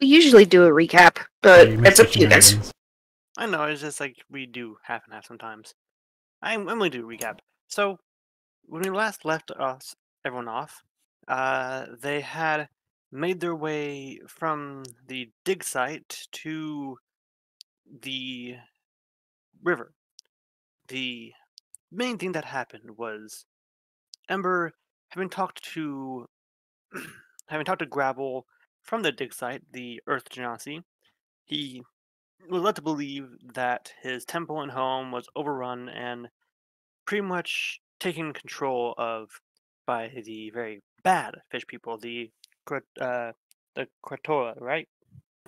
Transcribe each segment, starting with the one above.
We usually do a recap, Yeah, but you missed it's the up to you guys. shenanigans. I know, it's just like we do half and half sometimes. I'm going to do a recap. So, when we last left everyone off, they had made their way from the dig site to the river. The main thing that happened was Ember, having talked to having talked to Gravel from the dig site, the Earth Genasi, he was led to believe that his temple and home was overrun and pretty much taken control of by the very bad fish people, the Kratoa, right?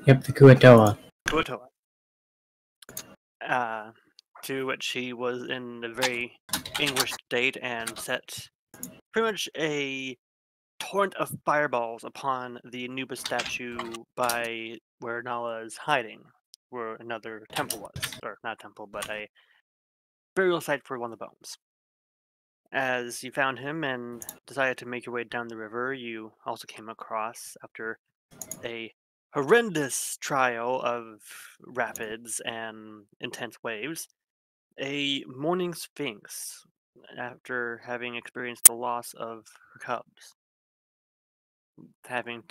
Yep, the Kuatoa. Kuatoa. Uh, to which he was in a very anguished state and set pretty much a torrent of fireballs upon the Anubis statue by where Nala is hiding, where another temple was. Or not a temple, but a burial site for one of the bones. As you found him and decided to make your way down the river, you also came across, after a horrendous trial of rapids and intense waves, a mourning sphinx after having experienced the loss of her cubs. Having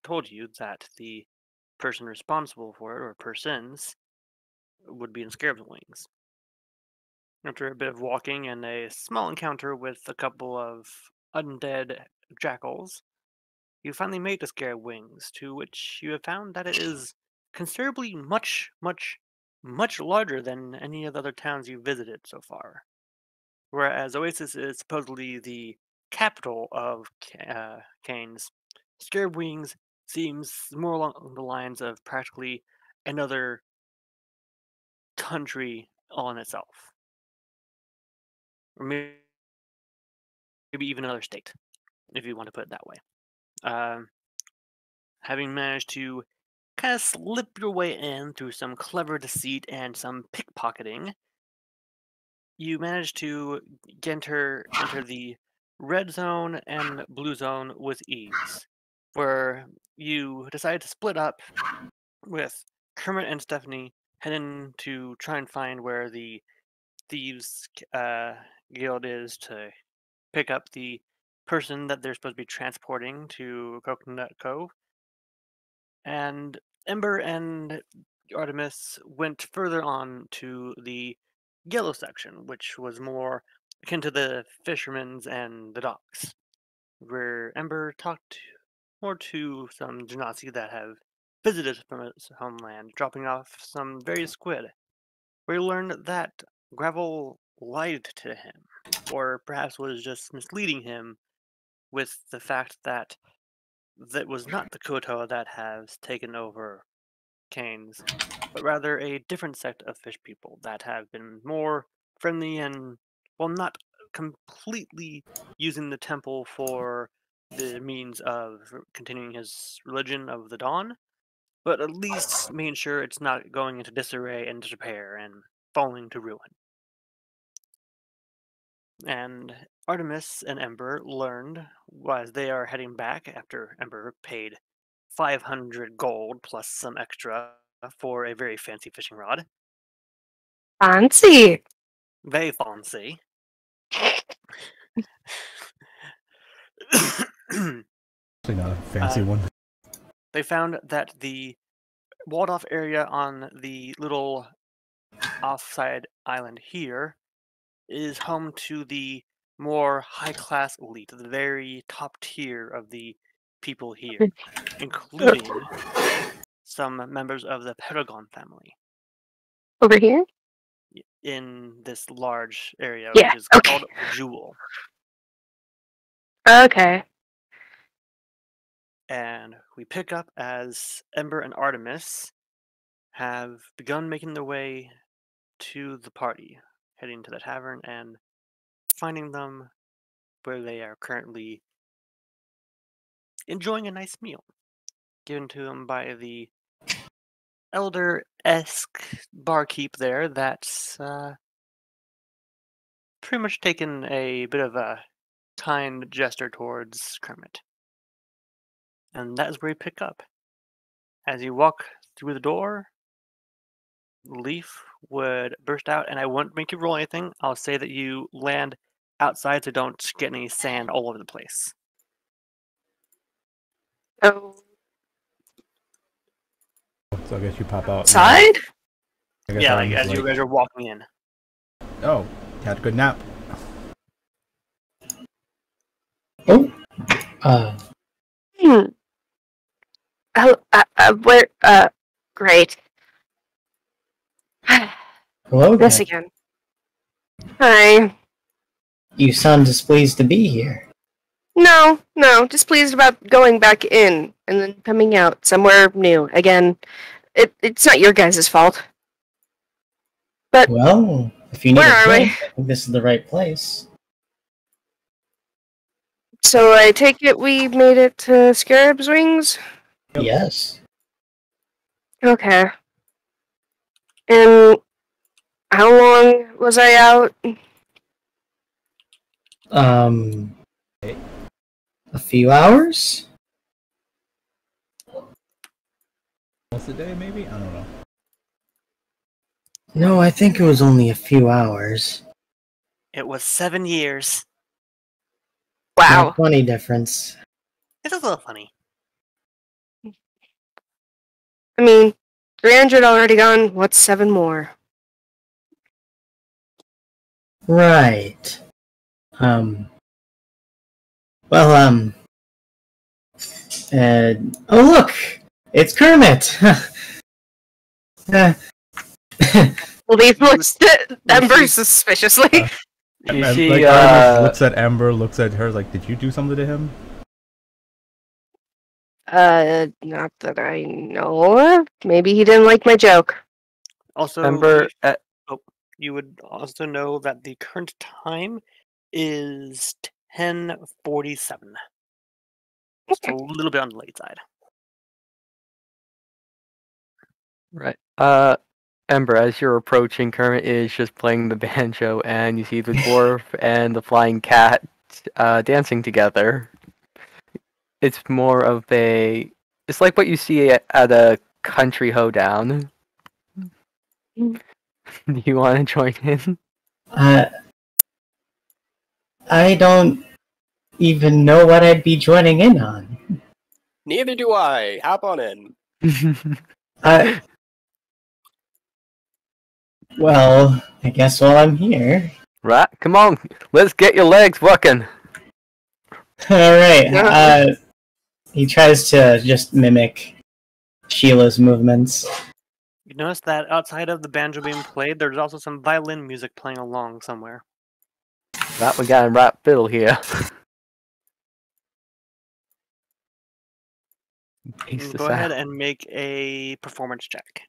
told you that the person responsible for it, or persons, would be in Scarab's wings. After a bit of walking and a small encounter with a couple of undead jackals, you finally made the Scarab Wings, to which you have found that it is considerably much larger than any of the other towns you've visited so far. Whereas Oasis is supposedly the capital of Canes, Scarab Wings seems more along the lines of practically another country all in itself. Or maybe even another state, if you want to put it that way. Having managed to kind of slip your way in through some clever deceit and some pickpocketing, you managed to enter the red zone and blue zone with ease, where you decided to split up with Kermit and Stephanie heading to try and find where the thieves guild is to pick up the person that they're supposed to be transporting to Coconut Cove. And Ember and Artemis went further on to the yellow section, which was more akin to the fishermen's and the docks, where Ember talked more to some Genasi that have visited from its homeland, dropping off some various squid, where he learned that Gravel lied to him, or perhaps was just misleading him with the fact that that was not the Kotoa that has taken over Canes, but rather a different sect of fish people that have been more friendly and, well, not completely using the temple for the means of continuing his religion of the Dawn, but at least making sure it's not going into disarray and disrepair and falling to ruin. And Artemis and Ember learned, as they are heading back after Ember paid 500 gold plus some extra for a very fancy fishing rod. Fancy. Very fancy. Actually, not a fancy one. They found that the walled off area on the little offside island here is home to the more high class elite, the very top tier of the people here, including some members of the Paragon family Over here? in this large area, Yeah, which is okay. called the Jewel. Okay. And we pick up as Ember and Artemis have begun making their way to the party, heading to the tavern and finding them where they are currently enjoying a nice meal given to them by the elder-esque barkeep there that's pretty much taken a bit of a kind gesture towards Kermit. And that is where we pick up. As you walk through the door, Leaf would burst out, and I won't make you roll anything. I'll say that you land outside, so don't get any sand all over the place. Oh, So I guess you pop out. side? I guess Yeah, I'm like just as you guys are walking in. Oh, had a good nap. Oh. Hmm. Oh, where? Great. Hello This there. again. Hi. You sound displeased to be here. No, displeased about going back in and then coming out somewhere new. Again, it's not your guys' fault. But Well, if you need where a are we? drink, I think this is the right place. So I take it we made it to Scarab's Wings? Yep. Yes. Okay. And how long was I out? A few hours? Almost a day, maybe? I don't know. No, I think it was only a few hours. It was 7 years. Wow. Not funny difference. It's a little funny. I mean, 300 already gone. What's 7 more? Right. Well, oh look! It's Kermit! Leaf looks at Ember suspiciously. You And, see, like, Artemis looks at Ember, looks at her, like, did you do something to him? Not that I know of. Maybe he didn't like my joke. Also, Ember, Leaf, you would also know that the current time is 10:47. So a little bit on the late side. right. Ember, as you're approaching, Kermit is just playing the banjo, and you see the dwarf and the flying cat dancing together. It's more of a... It's like what you see at a country hoedown. Do you want to join in? I don't even know what I'd be joining in on. Neither do I. Hop on in. Well, I guess while I'm here. Right, come on, let's get your legs working. Alright, he tries to just mimic Sheila's movements. You notice that outside of the banjo being played, there's also some violin music playing along somewhere. Right, we got a right fiddle here. Go ahead and make a performance check.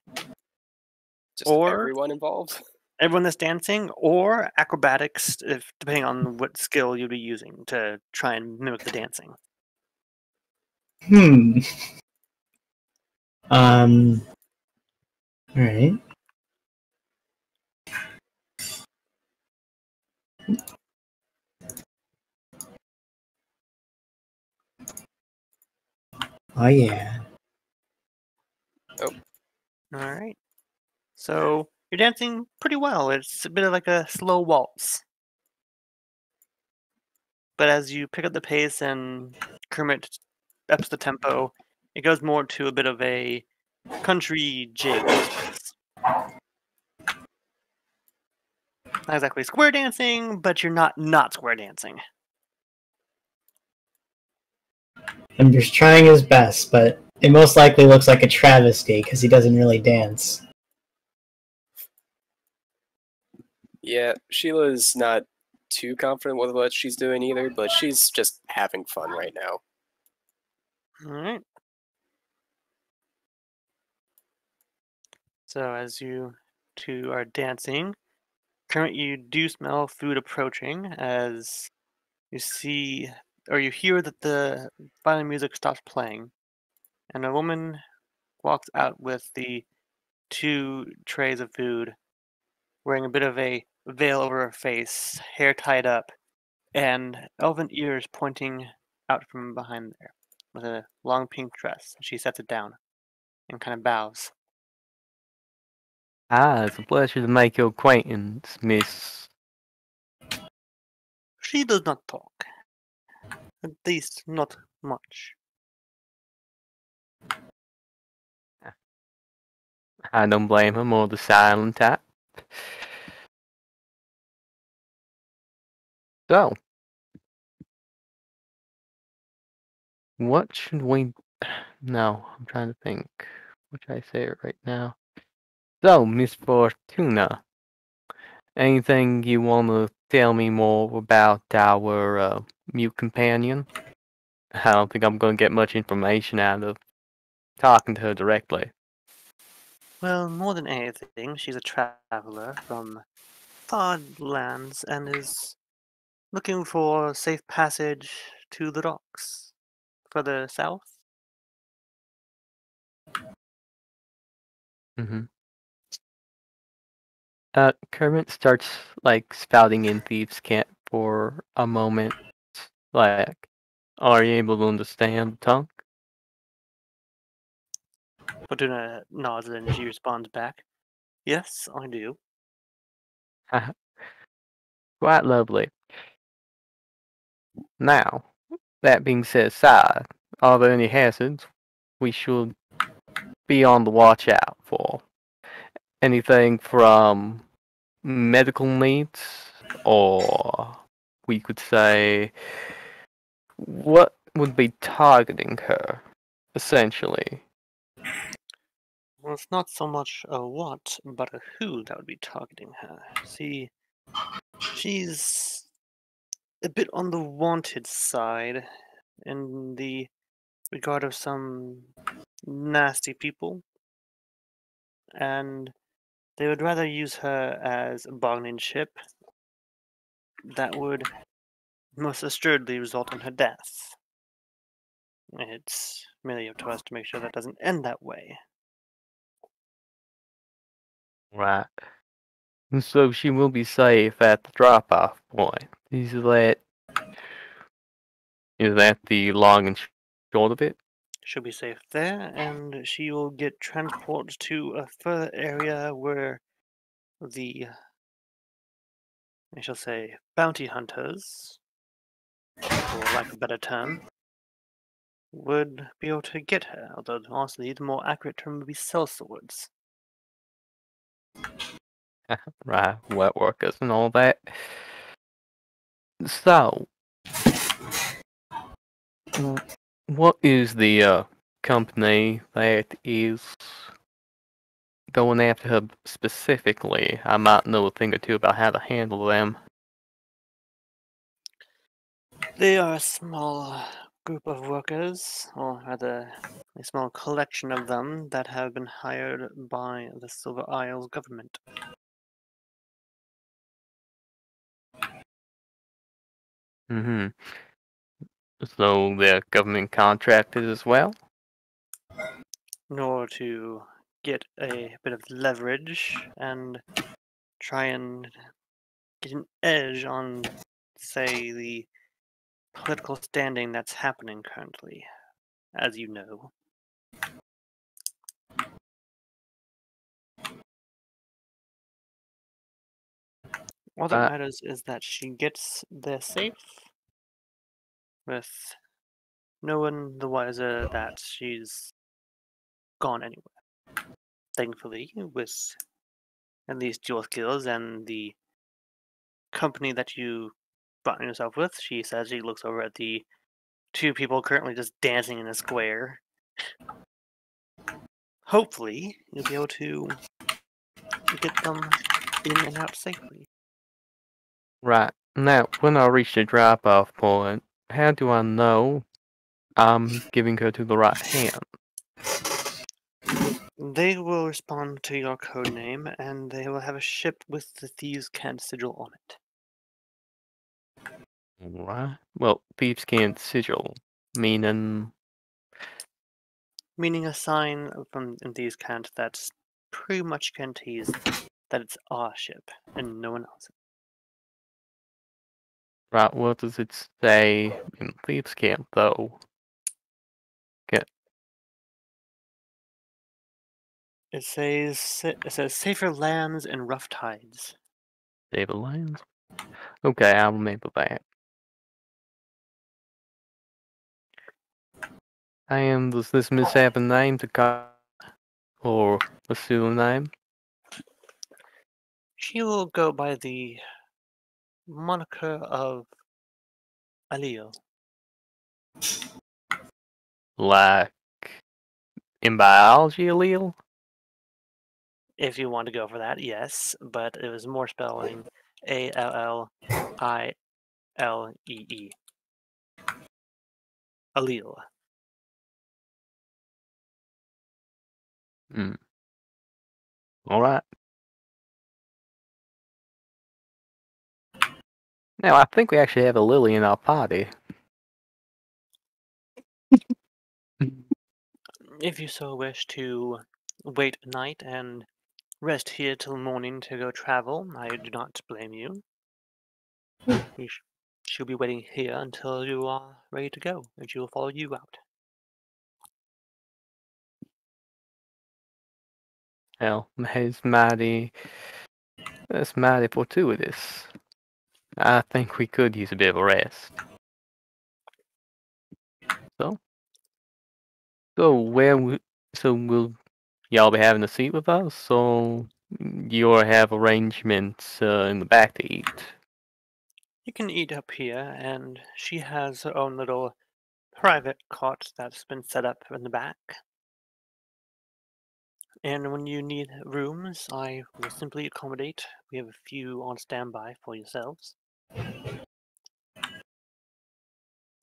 Just Or- everyone involved. Everyone that's dancing, or acrobatics, if depending on what skill you'll be using to try and mimic the dancing. Alright. Oh yeah. Alright. So you're dancing pretty well. It's a bit of like a slow waltz. But as you pick up the pace and Kermit ups the tempo, it goes more to a bit of a country jig. Not exactly square dancing, but you're not square dancing. I'm just trying his best, but it most likely looks like a travesty because he doesn't really dance. Yeah, Sheila's not too confident with what she's doing either, but she's just having fun right now. Alright. So as you two are dancing, Kermit, you do smell food approaching as you see or you hear that the violin music stops playing, and a woman walks out with the 2 trays of food, wearing a bit of a veil over her face, hair tied up, and elven ears pointing out from behind there, with a long pink dress. She sets it down. and kind of bows. It's a pleasure to make your acquaintance, Miss. She does not talk. At least not much. I don't blame her, more the silent type. So, what should we... No, I'm trying to think. What should I say right now? So, Miss Fortuna, anything you want to tell me more about our mute companion? I don't think I'm going to get much information out of talking to her directly. Well, more than anything, she's a traveler from far lands and is looking for safe passage to the docks. Further south? Mm-hmm. Kermit starts spouting in thieves' camp for a moment. Like, are you able to understand the tongue? Fortuna nods and she responds back, "Yes, I do." Quite lovely. Now, that being set aside, are there any hazards we should be on the watch out for? Anything from medical needs, or we could say, what would be targeting her, essentially? Well, it's not so much a what, but a who that would be targeting her. See, she's a bit on the wanted side in the regard of some nasty people, and they would rather use her as a bargaining chip that would most assuredly result in her death. It's merely up to us to make sure that doesn't end that way. Right. And so she will be safe at the drop-off point. Is that the long and short of it? She'll be safe there, and she will get transported to a further area where the, I shall say, bounty hunters, for lack of a better term, would be able to get her. Although, honestly, the more accurate term would be sellswords. Right, wet workers and all that. So, what is the company that is going after her specifically? I might know a thing or two about how to handle them. They are a small group of workers, or rather, a small collection of them that have been hired by the Silver Isles government. Mm-hmm. So they're government contracted as well? In order to get a bit of leverage and try and get an edge on, say, the political standing that's happening currently, as you know. All that Uh, matters is that she gets there safe, with no one the wiser that she's gone anywhere. Thankfully, with at least your skills and the company that you brought yourself with, she says she looks over at the two people currently just dancing in a square. Hopefully, you'll be able to get them in and out safely. right. Now, when I reach the drop-off point, how do I know I'm giving her to the right hand? They will respond to your code name, and they will have a ship with the Thieves' Cant sigil on it. Right. Well, thieves can't sigil, meaning... Meaning a sign from in Thieves' Cant that's pretty much guarantees that it's our ship and no one else's. Right, what does it say in thieves camp, though? It says safer lands and rough tides. Save the lions. Okay, I'll remember that. Does this miss have a name to call? Or a pseudonym? She will go by the moniker of Alil. Like in biology, allele? If you want to go for that, yes, but it was more spelling Allilee. Allele. Hmm. Alright. Now, I think we actually have a lily in our party. If you so wish to wait a night and rest here till morning to go travel, I do not blame you. She'll be waiting here until you are ready to go, and she will follow you out. Hell, that's mighty fortuitous. I think we could use a bit of a rest. So will y'all be having a seat with us, so you'll have arrangements in the back to eat? You can eat up here, and she has her own little private cot that's been set up in the back. And when you need rooms, I will simply accommodate. We have a few on standby for yourselves.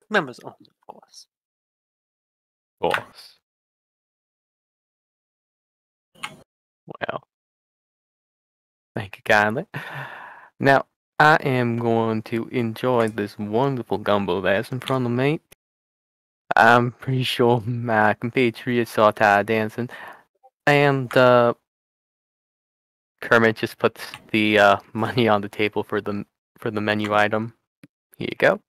Members only, of course. Of course. Well, thank you kindly. Now, I am going to enjoy this wonderful gumbo that's in front of me. I'm pretty sure my compatriots are tired dancing. And Kermit just puts the money on the table for the menu item. Here you go.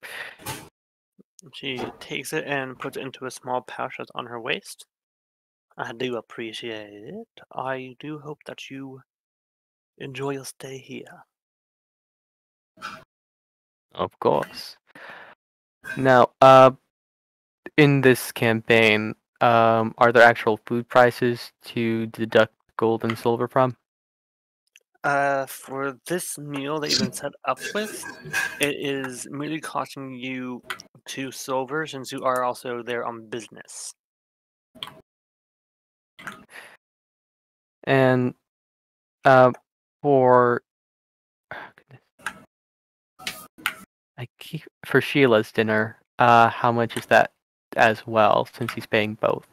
She takes it and puts it into a small pouch that's on her waist. I do appreciate it. I do hope that you enjoy your stay here. Of course. Now, in this campaign, are there actual food prices to deduct gold and silver from? For this meal that you've been set up with, it is merely costing you 2 silver since you are also there on business. And for for Sheila's dinner, how much is that as well, since he's paying both?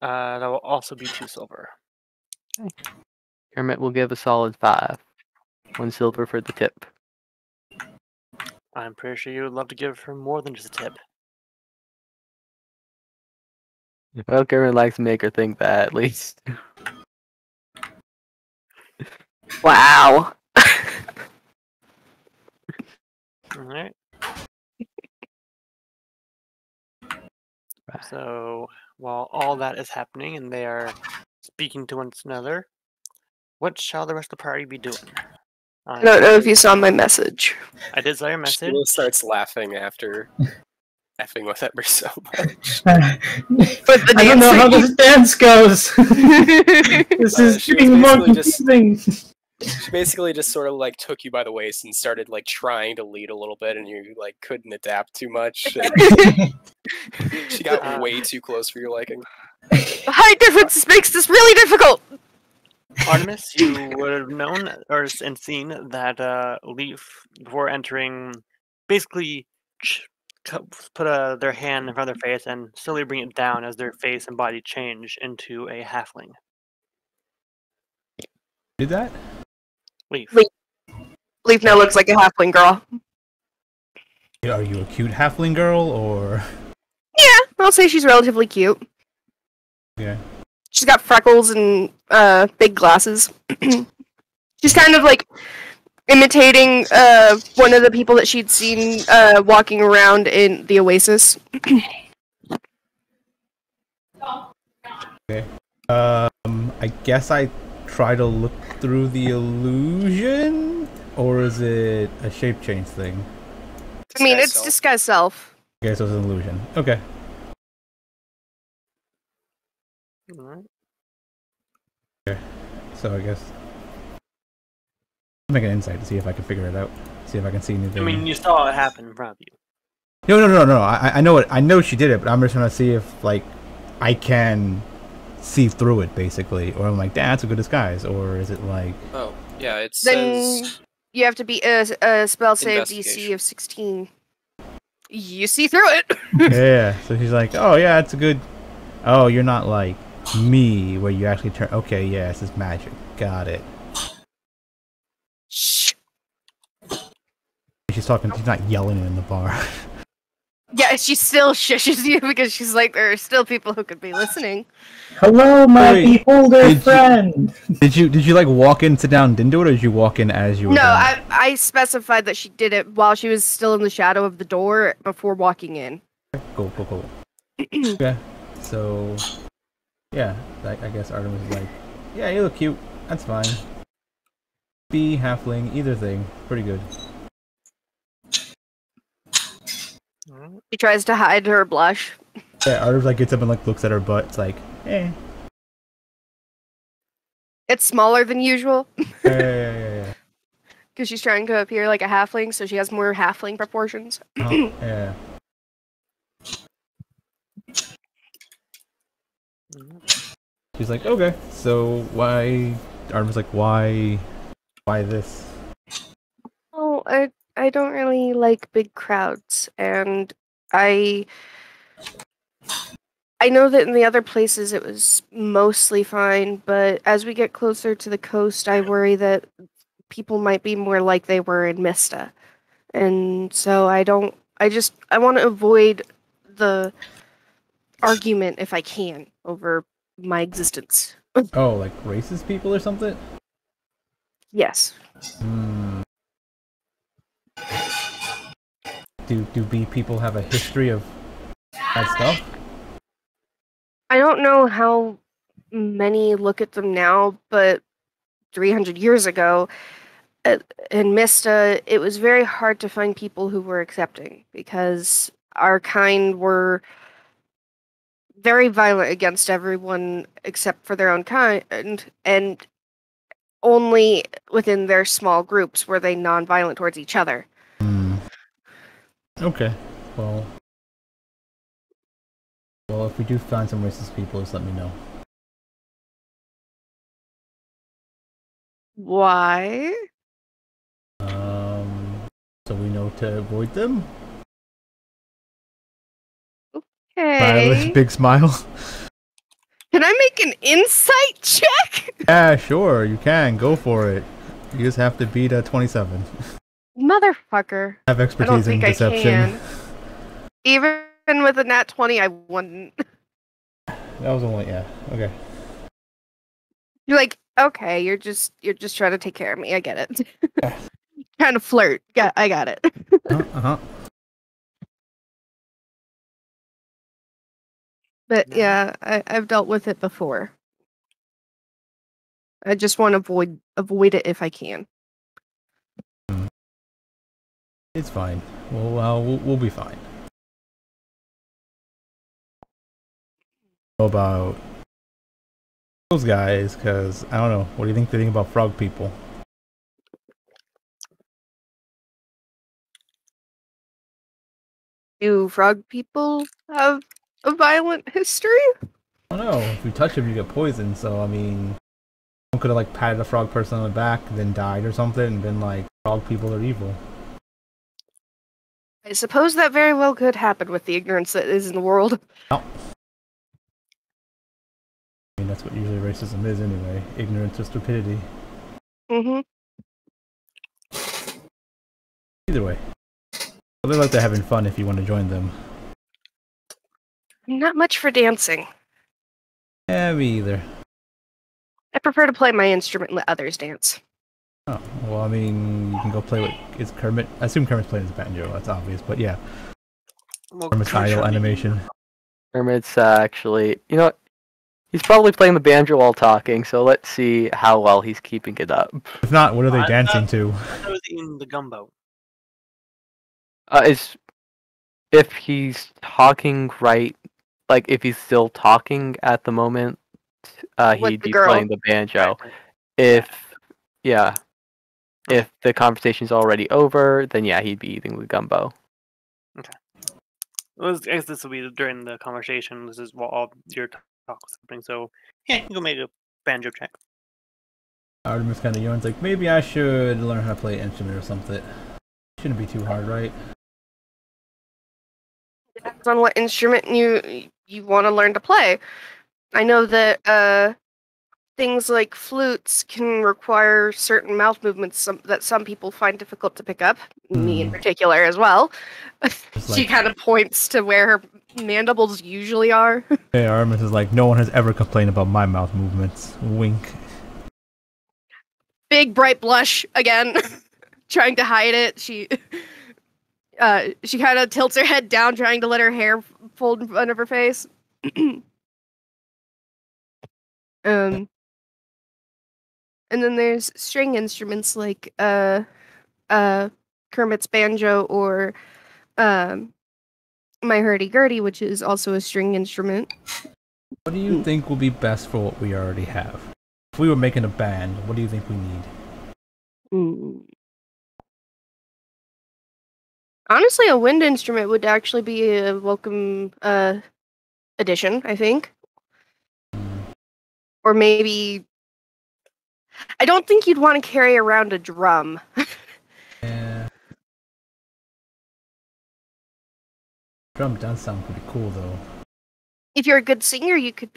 That will also be 2 silver. Okay. Kermit will give a solid 5. 1 silver for the tip. I'm pretty sure you would love to give her more than just a tip. Well, Kermit likes to make her think that, at least. Wow. Alright. So, while all that is happening and they are speaking to one another, what shall the rest of the party be doing? I don't know if you saw my message. I did saw your message. Sheila starts laughing after effing with Ember so much. But the I don't know how this dance goes. This is She was getting more basically just- confusing. She basically just sort of like took you by the waist and started like trying to lead a little bit, and you like couldn't adapt too much. And she got way too close for your liking. The height difference makes this really difficult. Artemis, you would have known and seen that Leaf, before entering, basically put their hand in front of their face and slowly bring it down as their face and body change into a halfling. Did that? Leaf. Leaf now looks like a halfling girl. Are you a cute halfling girl, or...? Yeah, I'll say she's relatively cute. Yeah. She's got freckles and big glasses. She's kind of like imitating one of the people that she'd seen walking around in the Oasis. Okay. I I guess I try to look through the illusion, or is it a shape change thing? I mean, Disguise it's self. disguise self. Okay, so it's an illusion. Okay. Alright. So I guess I'll make an insight to see if I can figure it out. See if I can see anything. I mean, you saw it happen in front of you. No. I know it. I know she did it, but I'm just trying to see if like I can see through it, basically, or I'm like, that's a good disguise, or is it like? Oh, yeah, it Then says you have to be a spell save DC Investigation. of 16. You see through it. Yeah. So she's like, oh yeah, it's a good. Oh, you're not like me, where you actually turn. Okay, yeah, this is magic. Got it. Shh. She's talking. She's not yelling in the bar. Yeah, she still shushes you because she's like, there are still people who could be listening. Hello, my Wait, beholder did you- friend. Did you like walk in, sit down, and didn't do it, or did you walk in as you were? No, doing it? I specified that she did it while she was still in the shadow of the door before walking in. Cool. Okay. So, yeah, I guess Artemis is like, yeah, you look cute. That's fine. Bee, halfling, either thing, pretty good. Alright. She tries to hide her blush. Yeah, Artemis like gets up and like looks at her butt. It's like, eh. It's smaller than usual Yeah. because she's trying to appear like a halfling, so she has more halfling proportions. Yeah. She's like, okay, so why? Artemis like, why this? Oh, I don't really like big crowds, and I know that in the other places it was mostly fine, but as we get closer to the coast, I worry that people might be more like they were in Mista. And so I want to avoid the argument if I can over my existence. Oh, like racist people or something? Yes. Hmm. Do bee people have a history of bad stuff? I don't know how many look at them now, but 300 years ago, in Mista, it was very hard to find people who were accepting because our kind were very violent against everyone except for their own kind, and only within their small groups were they non-violent towards each other. Okay. Well, if we do find some racist people, just let me know. Why? So we know to avoid them. Okay. Big smile. Can I make an insight check? Yeah, sure, you can go for it. You just have to beat a 27. Motherfucker. Have I don't expertise in think I deception. can. Even with a nat 20, I wouldn't. That was only okay. You're like, okay, you're just trying to take care of me. I get it. Trying to flirt. Yeah, I got it. Uh-huh. But yeah, I've dealt with it before. I just want to avoid it if I can. It's fine. We'll be fine. How about those guys? Because I don't know. What do you think they think about frog people? Do frog people have a violent history? I don't know. If you touch them, you get poisoned. So I mean, someone could have like patted a frog person on the back, then died or something, and been like, frog people are evil. I suppose that very well could happen with the ignorance that is in the world. Oh. I mean, that's what usually racism is anyway. Ignorance or stupidity. Mm-hmm. Either way. Well, they like they're having fun if you want to join them. Not much for dancing. Yeah, me either. I prefer to play my instrument and let others dance. Oh, well, I mean, you can go play with... Is Kermit... I assume Kermit's playing his banjo, that's obvious, but yeah. Well, Kermit's idle animation. Kermit's actually, you know what? He's probably playing the banjo while talking, so let's see how well he's keeping it up. If not, what are they I dancing thought- to? I thought I was eating the gumbo. Is if he's talking right, like if he's still talking at the moment, With he'd the be girl. playing the banjo. Right. If if the conversation's already over, then yeah, he'd be eating the gumbo. I guess this will be during the conversation. This is what all your talk was happening. So yeah, you can go make a banjo check. Artemis kind of yawns like, maybe I should learn how to play an instrument or something. Shouldn't be too hard, right? Depends on what instrument you want to learn to play. I know that things like flutes can require certain mouth movements that some people find difficult to pick up. Me in particular as well. She like- kind of points to where her mandibles usually are. Hey, Artemis is like, no one has ever complained about my mouth movements. Wink. Big bright blush again, trying to hide it. She kind of tilts her head down, trying to let her hair fold in front of her face. And then there's string instruments like Kermit's banjo or my hurdy-gurdy, which is also a string instrument. What do you think will be best for what we already have? If we were making a band, what do you think we need? Honestly, a wind instrument would actually be a welcome addition, I think. Or maybe... I don't think you'd want to carry around a drum. Yeah. Drum does sound pretty cool, though. If you're a good singer, you could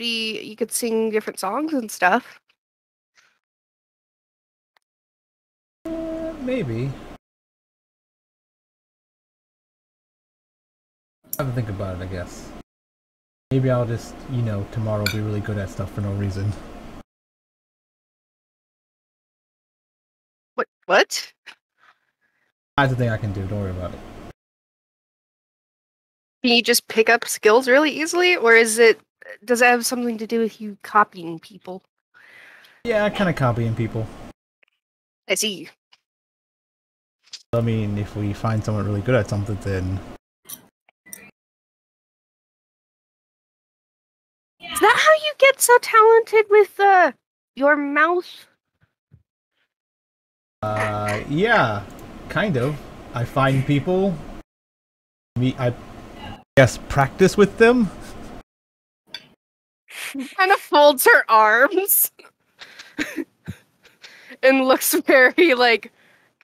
sing different songs and stuff. Maybe. I have to think about it, I guess. Maybe I'll just, tomorrow be really good at stuff for no reason. What? That's the thing I can do, don't worry about it. Can you just pick up skills really easily, or does it have something to do with you copying people? Yeah, kind of copying people. I see. I mean, if we find someone really good at something, then... Is that how you get so talented with your mouth? Yeah, kind of. I find people, I guess, practice with them. Kind of folds her arms and looks very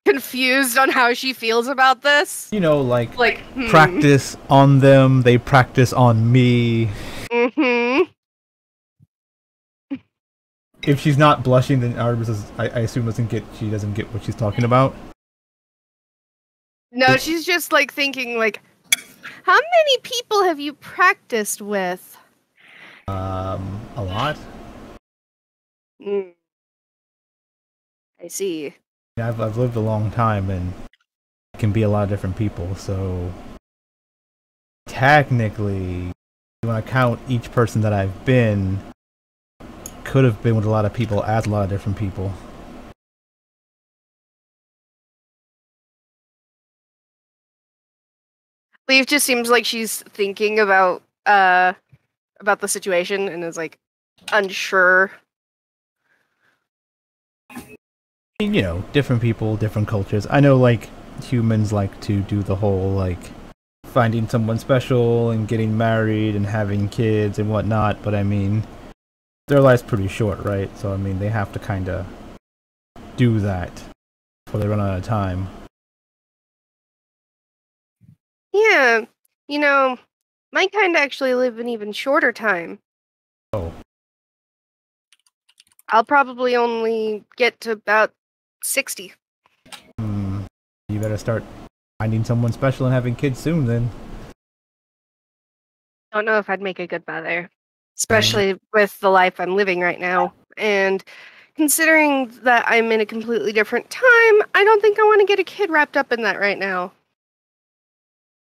confused on how she feels about this. Practice on them, they practice on me. Mm-hmm. If she's not blushing, then Artemis I assume she doesn't get what she's talking about. No, she's just thinking how many people have you practiced with? A lot. I see. Yeah, I've lived a long time, and it can be a lot of different people. So technically, when I count each person that I've been, could have been with a lot of people as a lot of different people. Leaf just seems like she's thinking about the situation and is unsure. Different people, different cultures. I know humans like to do the whole finding someone special and getting married and having kids and whatnot, but I mean, their life's pretty short, right? So I mean, they have to kind of do that before they run out of time. Yeah, my kind actually live an even shorter time. Oh. I'll probably only get to about 60. You better start finding someone special and having kids soon, then. Don't know if I'd make a good mother, especially with the life I'm living right now. And considering that I'm in a completely different time, I don't think I want to get a kid wrapped up in that right now.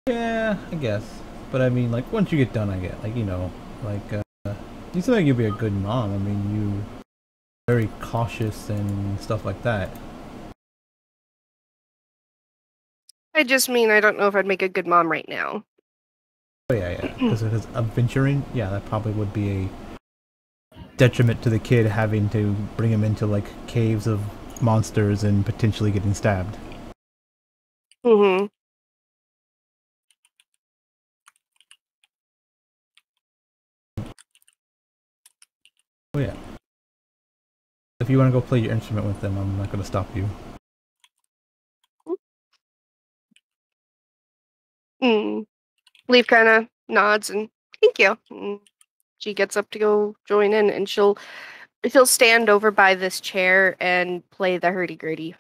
Yeah, I guess. But I mean, once you get done, I get, You seem like you'd be a good mom. I mean, you very cautious and stuff like that. I just mean I don't know if I'd make a good mom right now. Oh yeah. Because adventuring, yeah, that probably would be a detriment to the kid having to bring him into like caves of monsters and potentially getting stabbed. Mm-hmm. Oh yeah. If you want to go play your instrument with them, I'm not going to stop you. Leaf kind of nods and thank you. And she gets up to go join in, and she'll stand over by this chair and play the hurdy-gurdy.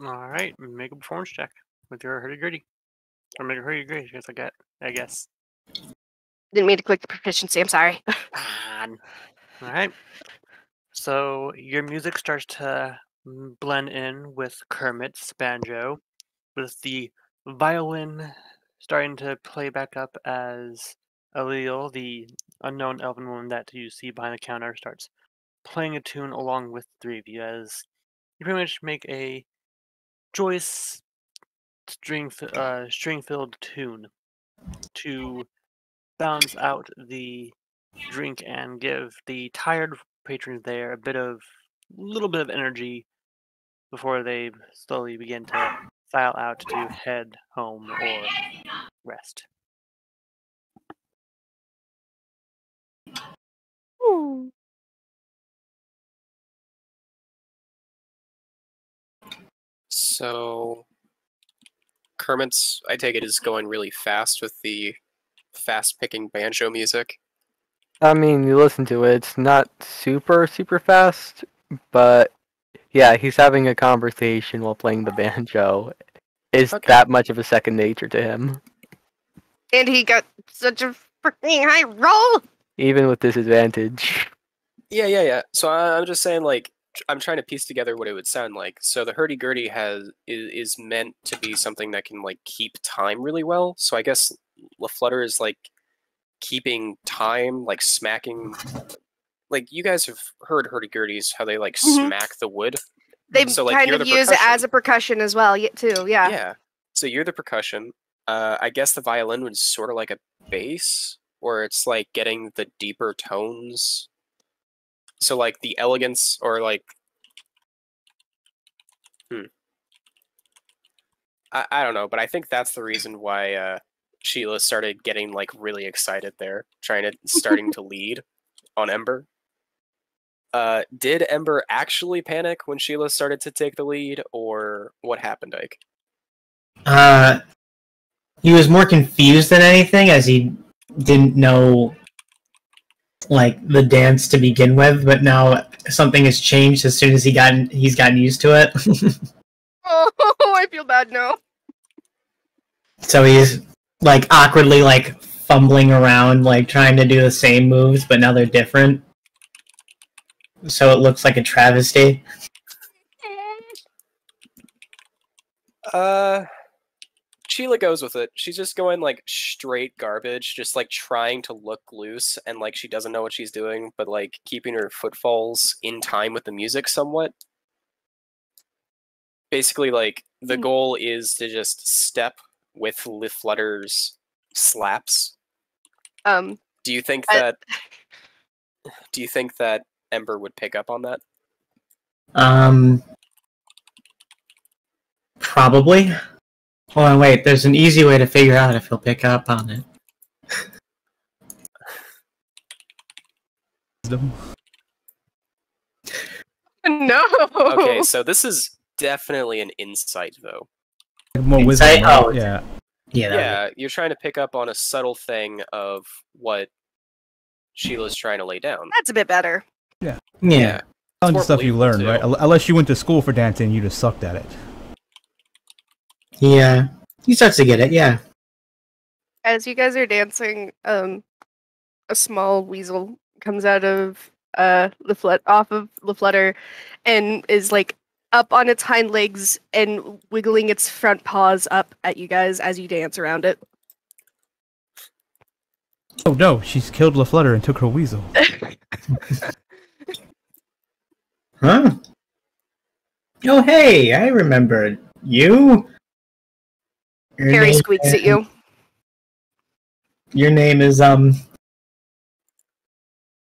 All right, make a performance check with your hurdy-gurdy. Or make a hurdy-gurdy, I guess. Didn't mean to click the proficiency, I'm sorry. All right. So your music starts to blend in with Kermit's banjo, with the violin starting to play back up as Alil, the unknown elven woman that you see behind the counter, starts playing a tune along with the three of you as you pretty much make a joyous string-filled tune to balance out the drink and give the tired patrons there a little bit of energy before they slowly begin to file out to head home or rest. Ooh. So Kermit's, I take it, is going really fast with the fast-picking banjo music. I mean, you listen to it, it's not super fast, but yeah, he's having a conversation while playing the banjo. It's Okay. that much of a second nature to him, And he got such a freaking high roll! even with disadvantage. Yeah. So I'm just saying, like, I'm trying to piece together what it would sound like. So the hurdy-gurdy is meant to be something that can, like, keep time really well. So I guess LaFlutter is, like, keeping time, like, smacking... Like, you guys have heard hurdy-gurdies, how they, like, smack the wood. They So, like, kind you're of the use it percussion. as a percussion as well, too, yeah. Yeah. So you're the percussion. I guess the violin was sort of like a bass, where it's, like, getting the deeper tones. So, like, the elegance, or, like... I don't know, but I think that's the reason why Sheila started getting, like, really excited there, starting to lead on Ember. Did Ember actually panic when Sheila started to take the lead, or what happened, Ike? He was more confused than anything, as he didn't know, like, the dance to begin with, but now something has changed as soon as he's gotten used to it. Oh, I feel bad now. So he's, like, awkwardly, like, fumbling around, like, trying to do the same moves, but now they're different. So it looks like a travesty. Sheila goes with it. She's just going, like, straight garbage, just, like, trying to look loose, and, like, she doesn't know what she's doing, but, like, keeping her footfalls in time with the music somewhat. Basically, like, the goal is to just step with LaFlutter's slaps. Do you think that Ember would pick up on that? Probably. Hold on, wait, there's an easy way to figure out if he'll pick up on it. No! Okay, so this is definitely an insight, though. More wisdom, Insight? right? Oh, Yeah. Yeah, you're trying to pick up on a subtle thing of what Sheila's trying to lay down. That's a bit better. Yeah. Tons of stuff you learn, too. right? Unless you went to school for dancing, you just sucked at it. Yeah. He starts to get it, yeah. As you guys are dancing, a small weasel comes out of off of LaFlutter and is like up on its hind legs and wiggling its front paws up at you guys as you dance around it. Oh no, she's killed LaFlutter and took her weasel. Huh? Oh, hey, I remember you. Your Harry name- squeaks at you. Your name is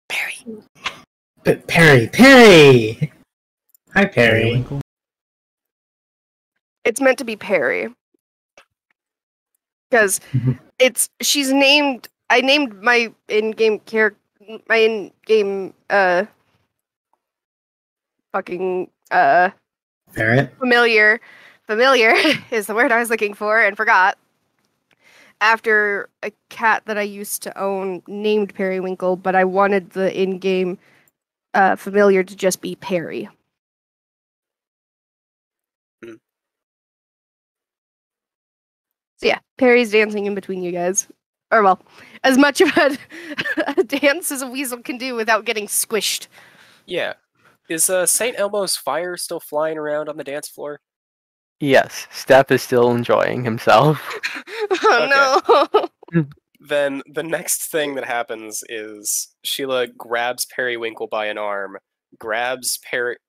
Perry. Perry. Hi, Perry. Periwinkle? It's meant to be Perry. Because she's named. I named my in-game character. My in-game fucking Ferret. familiar is the word I was looking for and forgot. After a cat that I used to own named Periwinkle, but I wanted the in-game familiar to just be Perry. So yeah, Perry's dancing in between you guys. Or well, as much of a dance as a weasel can do without getting squished. Yeah. Is St. Elmo's fire still flying around on the dance floor? Yes, Steph is still enjoying himself. Oh no! Then the next thing that happens is Sheila grabs Periwinkle by an arm, grabs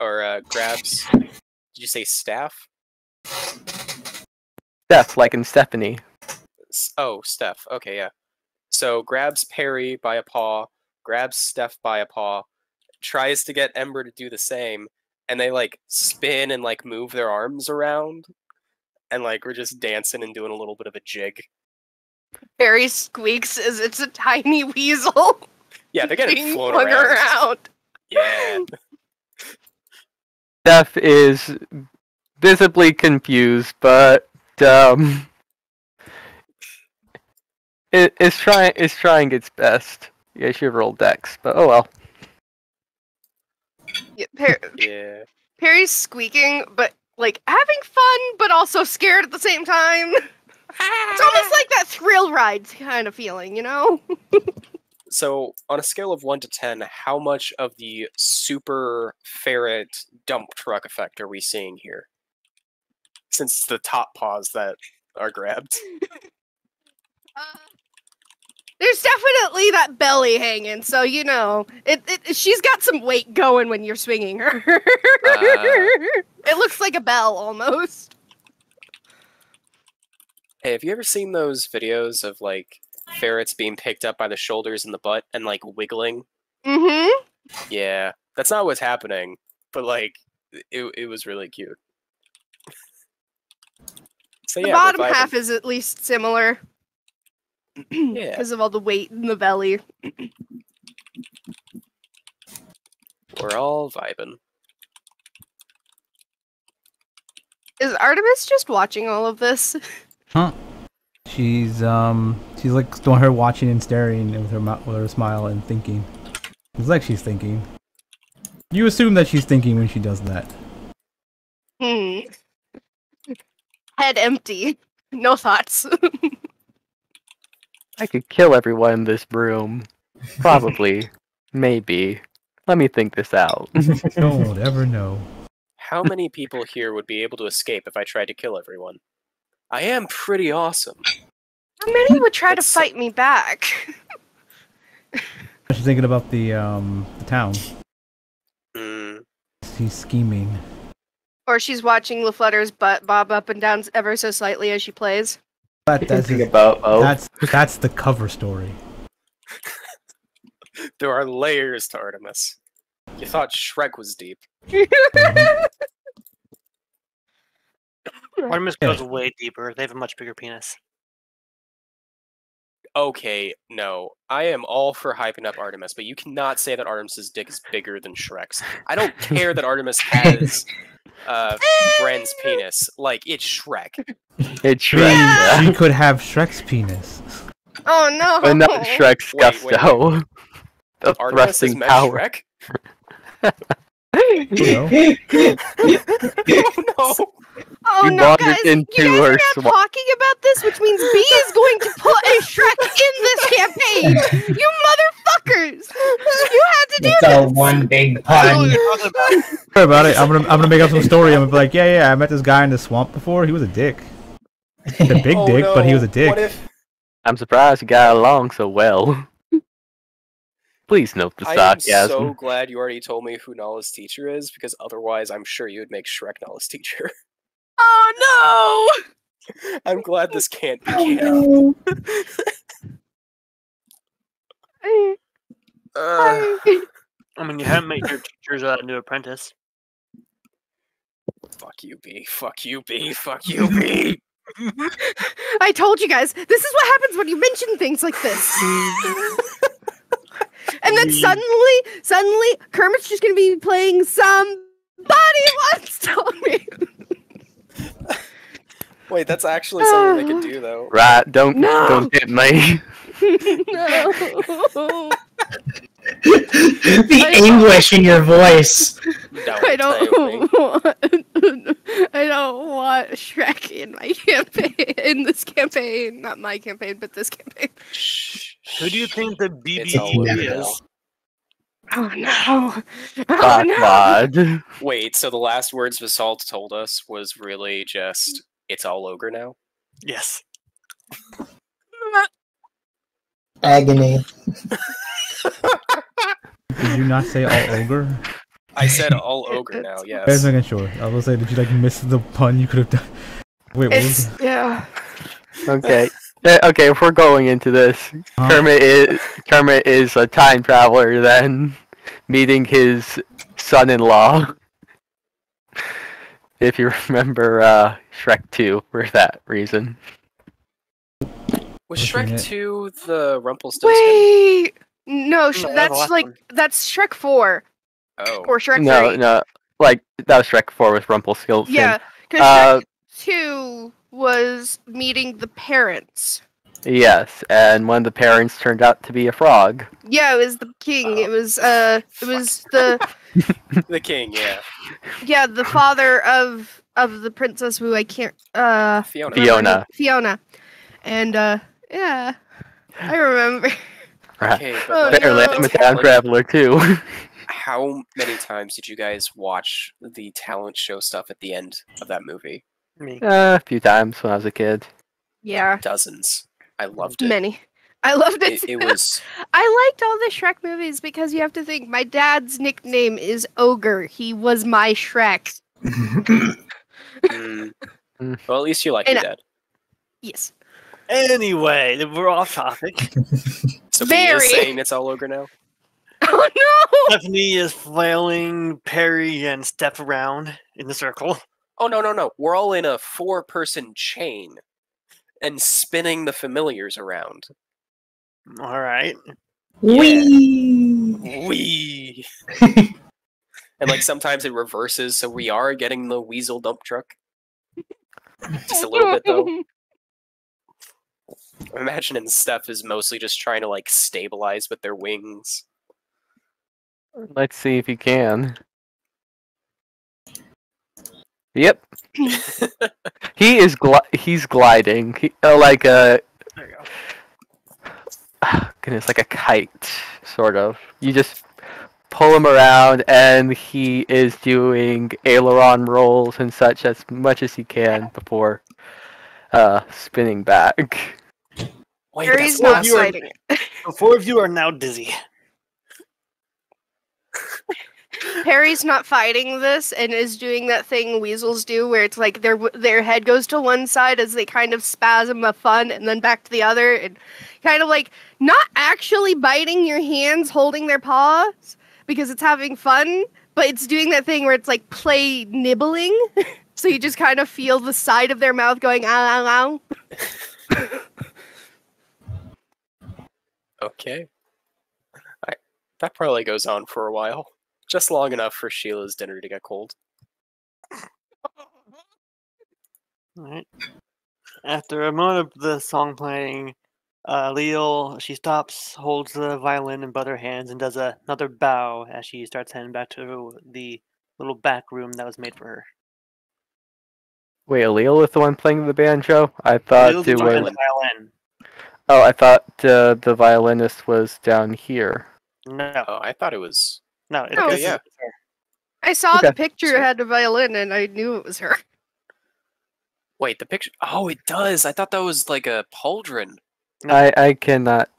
grabs. Did you say staff? Steph, like in Stephanie. Oh, Steph. Okay, yeah. So grabs Perry by a paw, grabs Steph by a paw, tries to get Ember to do the same, and they like spin and like move their arms around, and like we're just dancing and doing a little bit of a jig. Perry squeaks as it's a tiny weasel. Yeah, they're getting being flown flung around. Yeah. Steph is visibly confused, but it's trying its best. Yeah, she rolled Dex, but oh well. Yeah, Yeah. Perry's squeaking, but like having fun, but also scared at the same time. It's almost like that thrill ride kind of feeling, you know? So, on a scale of 1 to 10, how much of the super ferret dump truck effect are we seeing here? Since it's the top paws that are grabbed. There's definitely that belly hanging, so you know, she's got some weight going when you're swinging her. It looks like a bell almost. Hey, have you ever seen those videos of like ferrets being picked up by the shoulders and the butt and like wiggling? Mm-hmm. Yeah, that's not what's happening, but like it was really cute. So The yeah, bottom we're vibing. half is at least similar. Yeah. Because of all the weight in the belly. We're all vibing. Is Artemis just watching all of this? Huh? She's like doing her watching and staring with her smile and thinking. It's like she's thinking. You assume that she's thinking when she does that. Head empty. No thoughts. I could kill everyone in this room. Probably. Maybe. Let me think this out. Don't ever know. How many people here would be able to escape if I tried to kill everyone? I am pretty awesome. How many would try to That's- fight me back? She's thinking about the town. Mm, She's scheming. Or she's watching LaFlutter's butt bob up and down ever so slightly as she plays. But that's Think about that's the cover story. there are layers to Artemis. You thought Shrek was deep. Artemis goes way deeper. They have a much bigger penis. Okay, no. I am all for hyping up Artemis, but you cannot say that Artemis's dick is bigger than Shrek's. I don't care that Artemis has Bren's penis. Like, it's Shrek. It's Shrek, yeah. She could have Shrek's penis. Oh no! But not Shrek's Wait, wait, gusto. The Artemis has thrusting met power. Shrek? You know? Oh no! Oh You no, wandered guys! into You guys her are not swamp. talking about this, which means B is going to put a Shrek in this campaign. You motherfuckers! You had to do It's all this. one big That's what pun. you're talking about. Sorry about it. I'm gonna make up some story. I'm gonna be like, yeah, I met this guy in the swamp before. He was a dick. A big Oh, dick, no. but he was a dick. What if I'm surprised you got along so well. Please note the I am sarcasm. so glad you already told me who Nala's teacher is, because otherwise I'm sure you would make Shrek Nala's teacher. Oh I'm glad this can't be Oh canon. no! no! I mean, you haven't made your teachers a new apprentice. Fuck you, B. Fuck you, B. Fuck you, B. I told you guys, this is what happens when you mention things like this. And then suddenly, Kermit's just gonna be playing Somebody Once Told Me. Wait, that's actually something they could do, though. Right, don't hit me. No. The anguish in your voice. I don't want Shrek in my campaign. In this campaign, not my campaign, but this campaign. Who do you think the It's all over BBE now. is? Oh no! Oh, no! God. Wait, so the last words Vasalt told us was really just, it's all ogre now? Yes. Agony. Did you not say all ogre? I said all ogre now, I was yes. making sure. I was saying, did you like miss the pun you could have done? Wait, what was It's yeah. Okay. Okay, if we're going into this, Huh? Kermit is a time traveler then, meeting his son-in-law. If you remember Shrek 2 for that reason. Was Looking Shrek at- 2 the Rumpelstiltskin? Wait, no, No, that was the that's last like one. that's Shrek 4 Oh. or Shrek 3. No, like that was Shrek 4 with Rumpelstiltskin. Yeah, because Uh, Shrek 2 was meeting the parents. Yes, and one of the parents turned out to be a frog. Yeah, it was the king. It was the The king, yeah. yeah, the father of the princess who I can't Fiona. Fiona. Fiona. And yeah. I remember. Right. Okay, Oh, but like, Apparently, no. I'm a time traveler too. how many times did you guys watch the talent show stuff at the end of that movie? Me. A few times when I was a kid. Yeah, Dozens. I loved it. many. I loved it. It was I liked all the Shrek movies because you have to think my dad's nickname is Ogre. He was my Shrek. mm, well, at least you like And your dad. Yes. Anyway, we're off topic. So he very. is saying it's all ogre now? Oh no! Stephanie is flailing Perry and Steph around in the circle. Oh, no. We're all in a 4-person chain and spinning the familiars around. All right. Wee. Wee! And like sometimes it reverses, so we are getting the weasel dump truck. Just a little bit though. I'm imagining Steph is mostly just trying to like stabilize with their wings. Let's see if you can. Yep, he is. He's gliding. There you go. Goodness, like a kite, sort of. You just pull him around, and he is doing aileron rolls and such as much as he can before spinning back. Wait, Harry's that's not awesome. fighting. The four of you are now dizzy. Harry's not fighting this and is doing that thing weasels do where it's like their head goes to one side as they kind of spasm of fun and then back to the other and kind of like not actually biting your hands holding their paws because it's having fun, but it's doing that thing where it's like play nibbling. So you just kind of feel the side of their mouth going ow ow ow. Okay. That probably goes on for a while. Just long enough for Sheila's dinner to get cold. Alright. After a moment of the song playing, Leo, she stops, holds the violin in both her hands, and does another bow as she starts heading back to the little back room that was made for her. Wait, Alil is the one playing the banjo? I thought Leo's it playing was. the violin. Oh, I thought the violinist was down here. No, Oh, I thought it was. no, Okay, this is yeah. her. I saw Okay. the picture had a violin and I knew it was her. Wait, the picture. Oh, it does. I thought that was like a pauldron. I cannot.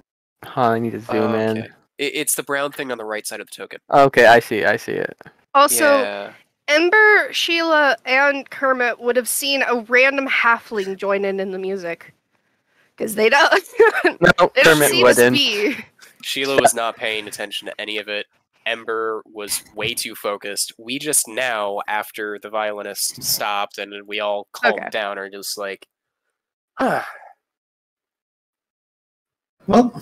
Huh, I need to zoom Oh, in. okay. It's the brown thing on the right side of the token. Okay, I see it. Also, Yeah. Ember, Sheila, and Kermit would have seen a random halfling join in the music. Because they don't, No, they don't Kermit seem to wouldn't. be. Sheila was not paying attention to any of it. Ember was way too focused. We just now, after the violinist stopped and we all calmed down, are just like, Well,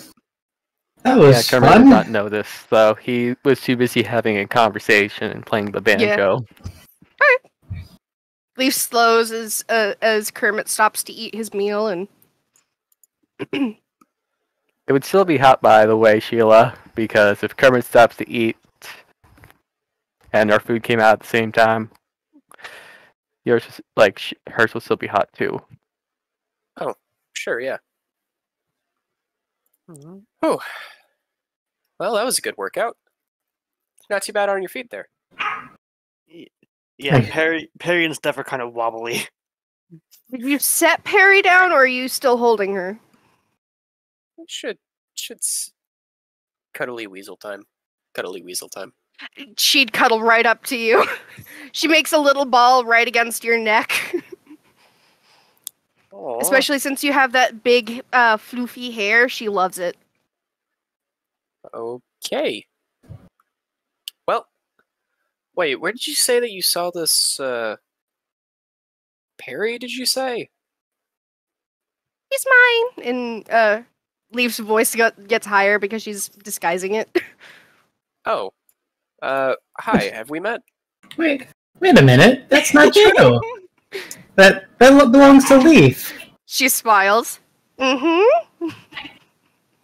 that was Yeah, Kermit fun. did not know this, so he was too busy having a conversation and playing the banjo. Leaf slows as Kermit stops to eat his meal, and It would still be hot, by the way, Sheila, because if Kermit stops to eat and our food came out at the same time, yours, hers will still be hot too. oh, sure, yeah. Mhm. Oh, well, that was a good workout. Not too bad on your feet there. Yeah, Hey. Perry and stuff are kind of wobbly. did you set Perry down, or are you still holding her? Should cuddly weasel time. Cuddly weasel time. She'd cuddle right up to you. She makes a little ball right against your neck. Aw. Especially since you have that big, floofy hair. She loves it. Okay. Well, wait, where did you say that you saw this, Perry, did you say? He's mine! And, Leaf's voice gets higher because she's disguising it. Oh. Hi, have we met? Wait a minute. That's not true. that belongs to Leaf. She smiles. Mm-hmm.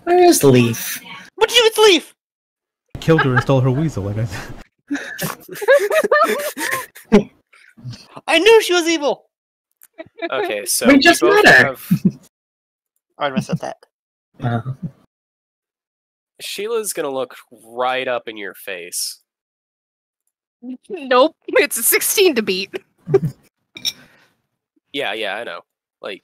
Where is Leaf? What did you do with Leaf? Killed her and stole her weasel, like I said. I knew she was evil. Okay, so We just both met her. have... I messed up that. Sheila's gonna look right up in your face. Nope. It's a 16 to beat. Yeah, I know. Like,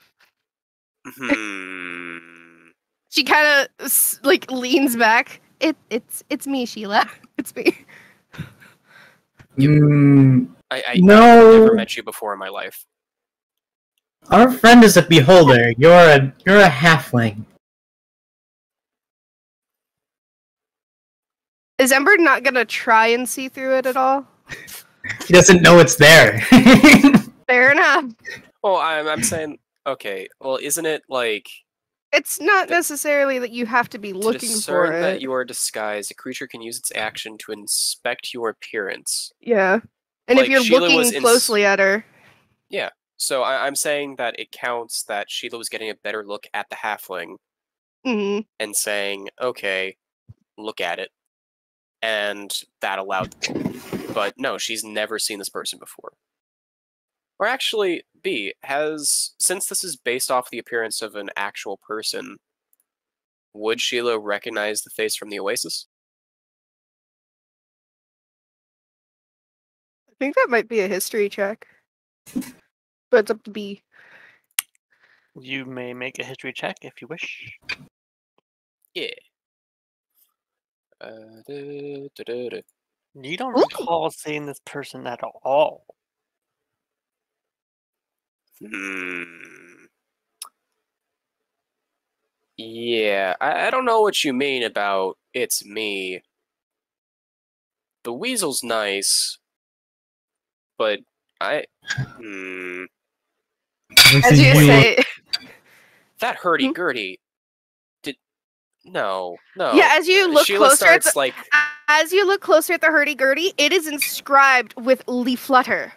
She kind of leans back. It's me, Sheila. It's me. I No. never met you before in my life. Our friend is a beholder. You're a halfling. Is Ember not gonna try and see through it at all? He doesn't know it's there. Fair enough. Well, I'm saying, okay, well, isn't it like... It's not necessarily that you have to be To looking for discern it. that you are disguised, a creature can use its action to inspect your appearance. Yeah. And Like, if you're Sheila was looking closely at her. Yeah, so I'm saying that it counts that Sheila was getting a better look at the halfling Mhm. and saying, okay, look at it. And that allowed the roll. But no, she's never seen this person before. Or actually, B, since this is based off the appearance of an actual person, would Sheila recognize the face from the Oasis? I think that might be a history check. But it's up to B. You may make a history check if you wish. Yeah. You don't Ooh. recall seeing this person at all. Yeah, I don't know what you mean about it's me. The weasel's nice, but As you say, that hurdy-gurdy. No. yeah. As you look Sheila closer at starts the, like, as you look closer at the hurdy-gurdy, it is inscribed with Leaf Flutter.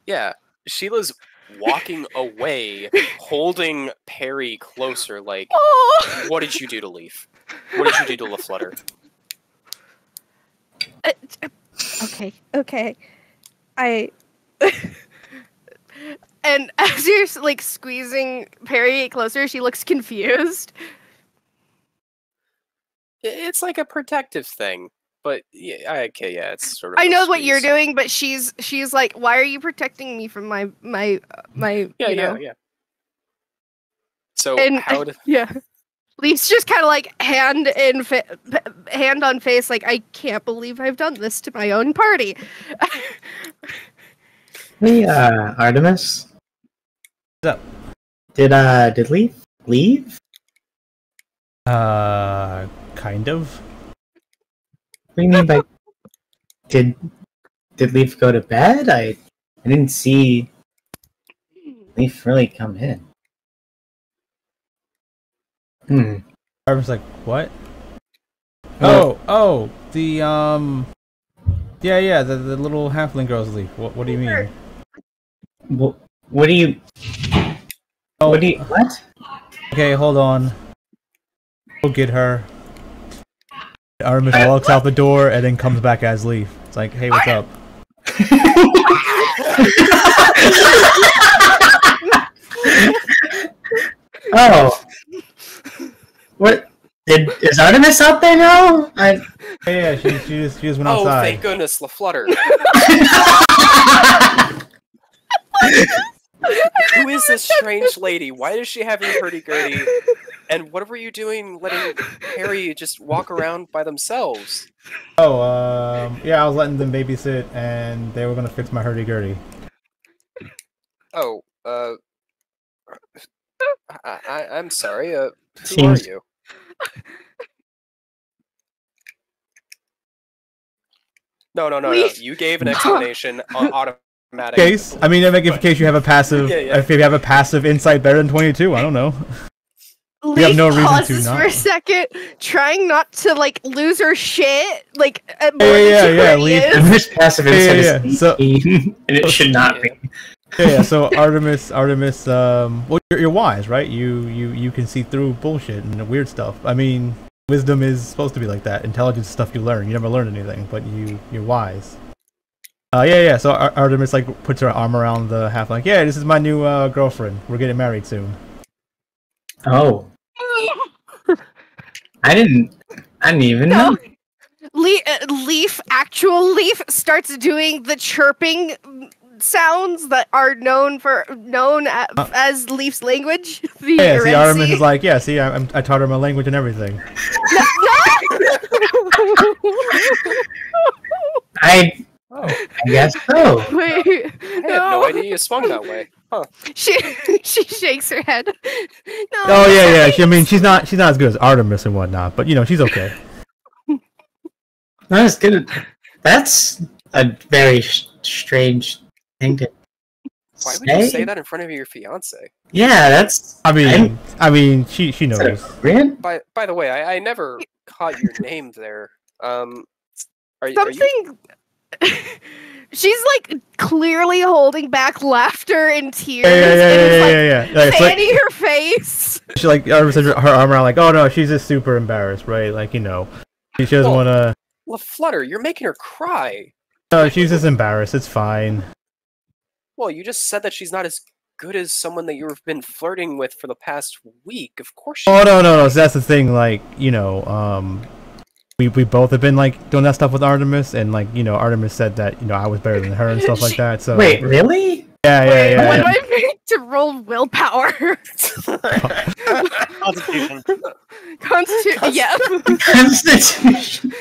yeah, Sheila's walking away, holding Perry closer. Like, Oh. what did you do to Leaf? What did you do to LaFlutter? Okay. And as you're squeezing Perry closer, she looks confused. It's like a protective thing, but yeah, okay, yeah, it's sort of. I a know what you're squeeze. doing, but she's like, "Why are you protecting me from my Yeah. So And how did yeah. Leaf's just kind of like hand on face, like I can't believe I've done this to my own party. Hey, Artemis. What's up? Did Leaf leave? Kind of. What do you mean by did Leaf go to bed? I didn't see Leaf really come in. I was like, what? Oh. Oh, the yeah, the little halfling girl's Leaf. What do you mean? What do you? Oh, What? okay, hold on. Go get her. Artemis walks out the door and then comes back as Leaf. It's like, hey, what's up? Oh. What? Is Artemis out there now? Yeah, she just went Oh, outside. thank goodness, LaFlutter. Who is this strange lady? Why does she have your hurdy-gurdy? And what were you doing letting Harry just walk around by themselves? Oh, yeah, I was letting them babysit, and they were gonna fix my hurdy-gurdy. Oh, I'm sorry, who Seems- are you? No, you gave an explanation on automatic. Case, I mean, in case you have a passive, Yeah. if you have a passive insight better than 22, I don't know. Leaf have no reason to pauses not. for a second, trying not to like lose her shit. Like more Yeah, than she yeah, already Leaf. is. This passive insight Yeah. is So- 18, and it should not be. Yeah, so Artemis, well, you're wise, right? You can see through bullshit and weird stuff. I mean, wisdom is supposed to be like that. Intelligence is stuff you learn. You never learn anything, but you're wise. Yeah. So Artemis like puts her arm around the half, like, yeah, this is my new girlfriend. We're getting married soon. Oh. I didn't even know. Actual Leaf starts doing the chirping sounds that are known as Leaf's language. The Yeah, see, Artemis Irensi. is like, yeah, see, I taught her my language and everything. I guess so. Wait, I had no idea you swung that way. Huh. She shakes her head. No. Oh yeah. I mean, she's not as good as Artemis and whatnot, but you know, she's okay. Not as good. That's a very strange thing to Why say. would you say that in front of your fiance? Yeah, that's. I mean, she Is that knows. appropriate? By the way, I never caught your name there. Are you? Something. She's like clearly holding back laughter and tears. Yeah. And Like, it's like, fanning her face. she like Artemis has her arm around, like, oh no, she's just super embarrassed, right? Like, you know, she doesn't Well- want to. LaFlutter, you're making her cry. No, she's just embarrassed. It's fine. Well, you just said that she's not as good as someone that you've been flirting with for the past week. Of course she Oh no. So that's the thing. Like, you know, we both have been like doing that stuff with Artemis, and like, you know, Artemis said that, you know, I was better than her and stuff like that. So Wait, really? yeah. What do I make to roll willpower? Constitution. Constitution. Yeah. Constitution.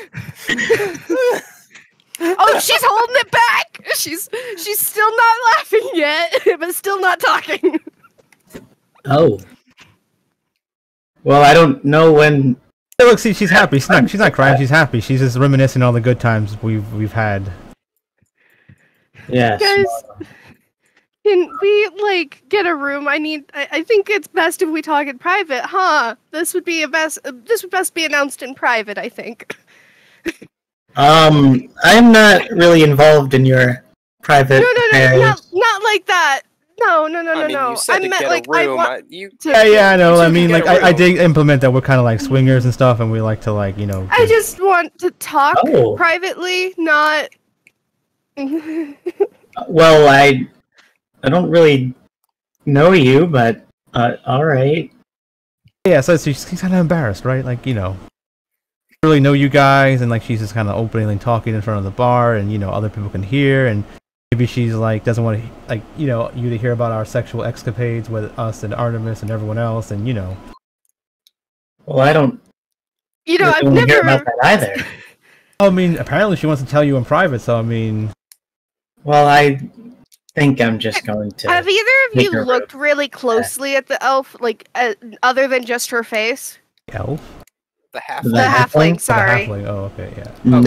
Oh, she's holding it back. She's still not laughing yet, but still not talking. Oh. Well, I don't know when. Hey, look, see, she's happy. She's not crying. She's happy. She's just reminiscing all the good times we've had. Yes. Guys, can we like get a room? I think it's best if we talk in private, huh? This would best be announced in private, I think. I'm not really involved in your private No, affairs. not like that. No. I mean, I you said to meant get like a room. you. Yeah, I know. You I two mean, can like, get a I room. did implement that we're kind of like swingers and stuff, and we like to, like, you know. I just want to talk Oh. privately, not. Well, I don't really know you, but all right. Yeah, so she's kind of embarrassed, right? Like, you know, really know you guys, and like she's just kind of openly talking in front of the bar, and you know, other people can hear, and maybe she's like doesn't want to, like, you know, you to hear about our sexual escapades with us and Artemis and everyone else, and you know. Well, I don't You know, really I've want to hear about never. that either. I mean, apparently she wants to tell you in private, so I mean... Well, I think I'm just going to. Have either of make you her looked really closely at the elf, like other than just her face? Elf? The half. The halfling? halfling, Oh, the sorry. halfling. Oh, okay, yeah. No,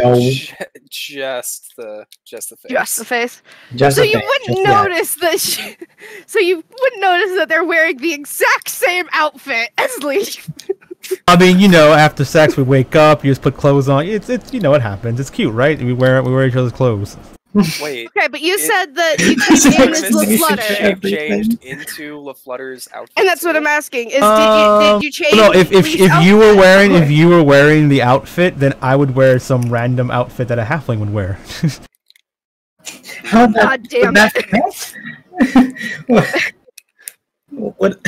Just the face. Just the face. just So a you bit, wouldn't just yet. notice that. So you wouldn't notice that they're wearing the exact same outfit as Leaf. I mean, you know, after sex we wake up, you just put clothes on. It's you know what happens. It's cute, right? We wear each other's clothes. Wait. Okay, but you It- said that you It's came in like as relationship. LaFlutter, Everything. changed into LaFlutter's outfit. and that's what too? I'm asking. Is did you change? No, if Leaf's you were outfit? wearing the outfit, then I would wear some random outfit that a halfling would wear. How that? God damn that what?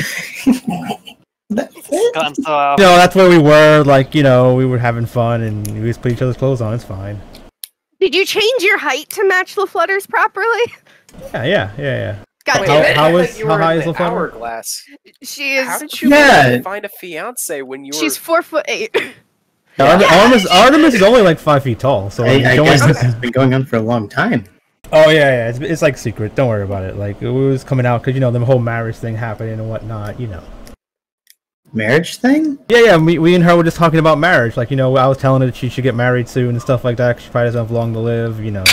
That fit? Gone so out. You know, that's where we were. Like, you know, we were having fun and we just put each other's clothes on. It's fine. Did you change your height to match LaFlutter's properly? Yeah. God Wait, damn I it. how thought is- you how were high in is the LaFlutter? hourglass? She is. How did you Yeah. find a fiance when you were? She's 4'8". Artemis is only like 5 feet tall, so I don't guess worry. this has been going on for a long time. Oh yeah. It's like secret. Don't worry about it. Like it was coming out because you know the whole marriage thing happening and whatnot. You know. Marriage thing? Yeah. We and her were just talking about marriage. Like, you know, I was telling her that she should get married soon and stuff like that. 'Cause she probably doesn't have long to live. You know.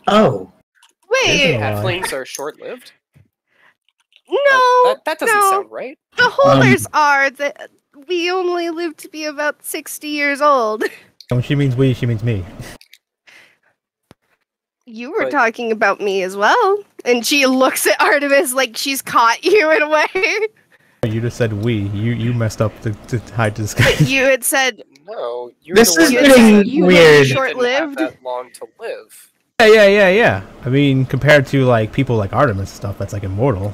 Oh, Wait, Isn't it? halflings are short-lived. no. That doesn't no. sound right. The holders are that we only live to be about 60 years old. When she means we, she means me. You were But- talking about me as well. And she looks at Artemis like she's caught you in a way. You just said we. You messed up to hide this guy. You had said, No, you're This the is one that getting said you weird. were didn't have short-lived. that long to live. Yeah. I mean, compared to like people like Artemis and stuff, that's like immortal.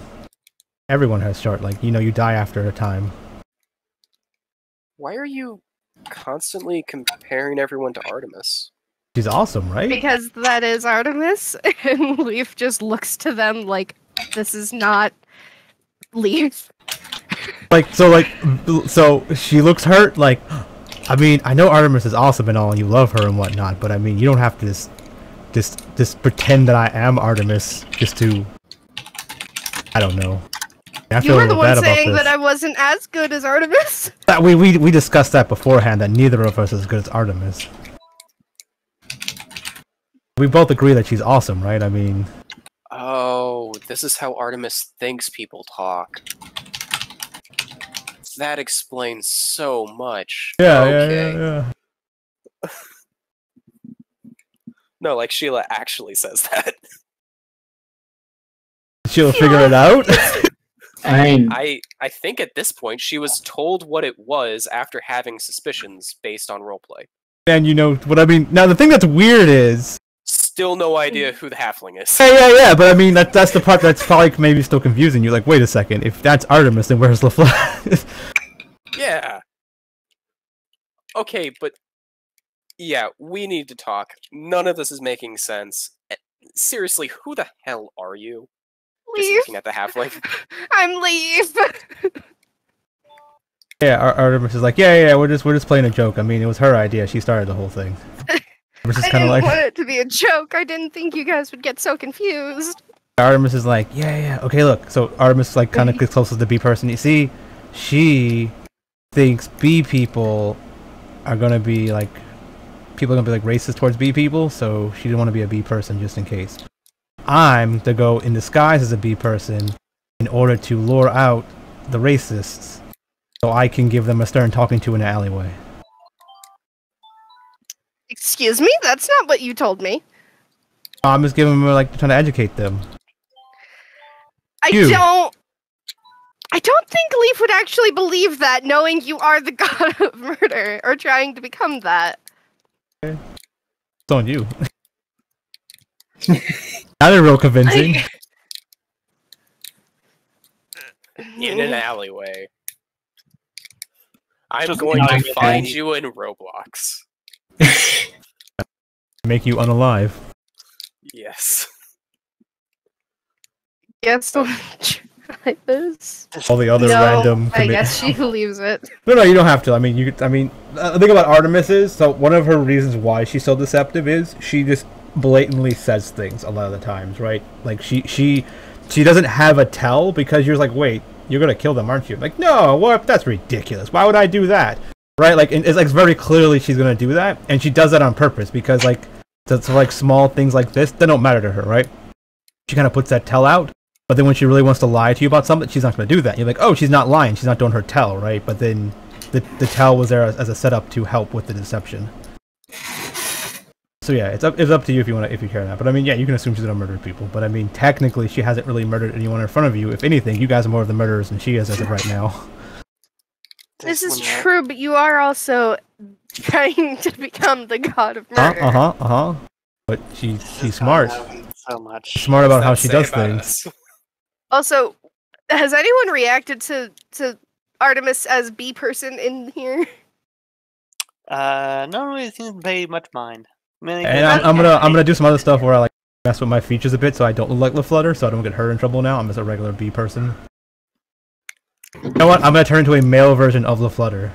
Everyone has short, like, you know, you die after a time. Why are you constantly comparing everyone to Artemis? She's awesome, right? because that is Artemis. And Leaf just looks to them like, this is not Leaf. So she looks hurt. Like, I mean, I know Artemis is awesome and all, and you love her and whatnot, but I mean, you don't have to just pretend that I am Artemis just to. I don't know. I You feel a were the little one bad about saying this. that I wasn't as good as Artemis. We discussed that beforehand that neither of us is as good as Artemis. We both agree that she's awesome, right? I mean, Oh, this is how Artemis thinks people talk. That explains so much. Okay. yeah. No, like Sheila actually says that. She'll figure it out. I think at this point she was told what it was after having suspicions based on roleplay. And you know what I mean. Now the thing that's weird is. Still no idea who the halfling is. Yeah, but I mean that's the part that's probably maybe still confusing you. Like, wait a second, if that's Artemis, then where's LaFleur? Yeah. Okay, but yeah, we need to talk. None of this is making sense. Seriously, who the hell are you? Just Leaf. looking at the halfling. I'm Leaf. Yeah, Artemis is like, yeah, we're just playing a joke. I mean, it was her idea. She started the whole thing. Artemis is I kind didn't of like, want it to be a joke. I didn't think you guys would get so confused. Artemis is like, yeah. Okay, look. So Artemis like kind of gets closest to the bee person. You see, she thinks bee people are gonna be like, people are gonna be like racist towards bee people. So she didn't want to be a bee person just in case. I'm to go in disguise as a bee person in order to lure out the racists, so I can give them a stern talking to in an alleyway. Excuse me? That's not what you told me. I'm just giving them like trying to educate them. I You. don't think Leaf would actually believe that, knowing you are the god of murder, or trying to become that. It's on you. That is real convincing. In an alleyway. I'm Just going to not find okay. you in Roblox. Make you unalive. Yes. Yes. This? All the other No, random. I guess she believes it. No, you don't have to. I mean, the thing about Artemis is, so one of her reasons why she's so deceptive is she just blatantly says things a lot of the times, right? Like she doesn't have a tell because you're like, wait, you're gonna kill them, aren't you? Like, no, what? That's ridiculous. Why would I do that? Right? Like, it's like very clearly she's gonna do that, and she does that on purpose because like, so like small things like this, they don't matter to her, right? She kind of puts that tell out, but then when she really wants to lie to you about something, she's not gonna do that. You're like, oh, she's not lying, she's not doing her tell, right? But then the tell was there as a setup to help with the deception. So yeah, it's up to you if you care that. But I mean, yeah, you can assume she's gonna murder people. But I mean, technically, she hasn't really murdered anyone in front of you. If anything, you guys are more of the murderers than she is as of right now. This is true, but you are also trying to become the god of murder. But she's smart. So much. Smart about how she does things. Also, has anyone reacted to Artemis as B person in here? No one really seems to pay much mind. And I'm gonna do some other stuff where I like mess with my features a bit so I don't look like LaFlutter, so I don't get her in trouble now. I'm just a regular B person. You know what? I'm gonna turn into a male version of LaFlutter.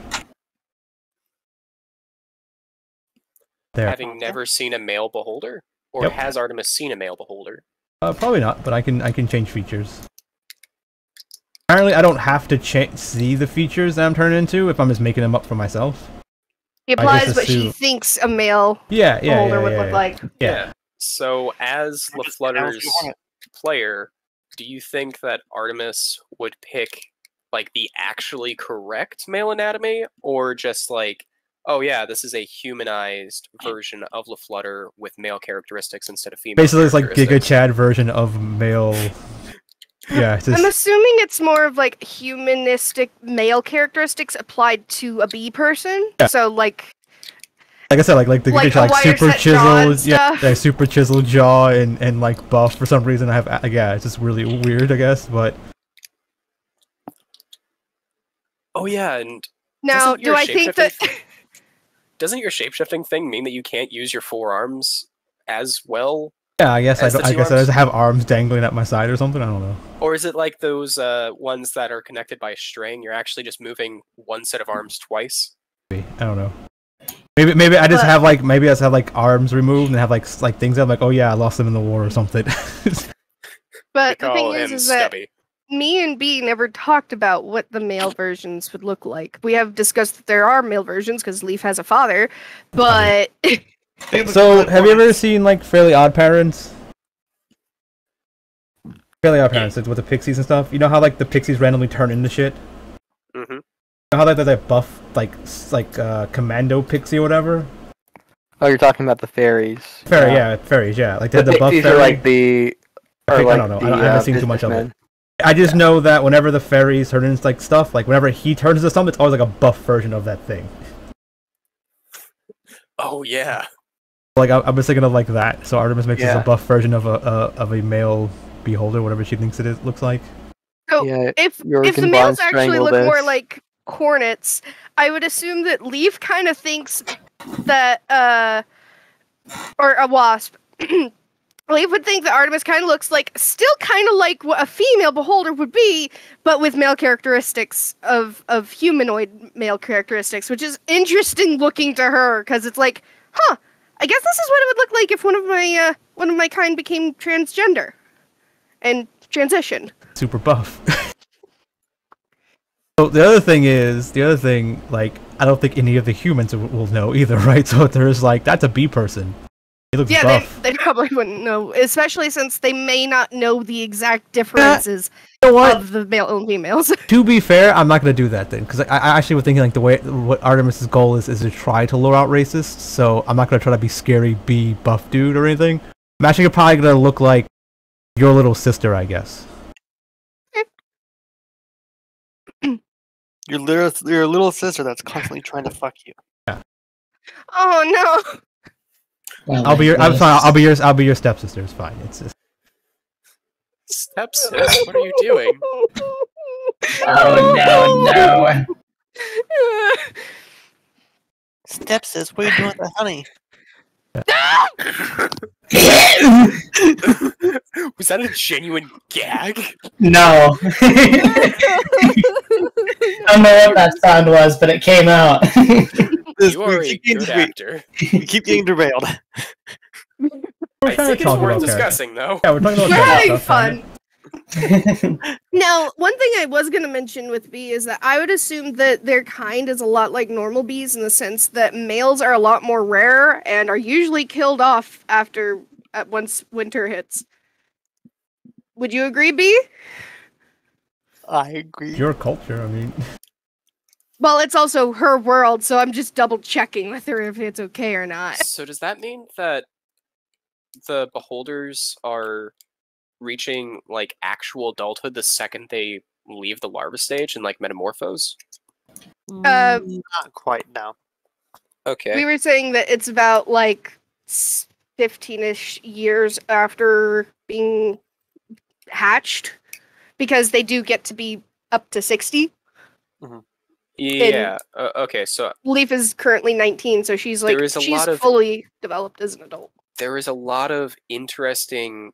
There. Having never seen a male beholder? Or Yep. has Artemis seen a male beholder? Probably not, but I can change features. Apparently, I don't have to see the features that I'm turning into if I'm just making them up for myself. He applies what she thinks a male beholder would look like. Yeah. So, as LaFlutter's player, do you think that Artemis would pick like the actually correct male anatomy, or just like, oh yeah, this is a humanized version of LaFlutter with male characteristics instead of female? Basically, it's like Giga Chad version of male. Yeah, I'm assuming it's more of like humanistic male characteristics applied to a bee person. Yeah. So like I said, like the like super chiseled, super chiseled jaw and like buff for some reason. I have it's just really weird, I guess. But oh yeah, and now do I think that doesn't your shapeshifting thing mean that you can't use your forearms as well? Yeah, I guess I just have arms dangling at my side or something. I don't know. Or is it like those ones that are connected by a string? You're actually just moving one set of arms twice. I don't know. Maybe I just have like arms removed and have like things that I'm like, oh yeah, I lost them in the war or something. But the thing is that me and B never talked about what the male versions would look like. We have discussed that there are male versions because Leaf has a father, but. So, have you ever seen like Fairly Odd Parents? Fairly Odd Parents, it's with the pixies and stuff. You know how like the pixies randomly turn into shit? Mm-hmm. You know how like there's that buff like commando pixie or whatever? Oh, you're talking about the fairies. Fairies, yeah. Like they had the buff pixies fairy. are like the. I don't know. I haven't seen too much of it. I just know that whenever the fairies turn into like stuff, like whenever he turns into something, it's always like a buff version of that thing. Oh yeah. Like I was thinking of like that. So Artemis makes this a buff version of a male beholder, whatever she thinks it looks like. So if the males actually look more like cornets, I would assume that Leaf kind of thinks that or a wasp. Leaf would think that Artemis kind of looks like still kind of like what a female beholder would be, but with male characteristics of humanoid male characteristics, which is interesting looking to her because it's like, huh. I guess this is what it would look like if one of my kind became transgender and transitioned. Super buff. So the other thing, like I don't think any of the humans will know either, right? So there's like that's a bee person. He looks buff. They probably wouldn't know, especially since they may not know the exact differences of the male and females. To be fair, I'm not gonna do that then, because I actually was thinking like what Artemis's goal is to try to lure out racists. So I'm not gonna try to be scary bee buff dude or anything. I'm actually probably gonna look like your little sister, I guess. Your little sister that's constantly trying to fuck you. Yeah. Oh no. Well, I'll be your stepsister. It's fine. It's just stepsister. What are you doing? Oh no! Stepsis, what are you doing with the honey? Was that a genuine gag? No. I don't know what that sound was, but it came out. You are a good actor. We keep getting derailed. I think it's worth discussing, though. Yeah, we're talking about We're character having stuff, fun. Now, one thing I was going to mention with bee is that I would assume that their kind is a lot like normal bees in the sense that males are a lot more rare and are usually killed off once winter hits. Would you agree, bee? I agree. Your culture, I mean. Well, it's also her world, so I'm just double checking with her if it's okay or not. So does that mean that the beholders are reaching like actual adulthood the second they leave the larva stage and like metamorphose? Not quite, no. Okay. We were saying that it's about like 15-ish years after being hatched, because they do get to be up to 60. Yeah. Okay. So Leaf is currently 19, so she's like she's fully developed as an adult. There is a lot of interesting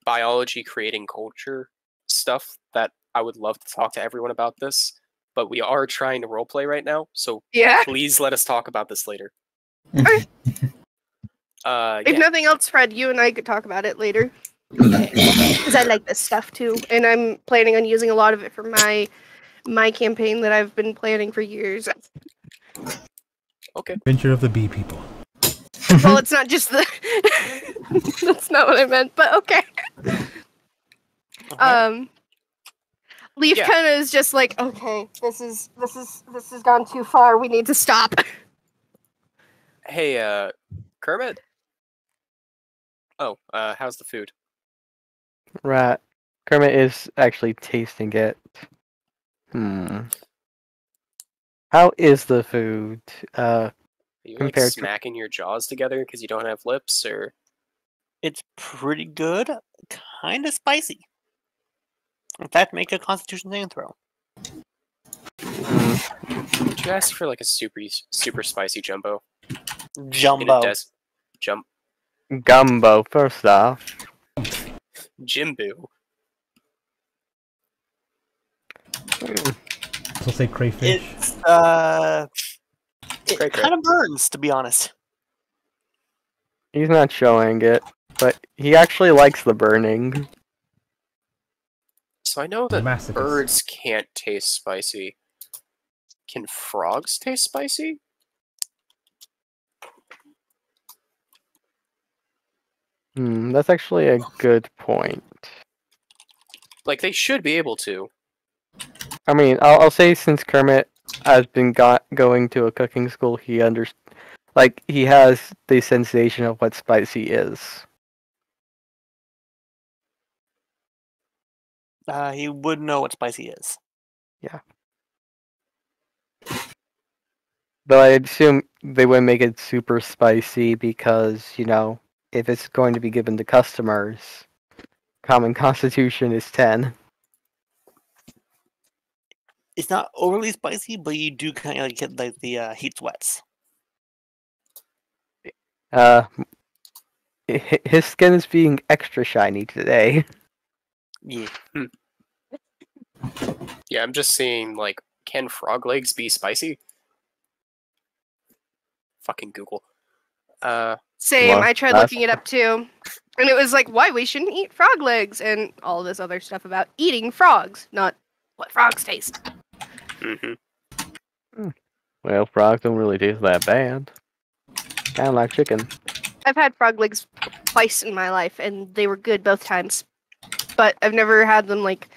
biology creating culture stuff that I would love to talk to everyone about this, but we are trying to roleplay right now, so yeah, please let us talk about this later. Okay. If Yeah. nothing else, Fred, you and I could talk about it later. Because I like this stuff too, and I'm planning on using a lot of it for my campaign that I've been planning for years. Okay. Adventure of the Bee People. Well, it's not just the. That's not what I meant, but okay. Leaf kind of is just like, okay, this has gone too far. We need to stop. Hey, Kermit. Oh, how's the food? Right. Kermit is actually tasting it. How is the food? Are you like Compared to- smacking your jaws together because you don't have lips, or? It's pretty good. Kind of spicy. In fact, make a Constitution saving throw. Did you ask for like a super spicy jumbo? Jumbo. Gumbo, first off. Jimbo. I'll say crayfish. It's Cray. it kind of burns, to be honest. He's not showing it, but he actually likes the burning. So I know that Masochist. birds can't taste spicy. Can frogs taste spicy? That's actually a good point. Like, they should be able to. I mean, I'll say since Kermit has been going to a cooking school, he he has the sensation of what spicy is. He would know what spicy is. Yeah. Though I assume they wouldn't make it super spicy because, if it's going to be given to customers, common constitution is 10. It's not overly spicy, but you do kind of get like the heat sweats. His skin is being extra shiny today. Yeah. Yeah, I'm just seeing, like, can frog legs be spicy? Fucking Google. Same. Well, I tried looking it up too, and it was like why we shouldn't eat frog legs and all this other stuff about eating frogs, not what frogs taste. Well, frogs don't really taste that bad. Kind of like chicken. I've had frog legs twice in my life, and they were good both times. But I've never had them like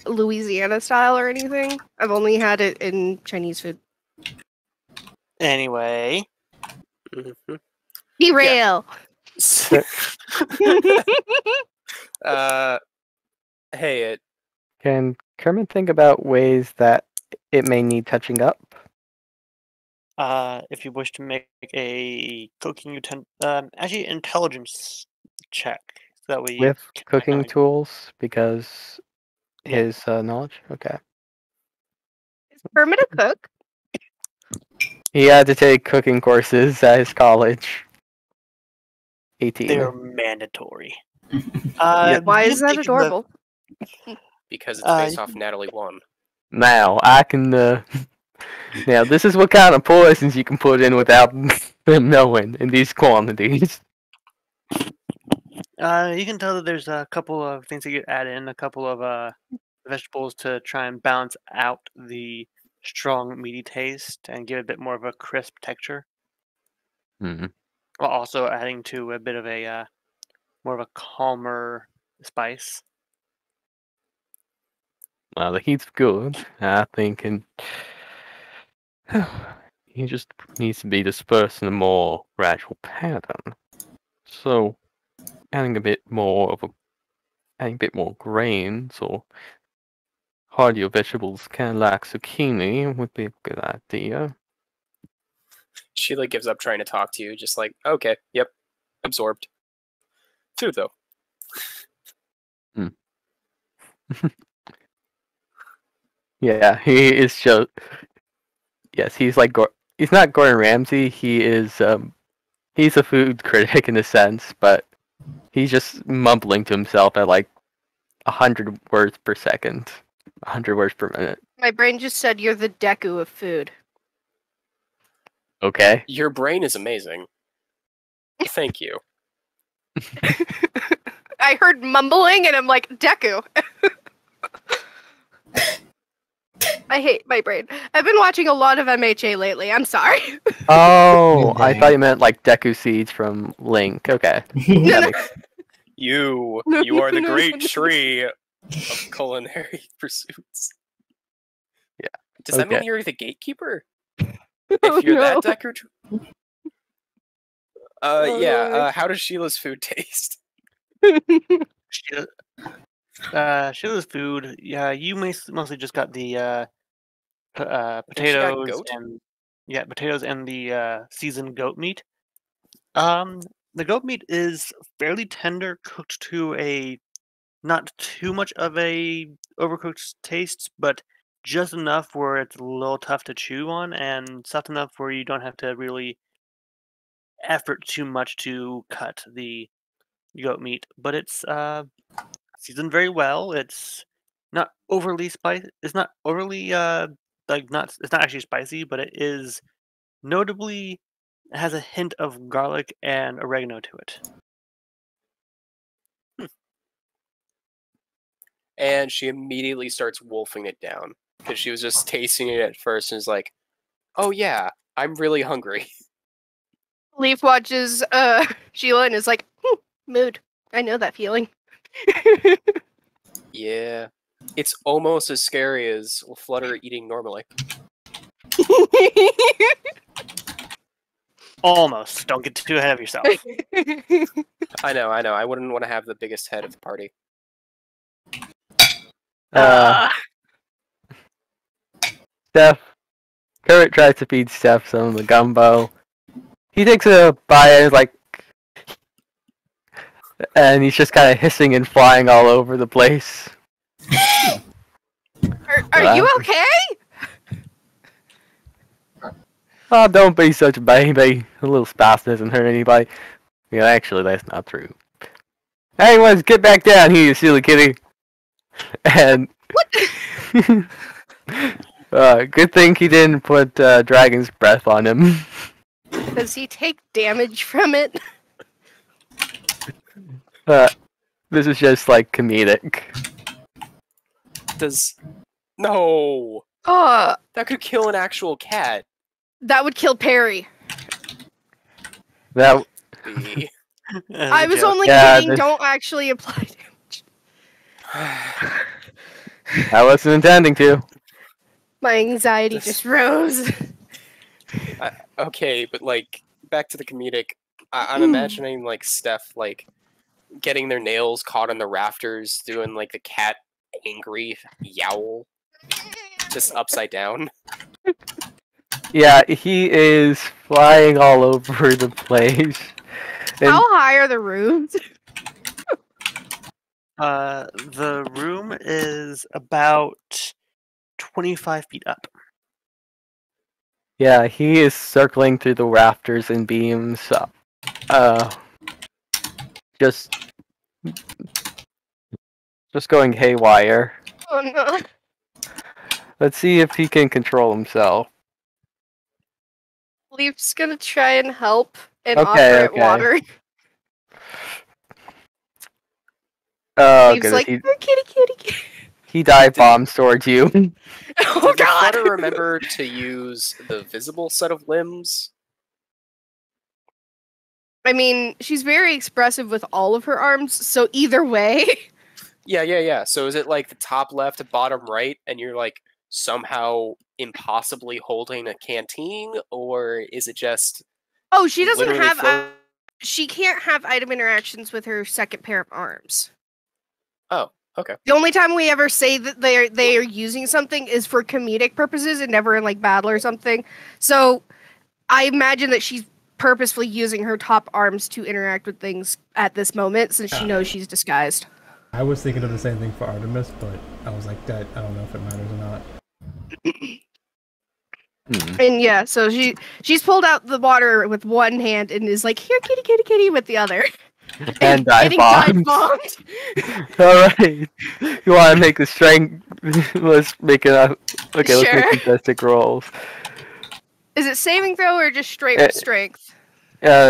Louisiana style or anything. I've only had it in Chinese food. Anyway. Derail. Hey, Can Kermit think about ways that it may need touching up? If you wish to make a cooking actually intelligence check, so that way With can cooking find- tools, because his knowledge? Okay. Is Kermit a cook? He had to take cooking courses at his college. 18. They're mandatory. Why you is can that take the- adorable? Because it's based off Natalie 1. Now, I can, now, this is what kind of poisons you can put in without them knowing in these quantities. You can tell that there's a couple of things that you add in, a couple of vegetables to try and balance out the strong meaty taste and give it a bit more of a crisp texture, Hmm. while also adding to a bit of a more of a calmer spice. Well, the heat's good, I think, and he just needs to be dispersed in a more gradual pattern. So, adding a bit more grains or heartier vegetables, kind of like zucchini, would be a good idea. Sheila gives up trying to talk to you, just like, okay, yep, absorbed. Food, though. Yeah, he is just. Yes, he's like he's not Gordon Ramsay. He is he's a food critic in a sense, but he's just mumbling to himself at like 100 words per second, 100 words per minute. My brain just said you're the Deku of food. Okay. Your brain is amazing. Thank you. I heard mumbling and I'm like, Deku. I hate my brain. I've been watching a lot of MHA lately. I'm sorry. Oh, I Okay. thought you meant like Deku seeds from Link. Okay. No, no. You No, are the no, no, great no. tree of culinary pursuits. Yeah. Does that mean Okay. you're the gatekeeper? Oh, If you're no. that Decker... Oh, yeah, no. how does Sheila's food taste? Sheila's food. Yeah, you mostly just got the she got potatoes goat? and potatoes and the seasoned goat meat. The goat meat is fairly tender, cooked to a not too much of a overcooked taste, but just enough where it's a little tough to chew on, and soft enough where you don't have to really effort too much to cut the goat meat. But it's seasoned very well. It's not overly spicy. It's not overly not. It's not actually spicy, but it is notably has a hint of garlic and oregano to it. And she immediately starts wolfing it down. Because she was just tasting it at first and is like, oh yeah, I'm really hungry. Leaf watches Sheila and is like, mood. I know that feeling. Yeah. It's almost as scary as Flutter eating normally. Almost. Don't get too ahead of yourself. I know. I wouldn't want to have the biggest head of the party. Steph. Kurt tries to feed Steph some of the gumbo. He takes a bite and is like, and he's just kind of hissing and flying all over the place. Are you okay? Oh, don't be such a baby. A little spice doesn't hurt anybody. Yeah, actually, that's not true. Anyways, get back down here, you silly kitty. And good thing he didn't put dragon's breath on him. Does he take damage from it? This is just like comedic. No! Oh, That could kill an actual cat. that would kill Perry. That The- I was only Yeah, kidding. this- Don't actually apply damage. I wasn't intending to. My anxiety This- just rose. Okay, but like, back to the comedic. I'm imagining like Steph like getting their nails caught in the rafters, doing like the cat angry yowl, just upside down. Yeah, he is flying all over the place. And How high are the rooms? The room is about 25 feet up. yeah, he is circling through the rafters and beams. just going haywire. Oh no. Let's see if he can control himself. Leaf's gonna try and help and Okay, offer it okay. water. Oh Leaf's goodness, like, "Oh, kitty. he dive bombs towards you. Oh Did god! Flutter remember to use the visible set of limbs? I mean, she's very expressive with all of her arms, so either way. Yeah. So is it like the top left, bottom right, and you're like somehow impossibly holding a canteen, or is it just Oh, she doesn't literally have. She can't have item interactions with her second pair of arms. Oh, okay. The only time we ever say that they are using something is for comedic purposes and never in like battle or something. So I imagine that she's purposefully using her top arms to interact with things at this moment since she knows she's disguised. I was thinking of the same thing for Artemis, but I was like, that I don't know if it matters or not. And yeah, so she's pulled out the water with one hand and is like, "Here, kitty," with the other. And dive Getting dive bombed. bombed. Alright. You want to make the strength? Let's make it up. Okay, let's Sure. make contested rolls. Is it saving throw or just straight strength?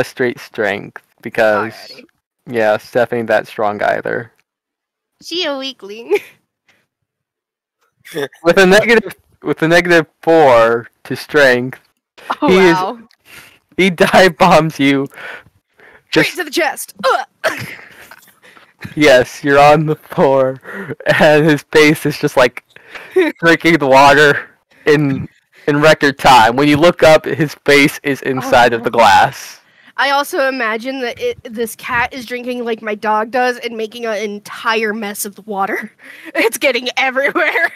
Straight strength. Because, Alrighty. yeah, Steph ain't that strong either. She a weakling. With a -4 to strength, Oh He is- wow! he dive bombs you. Straight Just, to the chest. yes, you're on the floor, and his face is just like drinking the water in record time. When you look up, his face is inside of the glass. I also imagine that this cat is drinking like my dog does and making an entire mess of the water. It's getting everywhere.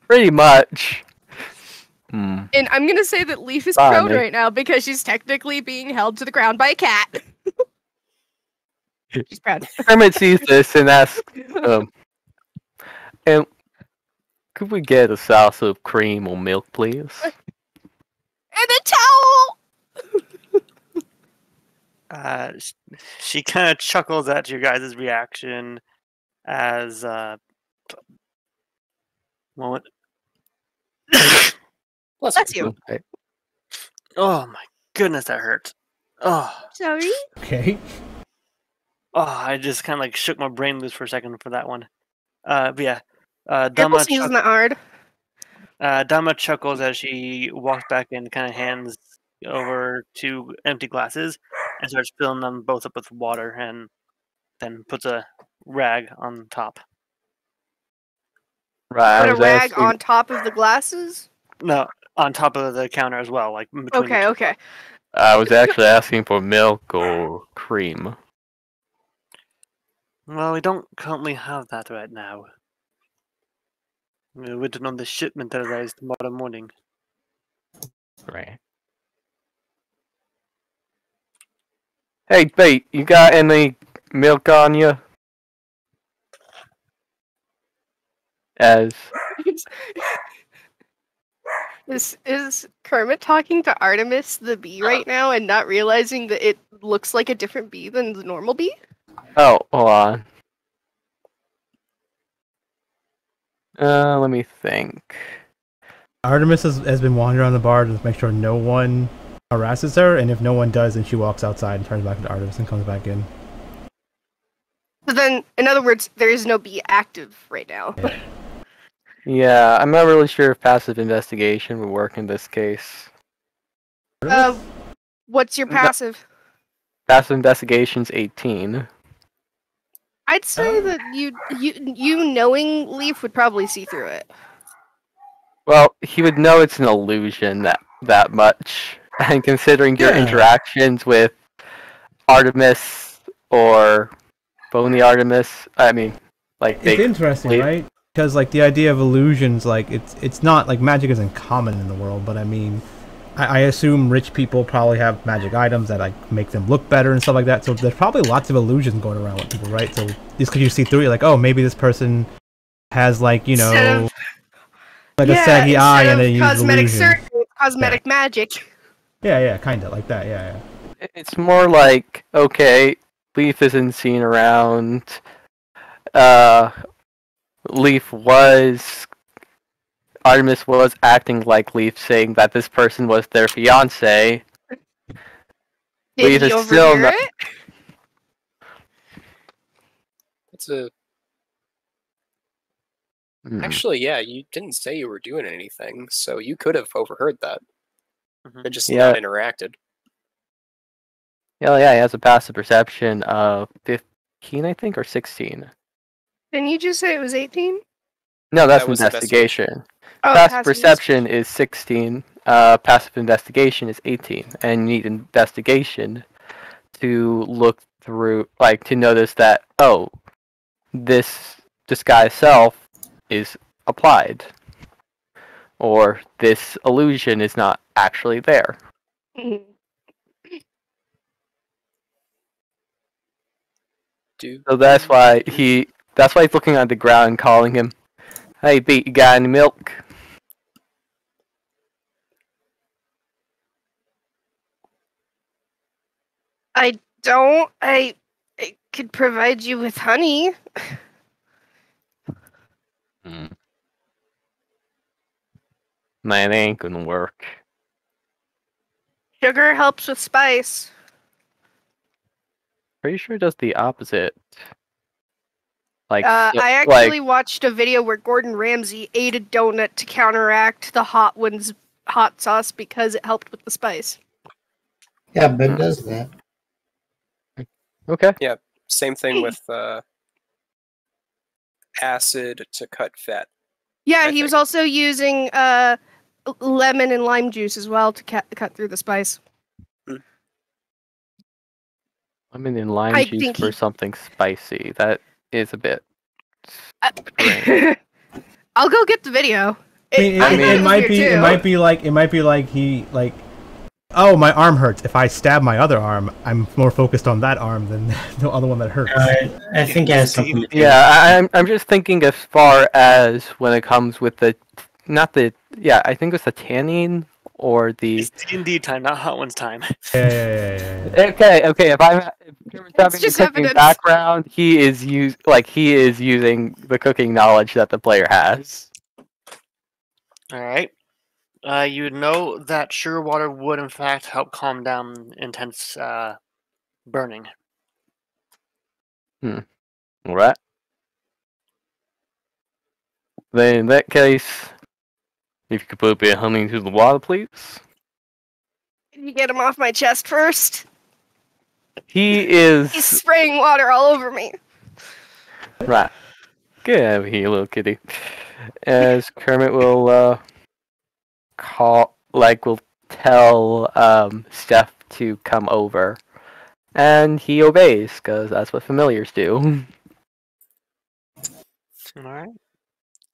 Pretty much. Hmm. And I'm gonna say that Leaf is Bye, prone Nick. right now because she's technically being held to the ground by a cat. She's proud. Kermit sees this and asks, and could we get a sauce of cream or milk, please? And a towel! She kind of chuckles at your guys' reaction as moment. Bless you. Okay. Oh my goodness, that hurt. Oh, Sorry? Okay. I just kind of like shook my brain loose for a second for that one. But yeah, Triple sneezes not hard. Dama chuckles as she walks back and kind of hands over two empty glasses and starts filling them both up with water and then puts a rag on top. Right. Put I a was rag asking- on top of the glasses? No, on top of the counter as well, like between the two. Okay. I was actually asking for milk or cream. Well, we don't currently have that right now. We're waiting on the shipment that arrives tomorrow morning. Right. Hey, Bait, you got any milk on you? As Is Kermit talking to Artemis the bee right now and not realizing that it looks like a different bee than the normal bee? oh, hold on. Let me think. Artemis has been wandering around the bar to make sure no one harasses her, and if no one does, then she walks outside and turns back to Artemis and comes back in. So then, in other words, there is no bee active right now. Yeah. Yeah, I'm not really sure if passive investigation would work in this case. What's your No. passive? Passive investigation's 18. I'd say that you knowing Leaf would probably see through it. Well, he would know it's an illusion that much. And considering your Yeah. interactions with Artemis or Bony Artemis, I mean, like It's interesting, Wait. right? Because like the idea of illusions, like it's not like magic isn't common in the world, but I mean, I assume rich people probably have magic items that like make them look better and stuff like that. So there's probably lots of illusions going around with people, right? So just because you see through it, you're like, oh, maybe this person has like Instead of- like a saggy eye and they use cosmetic illusion. surgery, cosmetic magic. Yeah, kind of like that. Yeah. It's more like, okay, Leaf isn't seen around. Leaf Artemis was acting like Leaf, saying that this person was their fiance. Did Leaf he is still overhear not. it? It's a Hmm. actually, yeah. You didn't say you were doing anything, so you could have overheard that. Mhm. And just Yeah. not interacted. Yeah, he has a passive perception of 15, I think, or 16. Didn't you just say it was 18? No, that's That was investigation. Oh, Passive perception is 16. Passive investigation is 18, and you need investigation to look through, like, to notice that this disguise self is applied, or this illusion is not actually there. Mhm. So that's why he's looking at the ground and calling him, "Hey, Pete, you got any milk?" I don't. I could provide you with honey. Man, it ain't gonna work. Sugar helps with spice. Pretty sure it does the opposite. Like, I actually watched a video where Gordon Ramsay ate a donut to counteract the hot one's hot sauce because it helped with the spice. Yeah, Ben does that. okay. Same thing with acid to cut fat. Yeah, I he was think. also using lemon and lime juice as well to cut through the spice. Lemon and lime I juice think for he- something spicy. That is a bit. I'll go get the video. I mean, it might be. It might be like he like. Oh, my arm hurts. If I stab my other arm, I'm more focused on that arm than the other one that hurts. I think it has something to do. Yeah, I'm just thinking as far as when it comes with I think it's the tannin or the. It's D&D time, not Hot Ones time. Yeah. Okay. If Kermit's having just a cooking evidence. background, he is using the cooking knowledge that the player has. All right. You know that sugar water would, in fact, help calm down intense burning. All right. Then in that case, if you could put a bit of honey into the water, please. Can you get him off my chest first? He's He's spraying water all over me. right. Get over here, little kitty. As Kermit will will tell Steph to come over, and he obeys because that's what familiars do. All right.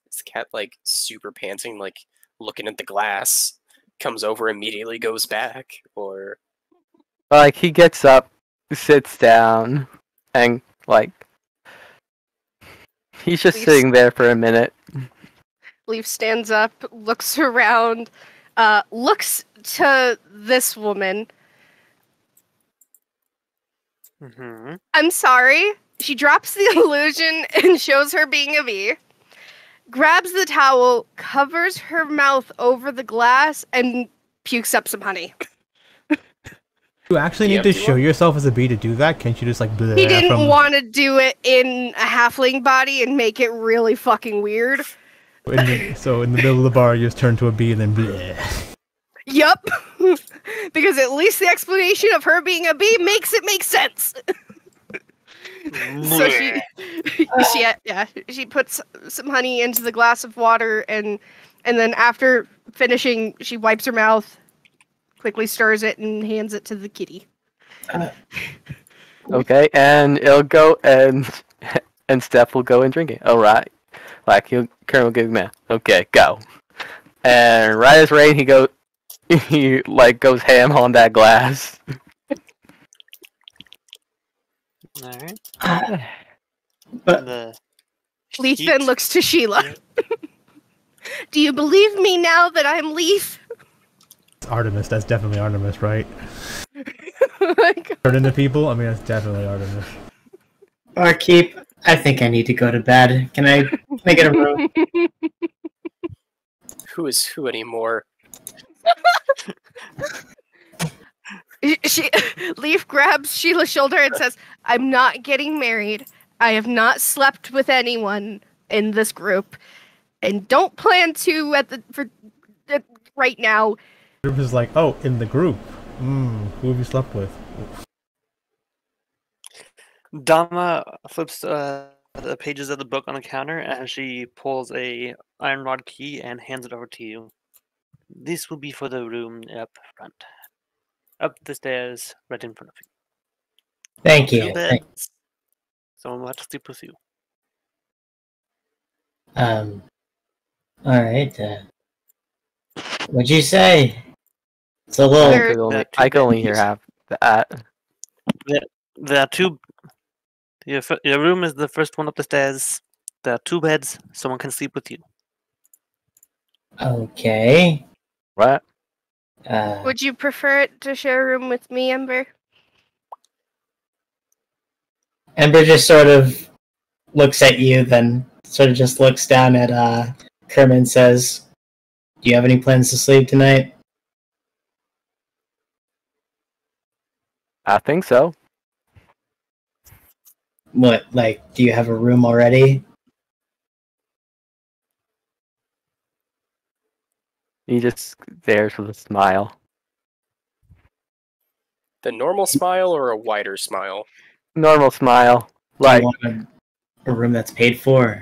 This cat like super panting, like looking at the glass, comes over immediately, goes back, or Like he gets up, sits down, and he's just Please. sitting there for a minute. Leaf stands up, looks around, looks to this woman. Mm-hmm. I'm sorry. She drops the illusion and shows her being a bee. Grabs the towel, covers her mouth over the glass, and pukes up some honey. You actually need to show yourself as a bee to do that. Can't you just like? Bleh He didn't from... want to do it in a halfling body and make it really fucking weird. So in the middle of the bar, you just turn to a bee and then. Bleh. Yup. Because at least the explanation of her being a bee makes it make sense. So she puts some honey into the glass of water and then after finishing, she wipes her mouth, quickly stirs it, and hands it to the kitty. Okay, and it'll go and Steph will go and drink it. All right, like Karen will give him that. Okay, go. And right as rain, he goes ham on that glass. All right. But Leaf then looks to Sheila. Do you believe me now that I'm Leaf? It's Artemis. That's definitely Artemis, right? like, Turn into people? I mean, that's definitely Artemis. Barkeep, I think I need to go to bed. Can I get a room? Who is who anymore? Leaf grabs Sheila's shoulder and says, "I'm not getting married. I have not slept with anyone in this group, and don't plan to right now." Group is like, oh, in the group. Who have you slept with? Dama flips the pages of the book on the counter and she pulls a iron rod key and hands it over to you. This will be for the room up front. Up the stairs, right in front of you. Thank 2 you. beds. Someone will have to sleep with you. All right. What'd you say? It's a little. I could only hear half that. There are 2. Your room is the first one up the stairs. There are 2 beds. Someone can sleep with you. Okay. What? Would you prefer it to share a room with me, Ember? Ember just sort of looks at you, then sort of just looks down at Kermit and says, "Do you have any plans to sleep tonight?" I think so. What, like, do you have a room already? He just stares with a smile. The normal smile or a wider smile? Normal smile. Do Like, you want a room that's paid for?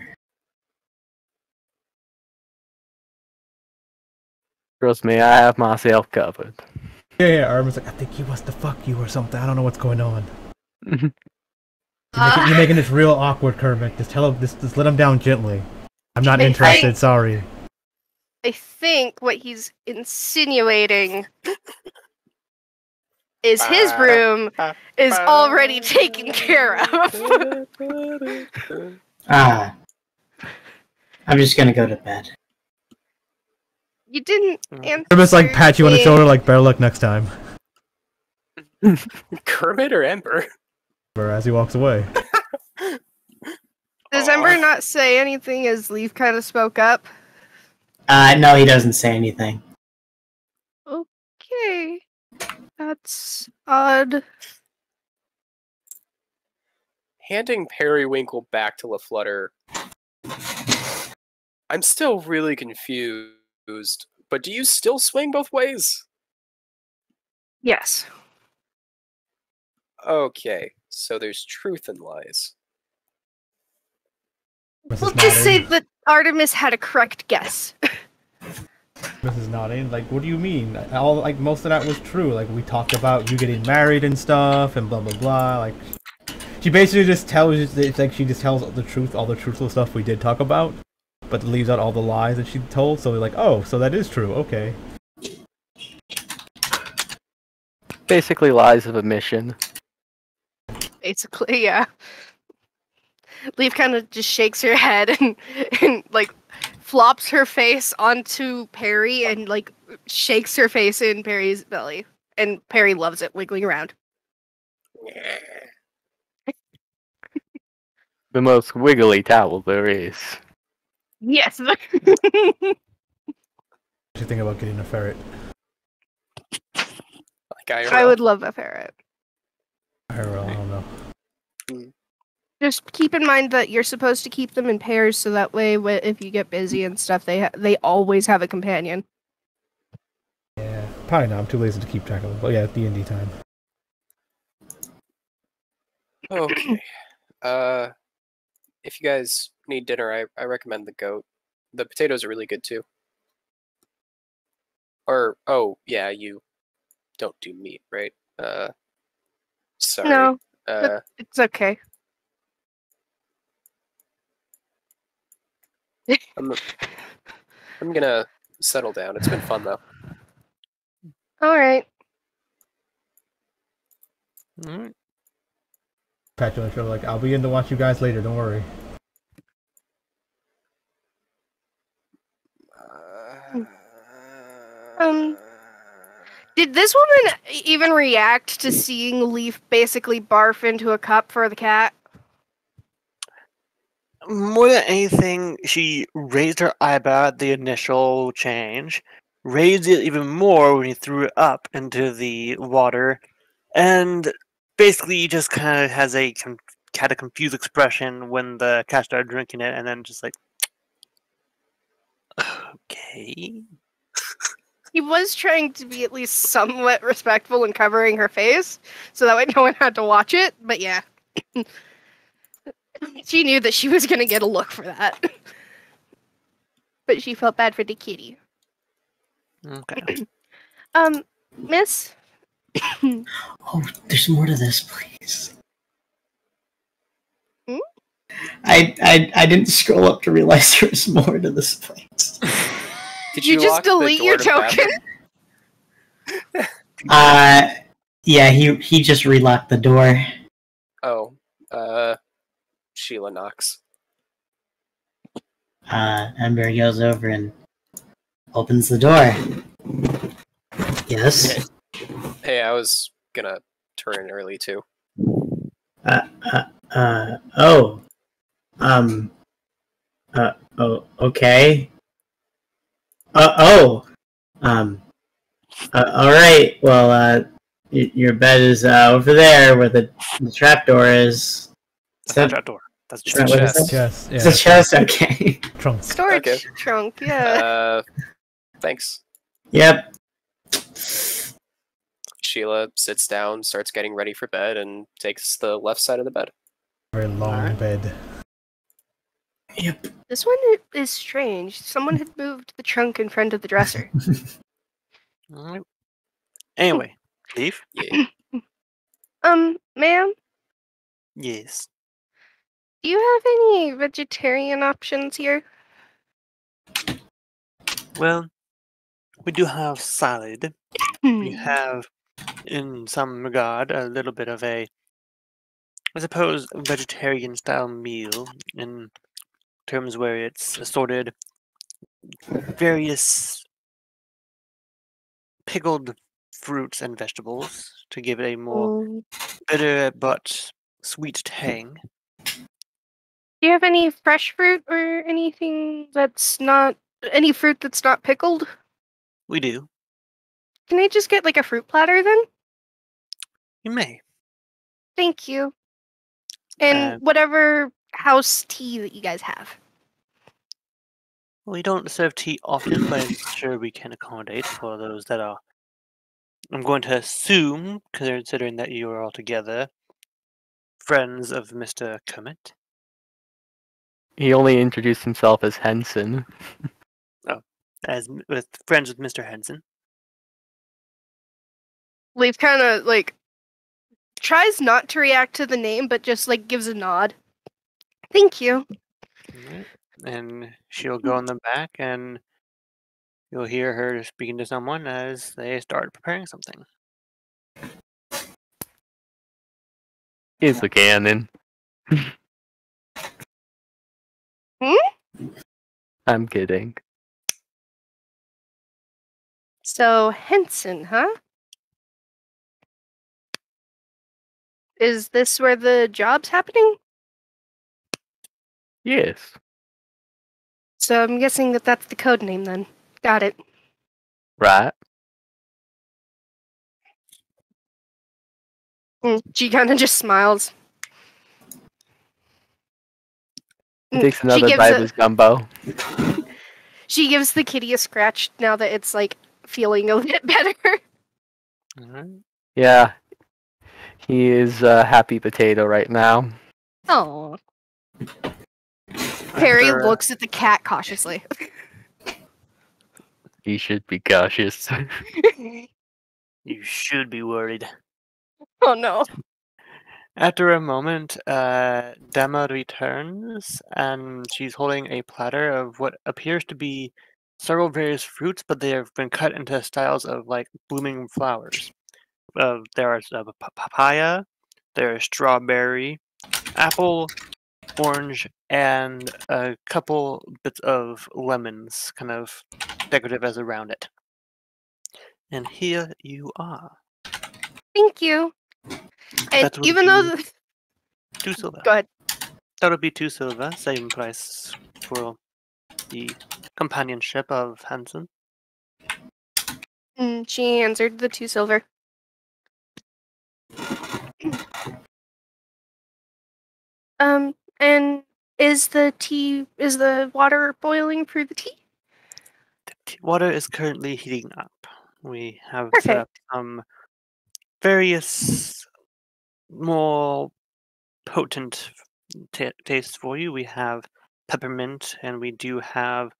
trust me, I have myself covered. Yeah, Artemis like, I think he wants to fuck you or something. I don't know what's going on. Uh, You're making this real awkward, Kermit. Just tell him, just let him down gently. I'm not interested, sorry. I think what he's insinuating is his room is already taken care of. I'm just gonna go to bed. You didn't answer. Kermit's like, pat you on the shoulder like, better luck next time. Kermit or Ember? As he walks away. Does Ember not say anything as Leaf kind of spoke up? No, he doesn't say anything. Okay. That's odd. Handing Periwinkle back to LaFlutter. I'm still really confused, but do you still swing both ways? Yes. Okay, so there's truth in lies. We'll just say that Artemis had a correct guess. Mrs. Nodding, like, what do you mean? All, like, most of that was true. Like, we talked about you getting married and stuff, and blah blah blah. Like, she basically just tells you, it's like she just tells the truth, all the truthful stuff we did talk about, but leaves out all the lies that she told. So we're like, oh, so that is true. Okay. Basically, lies of omission. Basically, yeah. Leaf kind of just shakes her head and like flops her face onto Perry and like shakes her face in Perry's belly. And Perry loves it, wiggling around. The most wiggly towel there is. Yes. What do you think about getting a ferret? Like I would love a ferret. I don't know. Just keep in mind that you're supposed to keep them in pairs, so that way, if you get busy and stuff, they always have a companion. Yeah, probably not. I'm too lazy to keep track of them. But yeah, D&D time. Okay. If you guys need dinner, I recommend the goat. The potatoes are really good too. Or, oh, yeah, you don't do meat, right? Sorry. No, it's okay. I'm gonna settle down. It's been fun, though. All right. Alright. Pat you on the shoulder, like, I'll be in to watch you guys later. Don't worry. Did this woman even react to seeing Leaf basically barf into a cup for the cat? More than anything, she raised her eyebrow at the initial change, raised it even more when he threw it up into the water, and basically just kind of had a confused expression when the cat started drinking it, and then just like, okay. He was trying to be at least somewhat respectful and covering her face, so that way no one had to watch it, but yeah. She knew that she was gonna get a look for that. But she felt bad for the kitty. Okay. Miss? Oh, there's more to this, please. Hmm? I didn't scroll up to realize there was more to this place. Did You just lock the delete door your to the token? bathroom? Yeah, he just relocked the door. Oh, Sheila knocks. Ember goes over and opens the door. Yes? Hey, I was gonna turn in early too. Oh. Okay. Alright, well, your bed is, over there where the trapdoor is. That's not a trapdoor. That's It's a What is chest. that? Chest, yeah. It's a chest, okay. Trunk. Storage Okay. trunk, yeah. Thanks. Yep. Sheila sits down, starts getting ready for bed, and takes the left side of the bed. Very long Alright. bed. Yep. This one is strange. Someone had moved the trunk in front of the dresser. Alright. Anyway, Leaf? Yeah. Ma'am, Yes. do you have any vegetarian options here? Well, we do have salad. We have, in some regard, a little bit of a, I suppose, vegetarian style meal in terms where it's assorted various pickled fruits and vegetables to give it a more Mm. bitter but sweet tang. Do you have any fresh fruit or anything that's not any fruit that's not pickled? We do. Can I just get like a fruit platter then? You may. Thank you. And Uh, whatever house tea that you guys have. We don't serve tea often, but I'm sure we can accommodate for those that are. I'm going to assume, considering that you are all together, friends of Mr. Kermit. He only introduced himself as Henson. As with friends with Mr. Henson. Leaf kind of like tries not to react to the name, but just like gives a nod. Thank you. Alright. And she'll go in the back, and you'll hear her speaking to someone as they start preparing something. He's the cannon. I'm kidding. So Henson, huh? Is this where the job's happening? Yes. So I'm guessing that that's the code name then. Got it. Right. She kind of just smiles. He takes She another gives bite of a- his gumbo. She gives the kitty a scratch now that it's like feeling a bit better. Alright. Yeah. He is a happy potato right now. Oh. Harry After- looks at the cat cautiously. He should be cautious. You should be worried. Oh no. After a moment, Dema returns, and she's holding a platter of what appears to be several various fruits, but they have been cut into styles of like blooming flowers. There is papaya, there is strawberry, apple, orange, and a couple bits of lemons, kind of decorative as around it. And here you are. Thank you. And That would even though be 2 silver. go ahead. That would be 2 silver, same price for the companionship of Hansen. She answered the 2 silver. And is the water boiling for the tea? The water is currently heating up. We have set up Perfect. some various more potent tastes for you. We have peppermint, and we do have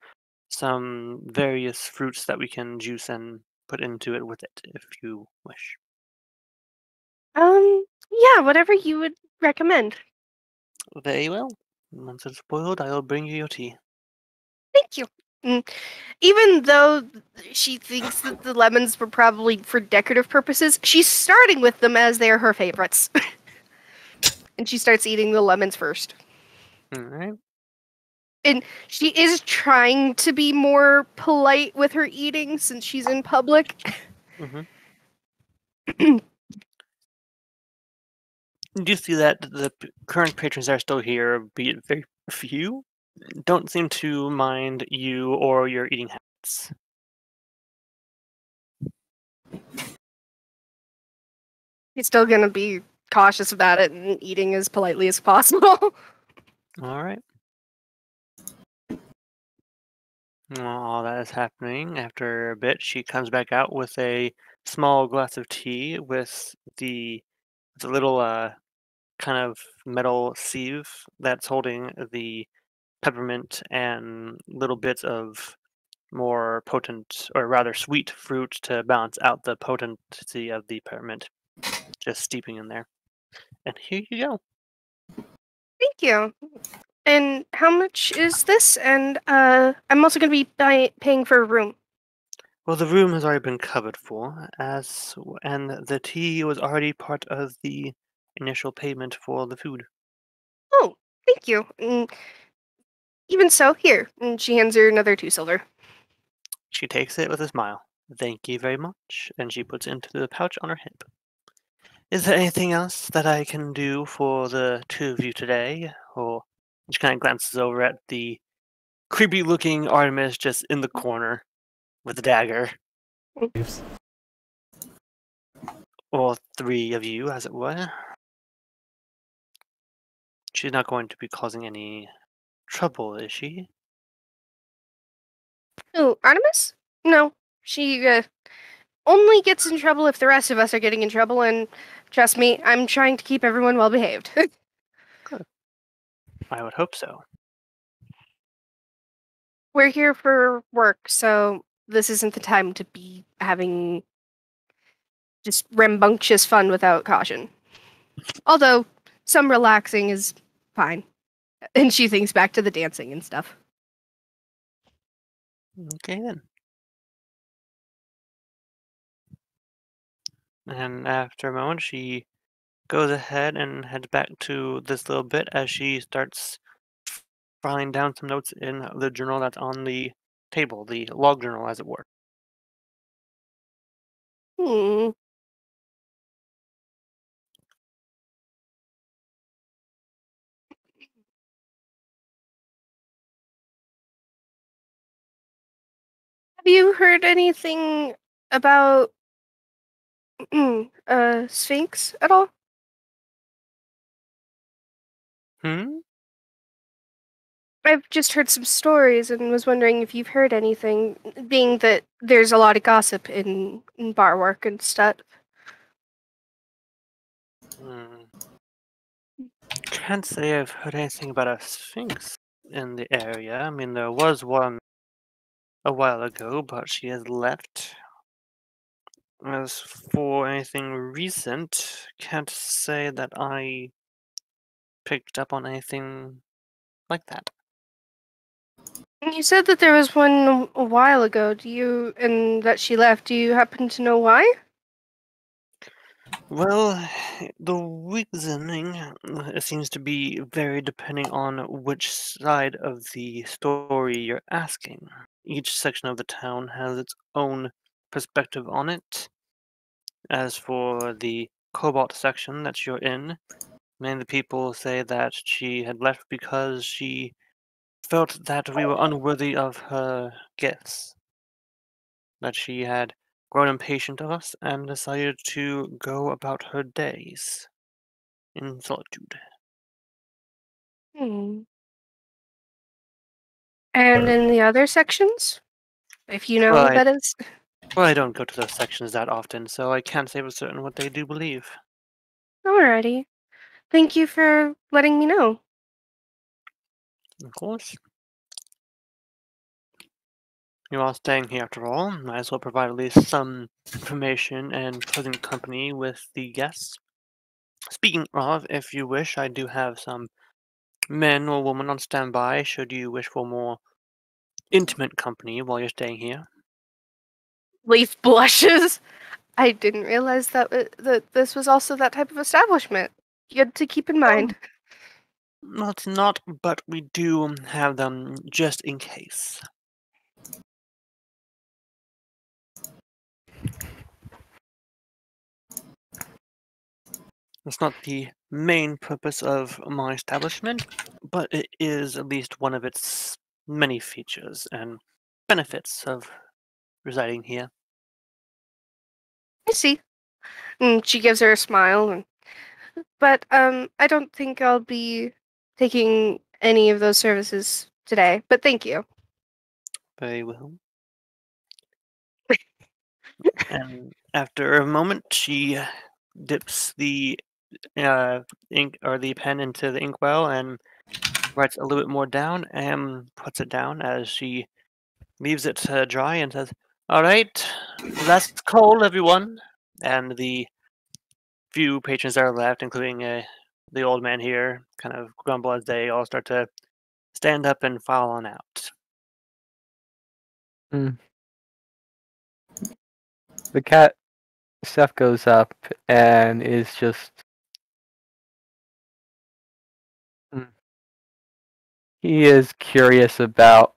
some various fruits that we can juice and put into it with it if you wish. Yeah, whatever you would recommend. Very well. Once it's boiled, I will bring you your tea. Thank you. Even though she thinks that the lemons were probably for decorative purposes, she's starting with them as they are her favorites. And she starts eating the lemons first. All right. And she is trying to be more polite with her eating since she's in public. Mm-hmm. Do you see that the current patrons that are still here, be it very few, don't seem to mind you or your eating habits? He's still gonna be cautious about it and eating as politely as possible. All right. All that is happening. After a bit, she comes back out with a small glass of tea with the little kind of metal sieve that's holding the peppermint and little bits of more potent, or rather sweet fruit to balance out the potency of the peppermint, just steeping in there. And here you go. Thank you. And how much is this? And I'm also gonna be paying for a room. Well, the room has already been covered for, and the tea was already part of the initial payment for the food. Oh, thank you. Even so, here. And she hands her another 2 silver. She takes it with a smile. Thank you very much, and she puts it into the pouch on her hip. Is there anything else that I can do for the two of you today? Or she kind of glances over at the creepy-looking Artemis just in the corner with a dagger. Or 3 of you, as it were. She's not going to be causing any trouble, is she? Oh, Artemis? No. She only gets in trouble if the rest of us are getting in trouble, and trust me, I'm trying to keep everyone well behaved. Good. I would hope so. We're here for work, so this isn't the time to be having just rambunctious fun without caution. Although, some relaxing is fine. And she thinks back to the dancing and stuff. Okay then. And after a moment, she goes ahead and heads back to this little bit as she starts filing down some notes in the journal that's on the table, the log journal, as it were. Hmm. Have you heard anything about Sphinx at all? Hmm? I've just heard some stories and was wondering if you've heard anything, being that there's a lot of gossip in bar work and stuff. Hmm. Can't say I've heard anything about a sphinx in the area. I mean, there was one a while ago, but she has left. As for anything recent, can't say that I picked up on anything like that. You said that there was one a while ago. And that she left. Do you happen to know why? Well, the reasoning seems to be very depending on which side of the story you're asking. Each section of the town has its own perspective on it. As for the Cobalt section that you're in, many of the people say that she had left because she felt that we were unworthy of her gifts. That she had grown impatient of us and decided to go about her days in solitude. Hmm. And in the other sections, if you know Well, who that is. Well, I don't go to those sections that often, so I can't say for certain what they do believe. Alrighty. Thank you for letting me know. Of course. You are staying here after all. Might as well provide at least some information and pleasant company with the guests. Speaking of, if you wish, I do have some men or women on standby should you wish for more intimate company while you're staying here. Leaf blushes. I didn't realize that this was also that type of establishment. Good to keep in mind. Well, it's not, but we do have them just in case. It's not the main purpose of my establishment, but it is at least one of its many features and benefits of residing here. I see. And she gives her a smile. But I don't think I'll be taking any of those services today. But thank you. Very well. And after a moment, she dips the ink or the pen into the inkwell and writes a little bit more down and puts it down as she leaves it to dry and says, "All right, last call, everyone." And the few patrons that are left, including the old man here, kind of grumble as they all start to stand up and file on out. The cat Seth goes up and is just he is curious about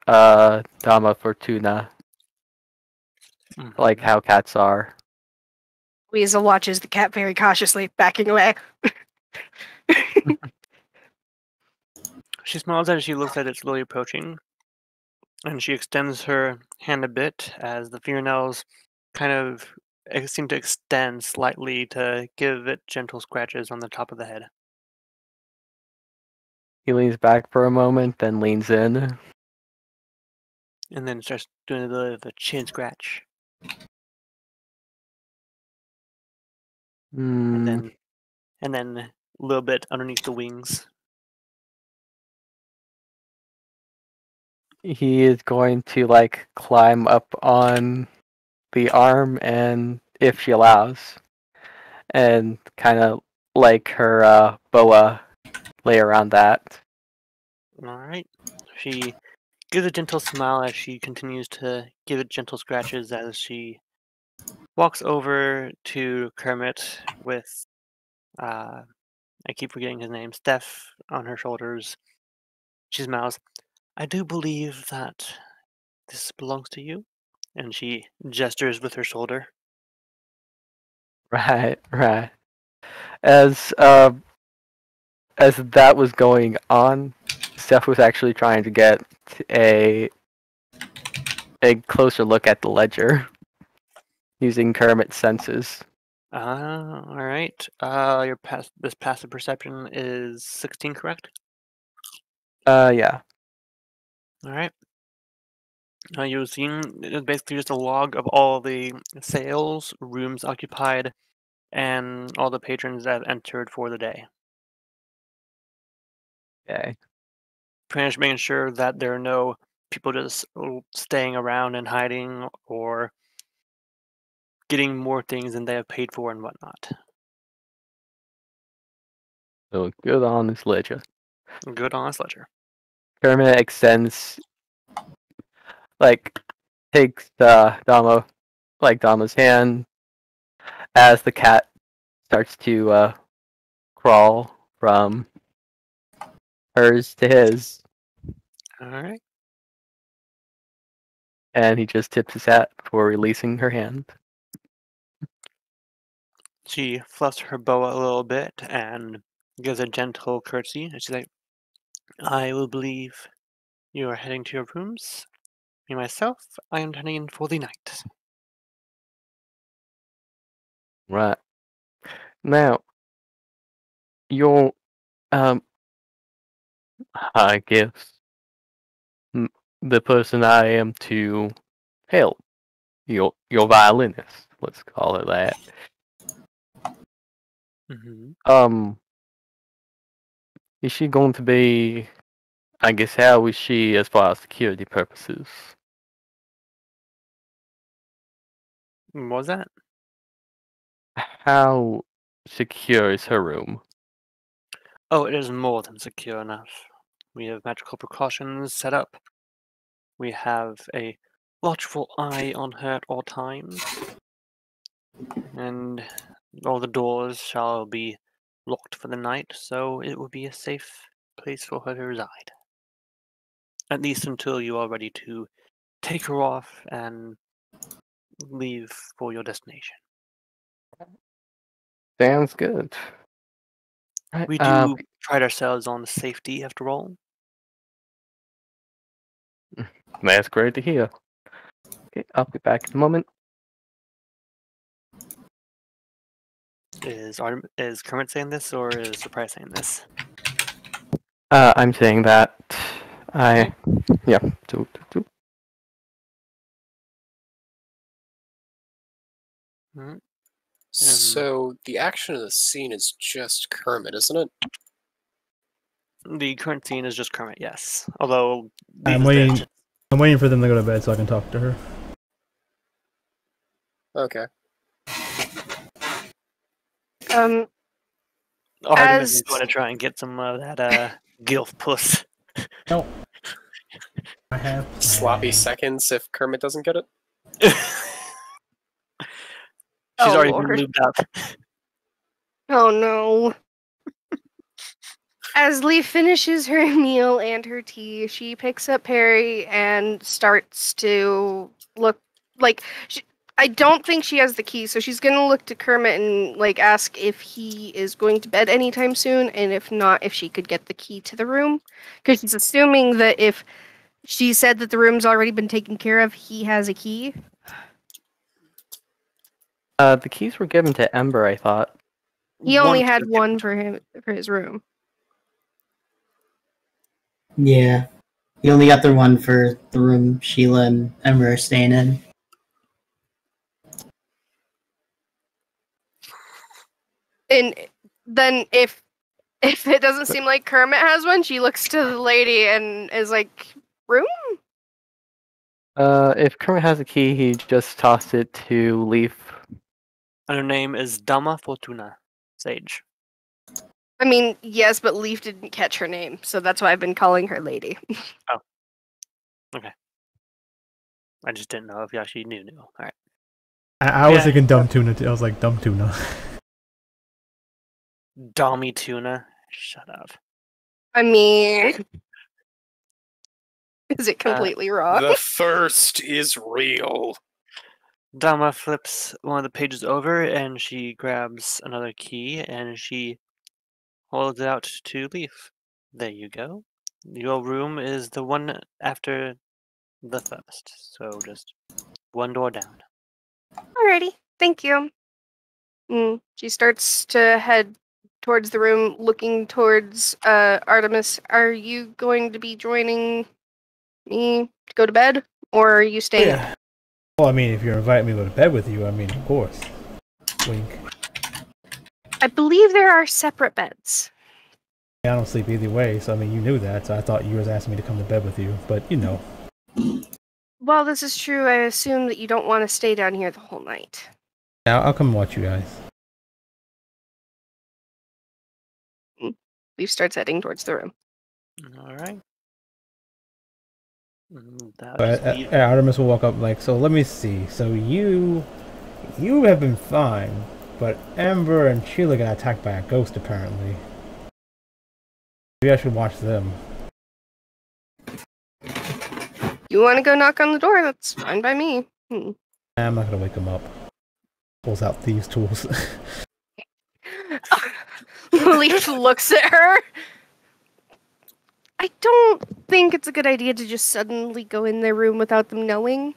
Dama Fortuna, like how cats are. Weasel watches the cat very cautiously, backing away. She smiles as she looks at it slowly approaching, and she extends her hand a bit as the fingernails kind of seem to extend slightly to give it gentle scratches on the top of the head. He leans back for a moment, then leans in. And then starts doing the chin scratch. And then a little bit underneath the wings. He is going to like climb up on the arm, and if she allows, and kind of like her boa lay around that. Alright. She gives a gentle smile as she continues to give it gentle scratches as she walks over to Kermit with, I keep forgetting his name, Steph on her shoulders. She smiles. "I do believe that this belongs to you." And she gestures with her shoulder. Right. As that was going on, Steph was actually trying to get a closer look at the ledger using Kermit's senses. Alright. This passive perception is 16, correct? Yeah. Alright. You've seen it's basically just a log of all the sales, rooms occupied, and all the patrons that have entered for the day. Okay. Pretty much making sure that there are no people just staying around and hiding or getting more things than they have paid for and whatnot. So good on this ledger. Good honest ledger. Kermit extends, takes Dama's hand as the cat starts to crawl from hers to his. Alright. and he just tips his hat before releasing her hand. She fluffs her boa a little bit and gives a gentle curtsy. And she's like, I will believe you are heading to your rooms. Me, myself, I am turning in for the night. Right. Now, your, I guess, the person I am to help, your violinist, let's call it that. Mm-hmm. Is she going to be, I guess, how is she as far as security purposes? What was that? How secure is her room? Oh, it is more than secure enough. We have magical precautions set up. We have a watchful eye on her at all times. And all the doors shall be locked for the night, so it will be a safe place for her to reside. At least until you are ready to take her off and leave for your destination. Sounds good. Right, We do pride ourselves on safety, after all. That's great to hear. Okay, I'll be back in a moment. Is Kermit saying this, or is Surprise saying this? I'm saying that. Yeah. Mm-hmm. So the action of the scene is just Kermit, isn't it? The current scene is just Kermit, yes. Although I'm waiting for them to go to bed so I can talk to her. Okay. Artemis is going to try and get some of that gilf puss. No. I have Sloppy seconds if Kermit doesn't get it. She's already Lord. been lubed up. Oh no. As Lee finishes her meal and her tea, she picks up Perry and starts to look like I don't think she has the key, so she's gonna look to Kermit and like ask if he is going to bed anytime soon, and if not, if she could get the key to the room, because she's assuming that if she said that the room's already been taken care of, he has a key. The keys were given to Ember, I thought. He only had one for his room. Yeah. You only got the one for the room Sheila and Ember are staying in. And then if it doesn't seem like Kermit has one, she looks to the lady and is like, room? If Kermit has a key, he just tossed it to Leaf. And her name is Dama Fortuna, Sage. I mean, yes, but Leaf didn't catch her name, so that's why I've been calling her lady. Oh. Okay. I just didn't know if you actually knew. Alright. I was thinking dumb tuna too. I was like, dumb tuna. Dommy Tuna? Shut up. I mean... Is it completely wrong? The thirst is real. Dama flips one of the pages over and she grabs another key and she holds it out to Leaf. There you go. Your room is the one after the first, so just one door down. Alrighty, thank you. She starts to head towards the room, looking towards Artemis. Are you going to be joining me to go to bed, or are you staying? Yeah. Well, I mean, if you're inviting me to go to bed with you, I mean, of course. Wink. I believe there are separate beds. I don't sleep either way, so I mean, you knew that, so I thought you was asking me to come to bed with you, but you know. While this is true, I assume that you don't want to stay down here the whole night. Yeah, I'll come watch you guys. Leaf starts heading towards the room. Alright. Artemis will walk up like, so let me see. So you have been fine, but Ember and Sheila got attacked by a ghost apparently. Maybe I should watch them. You want to go knock on the door? That's fine by me. I'm not gonna wake him up. Pulls out thieves' tools. Leaf looks at her. I don't think it's a good idea to just suddenly go in their room without them knowing.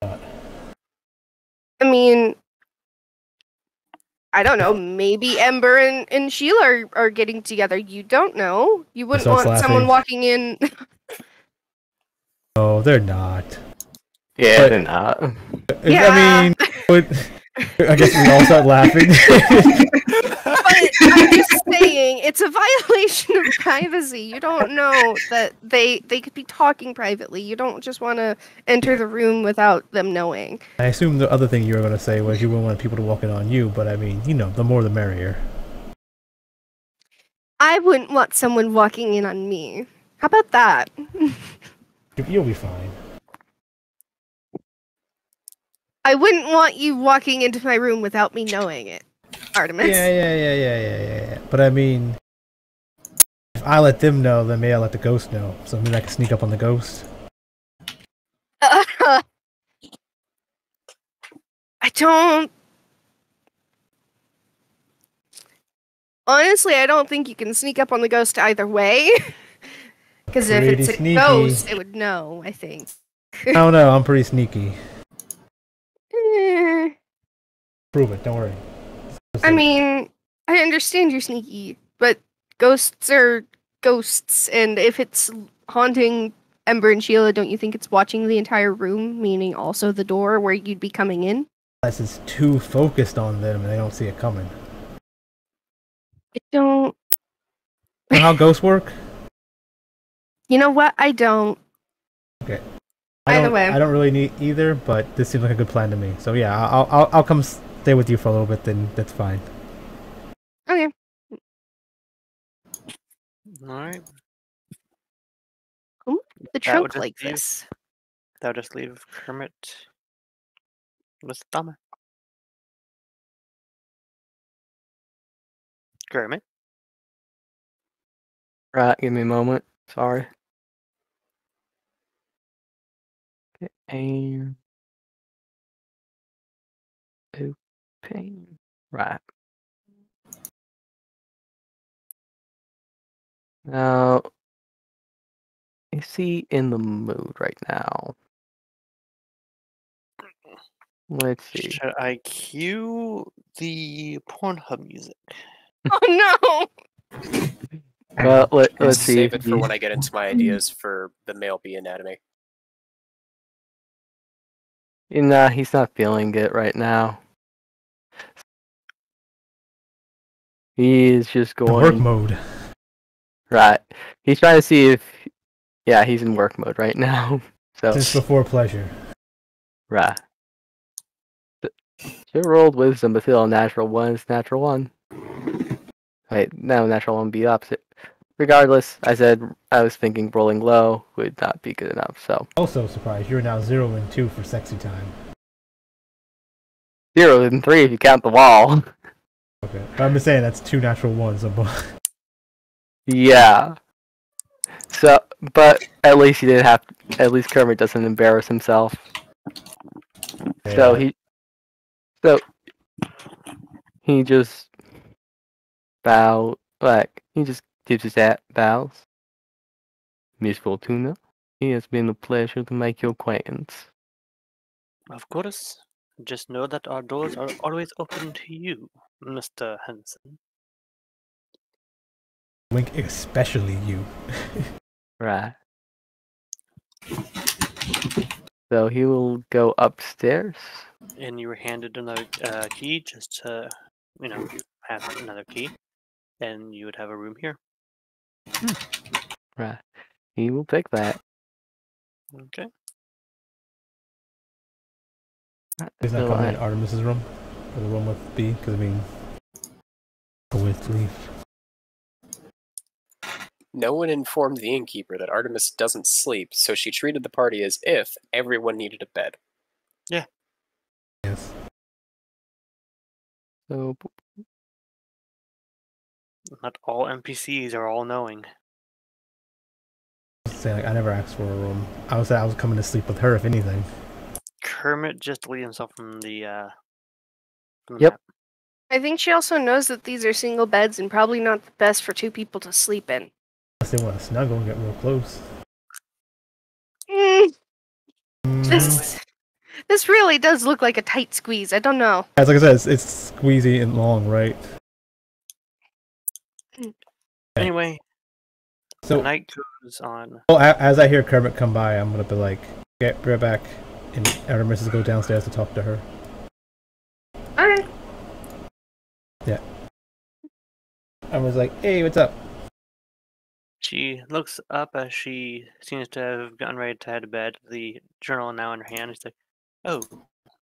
I mean, I don't know. Maybe Ember and Sheila are getting together. You don't know. You wouldn't Starts want someone laughing. walking in. Oh, they're not. Yeah, But- they're not. Yeah. I mean, I guess we all start laughing. But I'm just saying, it's a violation of privacy. You don't know that they could be talking privately. You don't just want to enter the room without them knowing. I assume the other thing you were going to say was you wouldn't want people to walk in on you, but I mean, the more the merrier. I wouldn't want someone walking in on me. How about that? You'll be fine. I wouldn't want you walking into my room without me knowing it, Artemis. Yeah. But I mean, if I let them know, then maybe I'll let the ghost know. So maybe I can sneak up on the ghost. I don't... Honestly, I don't think you can sneak up on the ghost either way. Because if Pretty it's a sneaky. ghost, it would know, I think. I don't know, I'm pretty sneaky. Eh, Prove it, don't worry. I mean, I understand you're sneaky, but ghosts are ghosts, and if it's haunting Ember and Sheila, don't you think it's watching the entire room, meaning also the door where you'd be coming in? Unless it's too focused on them and they don't see it coming. I don't... You know how ghosts work? You know what? I don't. Okay. Either way. I don't really need either, but this seems like a good plan to me. So yeah, I'll come stay with you for a little bit. Then that's fine. Okay. Alright. The That would trunk just like leave- this. That'll just leave Kermit with Dama. Kermit? Right, give me a moment. Sorry. Okay, and open. Right. Now, is he in the mood right now? Let's see. Should I cue the Pornhub music? Oh no! Well, let's see. Save if it for he- when I get into my ideas for the male bee anatomy. Nah, he's not feeling it right now. He is just The going work mode. right. He's trying to see if, yeah, he's in work mode right now. So Since before pleasure. right. Should rolled wisdom, but still natural one is natural one. Wait, no, natural one would be opposite. Regardless, I said I was thinking rolling low would not be good enough. So Also surprised you're now 0 and 2 for sexy time. 0 and 3 if you count the wall. Okay, but I'm just saying that's 2 natural ones. Yeah. So, but at least he didn't have. At least Kermit doesn't embarrass himself. So he just he just gives his bows. Miss Fortuna, it has been a pleasure to make your acquaintance. Of course. Just know that our doors are always open to you, Mr. Henson. Wink, especially you. Right. So he will go upstairs. And you were handed another key just to, have another key. And you would have a room here. Right. He will take that. Okay. Right, He's not so coming in Artemis's room? Or the room with B? Because I mean, with Leaf. No one informed the innkeeper that Artemis doesn't sleep, so she treated the party as if everyone needed a bed. Yes. So Not all NPCs are all knowing. saying like I never asked for a room. I was coming to sleep with her, if anything. Kermit just deleted himself from the Yep. map. I think she also knows that these are single beds and probably not the best for two people to sleep in. Unless they want to snuggle and get real close. Mm, Mhm. this really does look like a tight squeeze. I don't know. As like I said, it's squeezy and long, right? Anyway, So the night goes on. well, as I hear Kermit come by, I'm gonna be like, get right back, and Aramis is go downstairs to talk to her. Alright. I was like, hey, what's up? She looks up as she seems to have gotten ready to head to bed. The journal now in her hand. She's like, "Oh,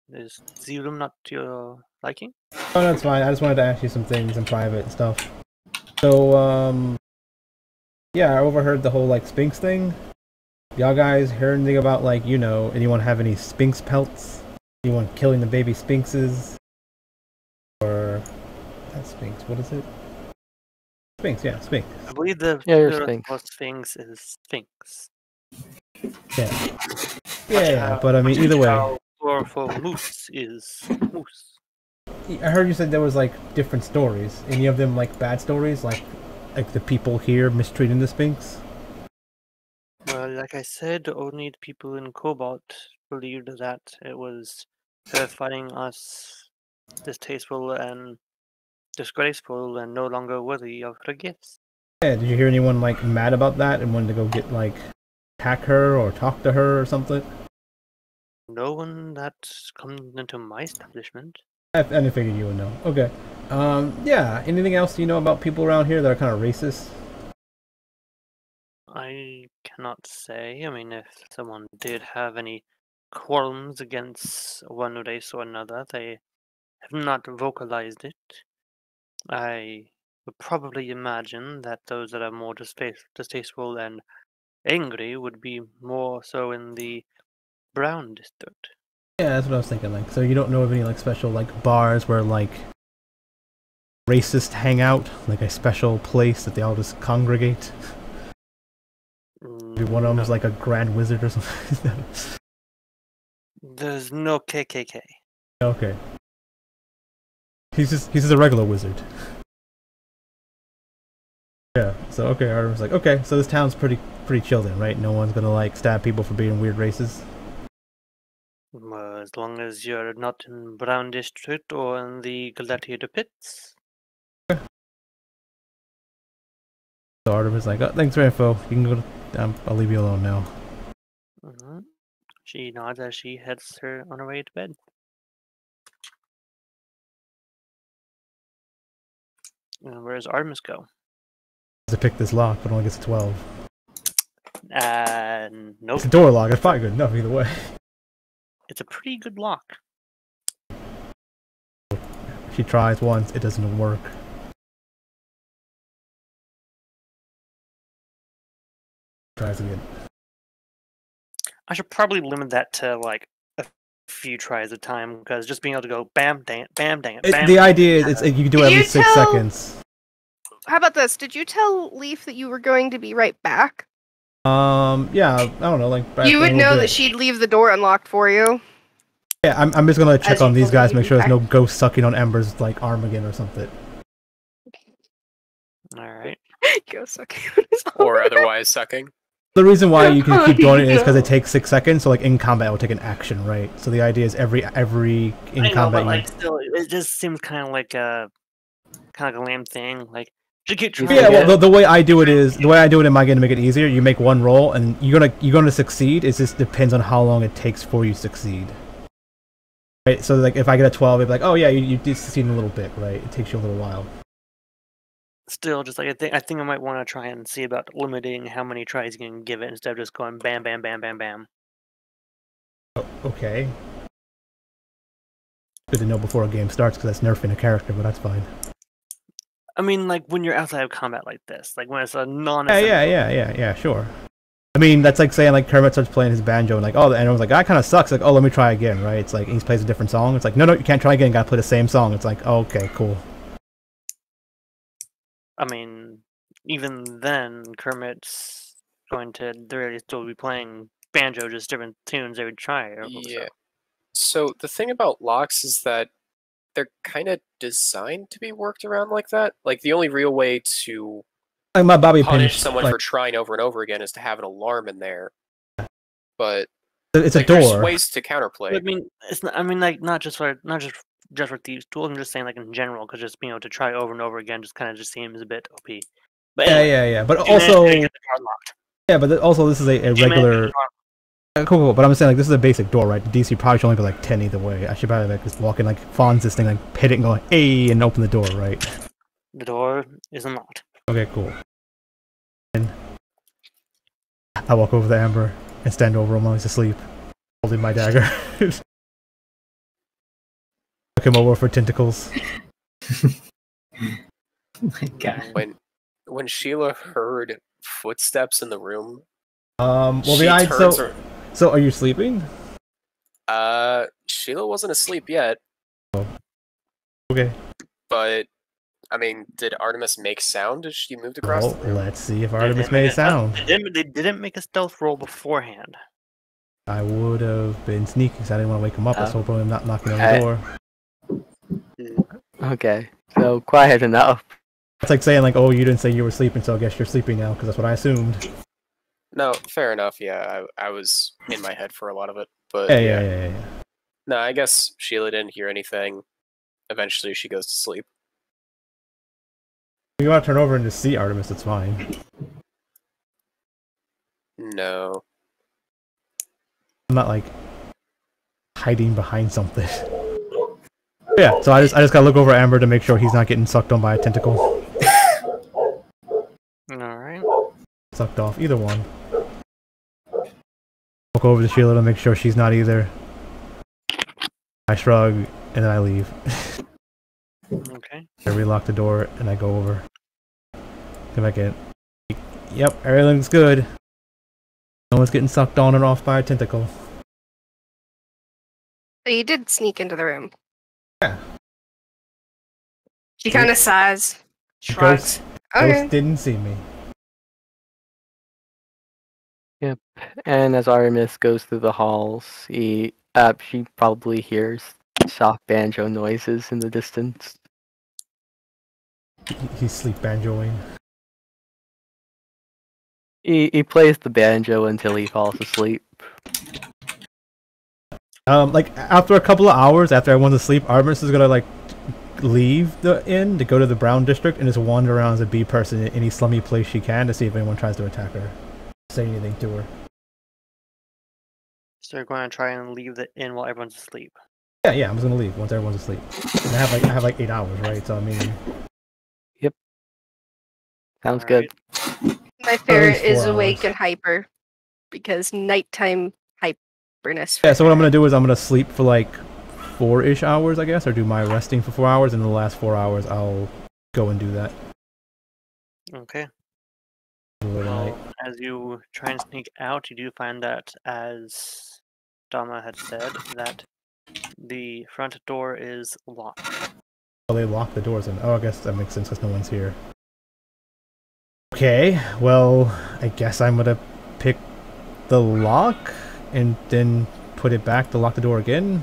is the room not to your liking?" Oh, no, it's fine. I just wanted to ask you some things in private and stuff. So, yeah, I overheard the whole, like, Sphinx thing. Y'all guys heard anything about, like, anyone have any Sphinx pelts? Anyone killing the baby Sphinxes? Or... That's Sphinx, what is it? Sphinx, yeah, Sphinx. I believe the Yeah, you're plural Sphinx. for Sphinx is Sphinx. Yeah. Yeah, but I mean, either way. Plural for moose is moose. I heard you said there was, like, different stories. Any of them, like, bad stories? Like the people here mistreating the Sphinx? Well, like I said, only the people in Cobalt believed that it was her finding us distasteful and disgraceful and no longer worthy of her gifts. Yeah, did you hear anyone, like, mad about that and wanted to go get, like, hack her or talk to her or something? No one that's come into my establishment. I figured you would know. Okay. Yeah, anything else you know about people around here that are kind of racist? I cannot say. I mean, if someone did have any qualms against one race or another, they have not vocalized it. I would probably imagine that those that are more distasteful and angry would be more so in the Brown district. Yeah, that's what I was thinking, like, so you don't know of any, like, special, like, bars where, like, racists hang out? Like a special place that they all just congregate? Maybe one of them is, like, a grand wizard or something? There's no KKK. Okay. He's just a regular wizard. Yeah, so okay, Artem's like, okay, so this town's pretty chill then, right? No one's gonna, like, stab people for being weird races? As long as you're not in Brown district or in the gladiator pits. So Artem is like, oh, thanks for info. You can go to... I'll leave you alone now. She nods as she heads on her way to bed. And where does Artemis go? To pick this lock, but only gets a 12. Nope. It's a door lock. It's probably good enough either way. It's a pretty good lock. She tries once, it doesn't work. Tries again. I should probably limit that to like a few tries at a time, because just being able to go bam, dang it, bam, dang it, bam. The idea is you can do it every 6 seconds. How about this? Did you tell Leaf that you were going to be right back? Yeah, I don't know, like... You would know that she'd leave the door unlocked for you. Yeah, I'm just gonna check As on you these guys, make sure there's no back. ghost sucking on Ember's, like, arm again or something. Alright. Go suck. Or otherwise sucking. The reason why you can keep doing it is because it takes 6 seconds, so, like, in combat it will take an action, right? So the idea is every in I know, combat but like still, it just seems kind of like a lame thing. Like, to get Yeah, well, the way I do it is in my game to make it easier. You make one roll, and you're gonna succeed. It just depends on how long it takes for you to succeed. Right. So like, if I get a 12, it'd be like, oh yeah, you did succeed in a little bit, right? It takes you a little while. Still, just like I think I might want to try and see about limiting how many tries you can give it instead of just going bam, bam, bam, bam, bam. Oh, okay. Good to know before a game starts, because that's nerfing a character, but that's fine. I mean, like when you're outside of combat like this, like when it's a non. Yeah, sure. I mean, that's like saying, like, Kermit starts playing his banjo, and like, oh, and everyone's like, that kind of sucks. Like, oh, let me try again, right? It's like he plays a different song. It's like, no, you can't try again. You gotta play the same song. It's like, oh, okay, cool. I mean, even then, Kermit's going to really still be playing banjo, just different tunes they would try. Or Yeah. So the thing about locks is that they're kind of designed to be worked around like that. Like the only real way to Like my bobby pin punish is someone like, for trying over and over again is to have an alarm in there. But it's a like, there's door. ways to counterplay. I mean, it's not. I mean, like not just for thieves' tools. I'm just saying, like in general, because just being able to try over and over again just kind of just seems a bit OP. But anyway, Yeah. But you managed also, to get the door locked. yeah, but also this is a You managed to get regular. the door Cool. But I'm saying like this is a basic door, right? The DC probably should only be like 10 either way. I should probably like just walk in, like Fawn's this thing, like hit it and go, hey, and open the door, right? The door is unlocked. Okay, cool. And I walk over to Amber and stand over him while he's asleep, holding my dagger. Look him over for tentacles. Oh my god. When Sheila heard footsteps in the room, Well, she the turns so are you sleeping? Sheila wasn't asleep yet, Okay. but I mean, did Artemis make sound as she moved across Well, the room? let's see if They Artemis didn't made make a sound. They didn't make a stealth roll beforehand. I would have been sneaky because I didn't want to wake him up. I was hoping I'm not knocking on the I- door. Okay, so quiet enough. It's like saying like, oh, you didn't say you were sleeping, so I guess you're sleeping now, because that's what I assumed. No, fair enough. Yeah, I was in my head for a lot of it, but Yeah. no, I guess Sheila didn't hear anything. Eventually, she goes to sleep. If you want to turn over and just see Artemis, it's fine. No, I'm not like hiding behind something. Yeah, so I just gotta look over Amber to make sure he's not getting sucked on by a tentacle. Alright. Sucked off, either one. Walk over to Sheila to make sure she's not either. I shrug, and then I leave. Okay. I relock the door, and I go over. Come back in. Yep, everything's good. No one's getting sucked on and off by a tentacle. So you did sneak into the room. Yeah. She kind of sighs, shrugs. Okay. Ghost didn't see me. And as Artemis goes through the halls, she probably hears soft banjo noises in the distance. He's sleep banjoing. He plays the banjo until he falls asleep. Like after a couple of hours after everyone's asleep, Artemis is gonna like leave the inn to go to the Brown District and just wander around as a bee person in any slummy place she can to see if anyone tries to attack her. Say anything to her. So you're going to try and leave the inn while everyone's asleep. Yeah, I'm just gonna leave once everyone's asleep. And I have like 8 hours, right? So I mean, Sounds good. My ferret 4 is hours. awake and hyper because nighttime hyperness. yeah. So what I'm gonna do is I'm gonna sleep for like 4-ish hours, I guess, or do my resting for 4 hours, and in the last 4 hours I'll go and do that. Okay. Middle of the night. Well, as you try and sneak out, you do find that, as Dama had said, that the front door is locked. Oh, they lock the doors in. Oh, I guess that makes sense because no one's here. Okay, well, I guess I'm gonna pick the lock and then put it back to lock the door again on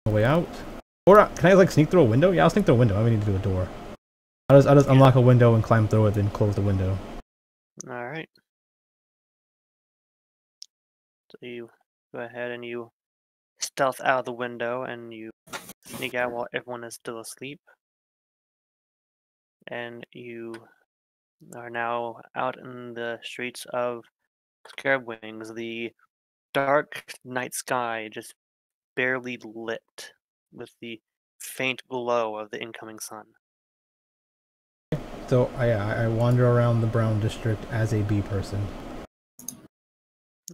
the way out. Or can I like sneak through a window? Yeah, I'll sneak through a window. I don't need to do a door. I'll just unlock a window and climb through it, then close the window. Alright. So you go ahead and you stealth out of the window and you sneak out while everyone is still asleep. And you are now out in the streets of Scarab Wings, the dark night sky just barely lit with the faint glow of the incoming sun. So I wander around the Brown District as a bee person.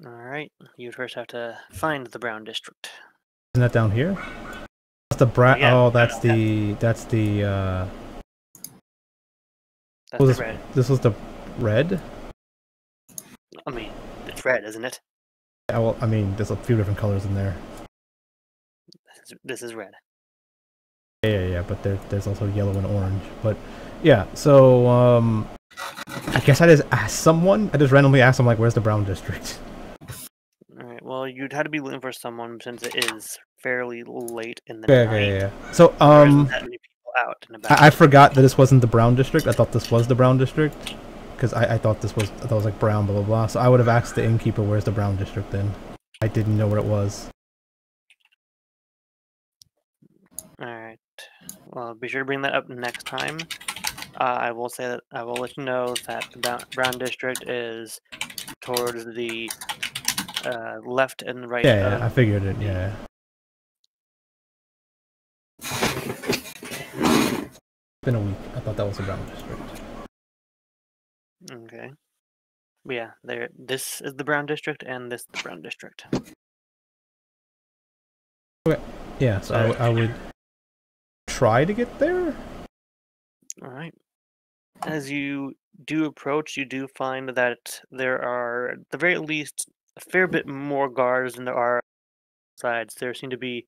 Alright, you first have to find the Brown District. Isn't that down here? That's the Brown. Yeah, Oh, that's the. That's Oh, the red. This was the red. I mean, it's red, isn't it? Yeah, well, I mean, there's a few different colors in there. This is red. Yeah, but there's also yellow and orange. But yeah, so I guess I just asked someone. I just randomly asked them, like, where's the Brown District? Alright, well, you'd have to be looking for someone since it is fairly late in the Okay, night. okay, yeah. So, There isn't that many people out and about. I forgot that this wasn't the Brown District. I thought this was the Brown District. Because I thought this was, I thought it was like Brown, blah, blah, blah. So I would have asked the innkeeper, where's the Brown District then? I didn't know where it was. Alright. Well, be sure to bring that up next time. I will say that I will let you know that the Brown District is towards the left and right. Yeah, I figured it, yeah. It's been a week. I thought that was the Brown District. Okay. But yeah, there. This is the Brown District, and this is the Brown District. Okay. Yeah, so I would try to get there? Alright. As you do approach, you do find that there are, at the very least, a fair bit more guards than there are sides. There seem to be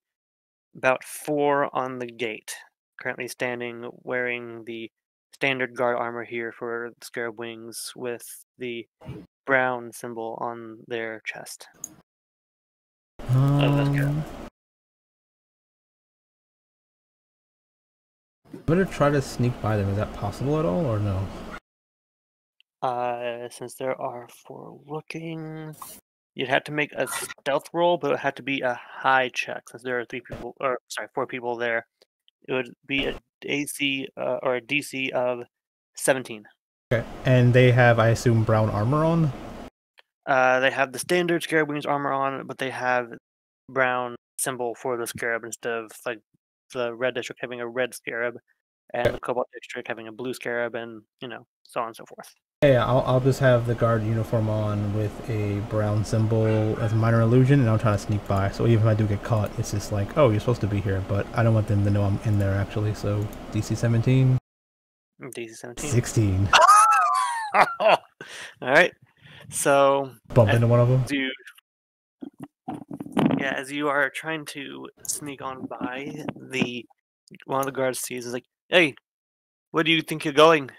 about 4 on the gate, currently standing, wearing the standard guard armor here for the Scarab Wings with the brown symbol on their chest. I'm gonna try to sneak by them. Is that possible at all, or no? Since there are 4 looking, you'd have to make a stealth roll, but it had to be a high check since there are 4 people there. It would be a AC or a DC of 17. Okay. And they have, I assume, brown armor on? They have the standard Scarab Wings armor on, but they have brown symbol for the Scarab instead of like the Red District having a red Scarab, and the Cobalt District having a blue Scarab, and so on and so forth. Yeah, I'll just have the guard uniform on with a brown symbol as a minor illusion, and I'll try to sneak by. So even if I do get caught, it's just like, oh, you're supposed to be here, but I don't want them to know I'm in there actually. So DC 17. DC 17. 16. All right. So Bump into one of them. As you are trying to sneak on by, one of the guards sees is like, "Hey, where do you think you're going?"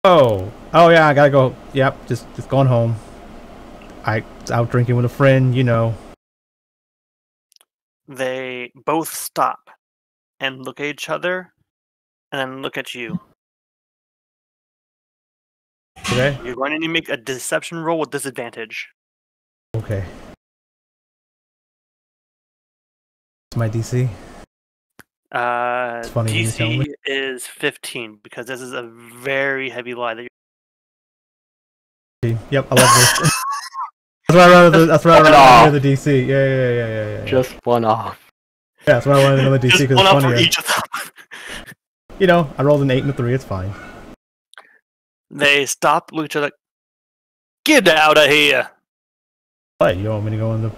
Oh yeah, I gotta go. Yep, just going home. I was out drinking with a friend, you know. They both stop and look at each other, and then look at you. Okay. You're going to need to make a deception roll with disadvantage. Okay. What's my DC? It's funny when you tell DC me. is 15 because this is a very heavy lie that Yep, I love this. That's why I wanted the DC. Yeah. Just one off. Yeah, that's why I wanted another DC because it's one up for funnier. each of them. You know, I rolled an 8 and a 3. It's fine. They stop, look at each other like, "Get out of here!" What? You don't want me to go in the?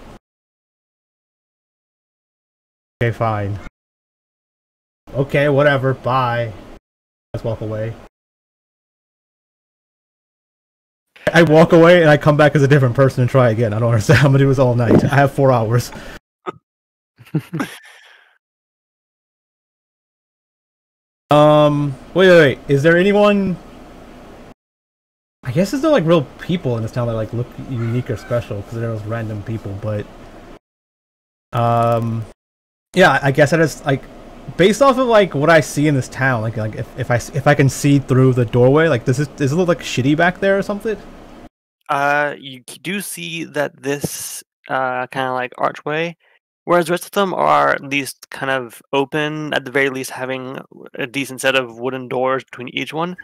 Okay, fine. Okay, whatever. Bye. Let's walk away. I walk away and I come back as a different person and try again. I don't understand. I'm gonna do this all night. I have 4 hours. Wait. Is there anyone? I guess there's no like real people in this town that like look unique or special because they're those random people. But yeah, I guess I just like based off of like what I see in this town, like if I can see through the doorway, like does it look like shitty back there or something? You do see that this kind of like archway, whereas the rest of them are at least kind of open, at the very least having a decent set of wooden doors between each one.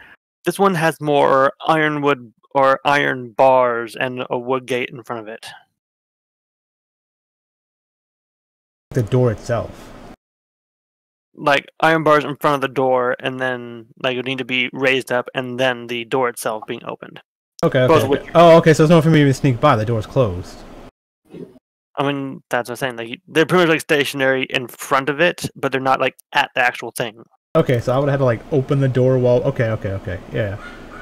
This one has more ironwood or iron bars and a wood gate in front of it. The door itself. Like iron bars in front of the door, and then like it would need to be raised up, and then the door itself being opened. Okay. Oh, okay. So there's no for me to sneak by. The door's closed. I mean, that's what I'm saying. Like they're pretty much like stationary in front of it, but they're not like at the actual thing. Okay, so I would have to like open the door while. Okay. Yeah.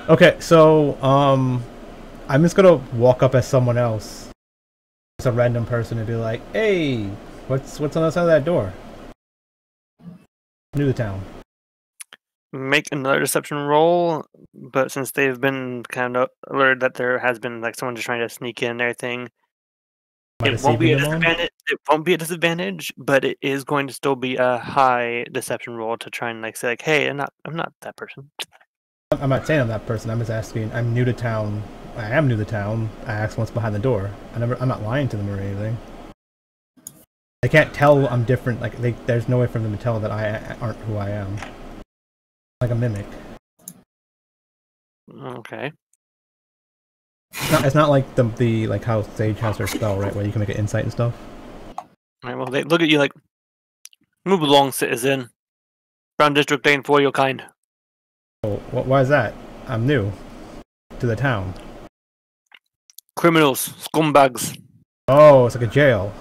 Okay, so I'm just gonna walk up as someone else, as a random person, and be like, "Hey, what's on the side of that door?" New to town. Make another deception roll, but since they've been kind of alerted that there has been like someone just trying to sneak in and everything, Am I it won't be deceiving a them on? disadvantage. It won't be a disadvantage, but it is going to still be a high deception roll to try and like say like, hey, I'm not that person. I'm not saying I'm that person. I'm just asking. I'm new to town. I am new to town. I asked what's behind the door. I'm not lying to them or anything. They can't tell I'm different. Like there's no way for them to tell that I aren't who I am. Like a mimic. Okay. It's not like the like how Sage has her spell, right? Where you can make an insight and stuff. All right. Well, they look at you like, move along, citizen. Brown District ain't for your kind. Oh, why is that? I'm new to the town. Criminals, scumbags. Oh, it's like a jail.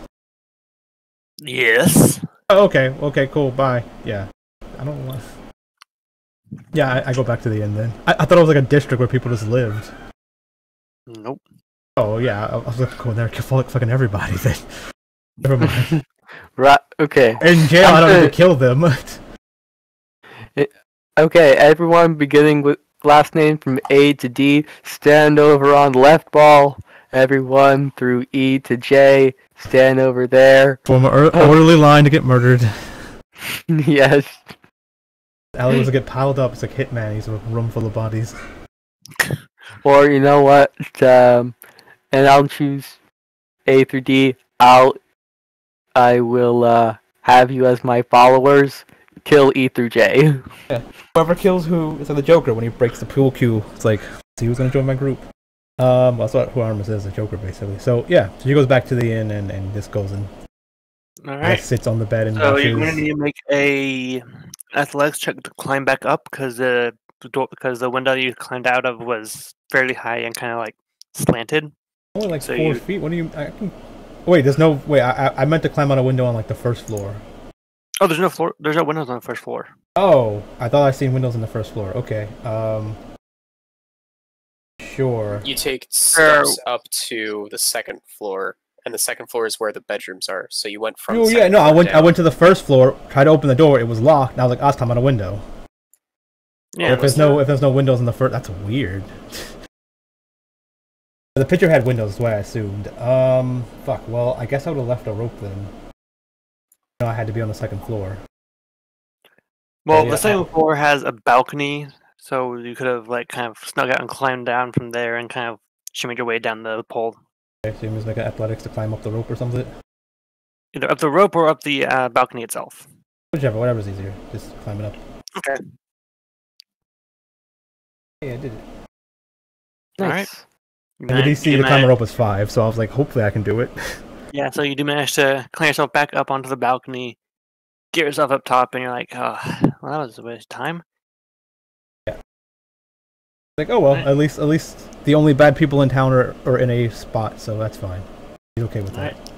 Yes. Oh, okay. Okay, cool. Bye. Yeah. I don't want. Yeah, I go back to the inn then. I thought it was like a district where people just lived. Nope. Oh yeah, I was like, go there, kill fucking everybody then. Never mind. Right. Okay. In jail, I don't need to kill them. Okay. Everyone, beginning with last name from A to D, stand over on the left ball. Everyone through E to J, stand over there. Form an orderly line to get murdered. Yes. Ellie was to get piled up. It's like Hitman. He's a room full of bodies. Or you know what? And I'll choose A through D. I will have you as my followers. Kill E through J. Whoever kills who is like the Joker when he breaks the pool cue. It's like, see who's gonna join my group. That's what who Artemis is, the Joker basically. So yeah, so she goes back to the inn and just goes and All right. sits on the bed and So watches. you're going to need to make a athletics check to climb back up because the window you climbed out of was fairly high and kind of like slanted. Only like so 4 feet. What do you? Wait, there's no. Wait, I meant to climb out a window on like the first floor. Oh, there's no floor. There's no windows on the first floor. Oh, I thought I seen windows on the first floor. Okay. Sure. You take steps up to the second floor, and the second floor is where the bedrooms are. So you went from. Oh yeah, no, I went to the first floor, tried to open the door, it was locked. And I was like, I'll climb out a window. Yeah. If there's no windows in the first, that's weird. The picture had windows, is what I assumed. Fuck. Well, I guess I would have left a rope then. No, I had to be on the second floor. Well, yeah, the second floor has a balcony, so you could have like kind of snuck out and climbed down from there and kind of shimmied your way down the pole. Okay, so you must make an athletics to climb up the rope or something. Either up the rope or up the balcony itself. Whichever, whatever's easier. Just climb it up. Okay. Yeah, I did it. All right. Nice. And the DC to climb a rope was 5, so I was like, hopefully I can do it. Yeah, so you do manage to climb yourself back up onto the balcony, get yourself up top, and you're like, oh, well, that was a waste of time. Like, oh well, Right. at least the only bad people in town are in a spot, so that's fine. He's okay with that. Right.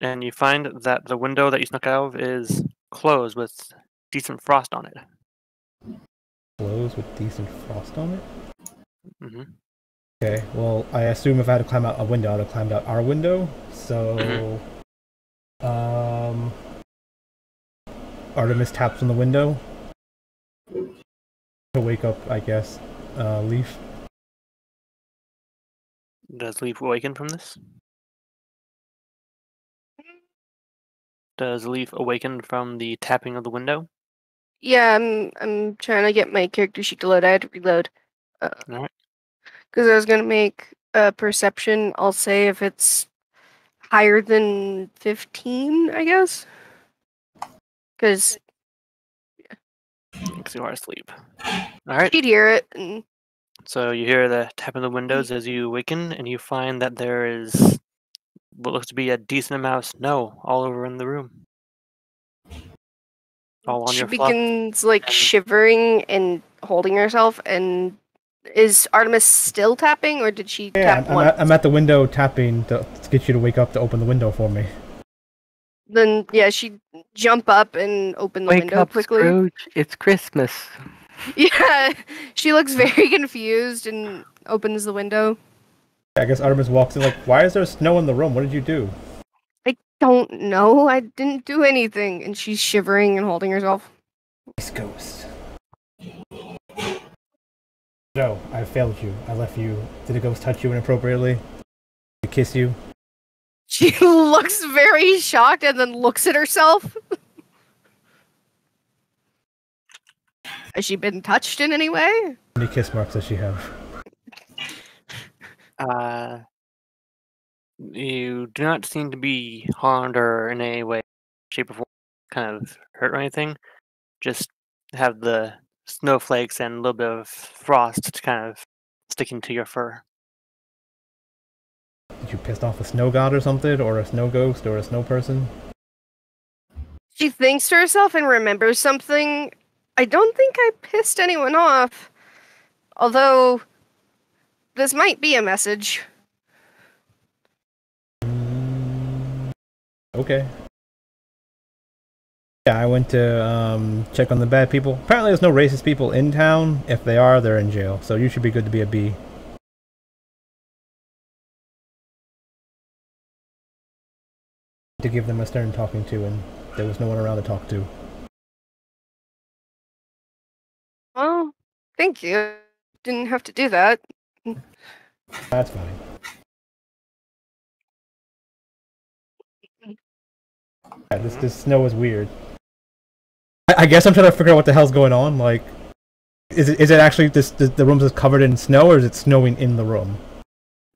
And you find that the window that you snuck out of is closed with decent frost on it. Clothes with decent frost on it? Mm-hmm. Okay, well, I assume if I had to climb out a window, I'd have climbed out our window, so... Artemis taps on the window. To wake up, I guess, Leaf. Does Leaf awaken from this? Does Leaf awaken from the tapping of the window? Yeah, I'm trying to get my character sheet to load. I had to reload. Alright. Because I was gonna make a perception. I'll say if it's higher than 15, I guess. Because Because you are asleep. Alright. you'd hear it. And So you hear the tapping of the windows as you awaken, and you find that there is what looks to be a decent amount of snow all over in the room. All on she your fluff. begins like and- shivering and holding herself. And is Artemis still tapping, or did she Yeah, tap once? I'm at the window tapping to get you to wake up to open the window for me. Then yeah, she'd jump up and open the Wake window up, quickly. Scrooge. It's Christmas. Yeah, she looks very confused and opens the window. I guess Artemis walks in like, why is there snow in the room? What did you do? I don't know. I didn't do anything. And she's shivering and holding herself. Nice ghost. No, I failed you. I left you. Did a ghost touch you inappropriately? Did it kiss you? She looks very shocked and then looks at herself. Has she been touched in any way? How many kiss marks does she have? You do not seem to be harmed or in any way, shape, or form kind of hurt or anything. Just have the snowflakes and a little bit of frost kind of sticking to your fur. Did you piss off a snow god or something? Or a snow ghost? Or a snow person? She thinks to herself and remembers something. I don't think I pissed anyone off. Although, this might be a message. Okay. Yeah, I went to check on the bad people. Apparently there's no racist people in town. If they are, they're in jail. So you should be good to be a B. To give them a stern talking to, and there was no one around to talk to. Well, thank you. Didn't have to do that. That's fine. Yeah, this snow is weird. I guess I'm trying to figure out what the hell's going on. Like, is it actually the room is covered in snow, or is it snowing in the room?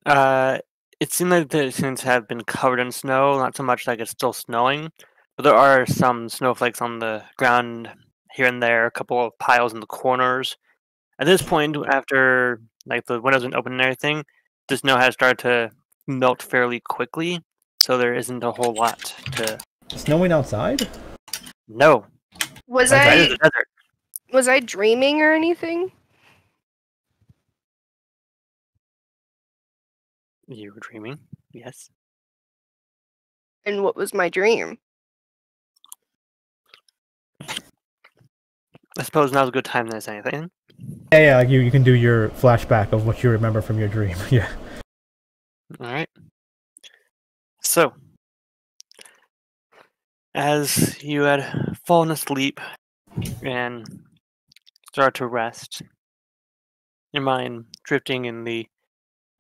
It seems like the students have been covered in snow, not so much like it's still snowing, but there are some snowflakes on the ground here and there, a couple of piles in the corners. At this point, after like the windows been open and everything, the snow has started to melt fairly quickly, so there isn't a whole lot to. Snowing outside? No, Was outside I is the desert. was I dreaming or anything? You were dreaming, yes. And what was my dream? I suppose now's a good time to say anything. Yeah, like you can do your flashback of what you remember from your dream. Yeah. All right. So, as you had fallen asleep and started to rest, your mind drifting in the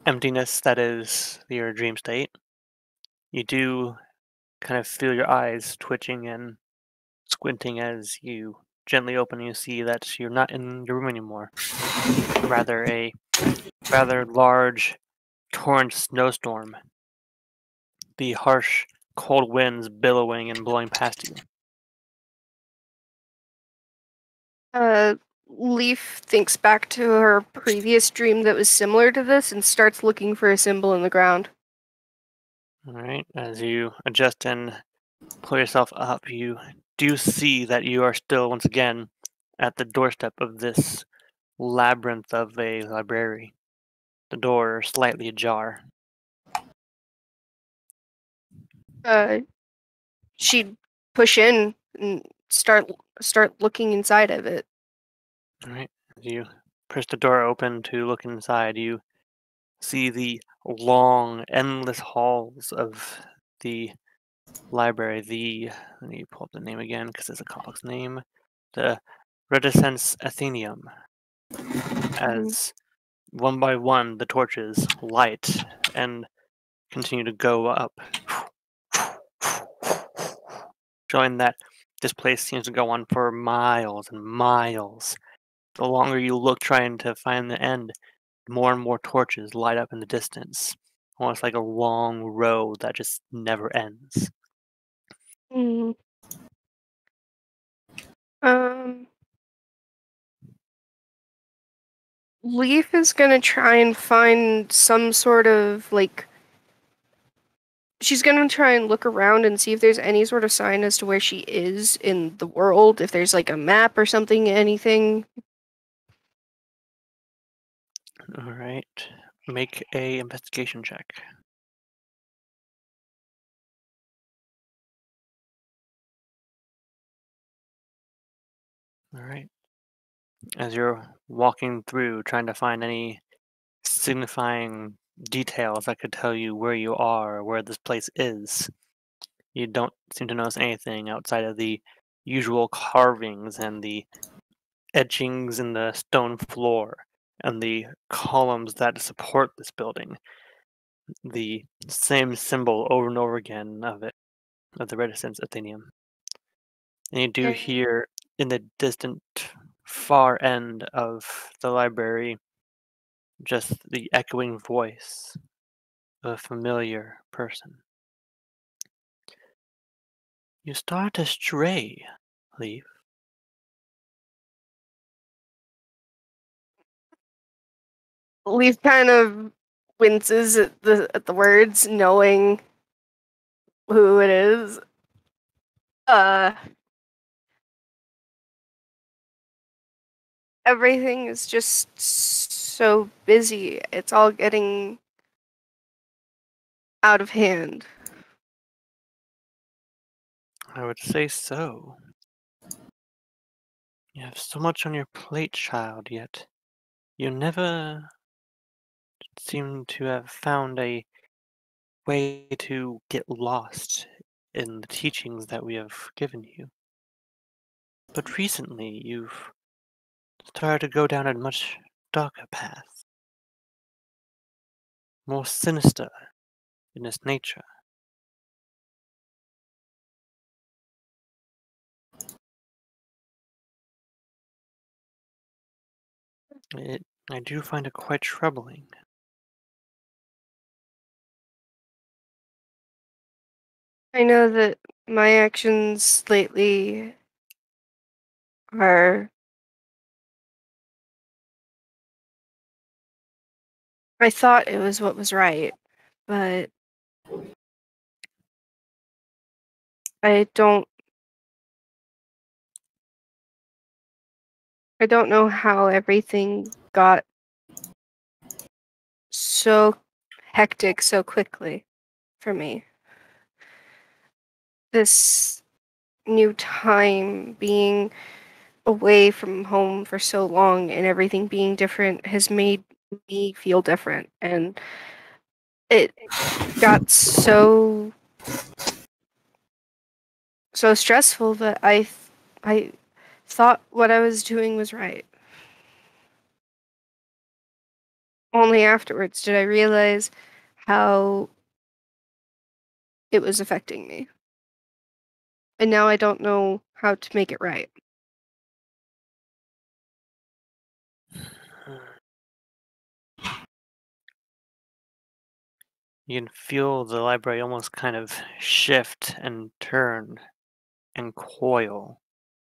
emptiness that is your dream state, you do kind of feel your eyes twitching and squinting as you gently open and you see that you're not in your room anymore. Rather a rather large torrent snowstorm. The harsh, cold winds billowing and blowing past you. Leaf thinks back to her previous dream that was similar to this and starts looking for a symbol in the ground. Alright, as you adjust and pull yourself up, you do see that you are still, once again, at the doorstep of this labyrinth of a library. The door slightly ajar. She'd push in and start looking inside of it. Alright, as you push the door open to look inside, you see the long, endless halls of the library. Let me pull up the name again because it's a complex name. The Reticence Athenium. As one by one the torches light and continue to go up, showing that this place seems to go on for miles and miles. The longer you look trying to find the end, more and more torches light up in the distance, almost like a long road that just never ends. Mm. Leaf is gonna try and find some sort of like. She's gonna try and look around and see if there's any sort of sign as to where she is in the world. If there's like a map or something, anything. All right, make a investigation check. All right. As you're walking through, trying to find any signifying details that could tell you where you are or where this place is, you don't seem to notice anything outside of the usual carvings and the etchings in the stone floor, and the columns that support this building. The same symbol over and over again of the Reticence Athenaeum. And you do hear in the distant far end of the library just the echoing voice of a familiar person. You start to stray, Leaf. Leaf kind of winces at the words, knowing who it is. Everything is just so busy. It's all getting out of hand. I would say so. You have so much on your plate, child, yet you never seem to have found a way to get lost in the teachings that we have given you. But recently, you've started to go down a much darker path, more sinister in its nature. I do find it quite troubling. I know that my actions lately are. I thought it was what was right, but I don't. I don't know how everything got so hectic so quickly for me. This new time being away from home for so long and everything being different has made me feel different, and it got so stressful that I thought what I was doing was right. Only afterwards did I realize how it was affecting me. And now I don't know how to make it right. You can feel the library almost kind of shift and turn and coil,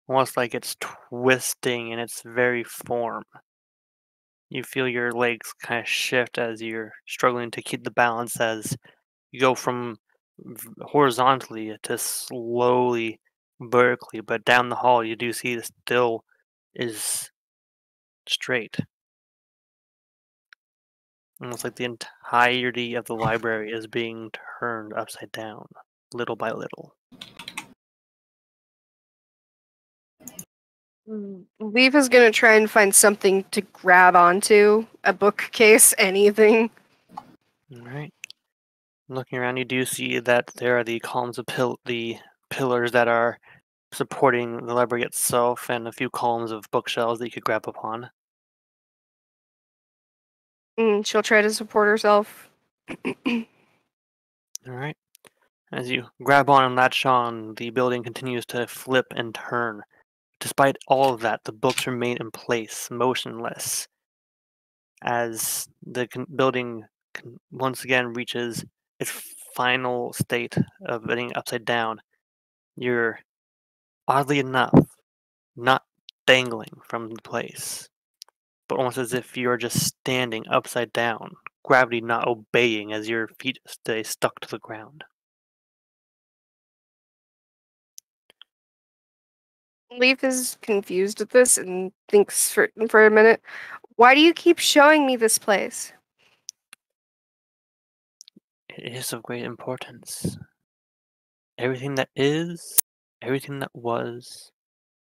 almost like it's twisting in its very form. You feel your legs kind of shift as you're struggling to keep the balance as you go from horizontally to slowly vertically, but down the hall you do see it still is straight. Almost like the entirety of the library is being turned upside down, little by little. Leaf is gonna try and find something to grab onto, a bookcase, anything. Alright. Looking around, you do see that there are the columns of the pillars that are supporting the library itself, and a few columns of bookshelves that you could grab upon. She'll try to support herself. Alright. As you grab on and latch on, the building continues to flip and turn. Despite all of that, the books remain in place, motionless, as the building once again reaches its final state of being upside down. You're, oddly enough, not dangling from the place, but almost as if you're just standing upside down, gravity not obeying as your feet stay stuck to the ground. Leaf is confused at this and thinks for a minute. Why do you keep showing me this place? It is of great importance. Everything that is, everything that was,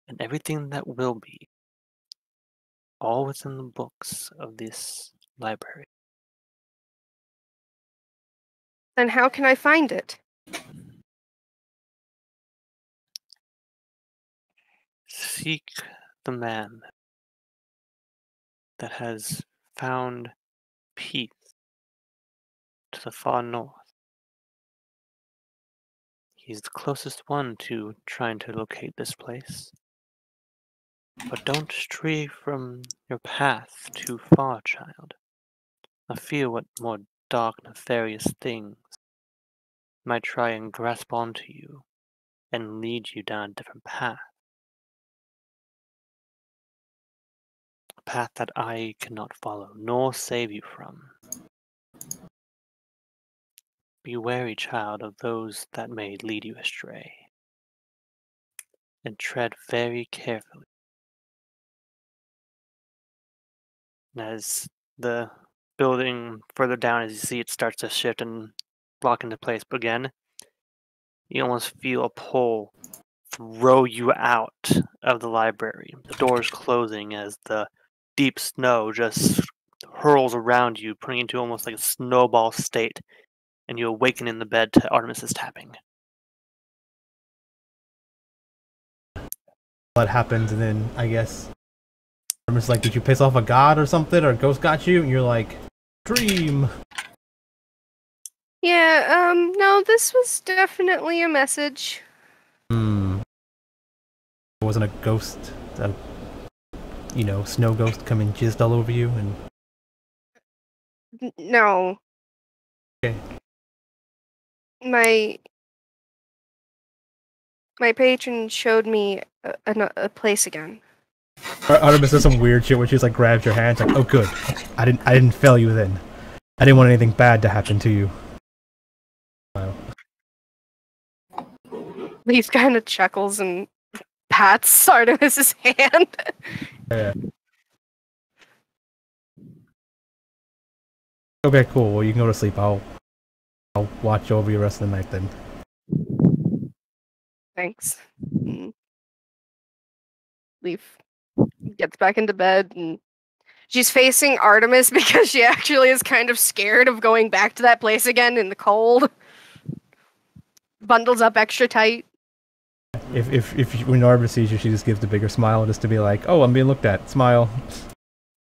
and everything that will be, all within the books of this library. Then how can I find it? Seek the man that has found peace to the far north. He's the closest one to trying to locate this place. But don't stray from your path too far, child. I fear what more dark, nefarious things might try and grasp onto you and lead you down a different path. A path that I cannot follow, nor save you from. Be wary, child, of those that may lead you astray. And tread very carefully. As the building further down, as you see it starts to shift and lock into place again, you almost feel a pull throw you out of the library. The doors closing as the deep snow just hurls around you, putting you into almost like a snowball state, and you awaken in the bed to Artemis's tapping. What happens, and then I guess I'm just like, did you piss off a god or something, or a ghost got you? And you're like, dream. Yeah, no, this was definitely a message. It wasn't a ghost, snow ghost coming jizzed all over you and... No. Okay. My patron showed me a place again. Artemis does some weird shit where she's like grabs your hands like, oh good, I didn't fail you then. I didn't want anything bad to happen to you. Wow. Leaf kind of chuckles and pats Artemis's hand. Yeah. Okay, cool. Well, you can go to sleep. I'll watch over you the rest of the night then. Thanks. Leaf gets back into bed and she's facing Artemis because she actually is kind of scared of going back to that place again in the cold. Bundles up extra tight. If when Artemis sees you, she just gives the bigger smile just to be like, oh, I'm being looked at. Smile.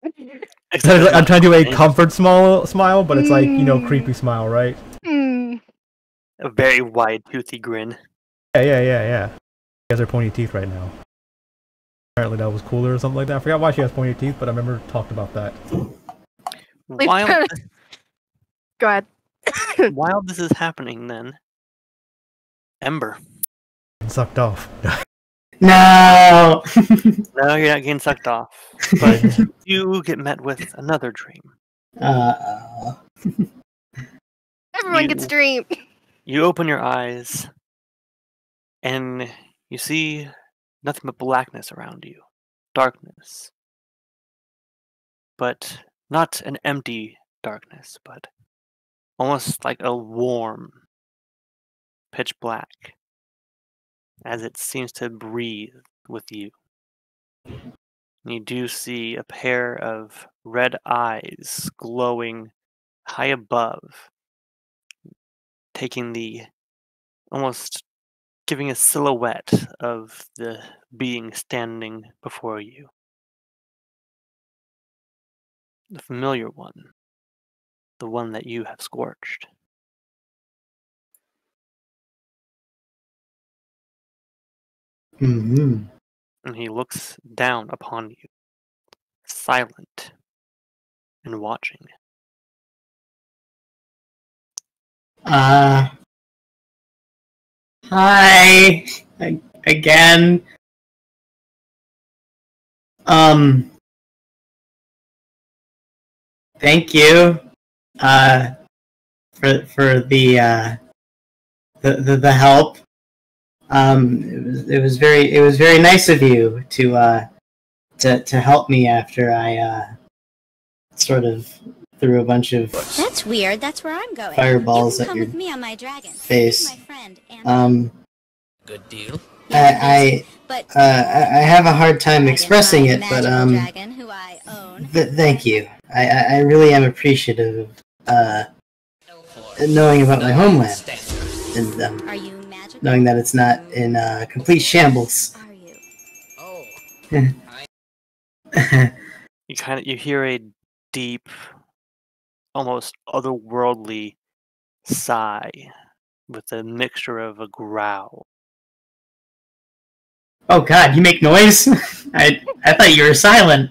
I'm trying to do a comfort smile, but it's like, creepy smile, right? A very wide, toothy grin. Yeah. She has her pointy teeth right now. Apparently that was cooler or something like that. I forgot why she has pointy teeth, but I remember talked about that. While, Go ahead. while this is happening, then, Ember. Sucked off. No! No, you're not getting sucked off. But you get met with another dream. Everyone gets a dream. You open your eyes, and you see nothing but blackness around you. Darkness. But not an empty darkness, but almost like a warm, pitch black, as it seems to breathe with you. You do see a pair of red eyes glowing high above, taking almost giving a silhouette of the being standing before you. The familiar one. The one that you have scorched. Mm-hmm. And he looks down upon you, silent and watching. Hi again. Thank you, for the help. It was very nice of you to help me after I sort of threw a bunch of That's weird. That's where I'm going. fireballs You can at come your with me on my dragon. face. My friend, Good deal. I have a hard time expressing it, but dragon who I own. thank you. I really am appreciative of knowing about my homeland and Are you magical? knowing that it's not in complete shambles. Are you? Oh. You hear a deep, almost otherworldly sigh with a mixture of a growl. Oh God, you make noise? I thought you were silent.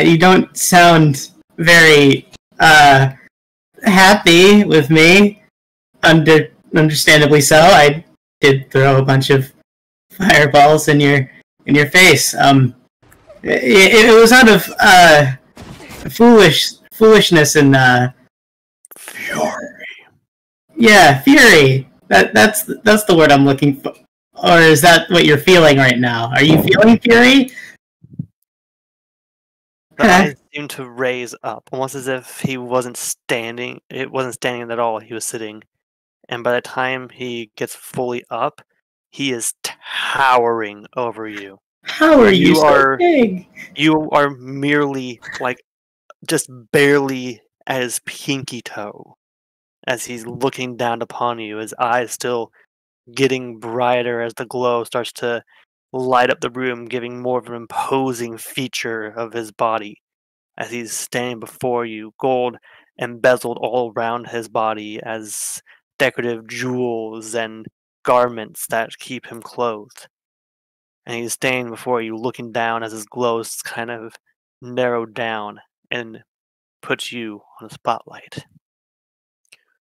You don't sound very happy with me. Understandably so. I did throw a bunch of fireballs in your face. It was out of foolishness and Fury. yeah, fury. That's the word I'm looking for. Or is that what you're feeling right now? Are you feeling fury? The eyes seemed to raise up, almost as if he wasn't standing. It wasn't standing at all. He was sitting. And by the time he gets fully up, he is towering over you. How are you so big? You are merely, like, just barely at his pinky toe as he's looking down upon you, his eyes still getting brighter as the glow starts to light up the room, giving more of an imposing feature of his body as he's standing before you, gold embezzled all around his body as decorative jewels and garments that keep him clothed. And he's standing before you, looking down as his glows kind of narrowed down and puts you on a spotlight.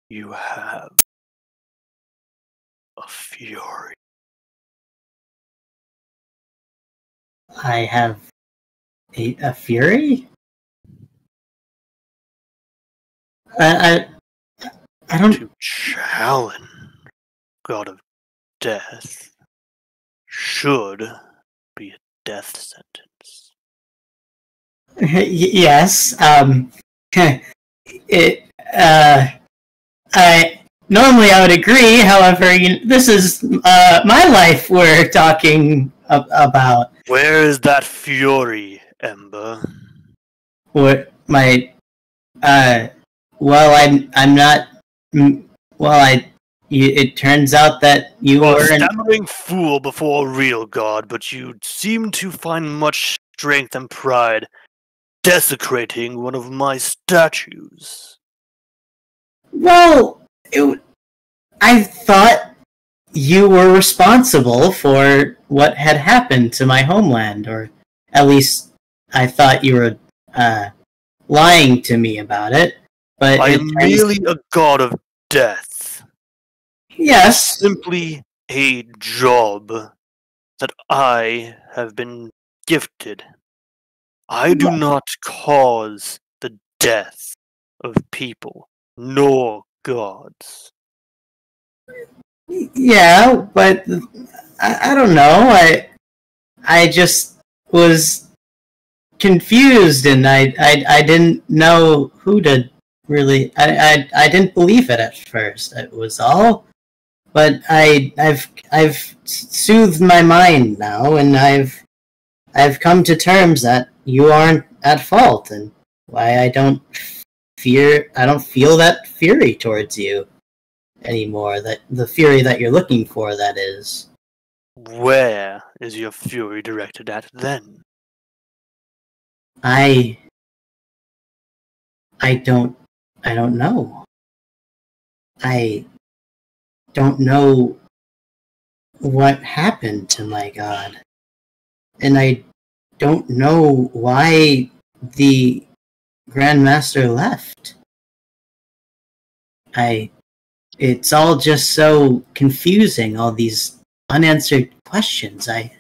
You have a fury. I have a fury? I don't... To challenge God of Death should be a death sentence. Yes, I normally I would agree. However, this is my life we're talking about. Where is that fury, Ember? What my well, I'm not. Well, it turns out that you are were a stammering fool before a real god, but you seem to find much strength and pride desecrating one of my statues. Well, I thought you were responsible for what had happened to my homeland, or at least I thought you were lying to me about it. But I am merely a god of death. Yes. Simply a job that I have been gifted. I do not cause the death of people, nor gods. Yeah, but I don't know. I just was confused, and I didn't know who to really. I didn't believe it at first. It was all, but I've soothed my mind now, and I've come to terms that you aren't at fault, and why I don't feel that fury towards you anymore. That the fury that you're looking for, that is. Where is your fury directed at then? I don't know. I don't know what happened to my god. And I don't know why the Grandmaster left. It's all just so confusing, all these unanswered questions. I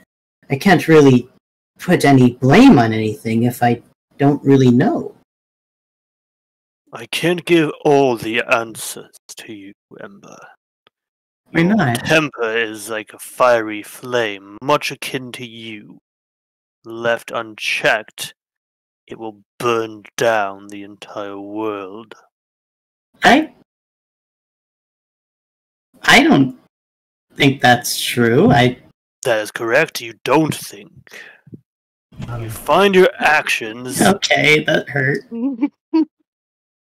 can't really put any blame on anything if I don't really know. I can't give all the answers to you, Ember. Why Your not? temper is like a fiery flame, much akin to you. Left unchecked, it will burn down the entire world. I don't think that's true. That is correct, you don't think. You find your actions... Okay, that hurt.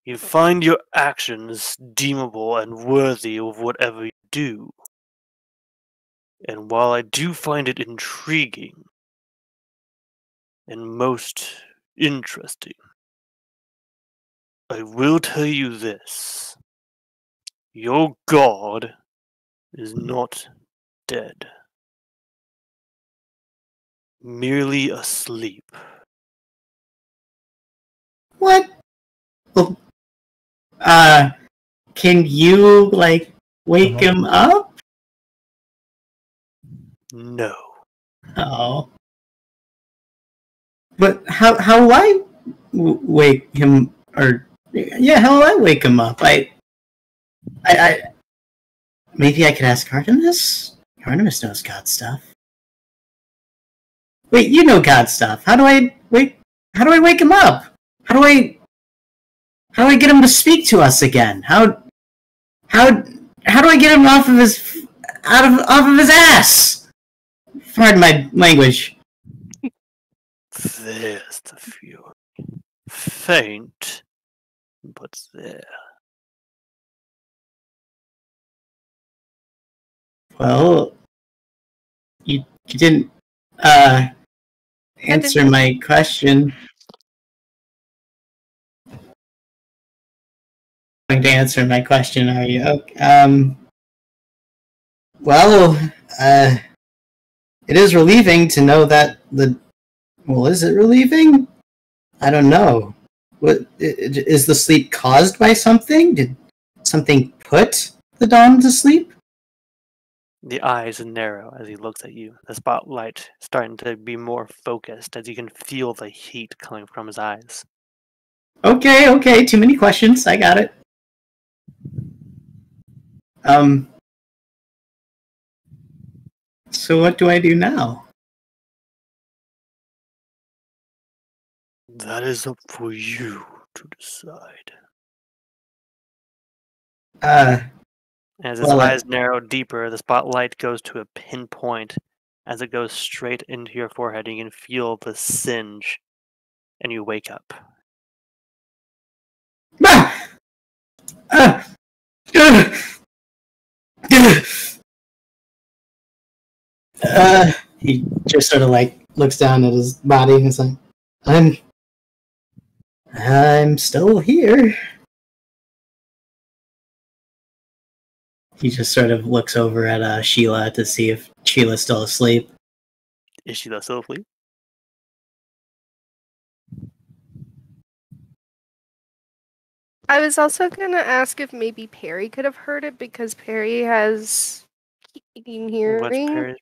You find your actions deemable and worthy of whatever you do. And while I do find it intriguing, and most interesting. I will tell you this. Your god is not dead. Merely asleep. What? Well, can you, like, wake him up? No. Oh. But how will I wake him, or, yeah, how will I wake him up? I maybe I could ask Artemis? Artemis knows God stuff. Wait, you know God stuff. How do I wake him up? How do I get him to speak to us again? How do I get him off of his ass? Pardon my language. There's the fury. Faint, but there. Well, you didn't answer my question. Going to answer my question, are you? Well, it is relieving to know that well, is it relieving? I don't know. What is the sleep caused by something? Did something put the Dawn to sleep? The eyes narrow as he looks at you. The spotlight starting to be more focused as you can feel the heat coming from his eyes. Okay, too many questions. I got it. So what do I do now? That is up for you to decide. As his eyes narrow deeper, the spotlight goes to a pinpoint as it goes straight into your forehead. You can feel the singe, and you wake up. He just sort of like looks down at his body and is like, I'm still here. He just sort of looks over at Sheila to see if Sheila's still asleep. Is she still asleep? I was also gonna ask if maybe Perry could have heard it because Perry has keen hearing. What's Perry?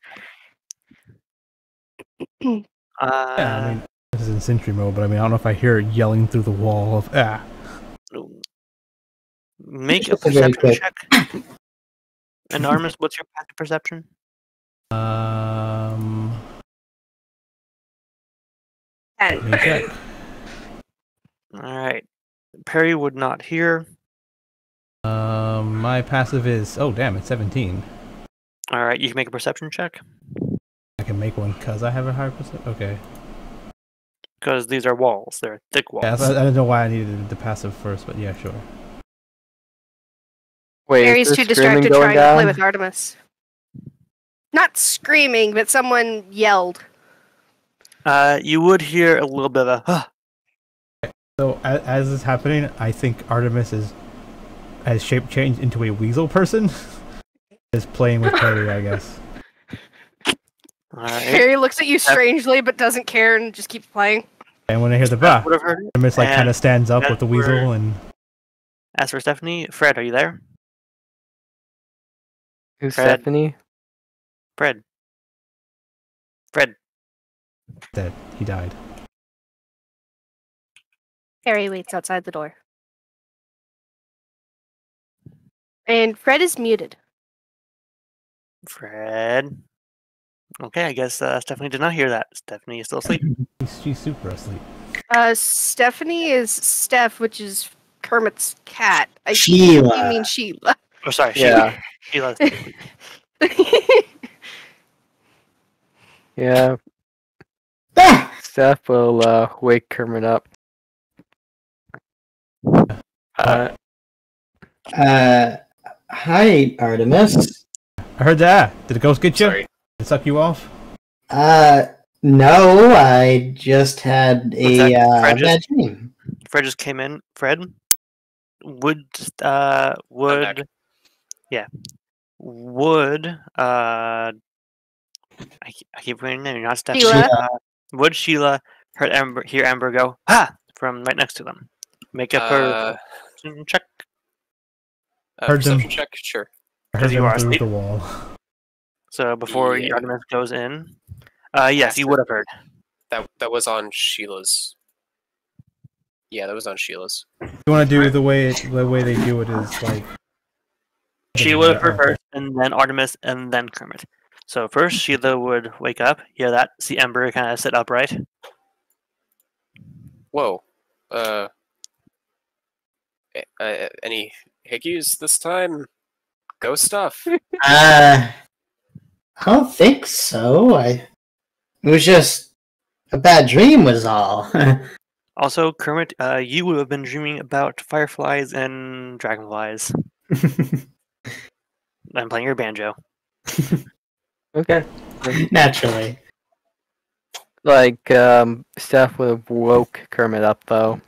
Yeah, I mean, this is in Sentry mode, but I mean, I don't know if I hear it yelling through the wall of Make a perception check. And Artemis, what's your passive perception? Check. Alright. Perry would not hear. My passive is, oh damn, it's 17. Alright, you can make a perception check. I can make one because I have a higher perception. Okay. Because these are walls. They're thick walls. Yeah, I don't know why I needed the passive first, but yeah, sure. Wait, Perry's too distracted trying to play with Artemis. Not screaming, but someone yelled. You would hear a little bit of a So as this is happening, I think Artemis has shape changed into a weasel person. Is playing with Perry, I guess. Alright. Perry looks at you strangely, but doesn't care and just keeps playing. And when I hear the bah, would have heard it. Artemis like And kind of stands up with the weasel where- and. As for Stephanie, Fred, are you there? Who's Fred. Stephanie? Fred. Dead. He died. Perry waits outside the door. And Fred is muted. Fred. Okay, I guess Stephanie did not hear that. Stephanie is still asleep. She's super asleep. Stephanie is Steph, which is Kermit's cat. Sheila. You mean Sheila. Oh, sorry. Yeah. Sheila. Sheila. Yeah. Ah! Steph will wake Kermit up. Hi, Artemis. I heard that. Did the ghost get you? Sorry. Did it suck you off? No, I just had What's that? Fred just- bad dream. Fred just came in. Fred, would I keep reading it. You're not Stephanie. Sheila. Would Sheila hear Ember go ha from right next to them? Make a perception check. Heard them. Perception check, sure. I heard you them are through asleep. the wall. So before Yeah. Artemis goes in, yes, you would have heard. That was on Sheila's. Yeah, that was on Sheila's. You want to do the way they do it is like. Sheila would have heard first, and then Artemis, and then Kermit. So first, Sheila would wake up, hear that, see Ember kind of sit upright. Whoa. Any hickeys this time? Ghost stuff? I don't think so. It was just a bad dream was all. Also, Kermit, you would have been dreaming about fireflies and dragonflies. I'm playing your banjo. Okay. Naturally. Like, Steph would have woke Kermit up, though.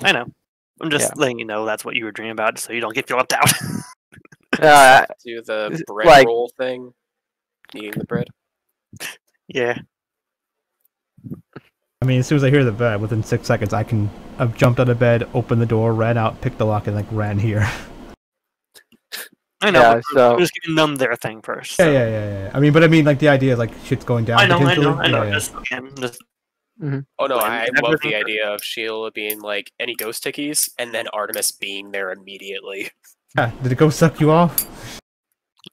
I know. I'm just letting you know that's what you were dreaming about, so you don't get left out. Do the bread like- roll thing? Eating the bread? Yeah. I mean, as soon as I hear the bed, within 6 seconds, I've jumped out of bed, opened the door, ran out, picked the lock, and ran here. I know. Yeah, but so- I'm just giving them their thing first. Yeah, so. yeah. I mean, like the idea is like shit's going down. I know. potentially. Yeah. Just again, just Oh no, I Everything love the first. idea of Sheila being like, any ghost tickies, and then Artemis being there immediately. Yeah, did it go suck you off?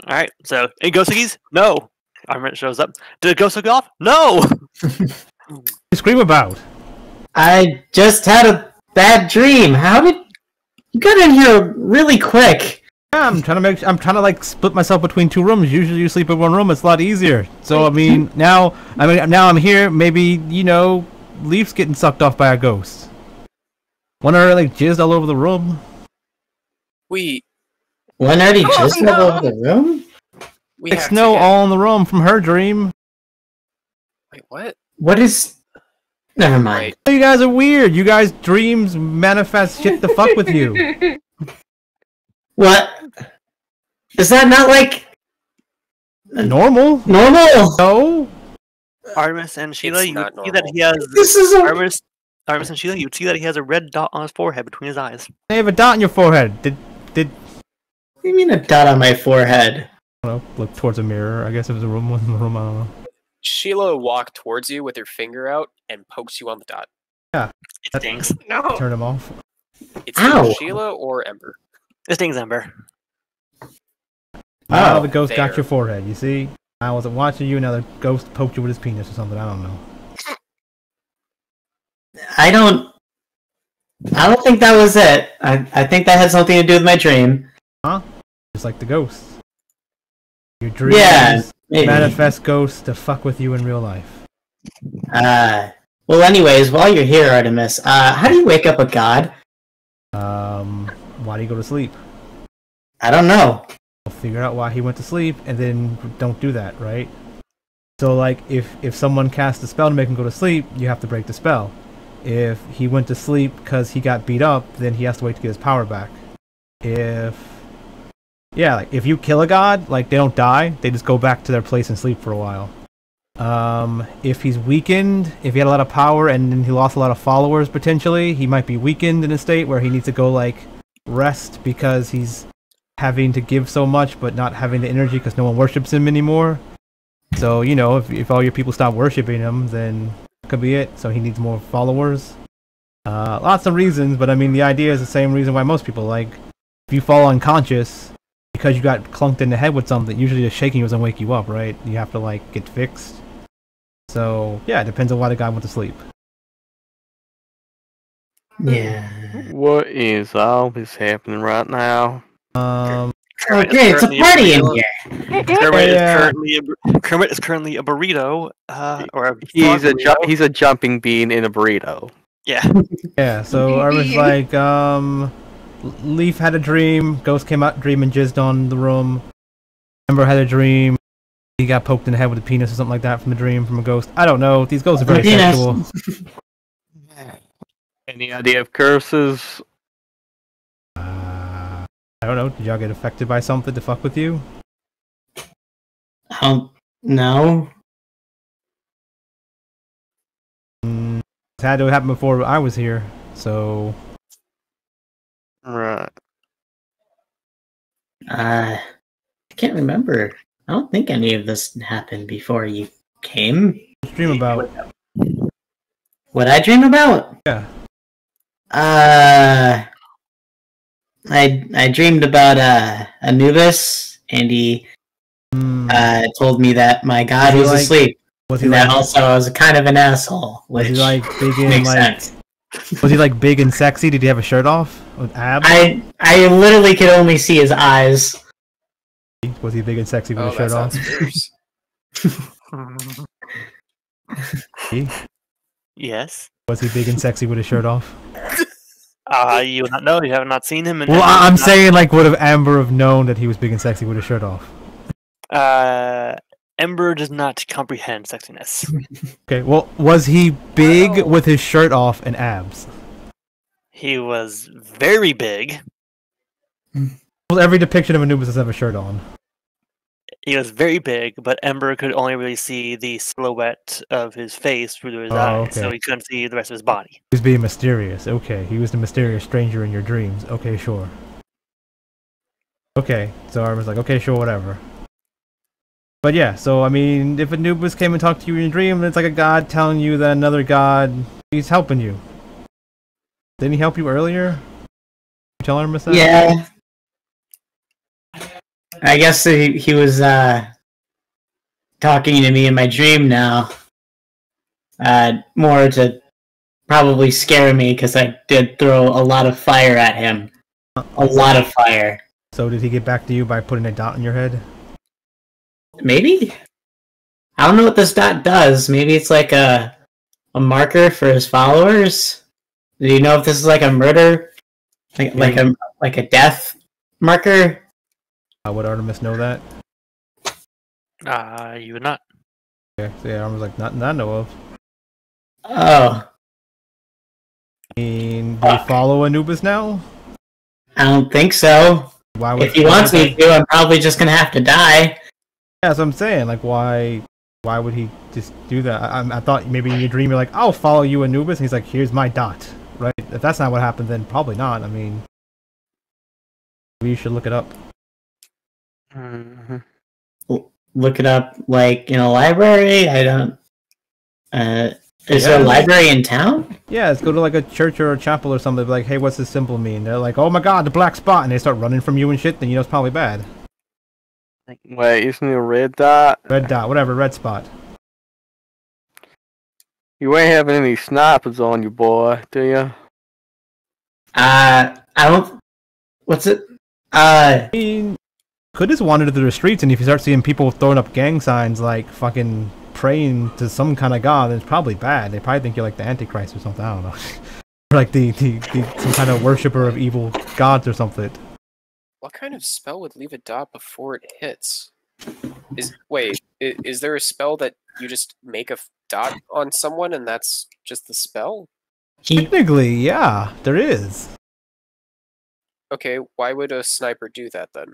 all right. So, any ghost cookies? No. Armor shows up. Did it go suck off? No. You scream about. I just had a bad dream. How did you got in here really quick? Yeah, I'm trying to like split myself between 2 rooms. Usually you sleep in 1 room, it's a lot easier. So I mean, now I'm here, maybe, Leaf's getting sucked off by a ghost. One already like jizzed all over the room. One already just all over the room? We Like have snow to get... all in the room from her dream. Wait, what? What is never mind. You guys are weird. You guys dreams manifest shit to fuck with you. What? Is that not like Normal? normal? No? Artemis and Sheila, It's you not would see that normal. he has This is Artemis and Sheila, you would see that he has a red dot on his forehead between his eyes. They have a dot in your forehead. Did What do you mean a dot on my forehead? I don't know, look towards a mirror. I guess it was a room within the room, I don't know. Sheila walked towards you with her finger out and pokes you on the dot. It stings. No. Turn him off. It's either Ow. Sheila or Ember. It stings, Ember. Now Oh, the ghost got there. your forehead, you see? I wasn't watching you, now the ghost poked you with his penis or something, I don't know. I don't think that was it. I think that had something to do with my dream. Just like the ghost. Your dreams Yeah, maybe. manifest ghosts to fuck with you in real life. Well, anyways, while you're here, Artemis, how do you wake up a god? Why do you go to sleep? I don't know. Figure out why he went to sleep, and then don't do that, right? So, like, if someone casts a spell to make him go to sleep, you have to break the spell. If he went to sleep because he got beat up, then he has to wait to get his power back. If you kill a god, like, they don't die, they just go back to their place and sleep for a while. If he's weakened, if he had a lot of power and then he lost a lot of followers potentially, he might be weakened in a state where he needs to go, like, rest because he's having to give so much but not having the energy because no one worships him anymore. So, if all your people stop worshipping him, then that could be it. So he needs more followers. Lots of reasons, but I mean, the idea is the same reason why most people, like, if you fall unconscious because you got clunked in the head with something, usually just shaking doesn't wake you up, right? You have to, like, get fixed. So, yeah, it depends on why the guy went to sleep. Yeah. What is all this happening right now? Oh, great! It's a party in here. Kermit is currently a burrito, or a He's a burrito. he's a jumping bean in a burrito. Yeah. Yeah, so I was like, Leaf had a dream, Ghost came out dream and jizzed on the room. Ember had a dream, He got poked in the head with a penis or something like that from a dream from a ghost. I don't know. These ghosts are very Penis. sexual. Any idea of curses? I don't know. Did y'all get affected by something to fuck with you? No. It's had to happen before I was here, so... Right. I can't remember. I don't think any of this happened before you came. What'd you dream about? What I dream about? Yeah. I dreamed about Anubis, and he told me that my god was asleep. Was he and like? that also I was kind of an asshole. Was he which like big and makes like? sense. Was he like big and sexy? Did he have a shirt off with abs? I literally could only see his eyes. Was he big and sexy with a shirt that off? sounds fierce. Yes. Was he big and sexy with a shirt off? You would not know. You have not seen him. Well, I'm saying like would have Amber have known that he was big and sexy with a shirt off? Ember does not comprehend sexiness. Okay, well, was he big with his shirt off and abs? He was very big. Well, every depiction of Anubis does have a shirt on. He was very big, but Ember could only really see the silhouette of his face through his eyes, so okay. he couldn't see the rest of his body. He was being mysterious. Okay, he was the mysterious stranger in your dreams. Okay, sure. Okay, so I was like, okay, sure, whatever. But yeah, so I mean, if Anubis came and talked to you in your dream, it's like a god telling you that another god, he's helping you. Didn't he help you earlier? You tell Artemis that? Yeah. I guess he was talking to me in my dream now. More to probably scare me because I did throw a lot of fire at him. A lot of fire. So did he get back to you by putting a dot on your head? Maybe? I don't know what this dot does. Maybe it's like a marker for his followers. Do you know if this is like a murder? Like a death marker? Would Artemis know that? You would not. Okay, so yeah, Artemis like, not know of. Oh. I mean, do you follow Anubis now? I don't think so. Why would If he wants me to, I'm probably just gonna have to die. Yeah, that's what I'm saying. Like, why would he just do that? I thought maybe in your dream you're like, I'll follow you, Anubis, and he's like, here's my dot, right? If that's not what happened, then probably not. I mean, maybe you should look it up. Mm-hmm. Look it up, like, in a library? I don't... is there a library in town? Yeah, let's go to like a church or a chapel or something. Be like, hey, what's this symbol mean? They're like, oh my god, the black spot, and they start running from you and shit. Then you know it's probably bad. Wait, isn't it a red dot? Red dot, whatever, red spot. You ain't having any snipers on you, boy, do you? I don't... What's it? I mean, could just wander through the streets, and if you start seeing people throwing up gang signs, like fucking praying to some kind of god, then it's probably bad. They probably think you're like the Antichrist or something. I don't know, or like the some kind of worshiper of evil gods or something. What kind of spell would leave a dot before it hits? Is there a spell that you just make a dot on someone and that's just the spell? Technically, yeah, there is. Okay, why would a sniper do that then?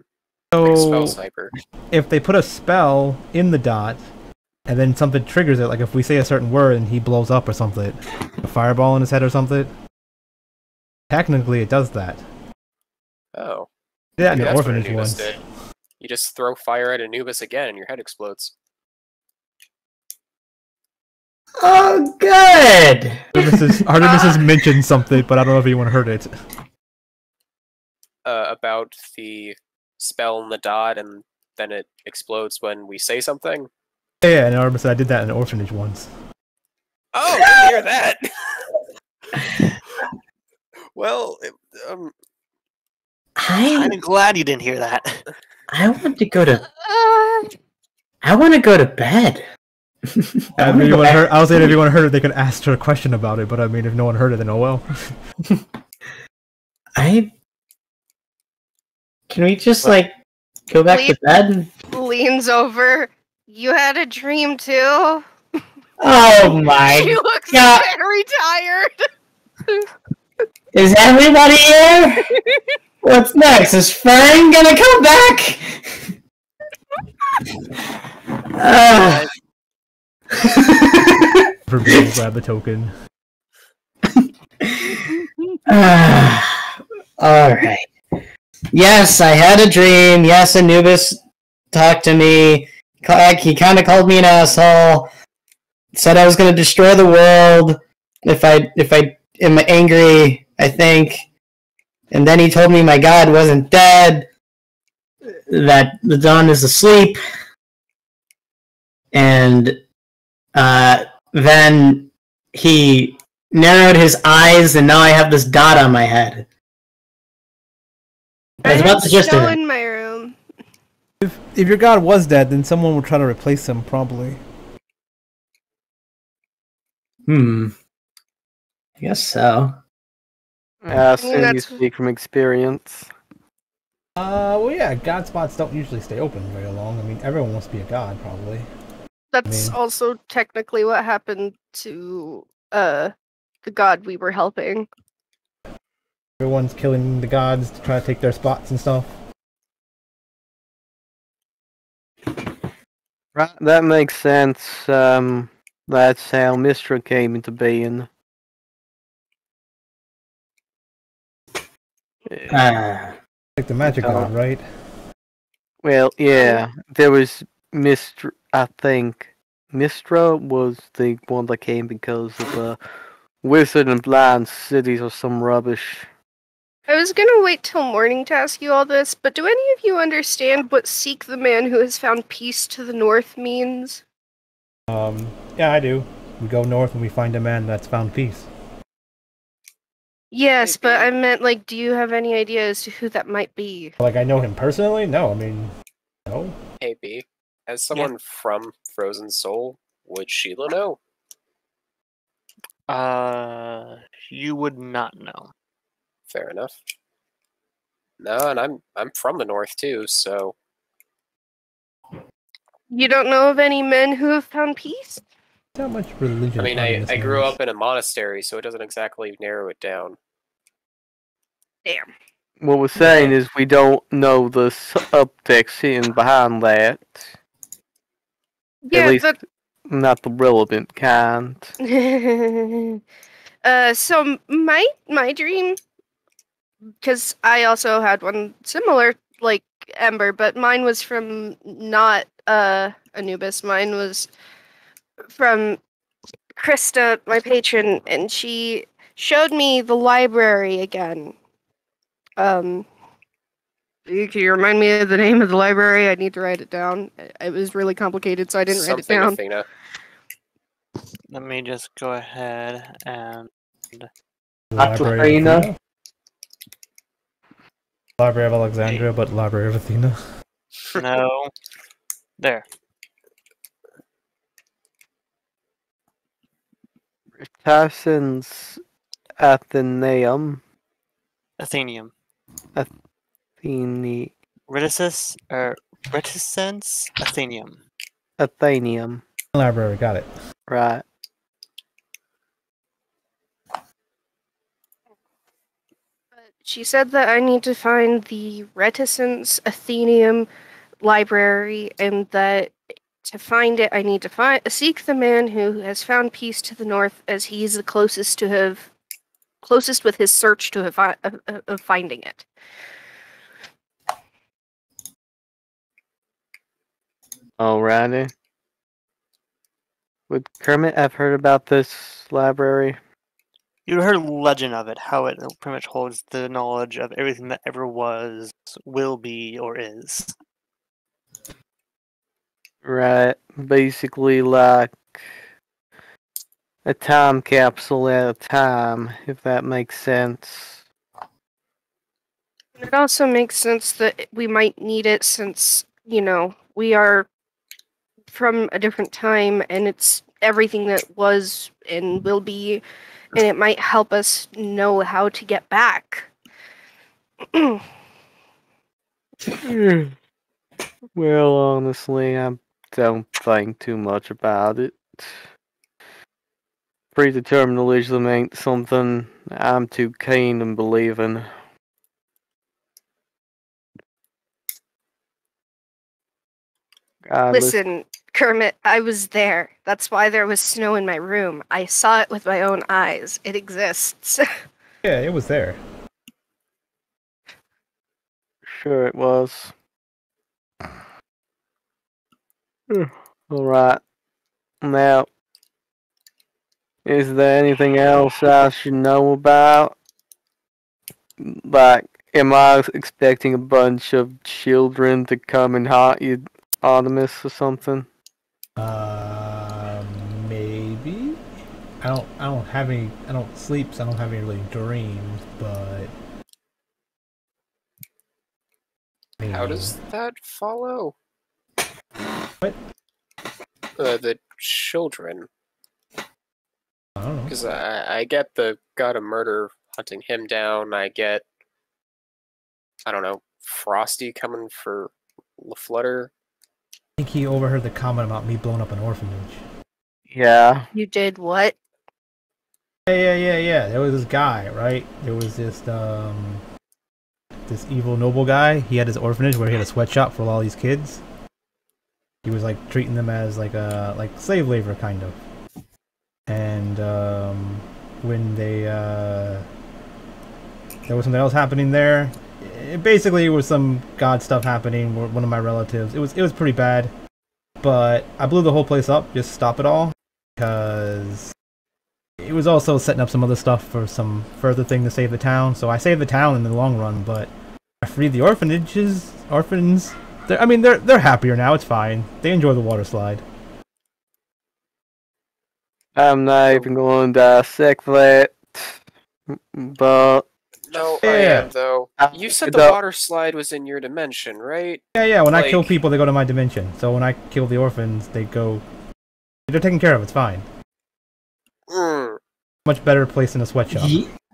So, Like a spell sniper. if they put a spell in the dot, and then something triggers it, like if we say a certain word and he blows up or something, a fireball in his head or something, technically it does that. Oh. Yeah, Maybe in the that's what orphanage Anubis ones. did. You just throw fire at Anubis again and your head explodes. Oh, good! Artemis has mentioned something, but I don't know if anyone heard it. About the spell and the dot, and then it explodes when we say something. Yeah, and Artemis said I did that in an orphanage once. Oh, I didn't hear that. Well, I'm glad you didn't hear that. I want to go to... I want to go to bed. I mean, I was saying if anyone heard it, they could ask her a question about it, but I mean, if no one heard it, then oh well. Can we just, like, go back to bed? Leans over, You had a dream too? Oh my She looks God. very tired. Is everybody here? What's next? Is Fern gonna come back? Proverbial grab a token. Alright. Yes, I had a dream. Yes, Anubis talked to me. He kind of called me an asshole. Said I was going to destroy the world if I am angry, I think. And then he told me my god wasn't dead, that the dawn is asleep. And then he narrowed his eyes, and now I have this dot on my head. That's about the gist of Still it. in my room. If your god was dead, then someone would try to replace him, probably. I guess so. So you speak from experience. Well, yeah, god spots don't usually stay open very long. I mean, everyone wants to be a god, probably. That's also technically what happened to the god we were helping. Everyone's killing the gods to try to take their spots and stuff. Right, that makes sense. That's how Mistra came into being. Like the magic god, right? Well, yeah, there was Mistra. I think Mistra was the one that came because of the wizard and blind cities or some rubbish. I was gonna wait till morning to ask you all this, but do any of you understand what "seek the man who has found peace to the north" means? Yeah, I do. We go north and we find a man that's found peace. Yes, but I meant, like, do you have any idea as to who that might be? Like, I know him personally? No, I mean, no. Hey, B, as someone from Frozen Soul, would Sheila know? You would not know. Fair enough. No, and I'm from the north too, so You don't know of any men who have found peace? Not much religion. I mean, I grew up in a monastery, so it doesn't exactly narrow it down. Damn. What we're saying is we don't know the subtext hidden behind that. Yeah, At least not the relevant kind. So my dream, because I also had one similar, like Ember, but mine was from not Anubis. Mine was from Krista, my patron, and she showed me the library again. Can you remind me of the name of the library? I need to write it down. It was really complicated, so I didn't write it down. Athena. Let me just go ahead and... Library of Athena? Library of Alexandria, but Library of Athena. No. There. Tarson's Athenaeum. Athenium. Athene. Reticence Athenium. Athenium. Library, got it. Right. She said that I need to find the Reticence Athenium library, and that to find it, I need to seek the man who has found peace to the north, as he is the closest with his search to of finding it. Alrighty. Would Kermit have heard about this library? You heard legend of it, how it pretty much holds the knowledge of everything that ever was, will be, or is. Right. Basically like a time capsule at a time, if that makes sense. It also makes sense that we might need it since, we are from a different time, and it's everything that was and will be, and it might help us know how to get back. Well, honestly, I'm don't think too much about it. Predeterminism ain't something I'm too keen on believing. Listen, Kermit, I was there. That's why there was snow in my room. I saw it with my own eyes. It exists. Yeah, it was there. Sure it was. Alright. Now, is there anything else I should know about? Like, am I expecting a bunch of children to come and haunt you, Artemis, or something? Maybe. I don't have any. I don't sleep, so I don't have any really dreams. But maybe. How does that follow? What? The children. I don't know. Because I get the god of murder hunting him down. I get, I don't know, Frosty coming for LaFlutter. I think he overheard the comment about me blowing up an orphanage. Yeah. You did what? Yeah. There was this guy, right? There was this evil noble guy. He had his orphanage where he had a sweatshop for all these kids. He was like treating them as like slave labor kind of. And when they there was something else happening there. Basically, it was some god stuff happening with one of my relatives. It was pretty bad, but I blew the whole place up just to stop it all because it was also setting up some other stuff for some further thing to save the town. So I saved the town in the long run, but I freed the orphans. They're happier now. It's fine. They enjoy the water slide. I'm not even going to dissect that, but No, Yeah. I am, though. You said the the- water slide was in your dimension, right? Yeah. When I kill Like- people, they go to my dimension. So when I kill the orphans, they go. They're taken care of. It's fine. Mm. Much better place than a sweatshop.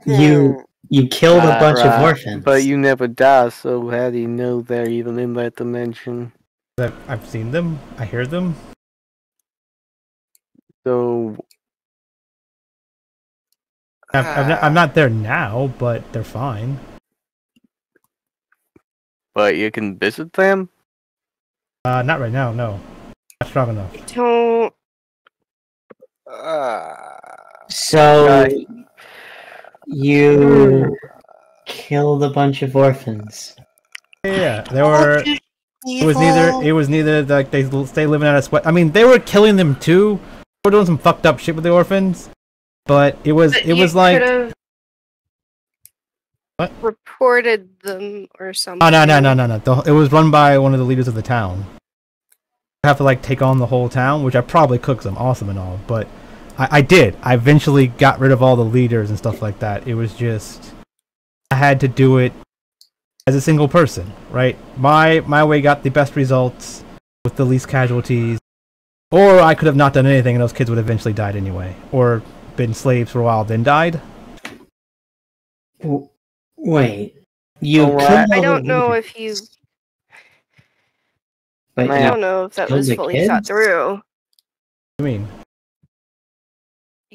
You killed a bunch of orphans. But you never die, so how do you know they're even in that dimension? I've seen them. I hear them. So, I'm not there now, but they're fine. but you can visit them? Not right now. No, not strong enough. Don't. So you killed a bunch of orphans. Yeah, they were. It was neither like they stay living out of sweat. I mean, they were killing them too. They were doing some fucked up shit with the orphans, but it was like. Could've What? reported them or something. Oh no! It was run by one of the leaders of the town. I have to like take on the whole town, which I probably cooked them awesome and all, but I did. I eventually got rid of all the leaders and stuff like that. It was just I had to do it as a single person, right? My way got the best results with the least casualties, or I could have not done anything and those kids would have eventually died anyway, or been slaves for a while then died. Wait, you Alright. killed all I don't the know leaders, if you. but I you don't know if that killed was the fully thought kids? through. I mean,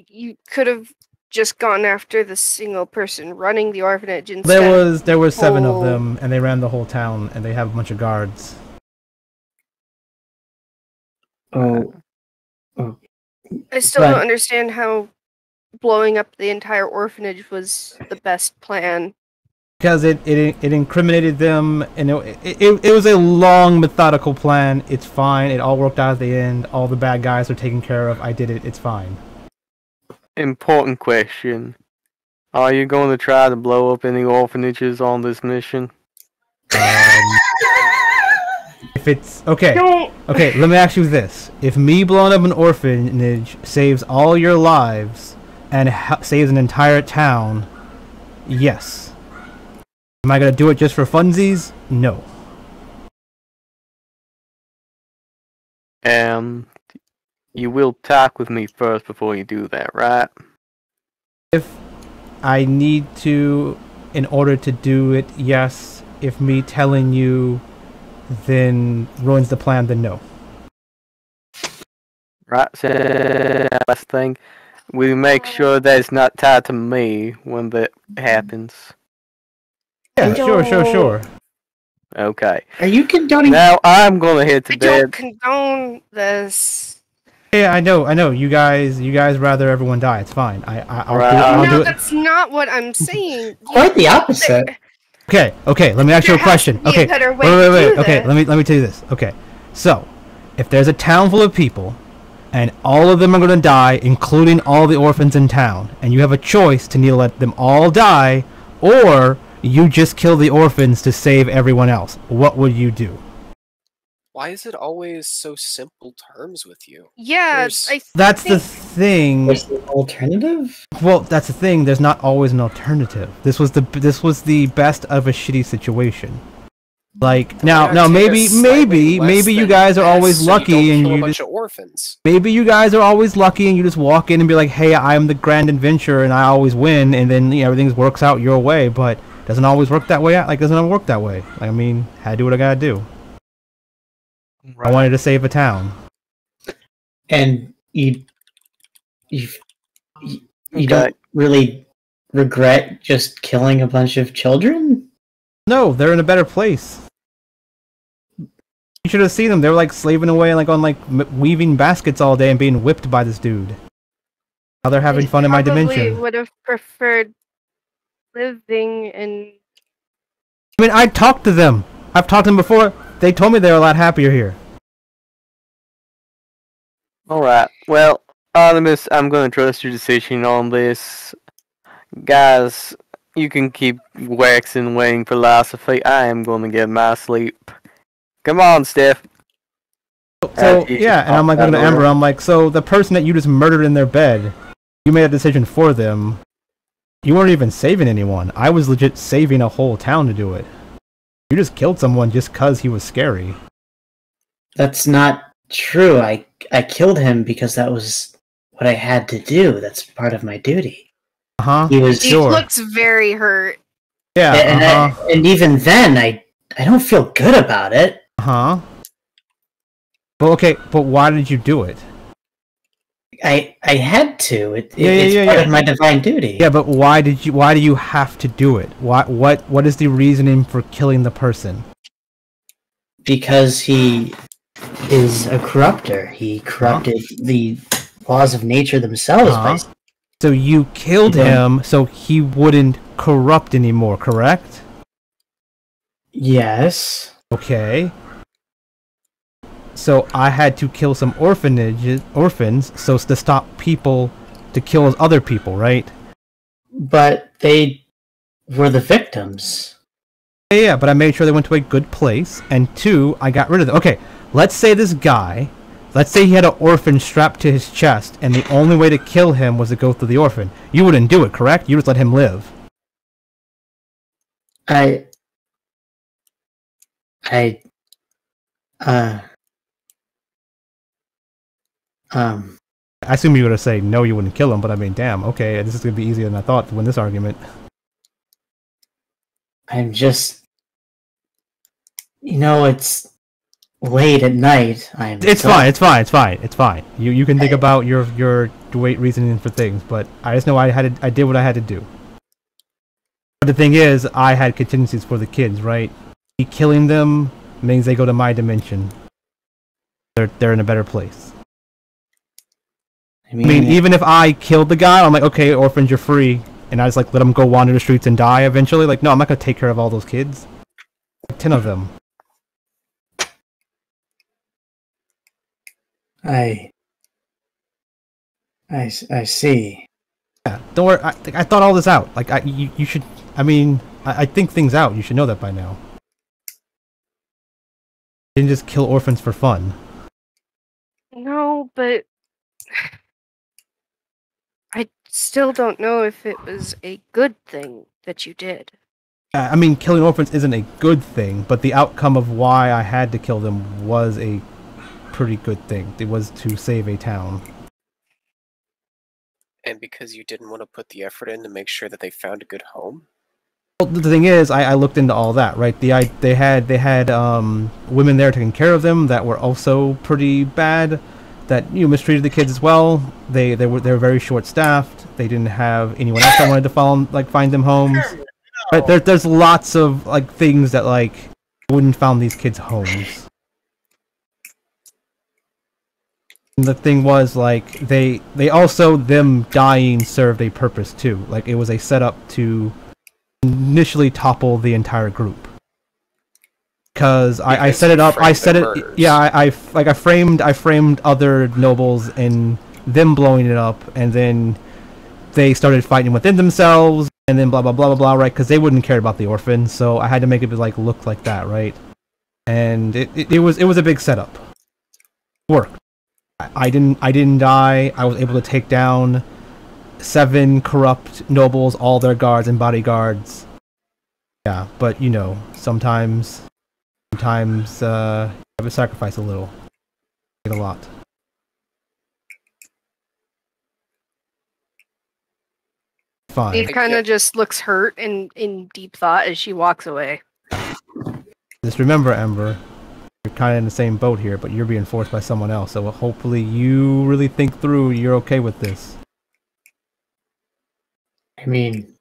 You could have just gone after the single person running the orphanage instead. there was 7 of whole- them, and they ran the whole town, and they have a bunch of guards. Oh, I still but- don't understand how blowing up the entire orphanage was the best plan. Because it incriminated them, and it was a long, methodical plan. It's fine. It all worked out at the end. All the bad guys are taken care of. I did it. It's fine. Important question. Are you going to try to blow up any orphanages on this mission? If it's okay, Don't. okay. Let me ask you this: if me blowing up an orphanage saves all your lives and saves an entire town, yes. Am I gonna do it just for funsies? No. You will talk with me first before you do that, right? If I need to, in order to do it, yes. If me telling you then ruins the plan, then no. Right, so last thing, we make sure that it's not tied to me when that happens. Yeah, sure. Okay. Are you condoning? Now I'm gonna head to I don't bed. condone this. Yeah, I know. You guys rather everyone die. It's fine. I'll Right, do it. I'll No, do it. that's not what I'm saying. Quite the opposite. Okay. Let me ask you a There has question. to be a Okay. better way to Wait. do Okay. this. Let me tell you this. Okay. So, if there's a town full of people, and all of them are gonna die, including all the orphans in town, and you have a choice to either let them all die, or you just kill the orphans to save everyone else, what would you do? Why is it always so simple terms with you? Yeah, There's- That's the think- thing. What's the alternative? Well, that's the thing. There's not always an alternative. This was the best of a shitty situation. Like now, Take a maybe slightly less you than guys are best always so you lucky don't and kill a you bunch just, of orphans. maybe you guys are always lucky and you just walk in and be like, hey, I'm the grand adventurer and I always win, and then everything works out your way. But doesn't always work that way. Doesn't always work that way. Like, I mean, had to do what I gotta do. I wanted to save a town. And you Okay. don't really regret just killing a bunch of children? No, they're in a better place. You should have seen them. They were like slaving away, like on weaving baskets all day and being whipped by this dude. Now they're having fun in my dimension. Would have preferred living in. I mean, I talked to them. I've talked to them before. They told me they were a lot happier here. Alright, well, Artemis, I'm gonna trust your decision on this. Guys, you can keep waxing weighing philosophy. I am gonna get my sleep. Come on, Steph. So yeah, and I'm like looking at Amber. I'm like, so the person that you just murdered in their bed, you made a decision for them. You weren't even saving anyone. I was legit saving a whole town to do it. You just killed someone just cause he was scary. That's not true. I killed him because that was what I had to do. That's part of my duty. He was He looks very hurt. Yeah, and even then, I don't feel good about it. Well, okay, but why did you do it? I had to. It's Yeah, part of my divine duty. Yeah, but why do you have to do it? What is the reasoning for killing the person? Because he is a corrupter. He corrupted the laws of nature themselves by. So you killed him so he wouldn't corrupt anymore, correct? Yes. Okay. So I had to kill some orphans, so as to stop people to kill other people, right? But they were the victims. Yeah, but I made sure they went to a good place, and two, I got rid of them. Okay, let's say this guy, let's say he had an orphan strapped to his chest, and the only way to kill him was to go through the orphan. You wouldn't do it, correct? You just let him live. I assume you were gonna say no, you wouldn't kill him, but I mean, damn, okay, this is gonna be easier than I thought to win this argument. I'm just, it's late at night. It's fine. You can think about your reasoning for things, but I just know I did what I had to do. But the thing is, I had contingencies for the kids, right? Me killing them means they go to my dimension. They're in a better place. I mean, even if I killed the guy, I'm like, okay, orphans, you're free, and I just like let them go wander the streets and die eventually. Like, no, I'm not gonna take care of all those kids. Like 10 of them. I see. Yeah, don't worry. I thought all this out. Like, you should. I mean, I think things out. You should know that by now. You didn't just kill orphans for fun. No, but I still don't know if it was a good thing that you did. I mean, killing orphans isn't a good thing, but the outcome of why I had to kill them was a pretty good thing. It was to save a town. And because you didn't want to put the effort in to make sure that they found a good home? Well, the thing is, I looked into all that, right? They had women there taking care of them that were also pretty bad. that mistreated the kids as well. They were very short staffed. They didn't have anyone else that wanted to find them homes. But there's lots of things that wouldn't found these kids homes. And the thing was they also, them dying served a purpose too. It was a setup to initially topple the entire group. Because I set it up. I set it. Murders. Yeah, I framed other nobles and them blowing it up, and then they started fighting within themselves, and then blah blah blah blah blah. Right? Because they wouldn't care about the orphans, so I had to make it look like that, right? And it was a big setup. Worked. I didn't die. I was able to take down 7 corrupt nobles, all their guards and bodyguards. Yeah, but sometimes you have to sacrifice a little. A lot. Fine. Eve kind of just looks hurt and in deep thought as she walks away. Just remember, Ember, you're kind of in the same boat here, but you're being forced by someone else. So hopefully you really think through. You're okay with this. I mean,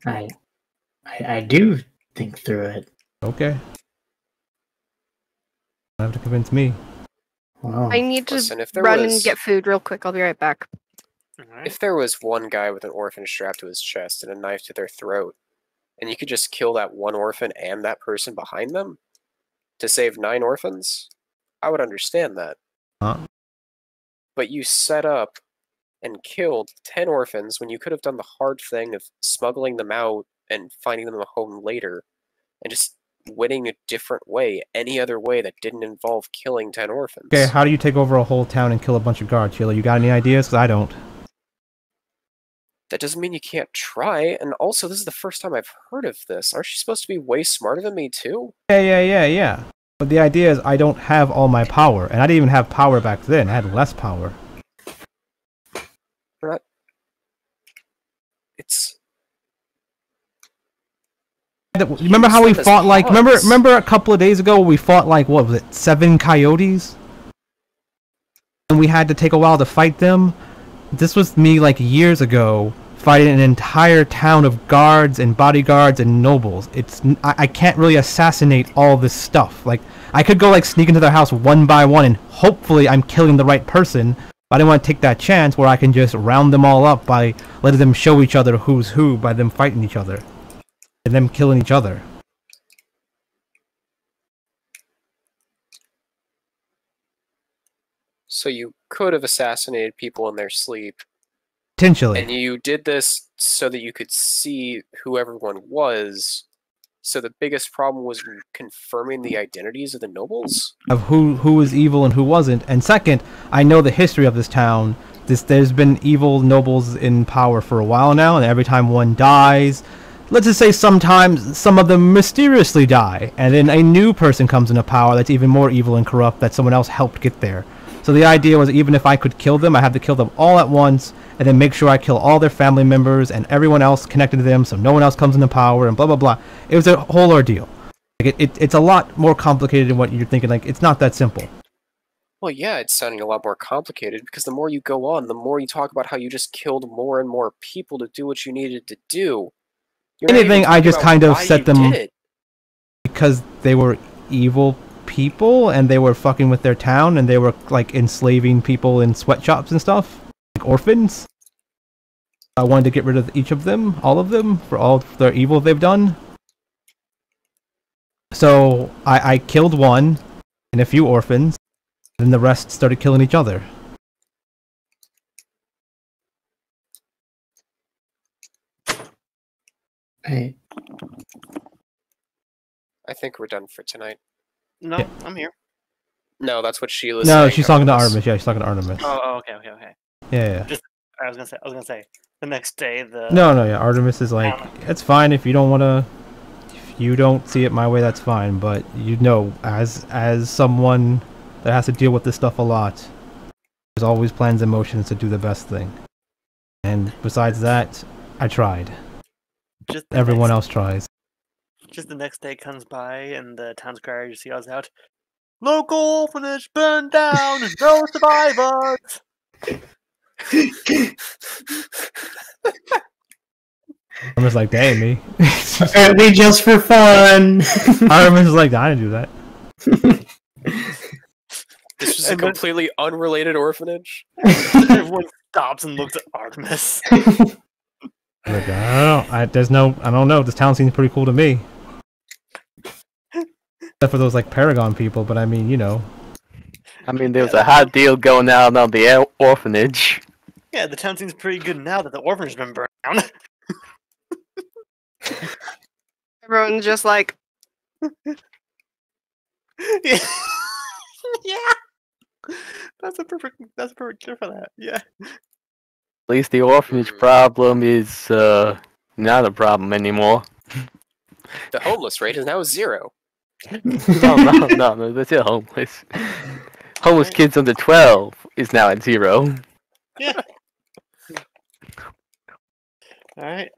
I do think through it. Okay. Don't have to convince me. Wow. I need to Listen, if there run was- and get food real quick. I'll be right back. Alright. If there was one guy with an orphan strapped to his chest and a knife to their throat, and you could just kill that one orphan and that person behind them to save 9 orphans, I would understand that. Huh? But you set up and killed 10 orphans when you could have done the hard thing of smuggling them out and finding them a home later, and just winning a different way, any other way that didn't involve killing 10 orphans. Okay, how do you take over a whole town and kill a bunch of guards, Sheila? You got any ideas? 'Cause I don't. That doesn't mean you can't try, and also this is the first time I've heard of this. Aren't you supposed to be way smarter than me too? Yeah. But the idea is I don't have all my power, and I didn't even have power back then. I had less power. We're not... It's... Remember how we Use them as fought pawns. remember a couple of days ago we fought what was it, 7 coyotes? And we had to take a while to fight them? This was me years ago fighting an entire town of guards and bodyguards and nobles. I can't really assassinate all this stuff. I could go sneak into their house one by one and hopefully I'm killing the right person, but I didn't want to take that chance where I can just round them all up by letting them show each other who's who by them fighting each other. And them killing each other. So you could have assassinated people in their sleep, Potentially. and you did this so that you could see who everyone was. So the biggest problem was confirming the identities of the nobles? Of who was evil and who wasn't. And second, I know the history of this town. There's been evil nobles in power for a while now, and every time one dies, let's just say sometimes some of them mysteriously die, and then a new person comes into power that's even more evil and corrupt that someone else helped get there. So the idea was even if I could kill them, I had to kill them all at once, and then make sure I kill all their family members and everyone else connected to them so no one else comes into power and blah blah blah. It was a whole ordeal. It's a lot more complicated than what you're thinking. It's not that simple. Well, yeah, it's sounding a lot more complicated, because the more you go on, the more you talk about how you just killed more and more people to do what you needed to do. You're not even Anything, I talking just about kind of why set you them- did it. Because they were evil people and they were fucking with their town and they were enslaving people in sweatshops and stuff, orphans. I wanted to get rid of each of them, all of them, for all their evil they've done. So I killed one and a few orphans, and then the rest started killing each other. I think we're done for tonight. No, Yeah. I'm here. No, that's what Sheila's No, saying. she's talking to Artemis. Yeah, she's talking to Artemis. Okay. Yeah. I was gonna say the next day the No, yeah. Artemis is it's fine if you don't want to. If you don't see it my way, that's fine. But as someone that has to deal with this stuff a lot, there's always plans and motions to do the best thing. And besides that, I tried. just the Everyone next- else tries. Just the next day comes by and the town squire just yells out, Local orphanage burned down, no survivors. Artemis like, dang me. Apparently just for fun. Artemis is like, I didn't do that. This was a And then- completely unrelated orphanage. Everyone stops and looks at Artemis. Like, I don't know. This town seems pretty cool to me. Except for those like Paragon people, but I mean, you know. I mean, there's a hot deal going on the orphanage. Yeah, the town seems pretty good now that the orphanage has been burned down. Everyone's just like, Yeah. Yeah. That's a perfect cure for that. Yeah. At least the orphanage problem is not a problem anymore. The homeless rate is now 0. No, they're still homeless. Homeless kids under 12 is now at 0. Yeah. Alright.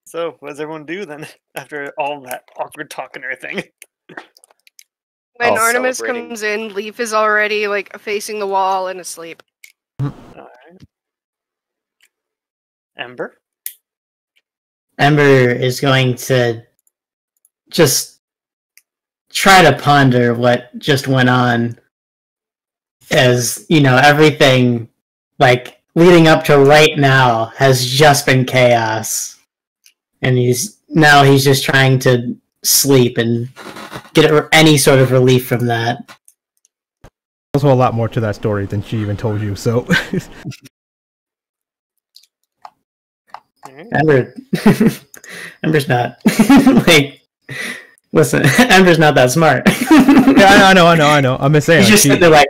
So, what does everyone do then after all that awkward talk and everything? when Oh, Artemis celebrating. comes in, Leaf is already like facing the wall and asleep. Alright. Ember? Ember is going to just try to ponder what just went on, as you know, everything like leading up to right now has just been chaos, and he's just trying to sleep and get any sort of relief from that. Also, a lot more to that story than she even told you. So, Ember, Ember's not like. Listen, Ember's not that smart. yeah, I know. I'm just saying. He's just sitting there like,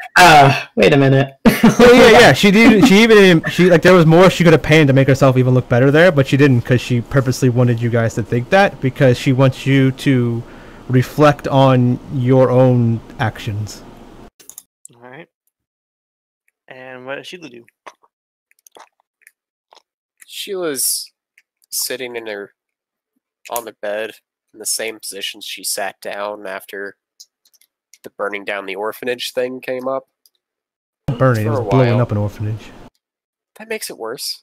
wait a minute. Well, yeah. She like there was more she could have painted to make herself even look better there, but she didn't because she purposely wanted you guys to think that because she wants you to reflect on your own actions. Alright. And what does Sheila do? Sheila's sitting on the bed in the same position she sat down after the burning down the orphanage thing came up. Burning, it For was a blowing while. up an orphanage. That makes it worse.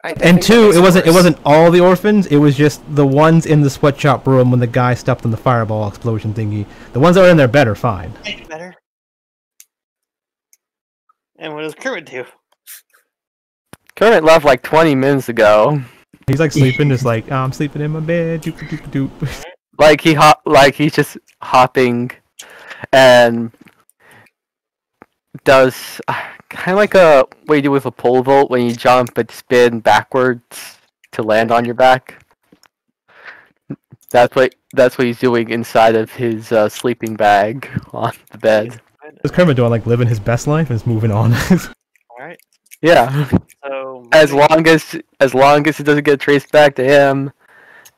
I And think that two, makes it wasn't worse. all the orphans. It was just the ones in the sweatshop room when the guy stepped on the fireball explosion thingy. The ones that were in their bed are fine. Make it better. And what does Kermit do? Kermit left like 20 minutes ago. He's like sleeping, just like I'm sleeping in my bed. Doop, doop, doop, doop. Like he's just hopping and does kind of like what you do with a pole vault when you jump and spin backwards to land on your back. That's what he's doing inside of his sleeping bag on the bed. What's Kermit doing? Like living his best life and is moving on. Alright. Yeah, So as long as it doesn't get traced back to him,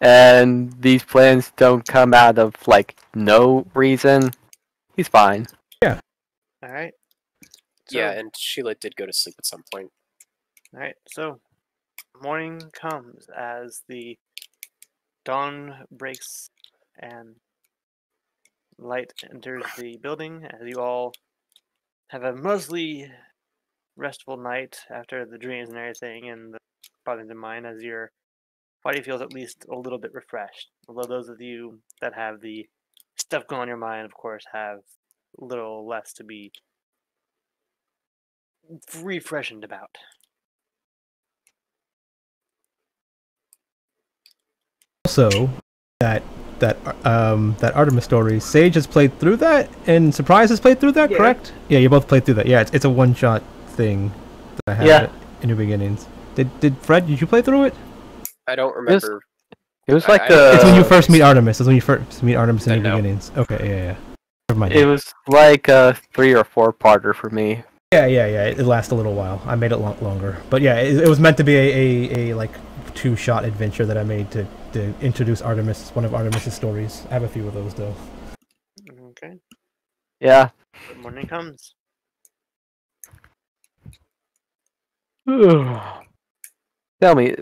and these plans don't come out of like no reason, he's fine. Alright. Yeah, and Sheila did go to sleep at some point. Alright, so morning comes as the dawn breaks and light enters the building as you all have a mostly restful night after the dreams and everything and the bothering in mind as your body feels at least a little bit refreshed. Although those of you that have the stuff going on in your mind, of course, have a little less to be refreshed about. Also, that Artemis story, Sage has played through that, and Surprise has played through that. Yeah. Correct? Yeah, you both played through that. Yeah, it's a one-shot thing that I had Yeah. in New Beginnings. Did Fred? Did you play through it? I don't remember. It was I- like I- It's when you first meet Artemis. It's when you first meet Artemis in I New know. Beginnings. Okay, yeah. Never mind. it was like a 3 or 4-parter for me. Yeah. It lasts a little while. I made it longer, but yeah, it was meant to be a like 2-shot adventure that I made to introduce Artemis, one of Artemis's stories. I have a few of those though. Okay. Yeah. The morning comes. Tell me,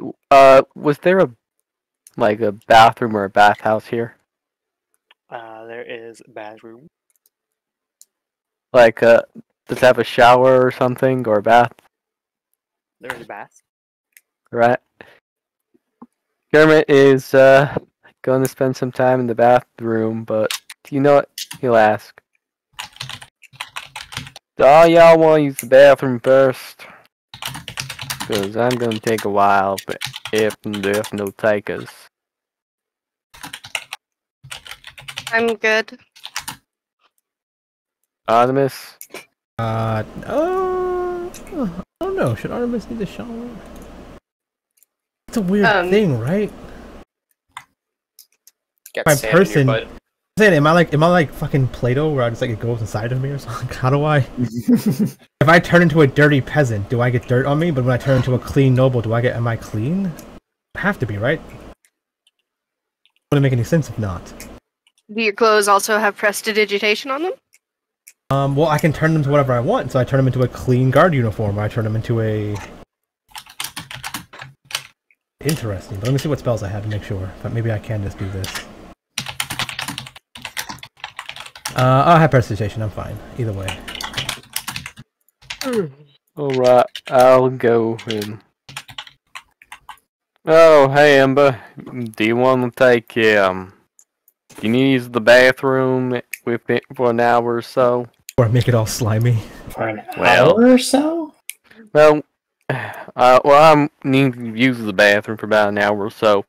was there a bathroom or a bathhouse here? There is a bathroom. Like, does it have a shower or something, or a bath? There's a bath. Right. Kermit is going to spend some time in the bathroom, but you know what? He'll ask. Do all y'all want to use the bathroom first? Because I'm going to take a while, but if there's no takers. I'm good. Artemis? I don't know. Should Artemis need a shower? It's a weird thing, right? Get My sand in your person. butt. Saying, am I like fucking Play-Doh where I just like it goes inside of me or something? How do I? If I turn into a dirty peasant, do I get dirt on me? But when I turn into a clean noble, am I clean? I have to be, right? Wouldn't make any sense if not. Do your clothes also have prestidigitation on them? Well, I can turn them to whatever I want. So I turn them into a clean guard uniform, or I turn them into a. Interesting. But let me see what spells I have to make sure. But maybe I can just do this. I'll have prestidigitation. I'm fine. Either way. Alright, I'll go in. Oh, hey Ember. Do you want to take, do you need to use the bathroom with it for an hour or so? Or make it all slimy. For an hour or so? Well, I need to use the bathroom for about an hour or so.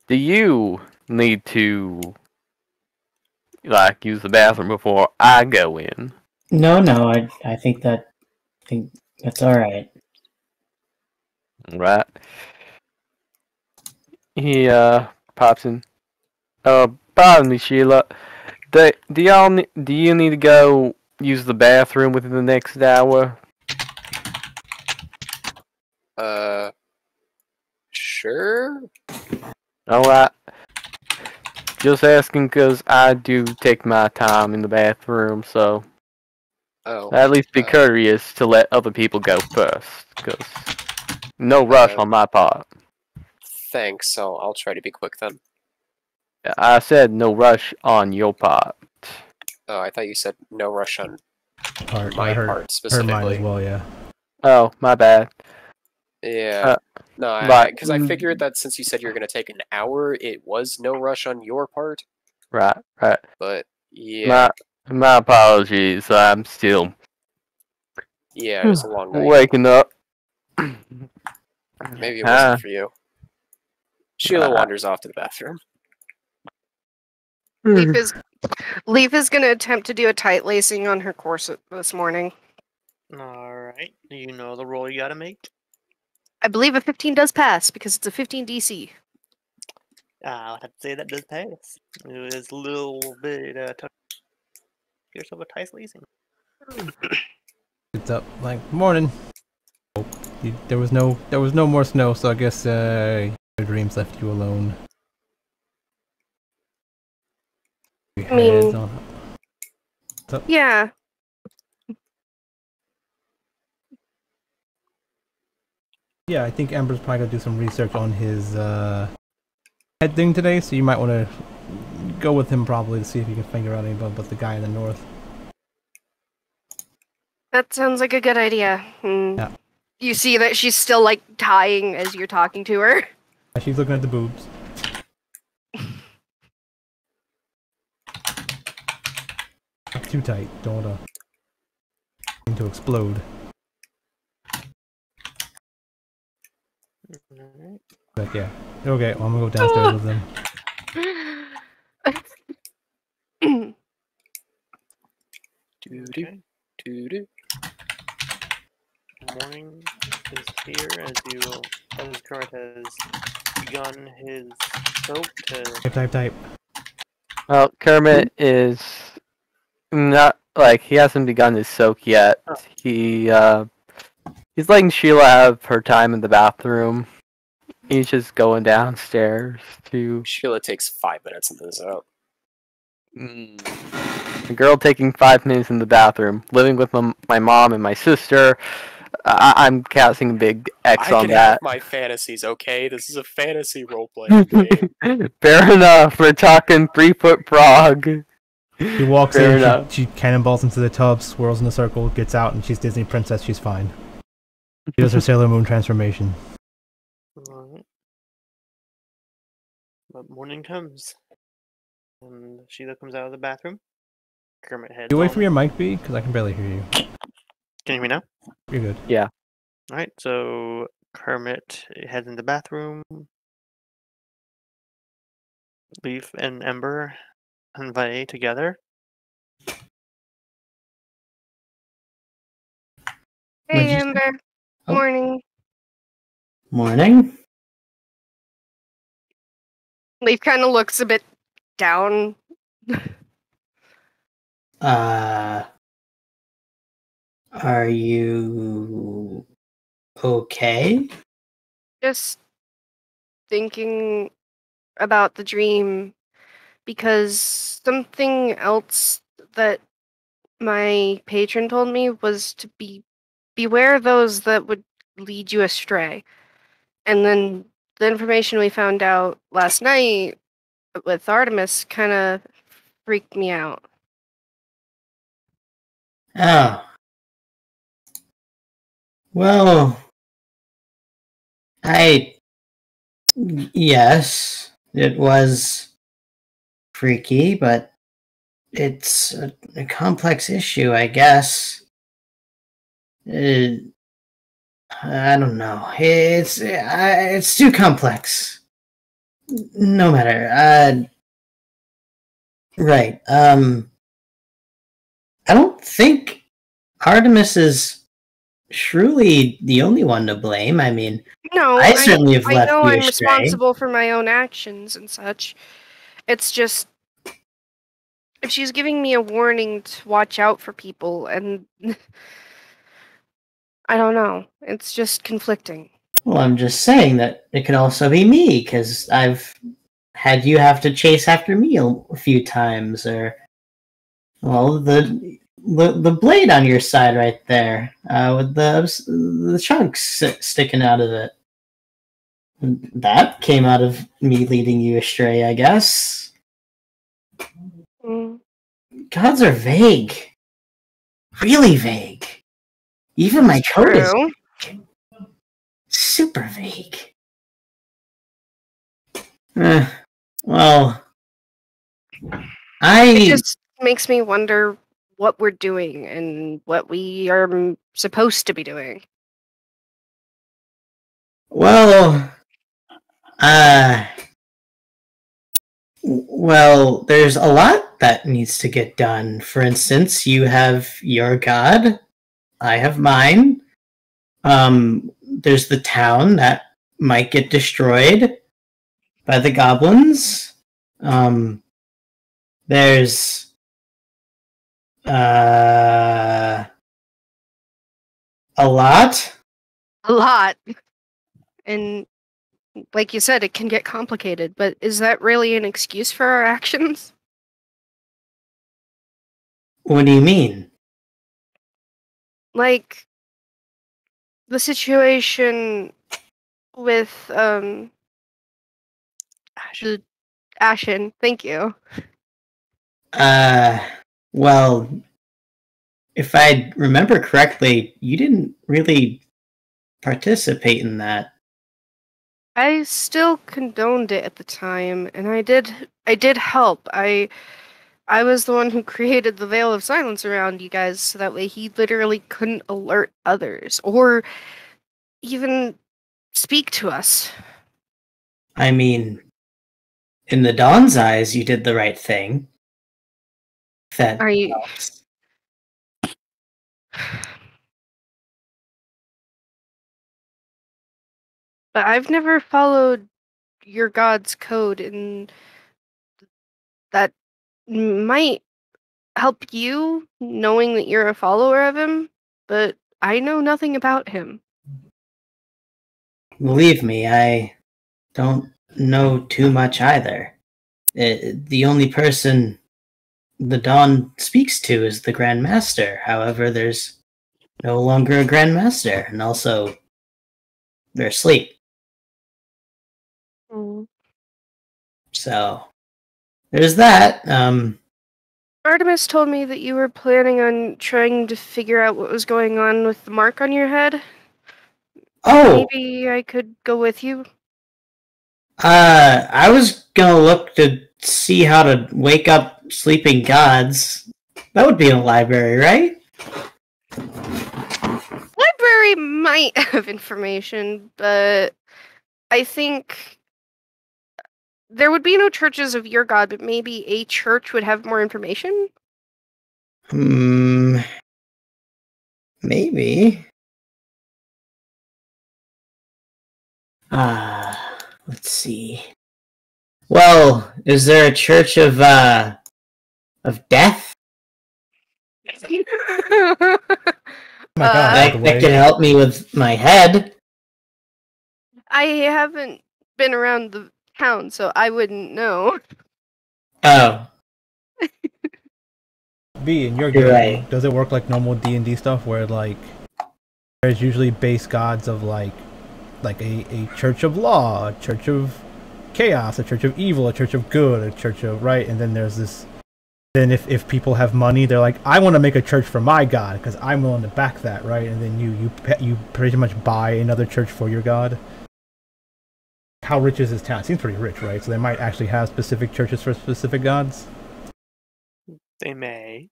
Do you need to, like, use the bathroom before I go in? No, I think that's alright. Right. He, pops in. Pardon me, Sheila. Do you need to go use the bathroom within the next hour? Sure. Alright. Just asking because I do take my time in the bathroom, so Oh. at least be courteous to let other people go first, because no rush on my part. Thanks. I'll try to be quick then. I said no rush on your part. Oh, I thought you said no rush on My part her specifically. mine as well, yeah. Oh, my bad. Yeah. No, because I figured that since you said you were going to take an hour, it was no rush on your part. Right. But yeah. My apologies. I'm still Yeah, it was a long night. waking up. Maybe it wasn't for you. Sheila wanders off to the bathroom. Leaf is going to attempt to do a tight lacing on her corset this morning. Alright. Do you know the roll you gotta make? I believe a 15 does pass because it's a 15 DC. I'll have to say that does pass. It is a little bit tough. Give yourself a tight lacing. It's up. Like morning. Oh, there was no more snow, so I guess your dreams left you alone. I mean, yeah. Yeah, I think Amber's probably gonna do some research on his head thing today, so you might want to go with him probably to see if you can figure out anything but the guy in the north. That sounds like a good idea. Yeah. You see that she's still like tying as you're talking to her. She's looking at the boobs. Not too tight. Don't want to explode. But yeah. Okay, well, I'm gonna go downstairs with them. Okay. Morning is here as Kermit has begun his soap to... Type. Well, Kermit is not, like, he hasn't begun his soak yet. He's letting Sheila have her time in the bathroom. He's just going downstairs to... Sheila takes 5 minutes into this out. A girl taking 5 minutes in the bathroom, living with my mom and my sister. I'm casting a big X on I can that. have my fantasies, okay? This is a fantasy role-playing game. Fair enough. We're talking 3-foot frog. She walks Fair in, enough. she cannonballs into the tub, swirls in a circle, gets out, and she's Disney princess. She's fine. She does her Sailor Moon transformation. Alright. But morning comes, and Sheila comes out of the bathroom. Kermit heads You away on. from your mic, B? Because I can barely hear you. Can you hear me now? You're good. Alright, so Kermit heads in the bathroom. Leaf and Ember and Vi together. What'd Hey, you say? Amber. Oh. Morning. Morning. Leaf kind of looks a bit down. Are you okay? Just thinking about the dream because something else that my patron told me was to beware those that would lead you astray. And then the information we found out last night with Artemis kind of freaked me out. Oh. Well, yes, it was freaky, but it's a complex issue, I guess. I don't know. It's too complex. No matter. Right. I don't think Artemis is truly the only one to blame. I mean, No, I certainly have I left know you I'm astray. responsible for my own actions and such. It's just if she's giving me a warning to watch out for people, and I don't know, it's just conflicting. Well, I'm just saying that it could also be me, because I've had you have to chase after me a few times, or well, the blade on your side right there, with the chunks sticking out of it. That came out of me leading you astray, I guess. Mm. Gods are vague, really vague. Even my code is True. super vague. Well, It just makes me wonder what we're doing and what we are supposed to be doing. Well, well, there's a lot that needs to get done. For instance, you have your god, I have mine. There's the town that might get destroyed by the goblins. There's a lot. A lot. And like you said, it can get complicated, but is that really an excuse for our actions? What do you mean? Like the situation with Ashen, thank you. Well, if I remember correctly, you didn't really participate in that. I still condoned it at the time, and I did help. I was the one who created the veil of silence around you guys, so that way he literally couldn't alert others or even speak to us. I mean, in the Dawn's eyes, you did the right thing. That Are you? helps. But I've never followed your god's code, and that might help you knowing that you're a follower of him, but I know nothing about him. Believe me, I don't know too much either. The only person the Dawn speaks to is the Grand Master. However, there's no longer a Grand Master, and also they're asleep. Mm. So there's that. Artemis told me that you were planning on trying to figure out what was going on with the mark on your head. Oh, Maybe I could go with you. I was gonna look to see how to wake up sleeping gods. That would be in a library, right? Library might have information, but I think there would be no churches of your god, but maybe a church would have more information. Maybe. Let's see. Well, is there a church of death? Oh my god, That can help me with my head. I haven't been around the town, so I wouldn't know. Oh, B, in your You're game, right. does it work like normal D&D stuff where like there's usually base gods of like a church of law, a church of chaos, a church of evil, a church of good, a church of right, and then there's this. Then if people have money, they're like, I want to make a church for my god because I'm willing to back that, right? And then you pretty much buy another church for your god. How rich is this town? It seems pretty rich, right? So they might actually have specific churches for specific gods. They may.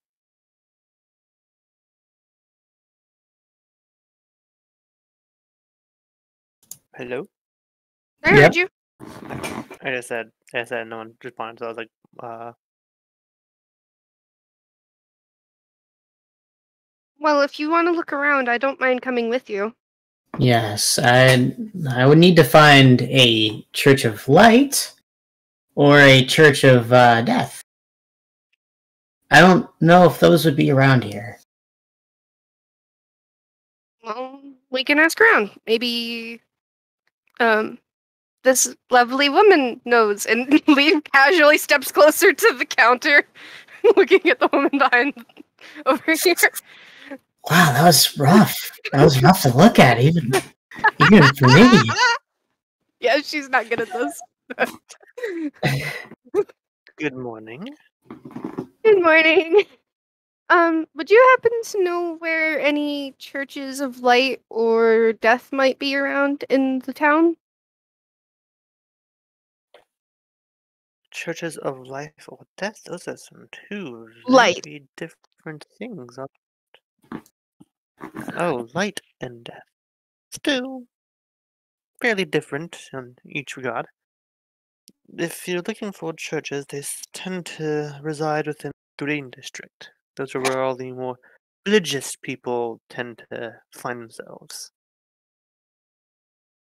Hello? I heard you. I just said no one responded, so I was like, Well, if you want to look around, I don't mind coming with you. Yes, I would need to find a church of light or a church of death. I don't know if those would be around here. Well, we can ask around. Maybe, this lovely woman knows, and Lee casually steps closer to the counter, looking at the woman behind over here. Wow, that was rough. That was rough to look at, even for me. Yeah, she's not good at this. good morning. Good morning. Would you happen to know where any churches of light or death might be around in the town? Churches of life or death? Those are some two Light. very different things. Oh, light and death. Still fairly different in each regard. If you're looking for churches, they tend to reside within the Green District. Those are where all the more religious people tend to find themselves.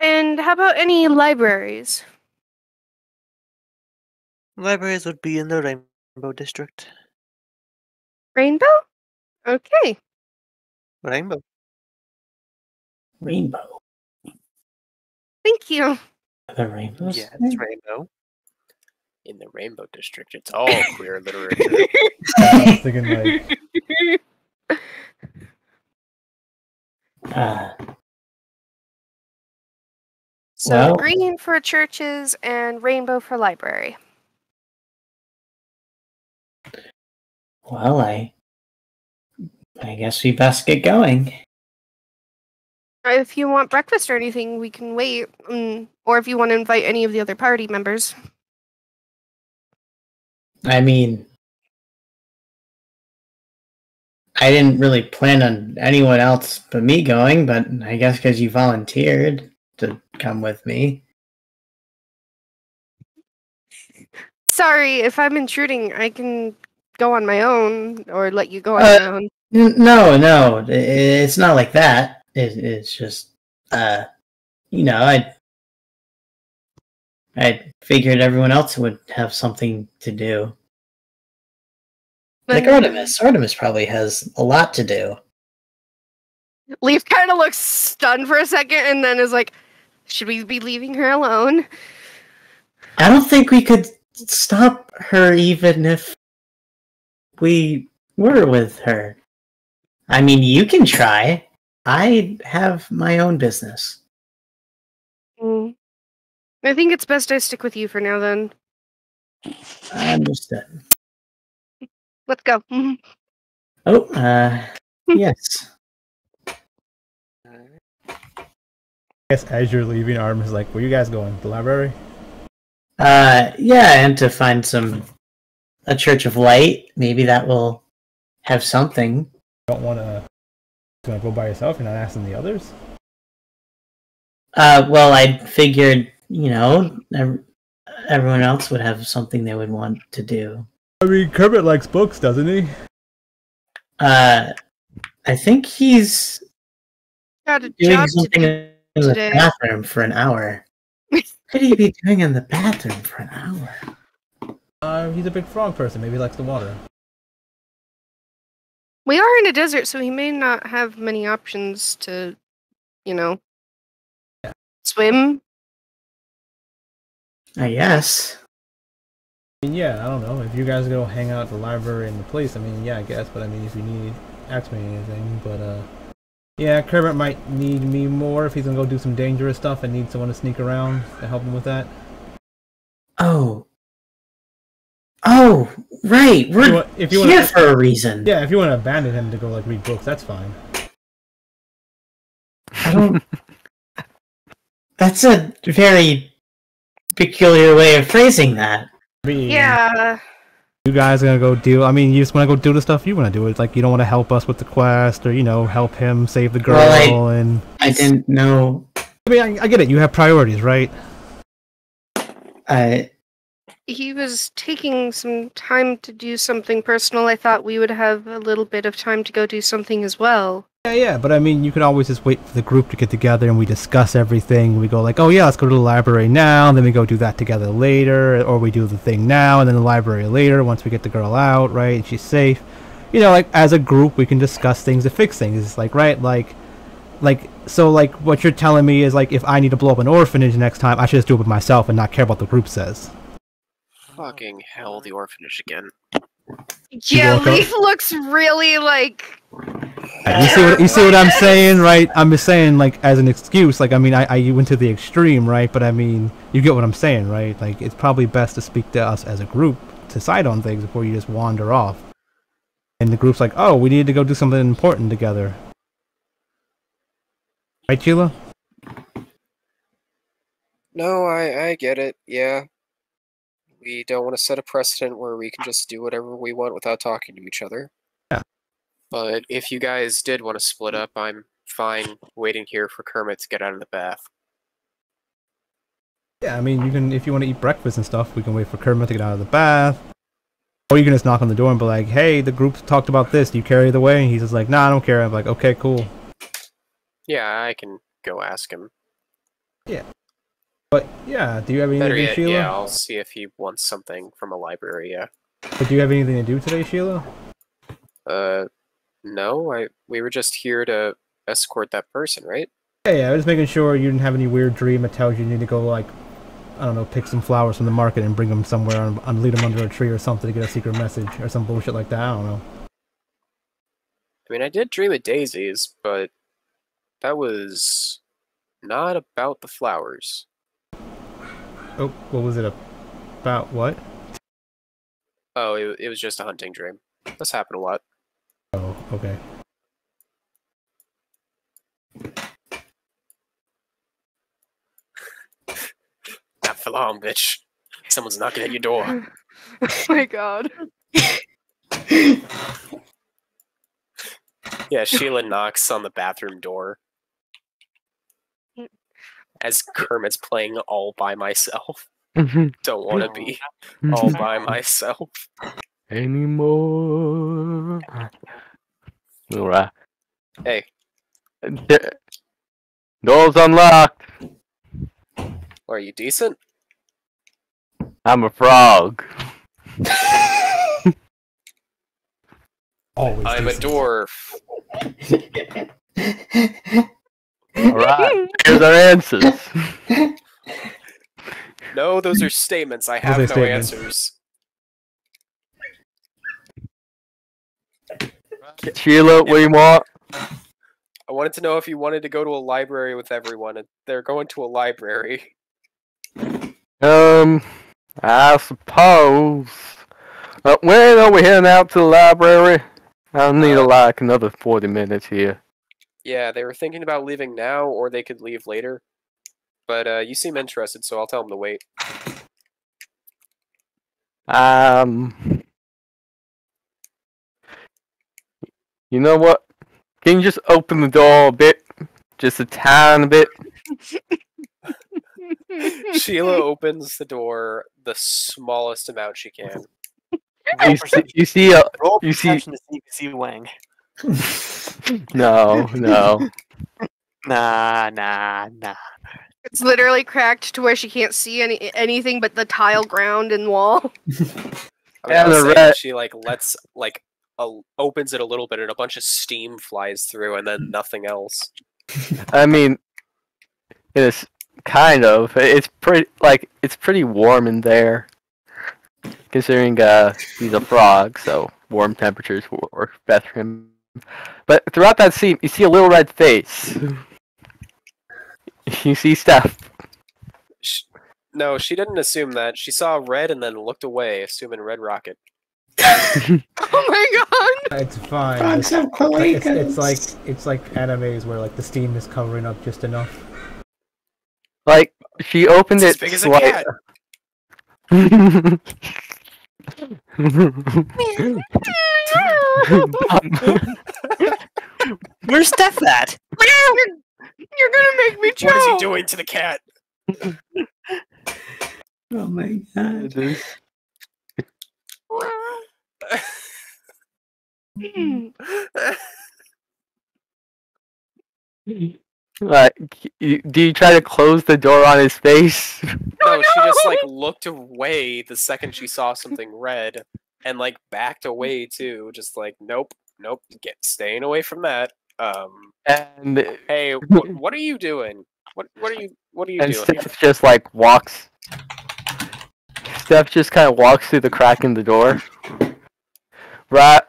And how about any libraries? Libraries would be in the Rainbow District. Rainbow? Okay. Rainbow. Rainbow. Thank you. The rainbows? Yeah, it's Rainbow. In the Rainbow District, it's all queer literature. I was thinking like, So Well- green for churches and rainbow for library. Well, I guess we best get going. If you want breakfast or anything, we can wait. Or if you want to invite any of the other party members. I mean, I didn't really plan on anyone else but me going, but I guess because you volunteered to come with me. Sorry, if I'm intruding, I can go on my own or let you go on your own. No, it's not like that. It's just, I figured everyone else would have something to do. Like Artemis. Artemis probably has a lot to do. Leaf kind of looks stunned for a second and then is like, should we be leaving her alone? I don't think we could stop her even if we were with her. I mean, you can try. I have my own business. I think it's best I stick with you for now then. I understand. Let's go. Oh, yes. I guess as you're leaving, Arm is like, "Where you guys going? The library?" Yeah, and to find a Church of Light. Maybe that will have something. Don't want to. Gonna go by yourself? You're not asking the others? Well, I figured, everyone else would have something they would want to do. I mean, Kermit likes books, doesn't he? I think he's Got a doing job to something do in the today. bathroom for an hour. What could he be doing in the bathroom for an hour? He's a big frog person. Maybe he likes the water. We are in a desert, so he may not have many options to, swim. I guess. I mean, yeah, I don't know. If you guys go hang out at the library and the place, I mean, yeah, I guess. But I mean, if you need, ask me anything. But yeah, Kermit might need me more if he's gonna go do some dangerous stuff and need someone to sneak around to help him with that. Oh, right. We're if you here wanna, for a reason. Yeah, if you want to abandon him to go like read books, that's fine. I don't. That's a very peculiar way of phrasing that. Yeah. You guys are gonna go deal. I mean, you just want to go do the stuff you want to do. It's like you don't want to help us with the quest, or help him save the girl. Well, and I didn't know. I mean, I get it. You have priorities, right? He was taking some time to do something personal. I thought we would have a little bit of time to go do something as well. Yeah, but I mean, you could always just wait for the group to get together and we discuss everything. We go like, oh yeah, let's go to the library now, and then we go do that together later, or we do the thing now and then the library later once we get the girl out, right, and she's safe. Like as a group, we can discuss things to fix things. It's like, right, so what you're telling me is like, if I need to blow up an orphanage next time, I should just do it with myself and not care what the group says. Fucking hell, the orphanage again. Yeah, Leaf looks really like. You see what I'm saying, right? I'm just saying, like, as an excuse. Like, I mean, I went to the extreme, right? But I mean, you get what I'm saying, right? Like, it's probably best to speak to us as a group to decide on things before you just wander off. And the group's like, oh, we need to go do something important together. Right, Sheila? No, I get it, yeah. We don't want to set a precedent where we can just do whatever we want without talking to each other. Yeah. But if you guys did want to split up, I'm fine waiting here for Kermit to get out of the bath. Yeah, I mean, you can, if you want to eat breakfast and stuff, we can wait for Kermit to get out of the bath. Or you can just knock on the door and be like, hey, the group talked about this, do you carry the way? And he's just like, nah, I don't care. I'm like, okay, cool. Yeah, I can go ask him. Yeah. But, yeah, do you have anything to do, Sheila? Yeah, I'll see if he wants something from a library, yeah. But do you have anything to do today, Sheila? No, we were just here to escort that person, right? Yeah, I was making sure you didn't have any weird dream that tells you need to go, like, I don't know, pick some flowers from the market and bring them somewhere and lead them under a tree or something to get a secret message or some bullshit like that, I don't know. I mean, I did dream of daisies, but that was not about the flowers. Oh, what was it about? What? Oh, it was just a hunting dream. This happened a lot. Oh, okay. Not for long, bitch. Someone's knocking at your door. Oh my god. Yeah, Sheila knocks on the bathroom door. As Kermit's playing all by myself. Don't want to be all by myself. Anymore. Alright. Hey. Door's unlocked. Are you decent? I'm a frog. Always I'm a decent. dwarf. Alright, here's our answers. No, those are statements. I have no statements. answers. Sheila, what do you want? I wanted to know if you wanted to go to a library with everyone, and they're going to a library. I suppose. When are we heading out to the library? I'll need like another 40 minutes here. Yeah, they were thinking about leaving now, or they could leave later. But you seem interested, so I'll tell them to wait. You know what? Can you just open the door a bit? Just a tiny bit? Sheila opens the door the smallest amount she can. You see a... Roll You see... perception to see if you see Wang. No. Nah. It's literally cracked to where she can't see anything but the tile ground and wall. I mean, I would say she opens it a little bit, and a bunch of steam flies through, and then nothing else. I mean, it's kind of. It's pretty warm in there. Considering he's a frog, so warm temperatures work better for him. But throughout that scene, you see a little red face. You see Steph. No, she didn't assume that. She saw red and then looked away, assuming Red Rocket. Oh my god! It's fine. It's like animes where like the steam is covering up just enough. Like she opened It's it. as big as a cat. Where's Steph at? You're gonna make me choke! What is he doing to the cat? Oh my god. Like, do you try to close the door on his face? No, she just like looked away the second she saw something red, and like backed away too. Just like nope, staying away from that. And hey, what are you doing? What are you and doing? Steph just like walks. Steph just kind of walks through the crack in the door. Right.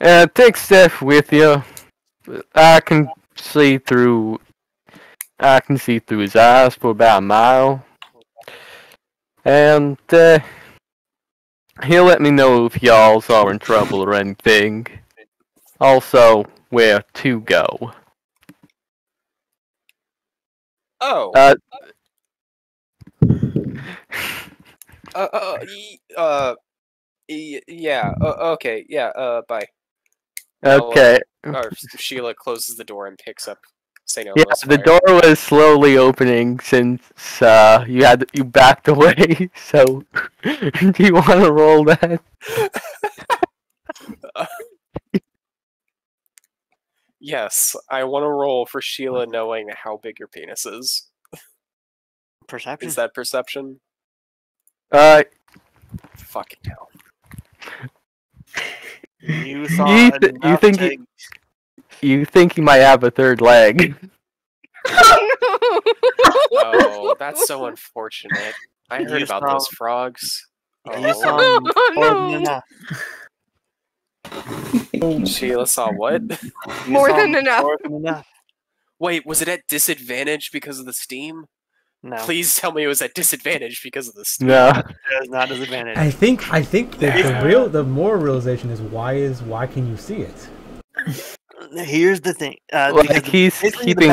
And take Steph with you. I can see through his eyes for about a mile. And he'll let me know if y'all are in trouble or anything. Also, where to go. Oh. Yeah. Okay. Yeah. Bye. Okay. Sheila closes the door and picks up St. Yeah, Elmo's the fire. door was slowly opening since you backed away. So, do you want to roll that? Yes, I want to roll for Sheila knowing how big your penis is. Perception? Is that perception? Fucking hell. You saw you think he might have a third leg. Oh, that's so unfortunate. I heard about those frogs. You saw more than enough. Sheila saw what? More than enough. More than enough. Wait, was it at disadvantage because of the steam? No. Please tell me it was at disadvantage because of the steam. No. It is not disadvantage. I think the more realization is why can you see it? Here's the thing. Like he's keeping.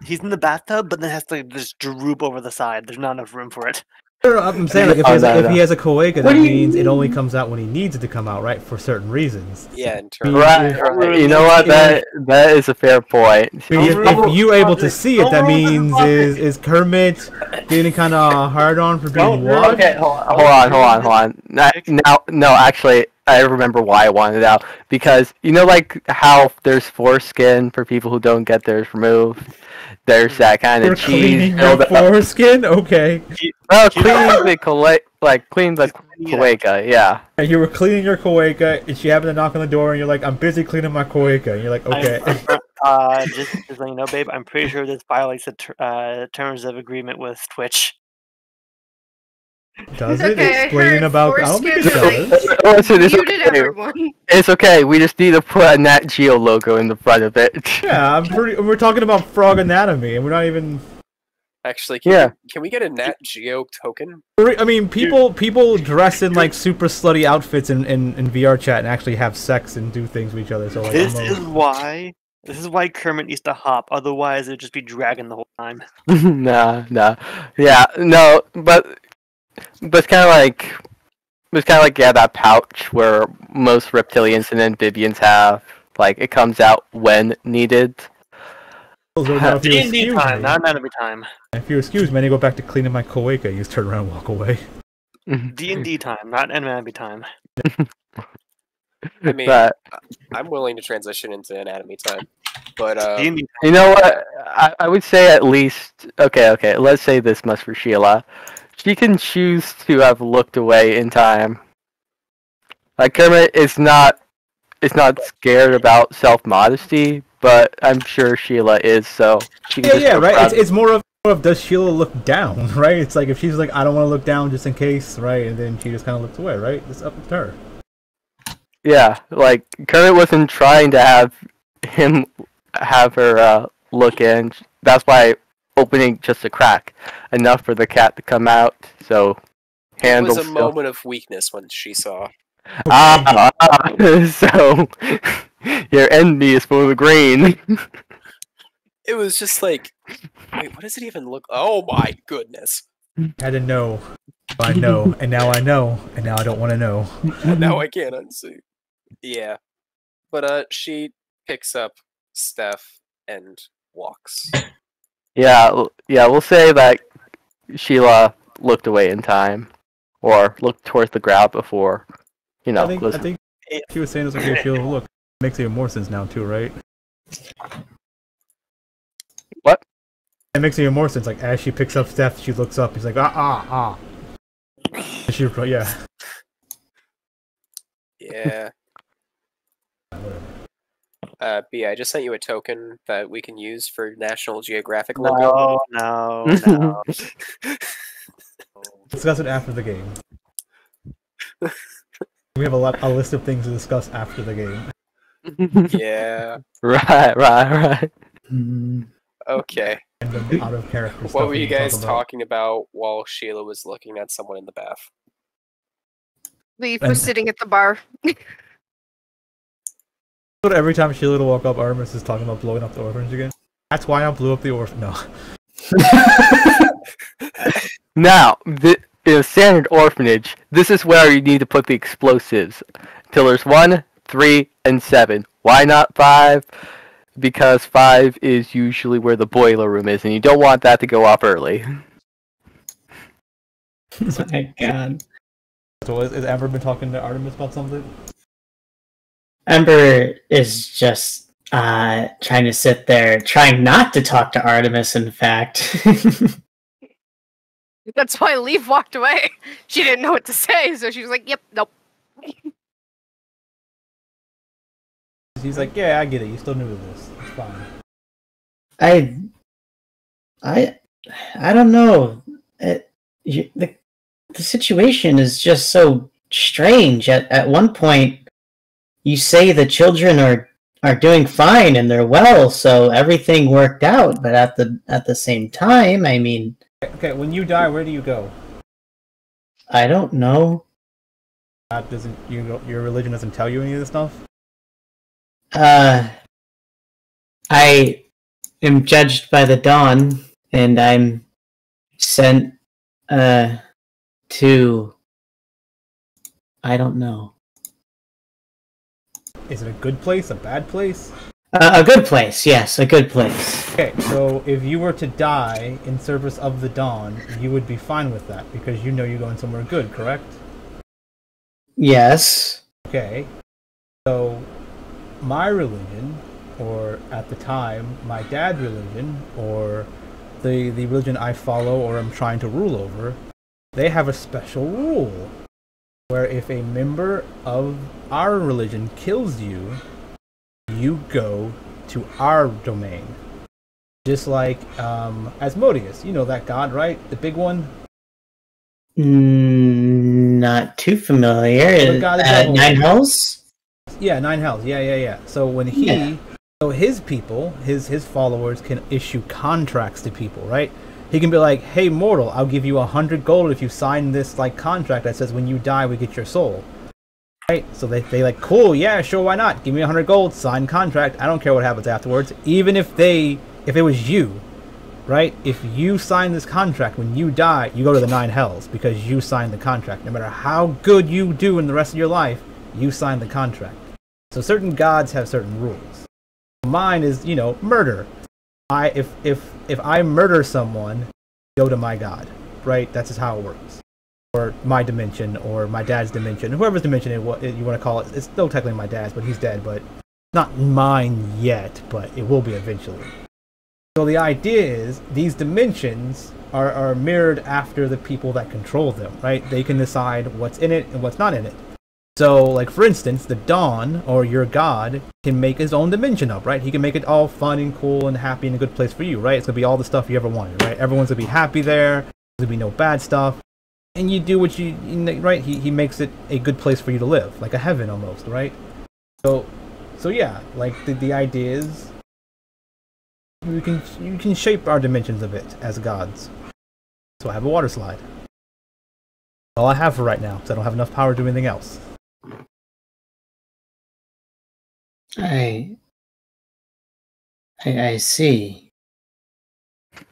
He's in the bathtub, but then has to just droop over the side. There's not enough room for it. No, I'm saying like if he has a cloaca, that means it only comes out when he needs it to come out, right? For certain reasons. Yeah, in terms Right. You know what? That is a fair point. If you're able to see it, that means is Kermit getting kind of hard on for being watched? Okay, hold on. No, actually, I remember why I wanted it out. Because you know, like how there's foreskin for people who don't get theirs removed. There's that kind of cheese. Cleaning your foreskin? Okay. Well, clean the cloaca, yeah. And you were cleaning your cloaca, and she happened to knock on the door, and you're like, "I'm busy cleaning my cloaca." And you're like, "Okay." Just so you know, babe, I'm pretty sure this violates the terms of agreement with Twitch. Does it? Okay, Explaining about? I don't think it foreskin does. Listen, it's muted okay. everyone. It's okay. We just need to put a Nat Geo logo in the front of it. Yeah, we're talking about frog anatomy, and we're not even. Actually, Yeah. can we get a Nat Geo token? I mean, people dress in like super slutty outfits in VR chat and actually have sex and do things with each other. So like, This is why Kermit needs to hop. Otherwise, it'd just be dragging the whole time. Nah. Yeah, no, but it's kind of like that pouch where most reptilians and amphibians have. Like it comes out when needed. So now if you D&D excuse time, me, not every time. if you excuse me, I need to go back to cleaning my cloaca. You just turn around and walk away. D&D time, not anime time. I mean, But I'm willing to transition into anatomy time, but D&D you know what? I would say at least okay. Let's say this much for Sheila. She can choose to have looked away in time. Like Kermit is not scared about self-modesty, but I'm sure Sheila is. So she can just go right. proud- It's more of does Sheila look down, right? It's like if she's like I don't want to look down just in case, right? And then she just kind of looks away, right? It's up to her. Yeah, like Kermit wasn't trying to have her look in. That's why opening just a crack enough for the cat to come out. So it handle was a moment of weakness when she saw. So your enemy is for the green. It was just like, wait, what does it even look? Oh my goodness! I had to know. I know, and now I know, and now I don't want to know. And now I can't unsee. Yeah, but she picks up Steph and walks. Yeah, we'll say that Sheila looked away in time, or looked towards the ground before, I think she was saying this okay, Sheila, look, makes even more sense now too, right? What? It makes even more sense. Like as she picks up Steph, she looks up. He's like ah. And she yeah. Yeah. B, I just sent you a token that we can use for National Geographic logo. No. Discuss it after the game. We have a list of things to discuss after the game. Yeah. Right. Okay. And out of character What stuff were we you can guys talk about. talking about while Sheila was looking at someone in the bath? Leaf was sitting at the bar. But every time Sheila will walk up, Artemis is talking about blowing up the orphanage again. That's why I blew up the orphan. No. Now, in a standard orphanage, this is where you need to put the explosives. Pillars 1, 3, and 7. Why not 5? Because 5 is usually where the boiler room is, and you don't want that to go off early. My God. So has Amber been talking to Artemis about something? Ember is just trying to sit there, trying not to talk to Artemis, in fact. That's why Leaf walked away. She didn't know what to say, so she was like, "Yep, nope." He's like, yeah, I get it. You still new to this. It's fine. I don't know. The situation is just so strange. At one point, you say the children are doing fine and they're well, so everything worked out. But at the same time, I mean, Okay, when you die, where do you go? I don't know. Your religion doesn't tell you any of this stuff? I am judged by the dawn, and I'm sent to. I don't know. Is it a good place? A bad place? A good place, yes, a good place. Okay, so if you were to die in service of the dawn, you would be fine with that because you know you're going somewhere good, correct? Yes. Okay. So my religion, or at the time, my dad's religion, or the religion I follow or am trying to rule over, they have a special rule where if a member of our religion kills you, you go to our domain. Just like Asmodeus, you know that god, right? The big one? Not too familiar. The god of devil. Nine Hells? Yeah, Nine Hells. Yeah. So when so his people, his followers can issue contracts to people, right? he can be like, "Hey, mortal, I'll give you 100 gold if you sign this like contract that says when you die we get your soul." Right? So they like, cool, yeah, sure, why not? Give me 100 gold, sign contract. I don't care what happens afterwards. Even if it was you, right? If you sign this contract, when you die, you go to the 9 hells because you signed the contract. No matter how good you do in the rest of your life, you signed the contract. So certain gods have certain rules. Mine is, murder. If I murder someone, go to my god, right? That's just how it works. Or my dimension, or my dad's dimension, whoever's dimension you want to call it. It's still technically my dad's, but he's dead. But not mine yet, but it will be eventually. So the idea is these dimensions are mirrored after the people that control them, right? They can decide what's in it and what's not in it. So, like, for instance, the Dawn, or your god, can make his own dimension up, right? He can make it all fun and cool and happy and a good place for you, right? It's going to be all the stuff you ever wanted, right? Everyone's going to be happy there. There's going to be no bad stuff. And you do what you right? He makes it a good place for you to live, like a heaven almost, right? So yeah, like, the idea is you can shape our dimensions a bit as gods. So I have a water slide. All I have for right now, because I don't have enough power to do anything else. I see.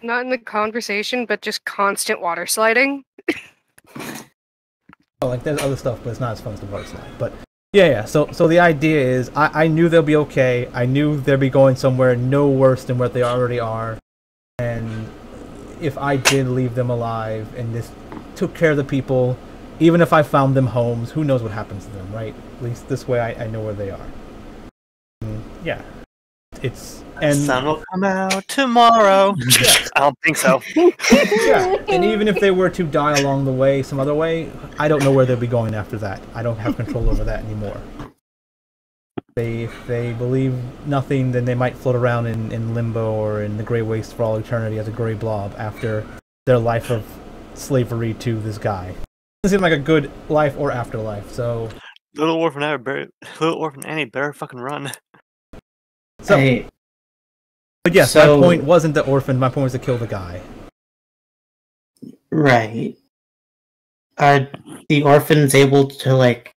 Not in the conversation, but just constant water sliding. Oh, like, there's other stuff, but it's not as fun as the water slide. But yeah. So the idea is, I knew they'll be okay. I knew they'll be going somewhere no worse than what they already are. And if I did leave them alive and this took care of the people, even if I found them homes, who knows what happens to them, right? At least this way I know where they are. Yeah. The sun will come out tomorrow. Yeah. I don't think so. Yeah, and even if they were to die along the way, some other way, I don't know where they'll be going after that. I don't have control over that anymore. If they believe nothing, then they might float around in limbo or in the Grey Waste for all eternity as a grey blob after their life of slavery to this guy. Doesn't seem like a good life or afterlife, so... Little Orphan Annie better fucking run. So, but yes, my point wasn't the orphan, my point was to kill the guy. Right. Are the orphans able to, like,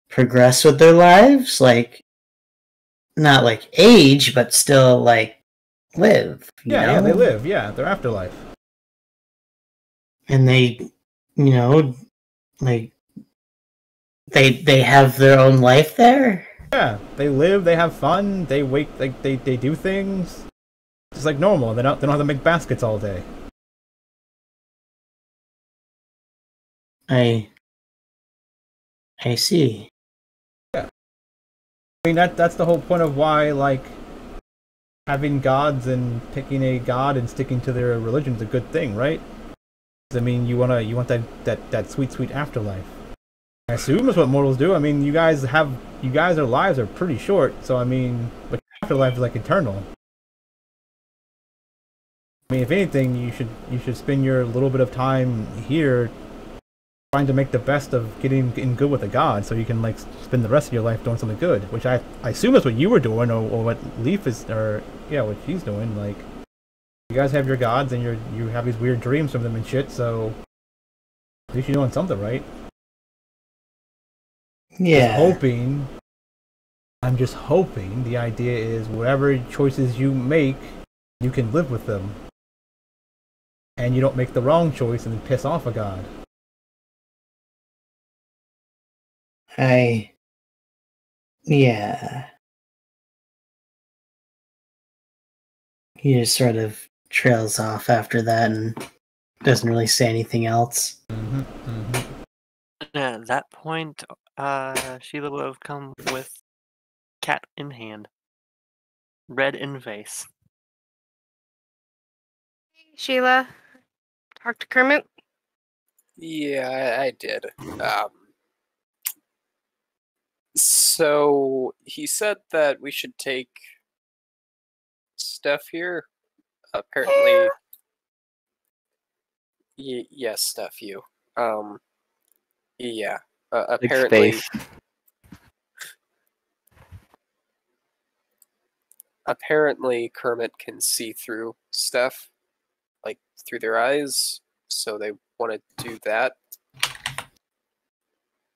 progress with their lives? Like, not like age, but still, like, live. Yeah, they live, their afterlife. And they, like, they have their own life there? Yeah, they live, they have fun, they wake, like, they do things just like normal. They don't have to make baskets all day. I see. Yeah. I mean, that's the whole point of why, like, having gods and picking a god and sticking to their religion is a good thing, right? I mean, you want that sweet afterlife. I assume that's what mortals do. I mean, you guys' lives are pretty short, so I mean, but afterlife is like eternal. I mean, if anything, you should spend your little bit of time here trying to make the best of getting good with a god, so you can, like, spend the rest of your life doing something good. Which I assume that's what you were doing, or what Leaf is, or yeah, what she's doing. Like, you guys have your gods, and you have these weird dreams from them and shit. So at least you're doing something right. Yeah. I'm just hoping the idea is whatever choices you make, you can live with them. And you don't make the wrong choice and piss off a god. Yeah. He just sort of trails off after that and doesn't really say anything else. At that point, Sheila would have come with cat in hand, red in face. Sheila, talk to Kermit. Yeah, I did. So he said that we should take Steph here. Apparently, yes, Steph, you. Yeah. Apparently, apparently Kermit can see through stuff, like through their eyes, so they want to do that.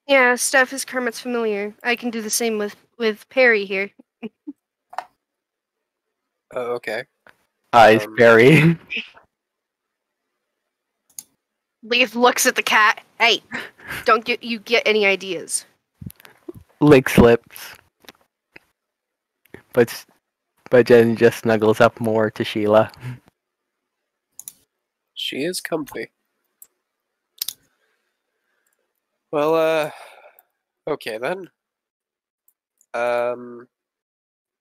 Yeah, Steph is Kermit's familiar. I can do the same with Perry here. Oh, okay. Eyes, Barry. Leaf looks at the cat. Hey, don't get any ideas. Licks lips. But Jen just snuggles up more to Sheila. She is comfy. Well, okay then.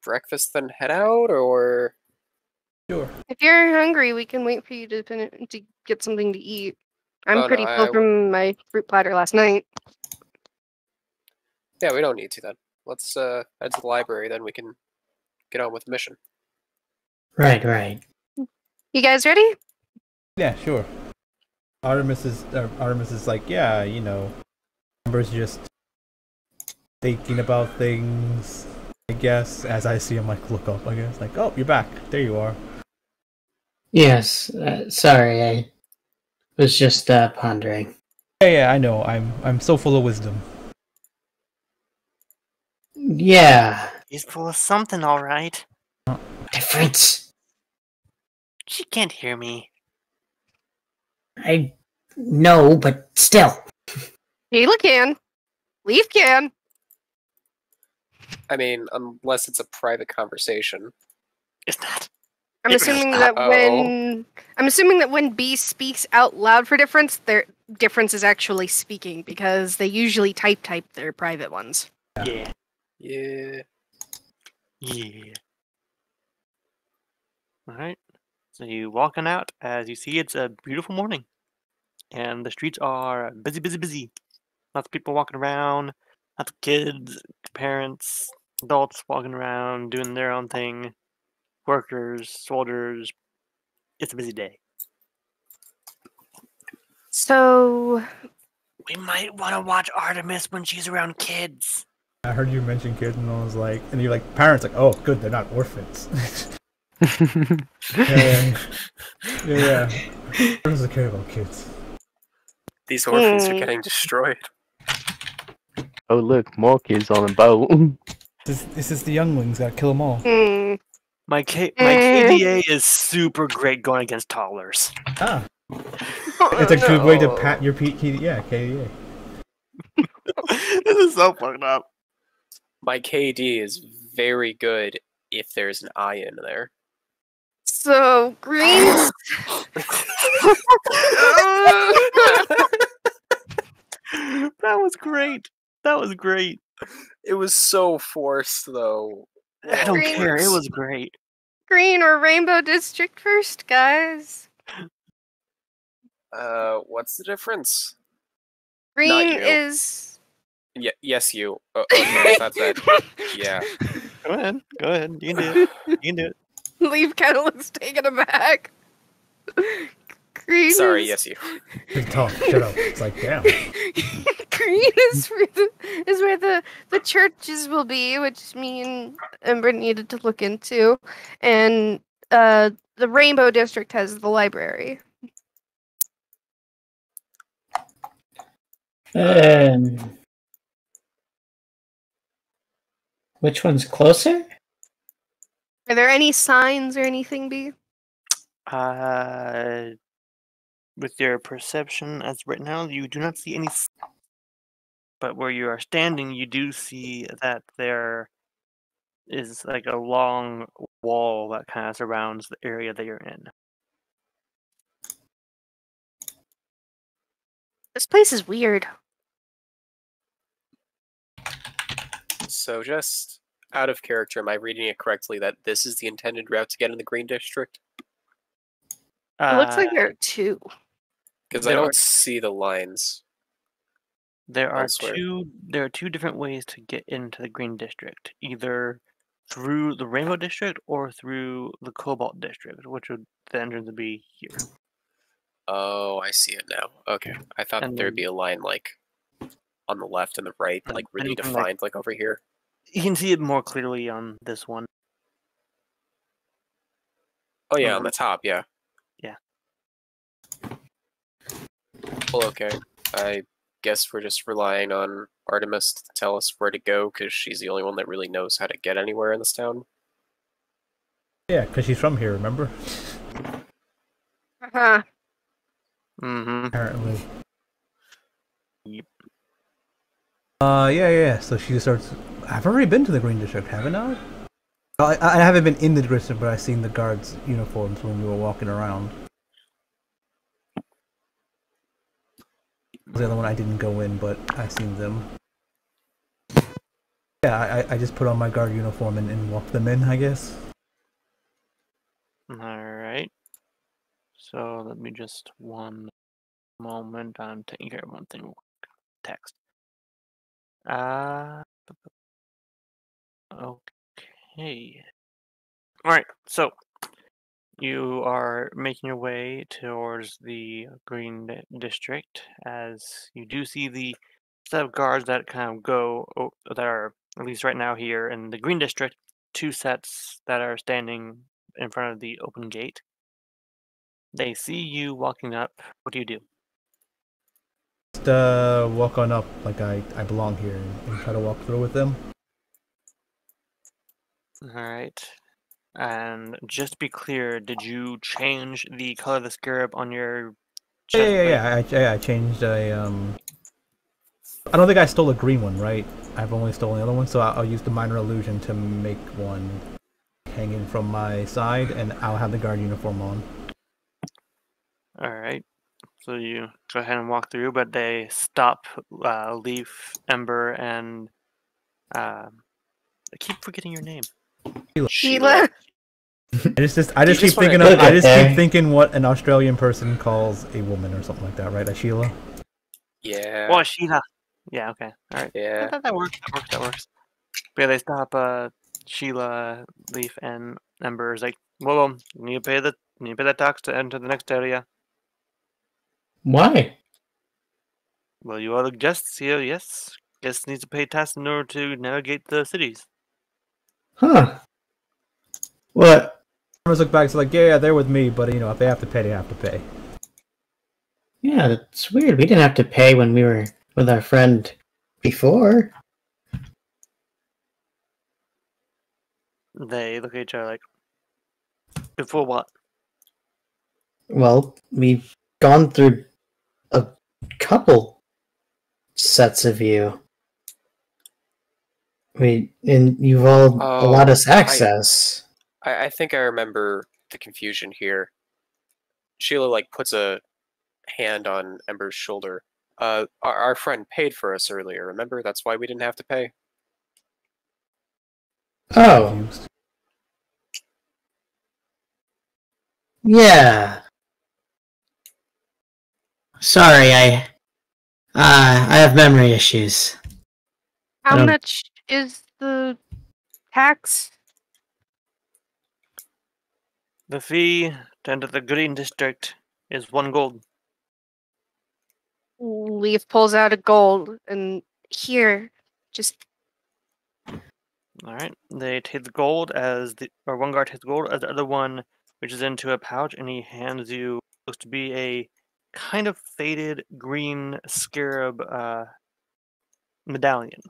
Breakfast then head out, or? Sure. If you're hungry, we can wait for you to get something to eat. I'm Oh, no, pretty full from my fruit platter last night. Yeah, we don't need to then. Let's head to the library, then we can get on with the mission. Right. You guys ready? Yeah, sure. Artemis is like, yeah, you know, Amber's just thinking about things, I guess, as I see him, like, look up, I guess. Like, oh, you're back. There you are. Yes. Sorry, I was just pondering. Yeah, I know. I'm so full of wisdom. Yeah. He's full of something, all right. Difference. She can't hear me. I know, but still. Sheila can. Leaf can. I mean, unless it's a private conversation. It's not. I'm assuming that when B speaks out loud for difference, their difference is actually speaking because they usually type their private ones. Yeah. Yeah. Yeah. Alright. So you walking out, as you see it's a beautiful morning. And the streets are busy. Lots of people walking around, lots of kids, parents, adults walking around, doing their own thing. Workers, soldiers. It's a busy day. So We might want to watch Artemis when she's around kids. I heard you mention kids, and I was like, and you're like, parents, like, oh, good, they're not orphans. Yeah. Who doesn't care about kids? These orphans are getting destroyed. Oh look, more kids on the boat. This is the younglings. Gotta kill them all. My KDA is super great going against toddlers. Ah, it's a good way to pat your yeah, KDA. This is so fucked up. My KD is very good if there's an I in there. So green. That was great. It was so forced, though. I don't care. It was great. Green or rainbow district first, guys. What's the difference? Green you. is. Yes, you. Okay, that's that. Yeah. Go ahead. You can do it. Leaf kind of looks taken aback. Green. Sorry, is... yes, you. Big talk. Shut up. It's like, damn. Green is where the churches will be, which me and Ember needed to look into, and the Rainbow District has the library. Which one's closer? Are there any signs or anything, B? With your perception as right now, you do not see any. But where you are standing, you do see that there is like a long wall that kind of surrounds the area that you're in. This place is weird. So just out of character, am I reading it correctly that this is the intended route to get in the Green District? It looks like there are two. Because I don't see the lines. There are elsewhere. two different ways to get into the Green District. Either through the Rainbow District or through the Cobalt District, which would the entrance would be here. Oh, I see it now. Okay. I thought that there'd be a line like on the left and the right, like really defined, like over here. You can see it more clearly on this one. Oh yeah, on the top, yeah. Yeah. Well, okay. I guess we're just relying on Artemis to tell us where to go, because she's the only one that really knows how to get anywhere in this town. Yeah, because she's from here, remember? Uh-huh. Mm-hmm. Apparently. Yep. Yeah. So she starts. I've already been to the Green District, haven't I? I haven't been in the district, but I've seen the guards' uniforms when we were walking around. The other one I didn't go in, but I seen them. Yeah, I just put on my guard uniform and walked them in, I guess. Alright. So let me just one moment. I'm taking care of one thing. Text. Okay. Alright, so you are making your way towards the Green District as you do see the set of guards that kind of go, that are, at least right now here in the Green District, 2 sets that are standing in front of the open gate. They see you walking up. What do you do? Just walk on up like I belong here and try to walk through with them. Alright. And just to be clear, did you change the color of the scarab on your chest plate? Yeah. I changed a I don't think I stole a green one, right? I've only stolen the other one, so I'll use the minor illusion to make one hanging from my side, and I'll have the guard uniform on. Alright. So you go ahead and walk through, but they stop Leaf, Ember, and I keep forgetting your name. Sheila. I just keep thinking what an Australian person calls a woman or something like that, right? A Sheila. Yeah. Oh, Sheila. Yeah, okay. Alright. Yeah. That works. That works. But yeah, they stop Sheila, Leaf, and Ember is like, well, you need to pay that tax to enter the next area. Why? Well, you are the guests here, yes. Guests need to pay tax in order to navigate the cities. Huh. What? Farmers look back, it's like, yeah, they're with me, but if they have to pay, they have to pay. Yeah, that's weird. We didn't have to pay when we were with our friend before. They look at each other like, before what? Well, we've gone through a couple sets of you. And you've all allowed us access. I think I remember the confusion here. Sheila puts a hand on Ember's shoulder. Our friend paid for us earlier, remember? That's why we didn't have to pay. Oh. Yeah. Sorry, I have memory issues. How much is the tax? The fee to enter the Green District is 1 gold. Leaf pulls out a gold and here, just. Alright, they take the gold or one guard takes the gold as the other one reaches into a pouch and he hands you what looks to be a kind of faded green scarab medallion.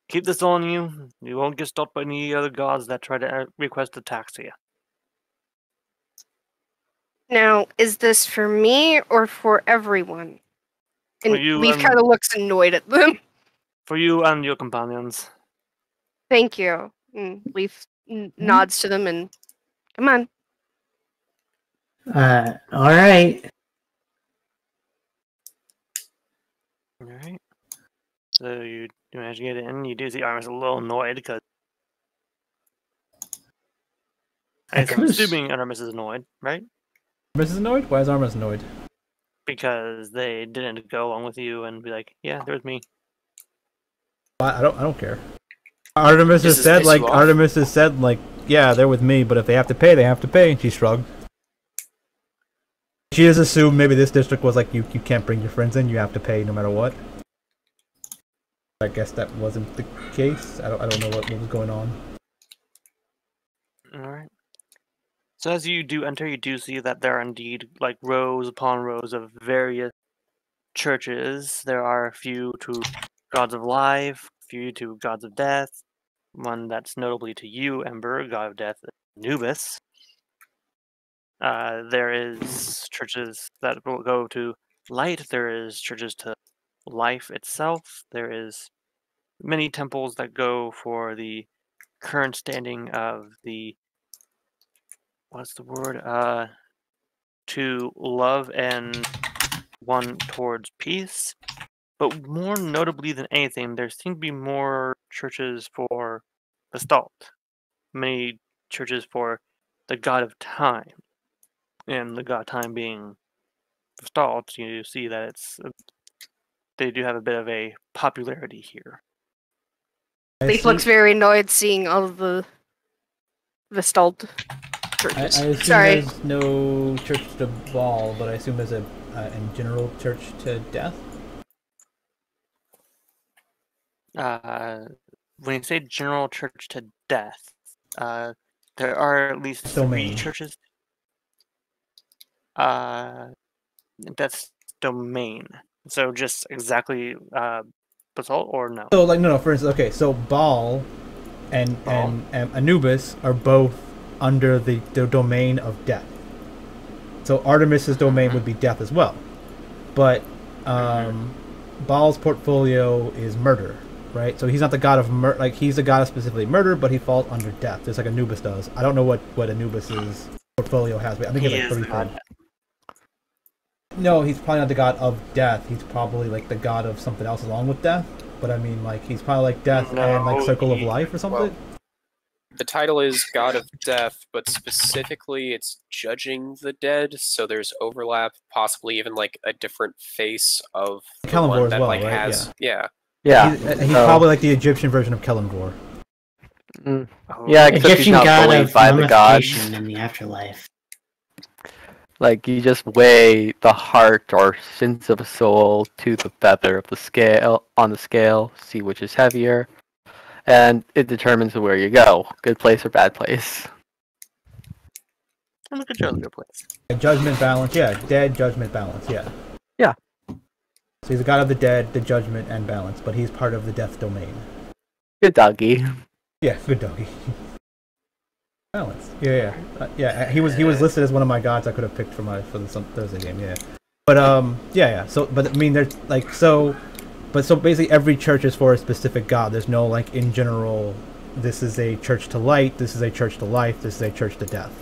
Keep this on you. You won't get stopped by any other gods that try to request a tax to you. Now, is this for me or for everyone? And Leaf kind of looks annoyed at them. For you and your companions. Thank you. And Leaf nods to them and come on. Alright. Alright. So you manage to get in. You do see Artemis a little annoyed because I'm assuming Artemis is annoyed, right? Artemis is annoyed? Why is Artemis annoyed? Because they didn't go along with you and be like, yeah, they're with me. I don't care. Artemis has said yeah, they're with me, but if they have to pay, they have to pay. And she shrugged. She just assumed maybe this district was like, you can't bring your friends in, you have to pay no matter what. I guess that wasn't the case. I don't know what was going on. Alright. So as you do enter, you do see that there are indeed like rows upon rows of various churches. There are a few to gods of life, a few to gods of death. One that's notably to you, Ember, god of death, Anubis. There is churches that will go to light. There is churches to life itself. There is many temples that go for the current standing of the what's the word? To love and one towards peace. But more notably than anything, there seem to be more churches for the Stalt. Many churches for the god of time. And the god of time being the Stalt, you see that they do have a bit of a popularity here. Leaf looks very annoyed seeing all of the Stalt I churches. assume Sorry. there's no church to Baal, but I assume there's a in general church to death. When you say general church to death, there are at least Domain. 3 churches. That's domain. So just exactly basalt or no? So like no, for instance, okay, so Baal and Anubis are both under the domain of death. So Artemis's domain would be death as well, but Baal's portfolio is murder, right? So he's not the god of like he's the god of specifically murder, but he falls under death, just like Anubis does. I don't know what Anubis's portfolio has, but I think He it's is like the god 33. No, he's probably not the god of death. He's probably like the god of something else along with death. But I mean, like he's probably like death and like circle of life or something. Well, the title is God of Death, but specifically it's judging the dead, so there's overlap, possibly even like a different face of the Kellanvor one as that well, like right? has Yeah. He's so- probably like the Egyptian version of Kellanvor. Yeah, except he's Egyptian not god bullied of by the gods. mummification in the afterlife. Like you just weigh the heart or sins of a soul to the feather of the scale on the scale, see which is heavier, and it determines where you go, good place or bad place. Sounds like a jolly good place. Judgment balance, yeah. Dead, judgment, balance, yeah. Yeah. So he's the god of the dead, the judgment, and balance, but he's part of the death domain. Good doggy. Yeah, good doggy. Balance. Yeah. He was listed as one of my gods I could have picked for the Thursday game. Yeah. But yeah. So, but I mean, there's like so basically every church is for a specific god. There's no like in general. This is a church to light. This is a church to life. This is a church to death.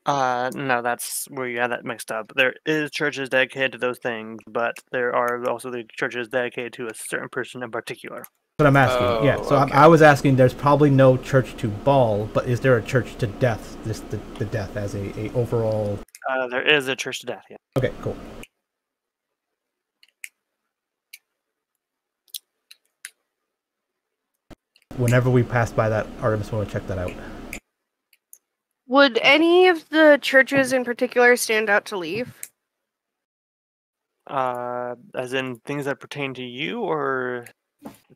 No, that's where you have that mixed up. There is churches dedicated to those things, but there are also the churches dedicated to a certain person in particular. But I'm asking, yeah. So okay. I was asking. There's probably no church to Baal, but is there a church to death? The death as a overall. There is a church to death. Yeah. Okay, cool. Whenever we pass by that, Artemis want to check that out. Would any of the churches in particular stand out to Leaf? As in things that pertain to you, or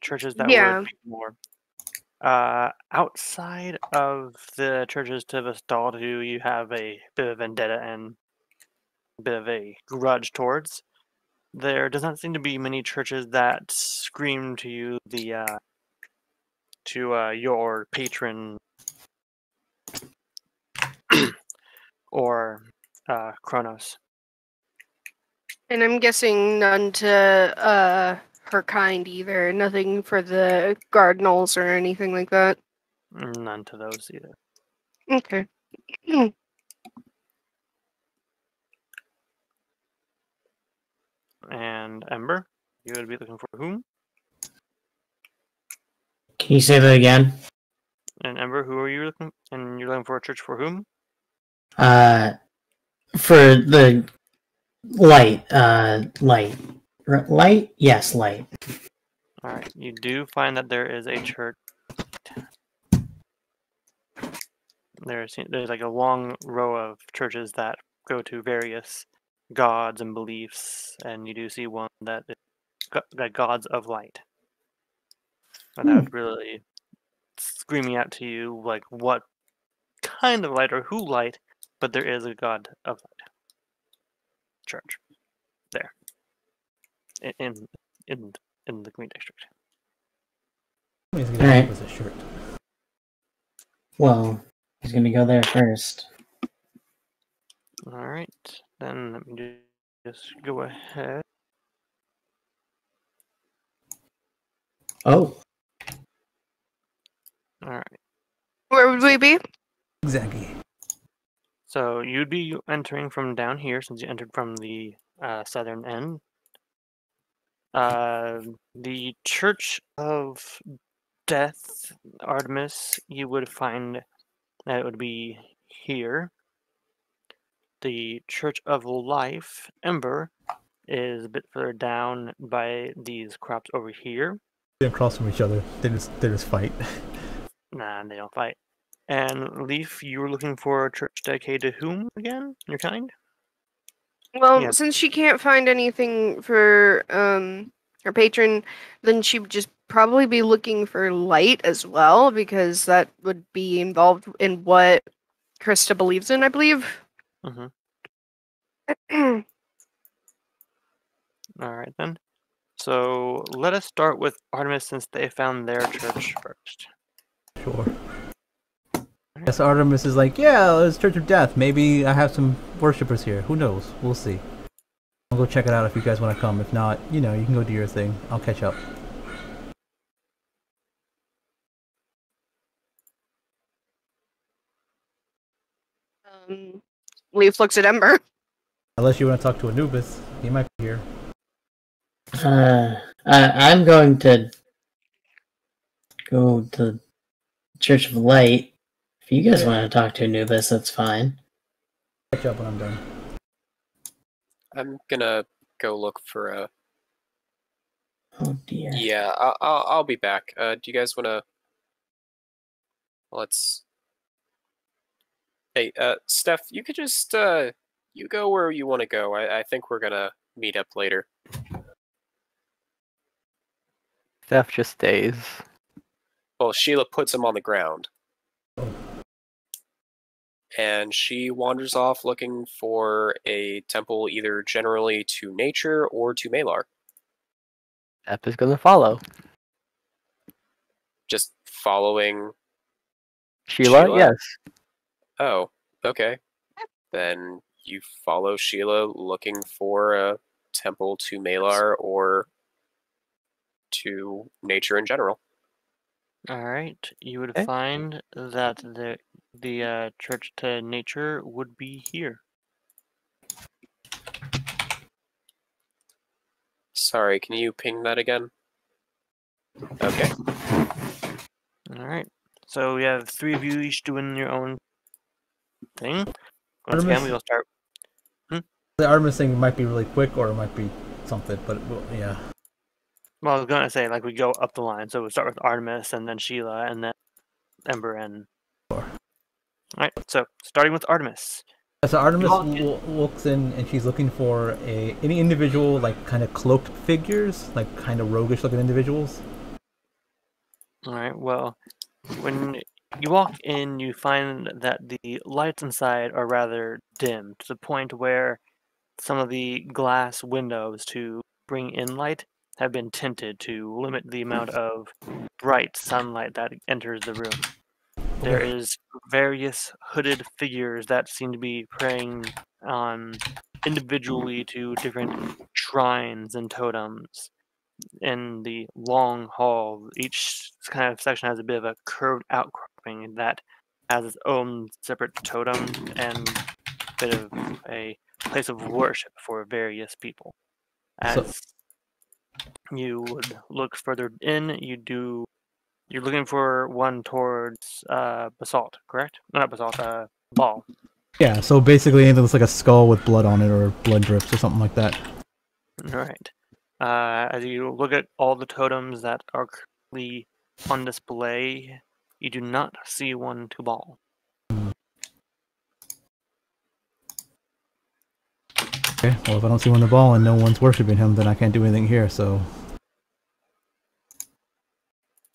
churches that Yeah. would be more. Outside of the churches to Vestald, who you have a bit of vendetta and a bit of a grudge towards, there does not seem to be many churches that scream to you your patron or Kronos. And I'm guessing none to her kind either. Nothing for the Cardinals or anything like that. None to those either. Okay. And Ember, you would be looking for whom? Can you say that again? And Ember, who are you looking? And you're looking for a church for whom? For the light, light? Yes, light. All right, you do find that there is a church. There's like a long row of churches that go to various gods and beliefs, and you do see one that is like gods of light. Without really screaming out to you like what kind of light or who light, but there is a god of light. Church. There. In the Green District. He's gonna Alright. with a shirt. Well, he's gonna go there first. Alright. Then let me just go ahead. Oh. Alright. Where would we be? Exactly. So you'd be entering from down here since you entered from the southern end. The Church of Death, Artemis, you would find that it would be here. The Church of Life, Ember, is a bit further down by these crops over here. They across from each other. They just fight. Nah, they don't fight. And Leaf, you were looking for a church dedicated to whom again? Your kind? Well, Yeah. since she can't find anything for her patron, then she would just probably be looking for light as well, because that would be involved in what Krista believes in, I believe. Mm-hmm. Alright then. So let us start with Artemis since they found their church first. Sure. Yes, Artemis is like, yeah, it's Church of Death. Maybe I have some worshippers here. Who knows? We'll see. I'll go check it out if you guys want to come. If not, you know, you can go do your thing. I'll catch up. Leaf looks at Ember. Unless you want to talk to Anubis, he might be here. I'm going to go to Church of Light. If you guys want to talk to Anubis, that's fine. Catch up when I'm done. I'm gonna go look for a. Oh dear. Yeah, I'll be back. Do you guys wanna? Let's. Hey, Steph, you could just you go where you want to go. I think we're gonna meet up later. Steph just stays. Well, Sheila puts him on the ground. And she wanders off looking for a temple either generally to nature or to Malar. Steph is gonna follow. Just following Sheila? Yes. Oh, okay. Then you follow Sheila looking for a temple to Malar or to nature in general. Alright. You would Okay. find that the church to nature would be here. Sorry, can you ping that again? Okay. Alright. So we have three of you each doing your own thing. Once Artemis? again, we will start. The Artemis thing might be really quick, or it might be something, but well, yeah. Well, I was gonna say like we go up the line, so we start with Artemis and then Sheila and then Ember and. Sure. Alright, so starting with Artemis. So Artemis Walk in. walks in and she's looking for any individual, like kind of cloaked figures, like kind of roguish looking individuals. Alright, well, when you walk in, you find that the lights inside are rather dim, to the point where some of the glass windows to bring in light have been tinted to limit the amount of bright sunlight that enters the room. There is various hooded figures that seem to be praying on individually to different shrines and totems. In the long hall, each kind of section has a bit of a curved outcropping that has its own separate totem and a bit of a place of worship for various people. As you would look further in, you're looking for one towards basalt, correct? No, not basalt, ball. Yeah, so basically anything that's like a skull with blood on it or blood drips or something like that. All right. As you look at all the totems that are currently on display, you do not see one to ball. Okay, well if I don't see one to ball and no one's worshiping him, then I can't do anything here, so...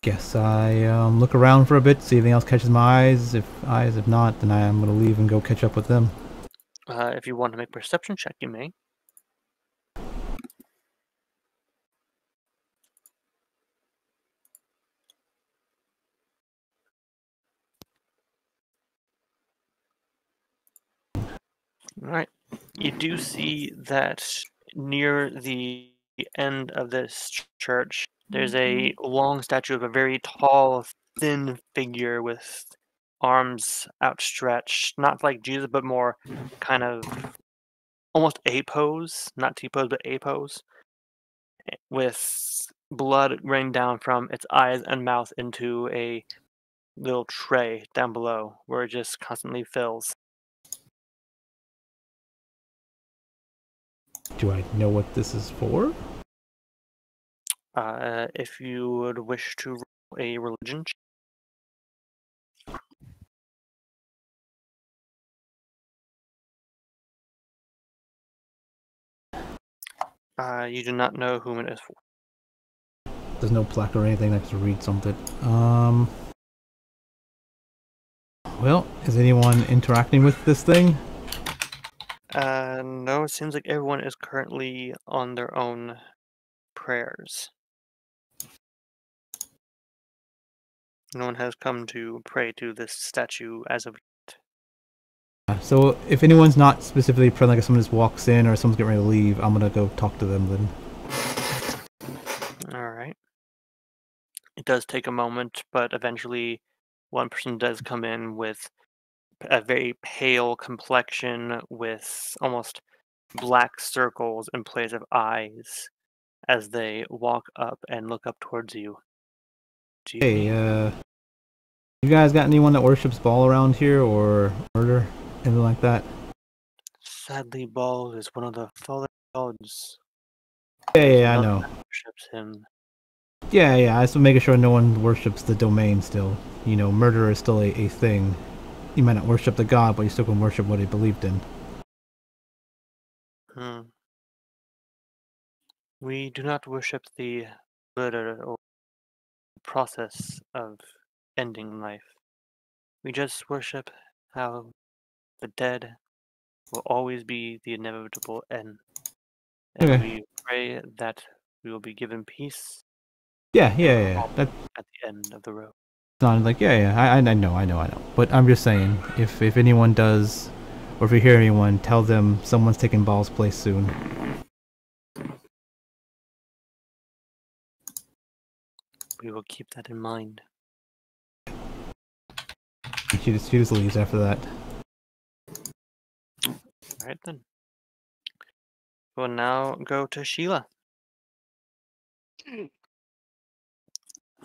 Guess I look around for a bit, see if anything else catches my eyes. If not, then I'm gonna leave and go catch up with them. If you want to make a perception check, you may. Alright. You do see that near the end of this church, there's a long statue of a very tall, thin figure with arms outstretched, not like Jesus, but more kind of almost A pose, not T pose, but A pose, with blood raining down from its eyes and mouth into a little tray down below where it just constantly fills. Do I know what this is for? If you would wish to roll a religion check. You do not know whom it is for. There's no plaque or anything that can read something. Well, is anyone interacting with this thing? No, it seems like everyone is currently on their own prayers. No one has come to pray to this statue as of yet. So if anyone's not specifically praying, like if someone just walks in or someone's getting ready to leave, I'm gonna go talk to them then. Alright. It does take a moment, but eventually one person does come in with a very pale complexion with almost black circles in place of eyes as they walk up and look up towards you. Hey, you guys got anyone that worships Baal around here or murder? Anything like that? Sadly, Baal is one of the fallen gods. Yeah, I know. Worships him. Yeah, I just making sure no one worships the domain still. You know, murder is still a thing. You might not worship the god, but you still can worship what he believed in. We do not worship the murder or process of ending life. We just worship how the dead will always be the inevitable end. And Okay. we pray that we will be given peace Yeah. That's at the end of the road. not like I know. But I'm just saying, if anyone does, or if you hear anyone, tell them someone's taking Baal's place soon. We will keep that in mind. She just leaves after that. Alright then. We'll now go to Sheila.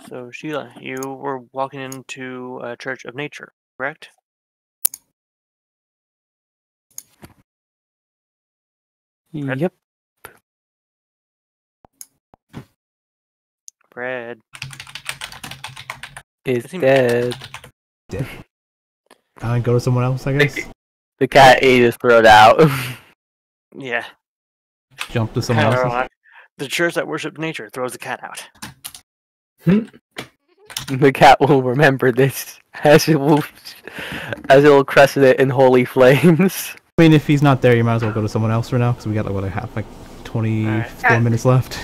So Sheila, you were walking into a church of nature, correct? Yep. Fred. Is Is he dead. Go to someone else, I guess. The cat ate his throat out. Yeah. Jump to someone else. The church that worships nature throws the cat out. The cat will remember this as it will crescent it in holy flames. I mean, if he's not there, you might as well go to someone else for now, because we got like 24 minutes left.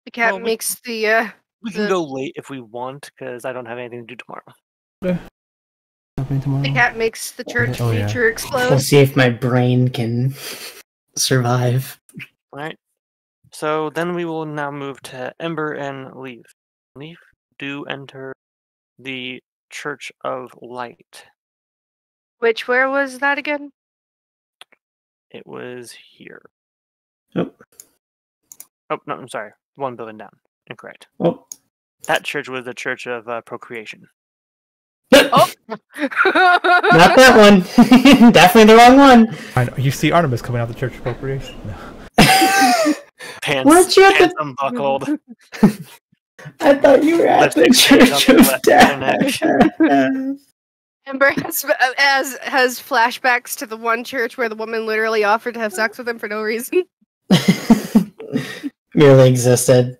The cat makes the We can go late if we want, because I don't have anything to do tomorrow. Tomorrow? the cat makes the church Oh, yeah. nature explode. We'll see if my brain can survive. Alright. So then we will now move to Ember and Leaf. Leaf, do enter the Church of Light. Where was that again? It was here. Oh. Oh, no, I'm sorry. One building down. Incorrect. Oh. That church was the Church of Procreation. Oh! Not that one. Definitely the wrong one. I know. You see Artemis coming out of the Church of Appropriation? No. Weren't you at Pants the... unbuckled. I thought you were at the Lipstick stains Church on the of left of their Death. Ember has flashbacks to the one church where the woman literally offered to have sex with him for no reason. Merely existed.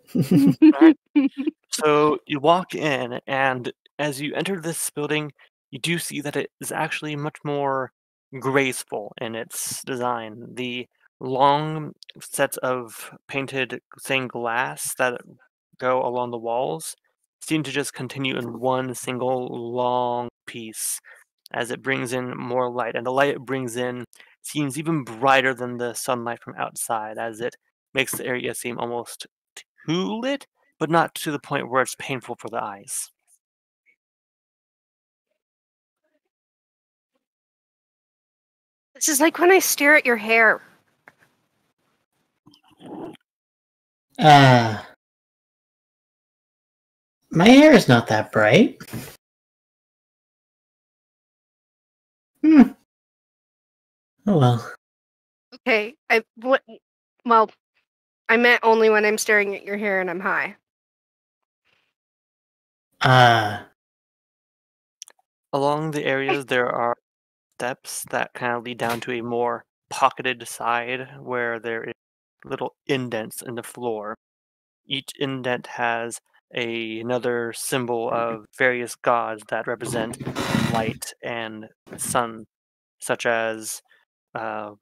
So So you walk in, and as you enter this building, you do see that it is actually much more graceful in its design. The long sets of painted stained glass that go along the walls seem to just continue in one single long piece as it brings in more light. And the light it brings in seems even brighter than the sunlight from outside, as it makes the area seem almost too lit, but not to the point where it's painful for the eyes. This is like when I stare at your hair. My hair is not that bright. Oh well. Okay, well, I meant only when I'm staring at your hair and I'm high. Along the areas, there are steps that kind of lead down to a more pocketed side where there is little indents in the floor. Each indent has another symbol of various gods that represent light and sun, such as uh,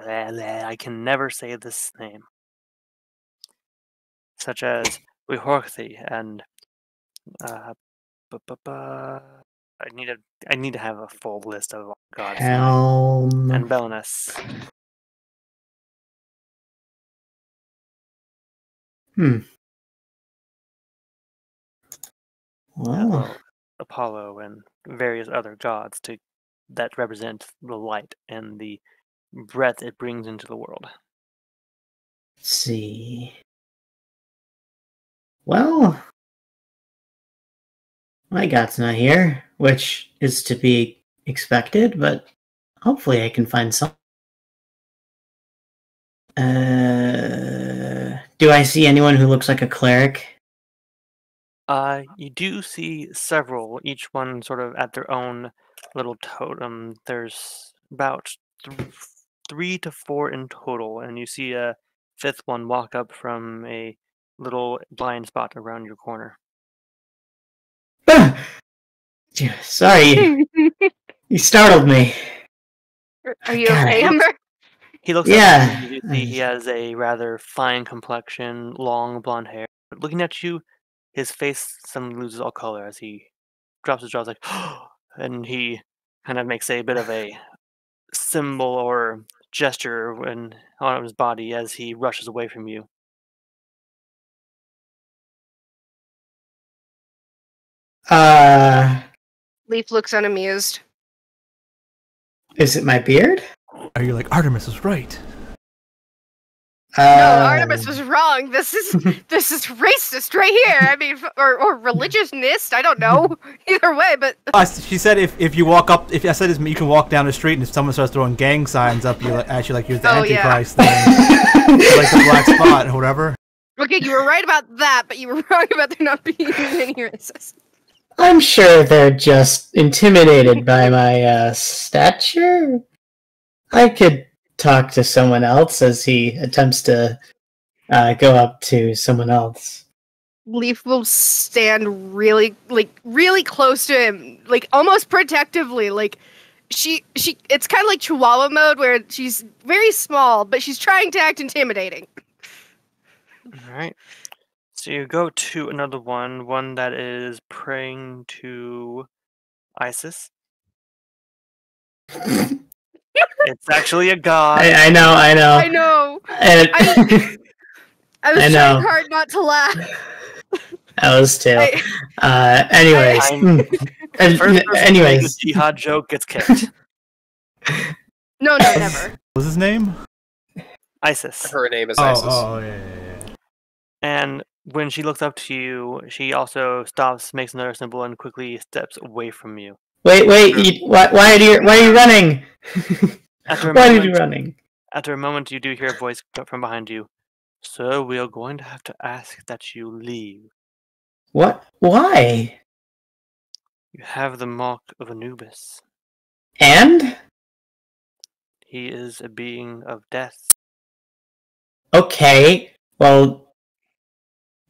I can never say this name, such as Wihorthi and uh, I need to have a full list of gods Helm. and Belenus. Well, Apollo and various other gods that represent the light and the breath it brings into the world. let's see. Well, my god's not here, which is to be expected, but hopefully I can find some. Do I see anyone who looks like a cleric? You do see several, each one sort of at their own little totem. There's about 3 to 4 in total, and you see a fifth one walk up from a little blind spot around your corner. Sorry, you startled me. Are you God, okay, Amber? He looks Yeah. up and you see he has a rather fine complexion, long blonde hair. But looking at you, his face suddenly loses all color as he drops his jaw, like, and he kind of makes a bit of a symbol or gesture on his body as he rushes away from you. Leaf looks unamused. Is it my beard? Are you like Artemis was right? No, Artemis was wrong. This is racist right here. I mean, or religiousness. I don't know. Either way, but She said if you walk up, if I said you can walk down the street and if someone starts throwing gang signs up, you actually like you're the Antichrist thing, like the black spot or whatever. Okay, you were right about that, but you were wrong about there not being any racism. I'm sure they're just intimidated by my stature. I could talk to someone else as he attempts to go up to someone else. Leaf will stand really close to him, like almost protectively. Like she it's kind of like Chihuahua mode where she's very small, but she's trying to act intimidating. All right. So you go to another one that is praying to Isis. It's actually a god. I know. I know. And I was trying hard not to laugh. I was too. Anyways. The jihad joke gets kicked. No, never. What's his name? Isis. Her name is Isis. Oh, yeah. And when she looks up to you, she also stops, makes another symbol, and quickly steps away from you. Wait! Why are you running? Why are you running? After a moment, you do hear a voice from behind you. So we are going to have to ask that you leave. What? Why? You have the mark of Anubis. And? He is a being of death. Okay. Well,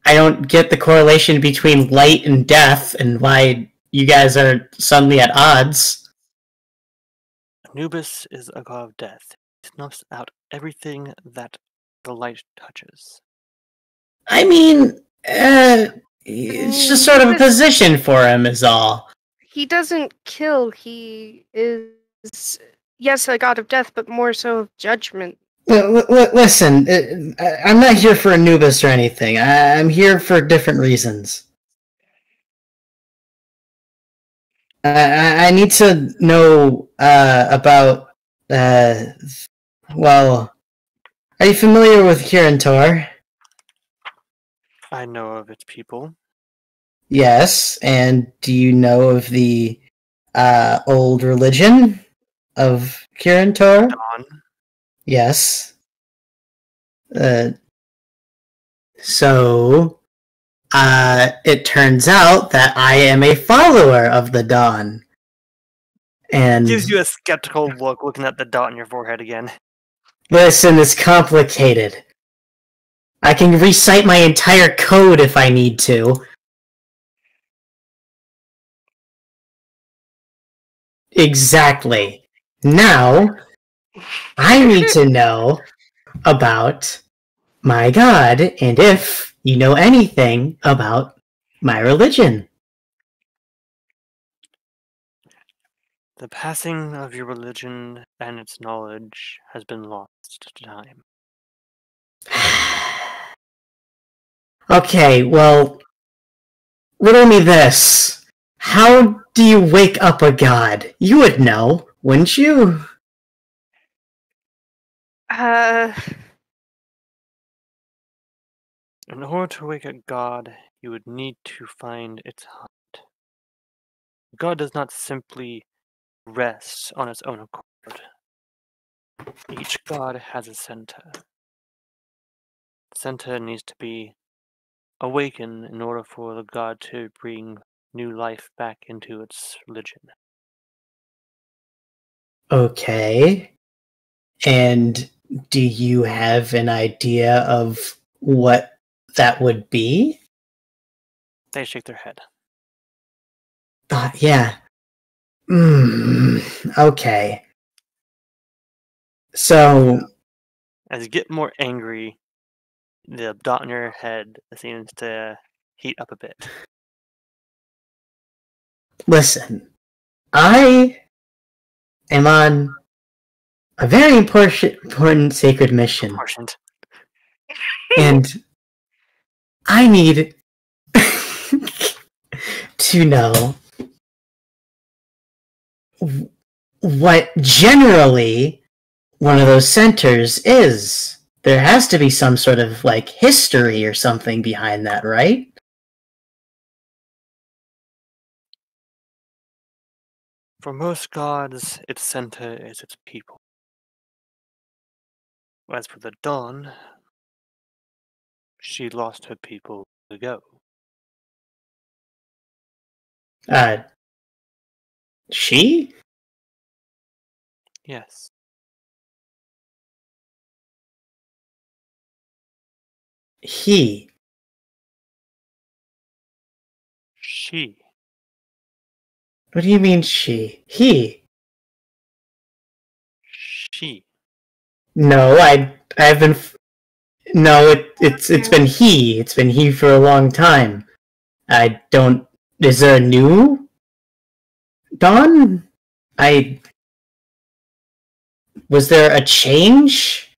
I don't get the correlation between light and death and why you guys are suddenly at odds. Anubis is a god of death. He snuffs out everything that the light touches. I mean, it's just sort of a position for him is all. He doesn't kill. He is, yes, a god of death, but more so of judgment. Listen, I'm not here for Anubis or anything. I'm here for different reasons. I need to know about. Well, are you familiar with Kirin? I know of its people. Yes, and do you know of the old religion of Kirin? Dawn. Yes. So, it turns out that I am a follower of the Dawn. And Gives you a skeptical look looking at the dot on your forehead again. listen, it's complicated. I can recite my entire code if I need to. Exactly. Now, I need to know about my god and if you know anything about my religion. The passing of your religion and its knowledge has been lost to time. Okay, well, riddle me this. How do you wake up a god? You would know, wouldn't you? In order to wake a god, you would need to find its hunt. God does not simply rest on its own accord. Each god has a center. The center needs to be awakened in order for the god to bring new life back into its religion. Okay. And do you have an idea of what that would be? They shake their head. Yeah. Okay. So, As you get more angry, the dot on your head seems to heat up a bit. listen. I am on a very important sacred mission. Important. And I need to know what generally one of those centers is. There has to be some sort of like history or something behind that, right? For most gods, its center is its people. As for the Dawn, she lost her people ago. She? Yes. He. She. What do you mean she? He. She. No, I've been no, it's been he. It's been he for a long time. I don't is there a new Dawn? Was there a change?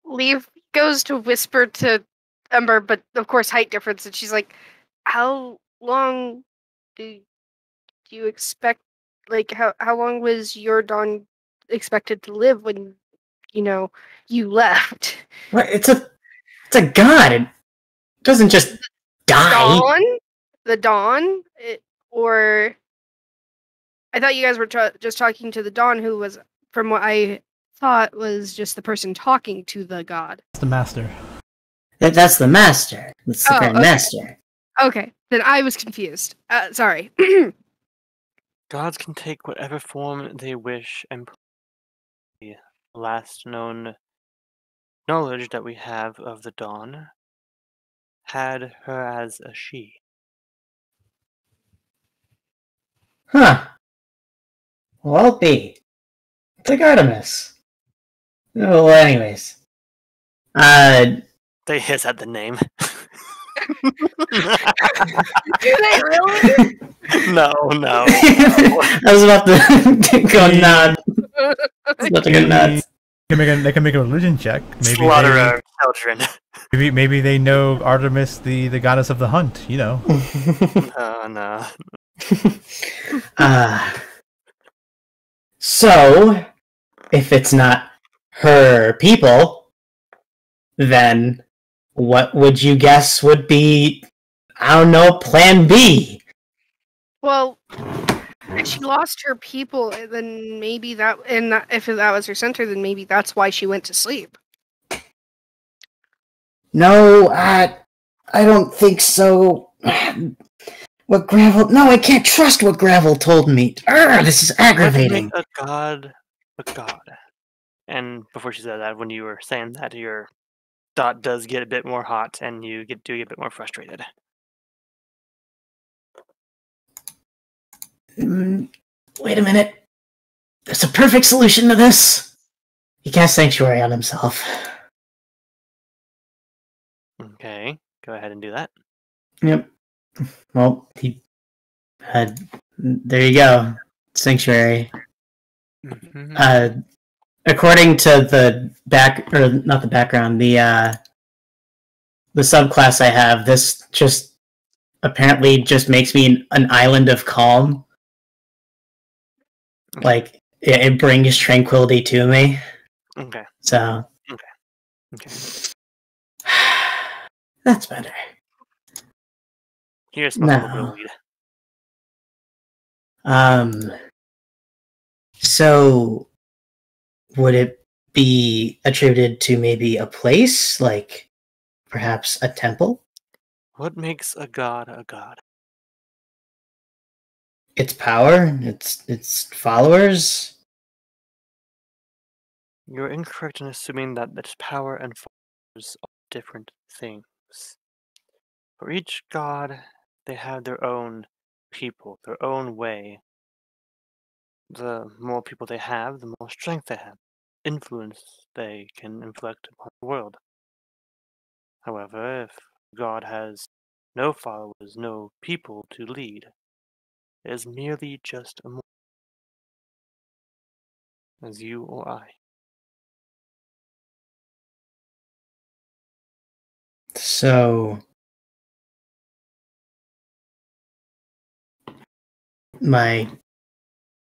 Leaf goes to whisper to Ember, but of course height difference, and she's like, "How long do you expect? Like, how long was your Dawn expected to live when you left?" What? It's a god. It doesn't just die. The Dawn, or I thought you guys were just talking to the Dawn, who was, from what I thought, was just the person talking to the god. It's the master. That's the master. That's the Grand okay. Master. Okay, then I was confused. Sorry. Gods can take whatever form they wish, and the last known knowledge that we have of the Dawn had her as a she. Huh. Well, I'll be. It's like Artemis. Well, anyways. They hiss at the name. Do they really? No. I was about to go nod. I was about to go nuts. They can make a religion check. Maybe Slaughter our children. maybe they know Artemis, the goddess of the hunt. You know. No. So, if it's not her people, then what would you guess would be, I don't know, plan B? Well, if she lost her people, then maybe if that was her center, then maybe that's why she went to sleep. No, I don't think so. What Gravel? No, I can't trust what Gravel told me. This is aggravating. Let's make a god. And before she said that, when you were saying that, your dot does get a bit more hot, and you get a bit more frustrated. Wait a minute. There's a perfect solution to this. He cast Sanctuary on himself. Okay, go ahead and do that. Yep. Well, he had. There you go. Sanctuary. Mm-hmm. According to the not the background, the subclass I have, this just apparently just makes me an island of calm. Like it brings tranquility to me. Okay. So. Okay. That's better. Here's my little weed. So would it be attributed to maybe a place, like perhaps a temple? What makes a god a god? Its power, its followers. You're incorrect in assuming that its power and followers are different things. For each god, they have their own people, their own way. The more people they have, the more strength they have, influence they can inflict upon the world. However, if God has no followers, no people to lead, it is merely just a mortal, as you or I. So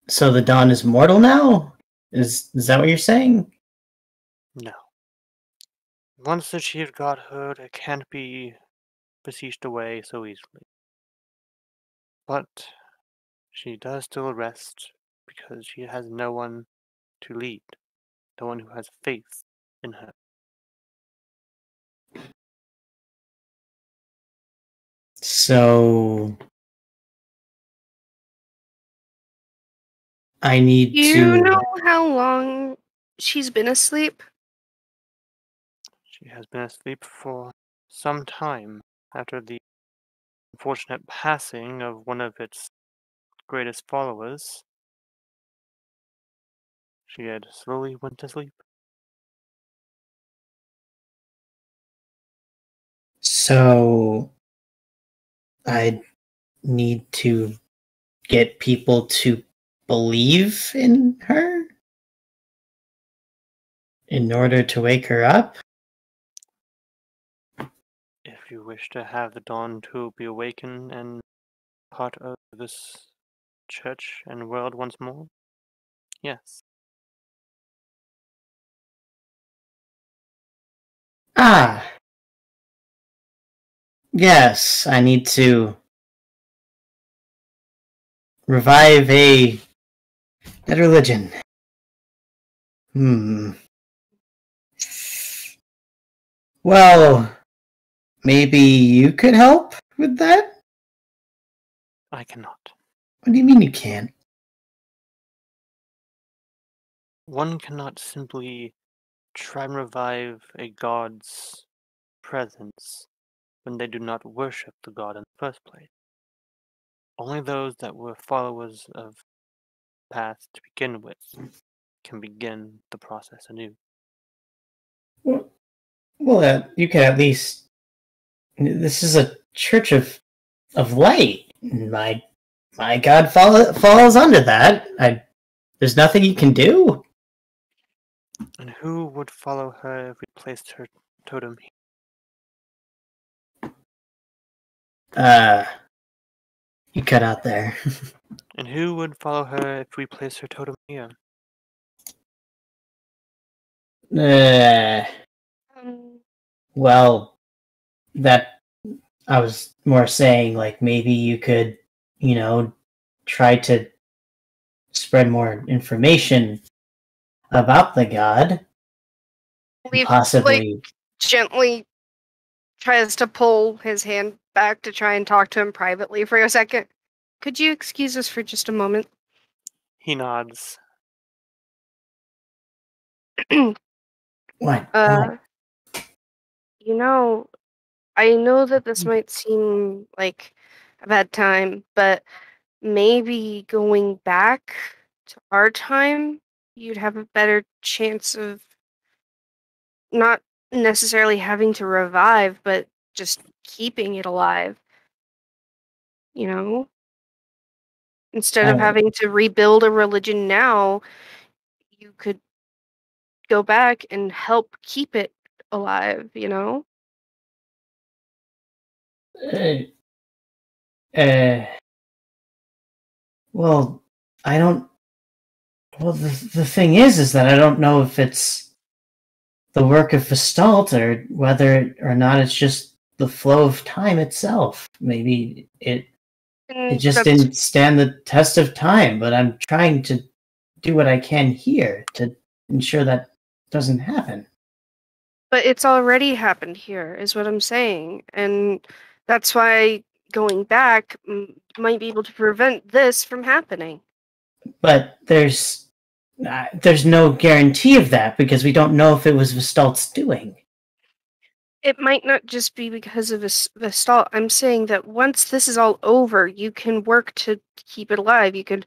so the Dawn is mortal now? Is that what you're saying? No. Once achieved godhood, it can't be beseeched away so easily. But she does still rest because she has no one to lead, no one who has faith in her. So I need Do you know how long she's been asleep? She has been asleep for some time after the unfortunate passing of one of its greatest followers. She had slowly went to sleep. So I need to get people to believe in her in order to wake her up? If you wish to have the dawn to be awakened and part of this church and world once more, yes. Ah. Yes, I need to revive a dead religion. Well, maybe you could help with that? I cannot. What do you mean you can't? One cannot simply try and revive a god's presence when they do not worship the god in the first place. Only those that were followers of the past to begin with can begin the process anew. Well, you could at least. This is a church of light. My God falls under that. There's nothing you can do. And who would follow her if we placed her totem here? You cut out there. And who would follow her if we placed her totem here? Well, that I was more saying, like, maybe you could, try to spread more information about the god. We've, Possibly. Gently tries to pull his hand back to try and talk to him privately for a second. Could you excuse us for just a moment? He nods. What? I know that this might seem like a bad time, but maybe going back to our time, you'd have a better chance of not necessarily having to revive, but just keeping it alive. Instead of having to rebuild a religion now, you could go back and help keep it alive, Well, I don't. Well, the thing is that I don't know if it's the work of Gestalt or whether or not it's just the flow of time itself. Maybe it just didn't stand the test of time, but I'm trying to do what I can here to ensure that doesn't happen. But it's already happened here, is what I'm saying. And that's why going back might be able to prevent this from happening. But there's no guarantee of that because we don't know if it was Gestalt's doing. It might not just be because of Gestalt. I'm saying that once this is all over, you can work to keep it alive. You could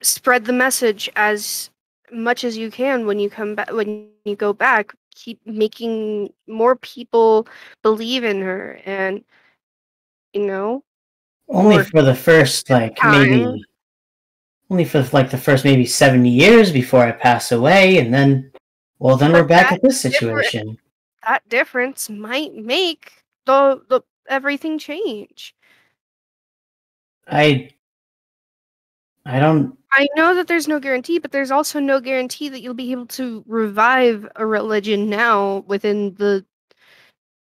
spread the message as much as you can when you come back. When you go back, keep making more people believe in her, and only for the first maybe. Only for the first maybe 70 years before I pass away, and then we're back at this situation. That difference might make the everything change. I don't. I know that there's no guarantee, but there's also no guarantee that you'll be able to revive a religion now within the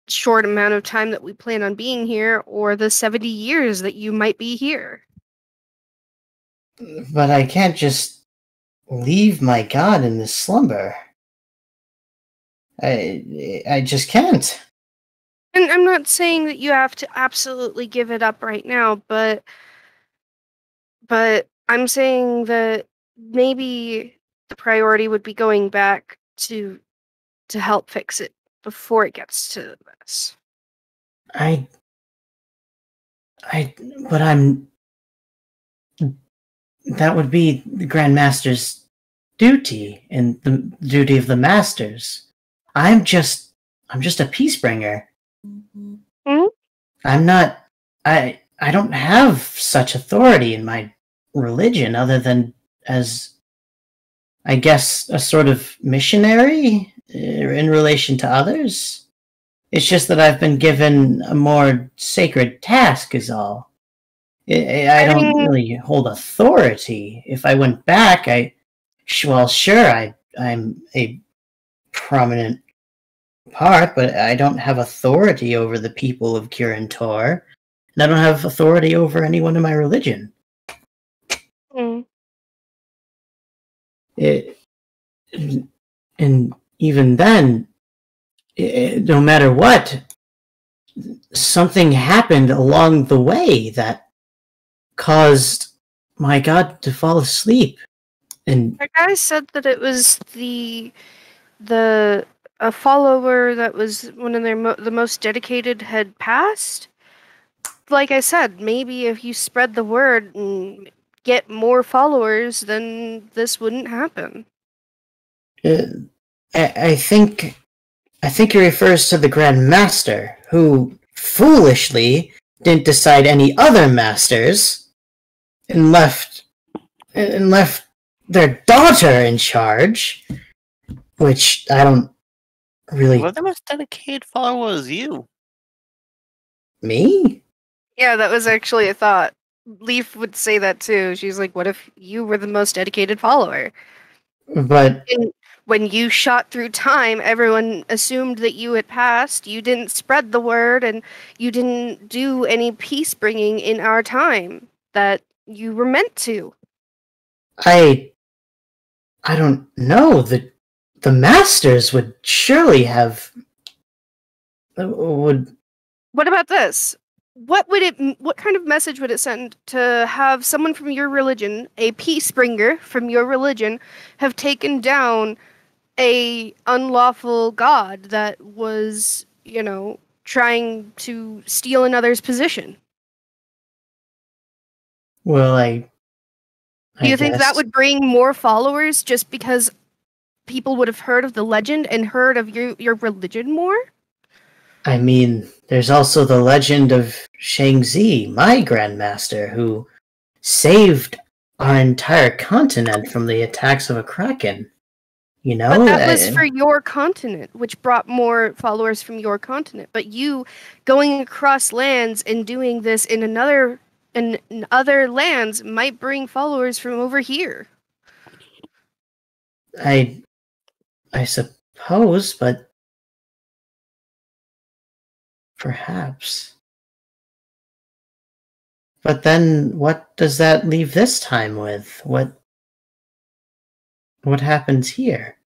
short amount of time that we plan on being here, or the 70 years that you might be here. But I can't just leave my god in this slumber. I just can't. And I'm not saying that you have to absolutely give it up right now, but I'm saying that maybe the priority would be going back to help fix it before it gets to this. That would be the Grand Master's duty and the duty of the Masters. I'm just a peace bringer. Mm-hmm. I'm not. I don't have such authority in my religion other than as, I guess, a sort of missionary in relation to others. It's just that I've been given a more sacred task is all. I don't really hold authority. If I went back, I'm a prominent part, but I don't have authority over the people of Kirin Tor, and I don't have authority over anyone in my religion. And even then, no matter what, something happened along the way that caused my god to fall asleep. And the guy said that it was the a follower that was one of the most dedicated had passed. Like I said, maybe if you spread the word and get more followers, then this wouldn't happen. I think it refers to the Grand Master, who foolishly didn't decide any other masters and left their daughter in charge, which I don't really. Well, the most dedicated follower was you. Me? Yeah, that was actually a thought. Leaf would say that too. She's like, what if you were the most dedicated follower? But And when you shot through time, everyone assumed that you had passed. You didn't spread the word, and you didn't do any peace bringing in our time that you were meant to. I don't know. The masters would surely have would. What about this? What kind of message would it send to have someone from your religion, a peace bringer from your religion, have taken down a unlawful god that was, trying to steal another's position? Well, Do you think that guess. would bring more followers just because people would have heard of the legend and heard of your religion more? I mean, there's also the legend of Shangzi, my grandmaster, who saved our entire continent from the attacks of a kraken. You know, But that was for your continent, which brought more followers from your continent. But you going across lands and doing this in other lands might bring followers from over here. I suppose, but perhaps. But then, what does that leave this time with? What happens here?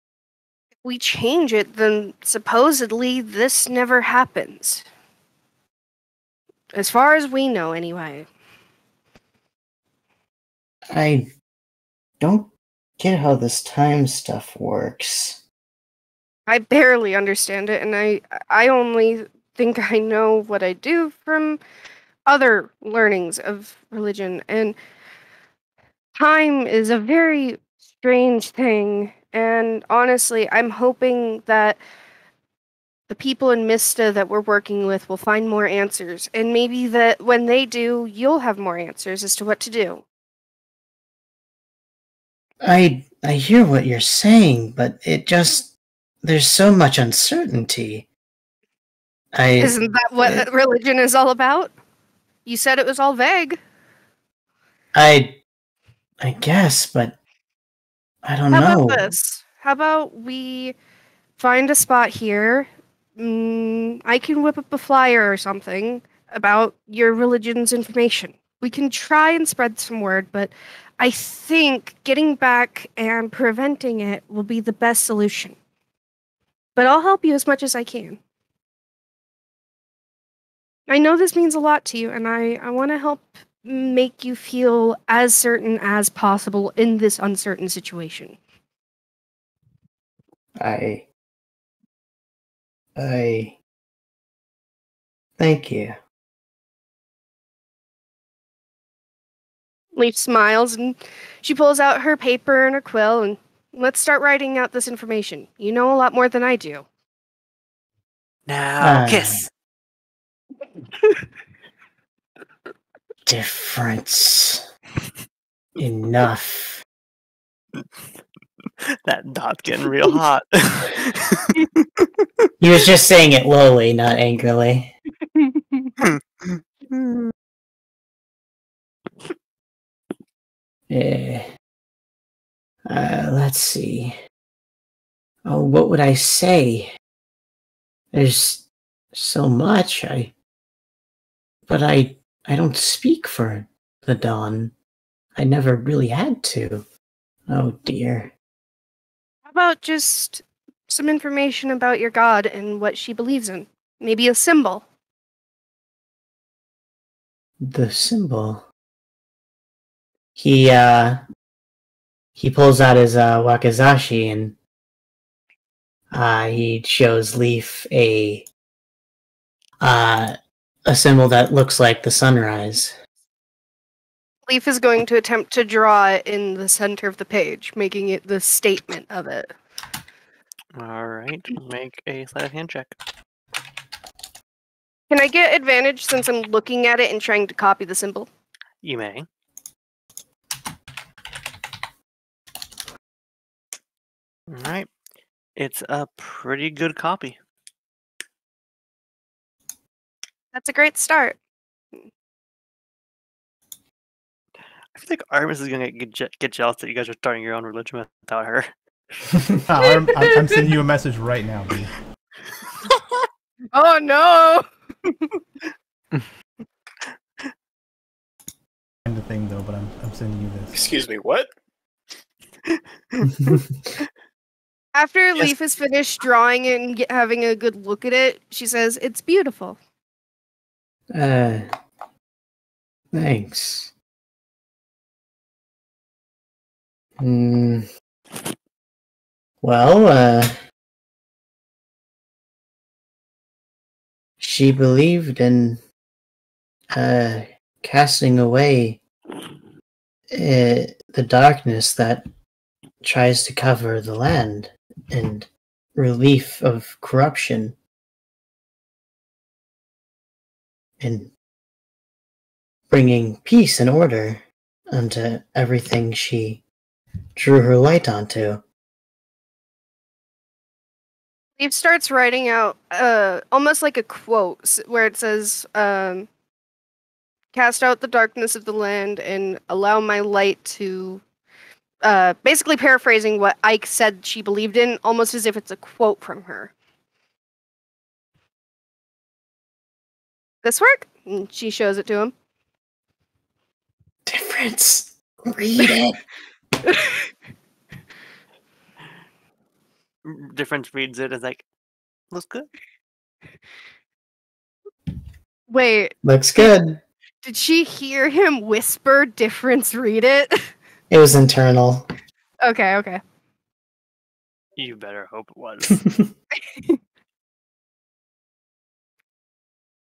If we change it, then supposedly this never happens. As far as we know, anyway. I don't get how this time stuff works. I barely understand it, and I only think I know what I do from other learnings of religion. And time is a very strange thing, and honestly, I'm hoping that the people in Mista that we're working with will find more answers, and maybe that when they do, you'll have more answers as to what to do. I hear what you're saying, but there's so much uncertainty. Isn't that what religion is all about? You said it was all vague. I guess, but I don't know. How about this? How about we find a spot here? I can whip up a flyer or something about your religion's information. We can try and spread some word, but I think getting back and preventing it will be the best solution. But I'll help you as much as I can. I know this means a lot to you, and I want to help make you feel as certain as possible in this uncertain situation. I thank you. Leaf smiles, and she pulls out her paper and her quill, and let's start writing out this information. You know a lot more than I do. Now, kiss. Difference. Enough. That dot's getting real hot. He was just saying it lowly, not angrily. Let's see. Oh, what would I say? There's so much. But I don't speak for the Dawn. I never really had to. Oh dear. How about just some information about your god and what she believes in? Maybe a symbol. The symbol. He pulls out his wakizashi and He shows Leaf a symbol that looks like the sunrise. Leaf is going to attempt to draw it in the center of the page, making it the statement of it. All right, make a sleight of hand check. Can I get advantage since I'm looking at it and trying to copy the symbol? You may. All right, it's a pretty good copy. That's a great start. I feel like Artemis is gonna get jealous that you guys are starting your own religion without her. I'm sending you a message right now, B. Oh no! The thing though, but I'm sending you this. Excuse me, what? After Leaf is finished drawing it and having a good look at it, she says, "It's beautiful." Thanks. Well, she believed in casting away the darkness that tries to cover the land and relief of corruption and bringing peace and order onto everything she drew her light onto. Leaf starts writing out almost like a quote where it says, "Cast out the darkness of the land and allow my light to," basically paraphrasing what Ike said she believed in, almost as if it's a quote from her. This work? And she shows it to him. Difference. Read it. Difference reads it as like, looks good. Wait, Looks good. did she hear him whisper Difference read it? It was internal. Okay. You better hope it was.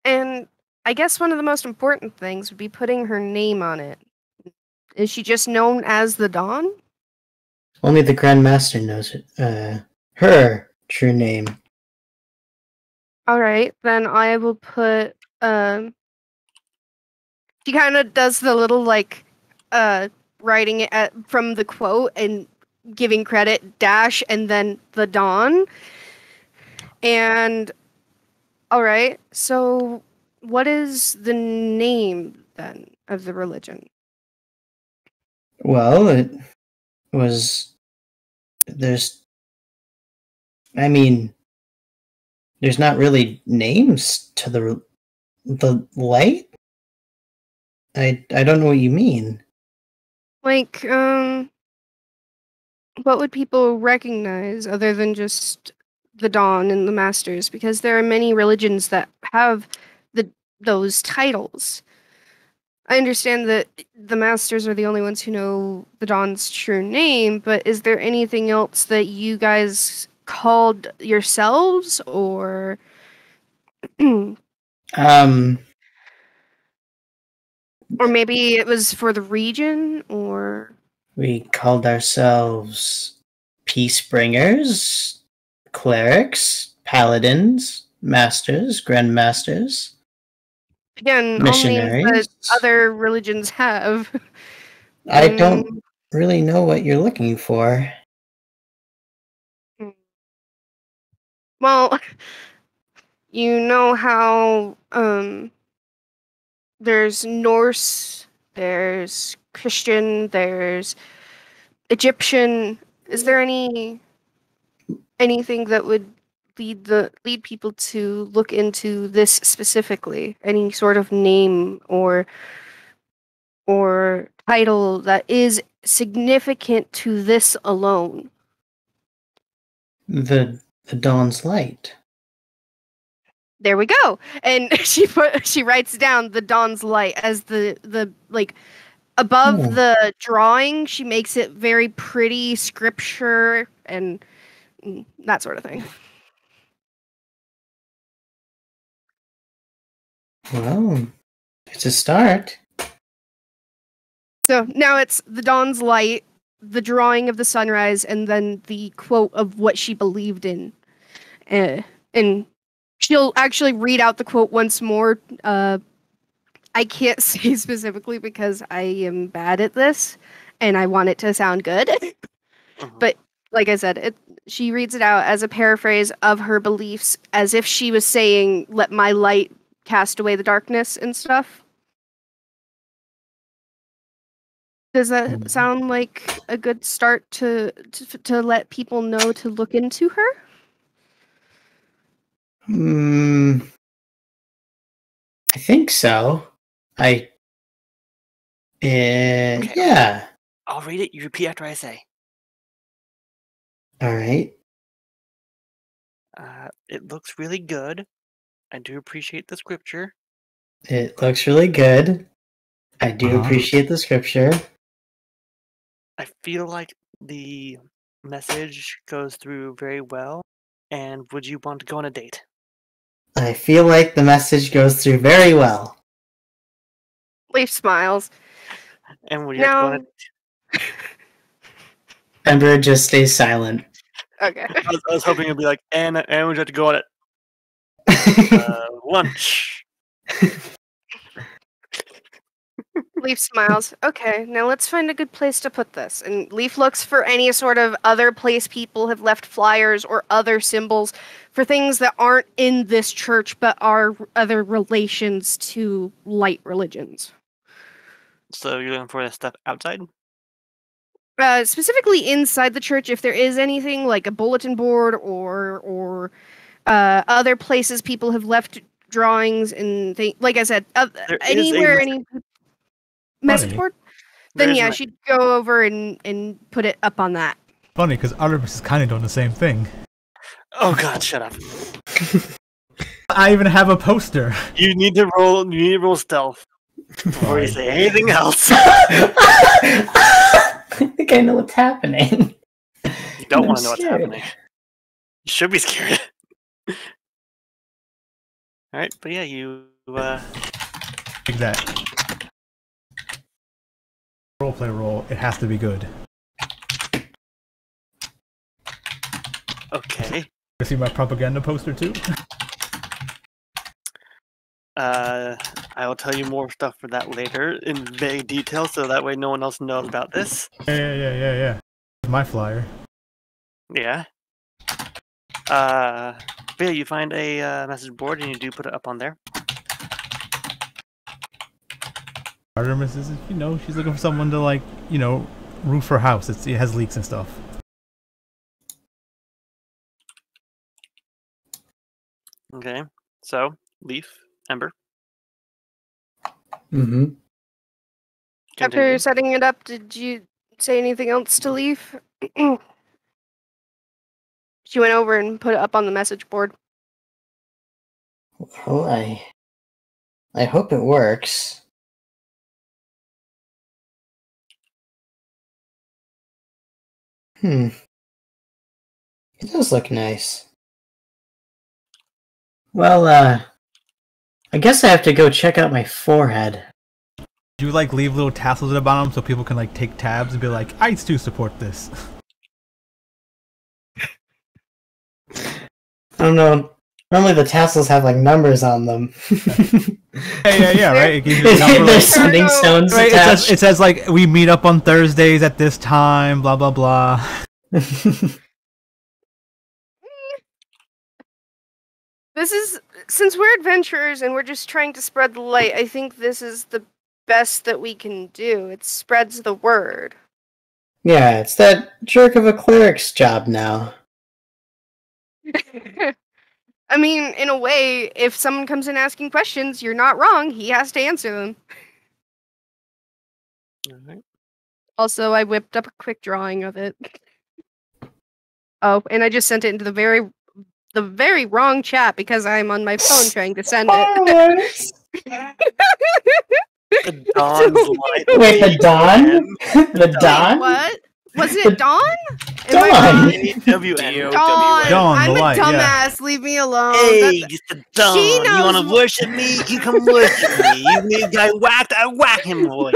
And I guess one of the most important things would be putting her name on it. Is she just known as the Dawn? Only the Grand Master knows it. Her true name. Alright, then I will put, she kind of does the little, like, writing it from the quote and giving credit, dash, and then the Dawn. And, alright, so what is the name, then, of the religion? Well, it was. There's not really names to the light. I don't know what you mean. Like, what would people recognize other than just the Dawn and the Masters? Because there are many religions that have those titles. I understand that the Masters are the only ones who know the Dawn's true name, but is there anything else that you guys called yourselves, or or maybe it was for the region, or We called ourselves Peacebringers, Clerics, Paladins, Masters, Grandmasters. again, all names Missionaries. that other religions have. I don't really know what you're looking for. Well, you know how there's Norse, there's Christian, there's Egyptian. Is there anything that would lead people to look into this specifically? Any sort of name or title that is significant to this alone? The Dawn's Light. There we go. And she writes down the Dawn's Light as the like above the drawing. She makes it very pretty scripture and and that sort of thing. Well, it's a start. So now it's the dawn's light, the drawing of the sunrise, and then the quote of what she believed in. And she'll actually read out the quote once more. I can't say specifically because I am bad at this, and I want it to sound good. But like I said, she reads it out as a paraphrase of her beliefs, as if she was saying, "Let my light cast away the darkness" and stuff. Does that sound like a good start to let people know to look into her? I think so. Yeah. I'll read it. You repeat after I say. All right. It looks really good. I do appreciate the scripture. It looks really good. I do appreciate the scripture. I feel like the message goes through very well. And would you want to go on a date? I feel like the message goes through very well. Leaf smiles. And would you like to go on a Ember just stays silent. Okay. I was hoping it'd be like, and would you like to go on it? Lunch. Leaf smiles. Okay, now let's find a good place to put this. And Leaf looks for any sort of other place people have left flyers or other symbols for things that aren't in this church but are other relations to light religions. So you're looking for this stuff outside? Specifically inside the church, if there is anything like a bulletin board or other places people have left drawings and things. Like I said, anywhere, any message board, then yeah, she'd go over and put it up on that. Funny, because Artemis is kind of doing the same thing. Oh god, shut up. I even have a poster. You need to roll stealth before you say anything else. I think I know what's happening. You don't want to know what's happening. You should be scared. Alright, but yeah, you Take that. Roleplay roll, it has to be good. Okay. You see my propaganda poster too? I will tell you more stuff for that later in vague detail, so that way no one else knows about this. Yeah. My flyer. Yeah. But yeah, you find a message board and you do put it up on there. Artemis is, she's looking for someone to roof her house. It has leaks and stuff. Okay. So, Leaf, Ember. Mm-hmm. After setting it up, did you say anything else to Leaf? She went over and put it up on the message board. Well, I hope it works. It does look nice. Well, I guess I have to go check out my forehead. Do you leave little tassels at the bottom so people can take tabs and be like, I too support this? I don't know. Normally the tassels have numbers on them. yeah, right? It gives you a number, There's sending stones right, attached. it says we meet up on Thursdays at this time, blah blah blah. This is, since we're adventurers and we're just trying to spread the light, I think this is the best that we can do. It spreads the word. Yeah, it's that jerk of a cleric's job now. I mean, in a way, if someone comes in asking questions, you're not wrong. He has to answer them. Alright. Also, I whipped up a quick drawing of it. Oh, and I just sent it into the very wrong chat because I'm on my phone trying to send it. The dawn's light. Wait, the dawn? The dawn? What? Was it Dawn? Dawn! D-O-W-N. Dawn. Dawn, I'm the a light, yeah. dumbass. Leave me alone. Hey, That's- Mr. Dawn, you want to knows- worship me? You can come worship me. You need a guy whacked, I whack him, boy.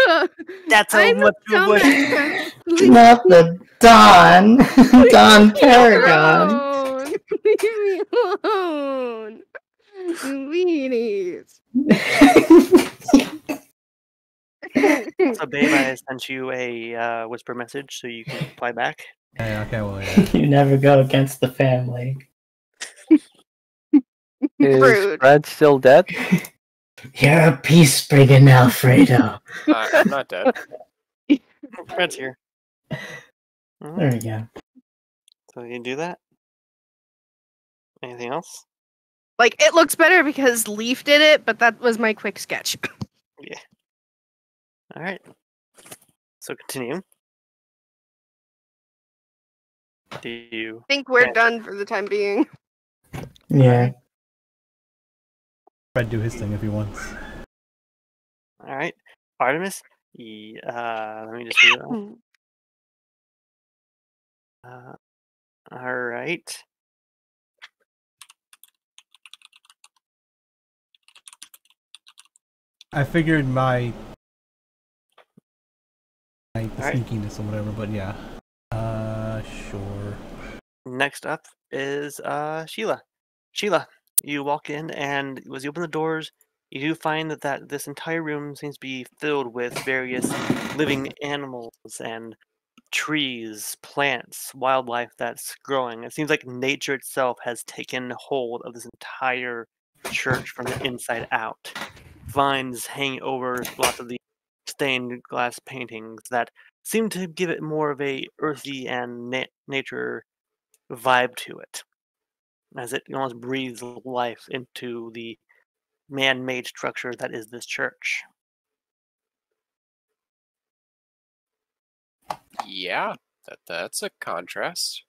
That's how I'm a much you worship me. dumbass. Leave Not the Dawn! Dawn me Paragon! alone. Leave me alone. Please. So, babe, I sent you a whisper message so you can reply back. Yeah, okay, well, yeah. You never go against the family. Is Rude. Fred still dead? You're a peace bringer now, Fredo. I'm not dead. Fred's here. There we go. So you do that? Anything else? Like, it looks better because Leaf did it, but that was my quick sketch. Yeah. All right. So continue. Do you? I think we're Yeah. done for the time being. Yeah. Fred do his thing if he wants. All right, Artemis. Let me just read it. All right. I figured my Alright. sneakiness or whatever, but yeah. Sure. Next up is Sheila. Sheila, you walk in, and as you open the doors, you do find that this entire room seems to be filled with various living animals and trees, plants, wildlife that's growing. It seems like nature itself has taken hold of this entire church from the inside out. Vines hang over lots of the stained glass paintings that seem to give it more of a earthy and nature vibe to it, as it almost breathes life into the man-made structure that is this church. Yeah, that's a contrast.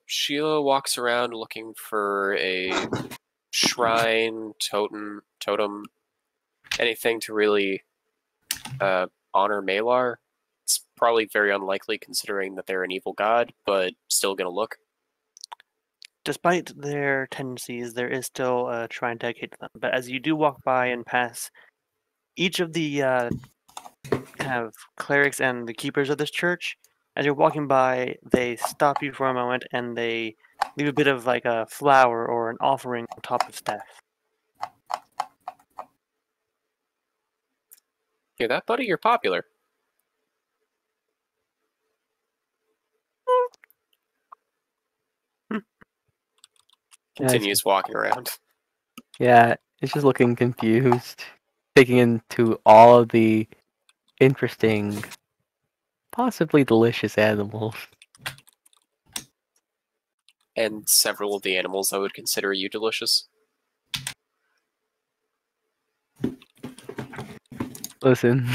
Sheila walks around looking for a shrine, totem, anything to really honor Malar. It's probably very unlikely considering that they're an evil god, but still gonna look. Despite their tendencies, there is still a shrine dedicated to them. But as you do walk by and pass each of the kind of clerics and the keepers of this church, as you're walking by, they stop you for a moment and they leave a bit of like a flower or an offering on top of staff. Hear that, buddy? You're popular. Continues walking around. Yeah, it's just looking confused, taking into all of the interesting, possibly delicious animals. And several of the animals I would consider you delicious. Listen,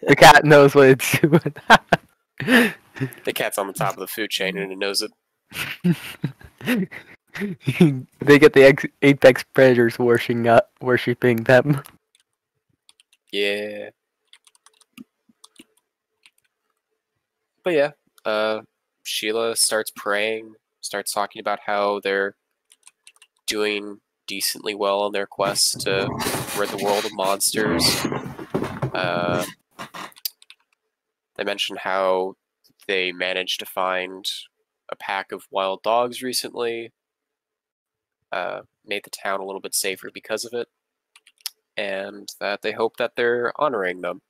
the cat knows what it's doing. The cat's on the top of the food chain and it knows it. They get the apex predators worshipping them. Yeah. But yeah, Sheila starts praying, starts talking about how they're doing decently well on their quest to rid the world of monsters. They mentioned how they managed to find a pack of wild dogs recently. Made the town a little bit safer because of it. And that they hope that they're honoring them.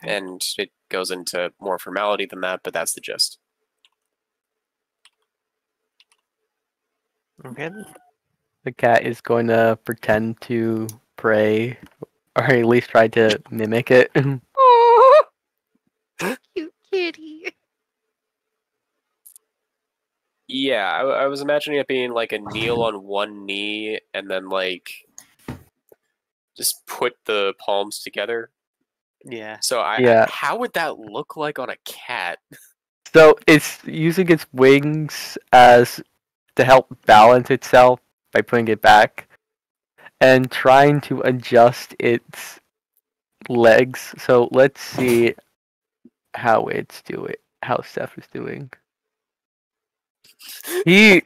And it goes into more formality than that, but that's the gist. Okay. The cat is going to pretend to pray, or at least try to mimic it. Oh, cute kitty. Yeah, I was imagining it being like a kneel on one knee and then like just put the palms together. Yeah. So Yeah. how would that look like on a cat? So it's using its wings as to help balance itself by putting it back, and trying to adjust its legs. So let's see how Steph is doing. He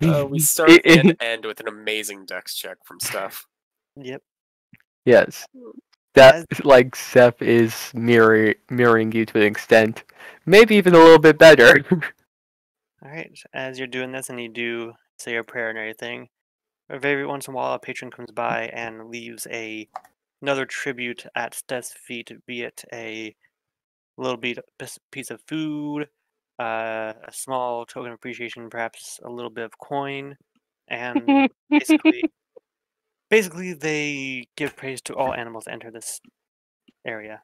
We start and end with an amazing dex check from Steph. Yep. Yes. That like Seth is mirroring you to an extent, maybe even a little bit better. All right. As you're doing this, and you do say your prayer and everything, every once in a while, a patron comes by and leaves another tribute at Steph's feet, be it a little piece of food, a small token of appreciation, perhaps a little bit of coin, and basically they give praise to all animals that enter this area.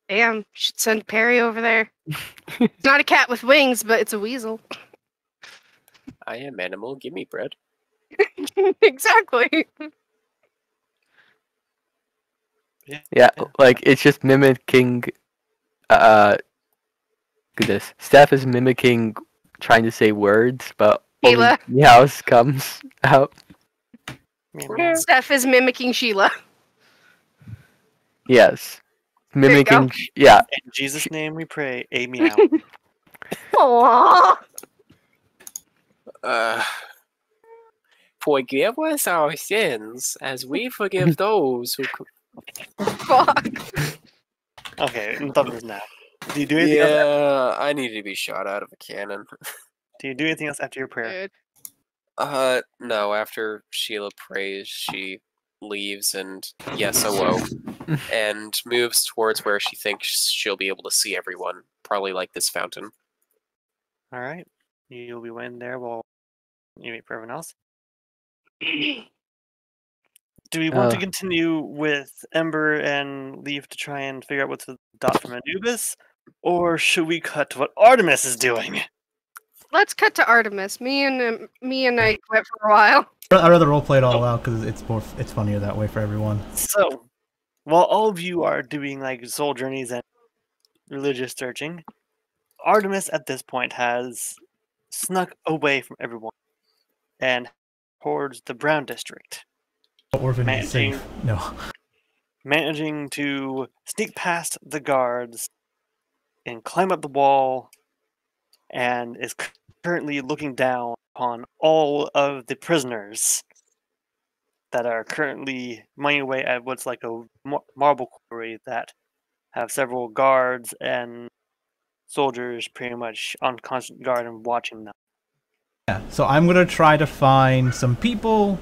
Damn, should send Perry over there. It's not a cat with wings, but it's a weasel. I am animal, give me bread. Exactly. Yeah, like it's just mimicking. Goodness, Steph is mimicking trying to say words, but only Sheila. meows comes out. Steph is mimicking Sheila. Yes, you mimicking. go. Yeah. In Jesus' name we pray, a meow. Aww. Forgive us our sins as we forgive those who. Fuck. Okay, enough of this now. Do you do anything else? Yeah, I need to be shot out of a cannon. Do you do anything else after your prayer? No. After Sheila prays, she leaves and yes, hello, and moves towards where she thinks she'll be able to see everyone. Probably like this fountain. All right, you'll be waiting there while you wait for everyone else. Do we want to continue with Ember and Leaf to try and figure out what's the dot from Anubis, or should we cut to what Artemis is doing? Let's cut to Artemis. Me and I went for a while. I'd rather roleplay it all out because it's funnier that way for everyone. So, while all of you are doing like soul journeys and religious searching, Artemis at this point has snuck away from everyone and towards the Brown District. Orphan is safe. No. Managing to sneak past the guards and climb up the wall, and is currently looking down upon all of the prisoners that are currently mining away at what's like a marble quarry that have several guards and soldiers pretty much on constant guard and watching them. Yeah, so I'm gonna try to find some people.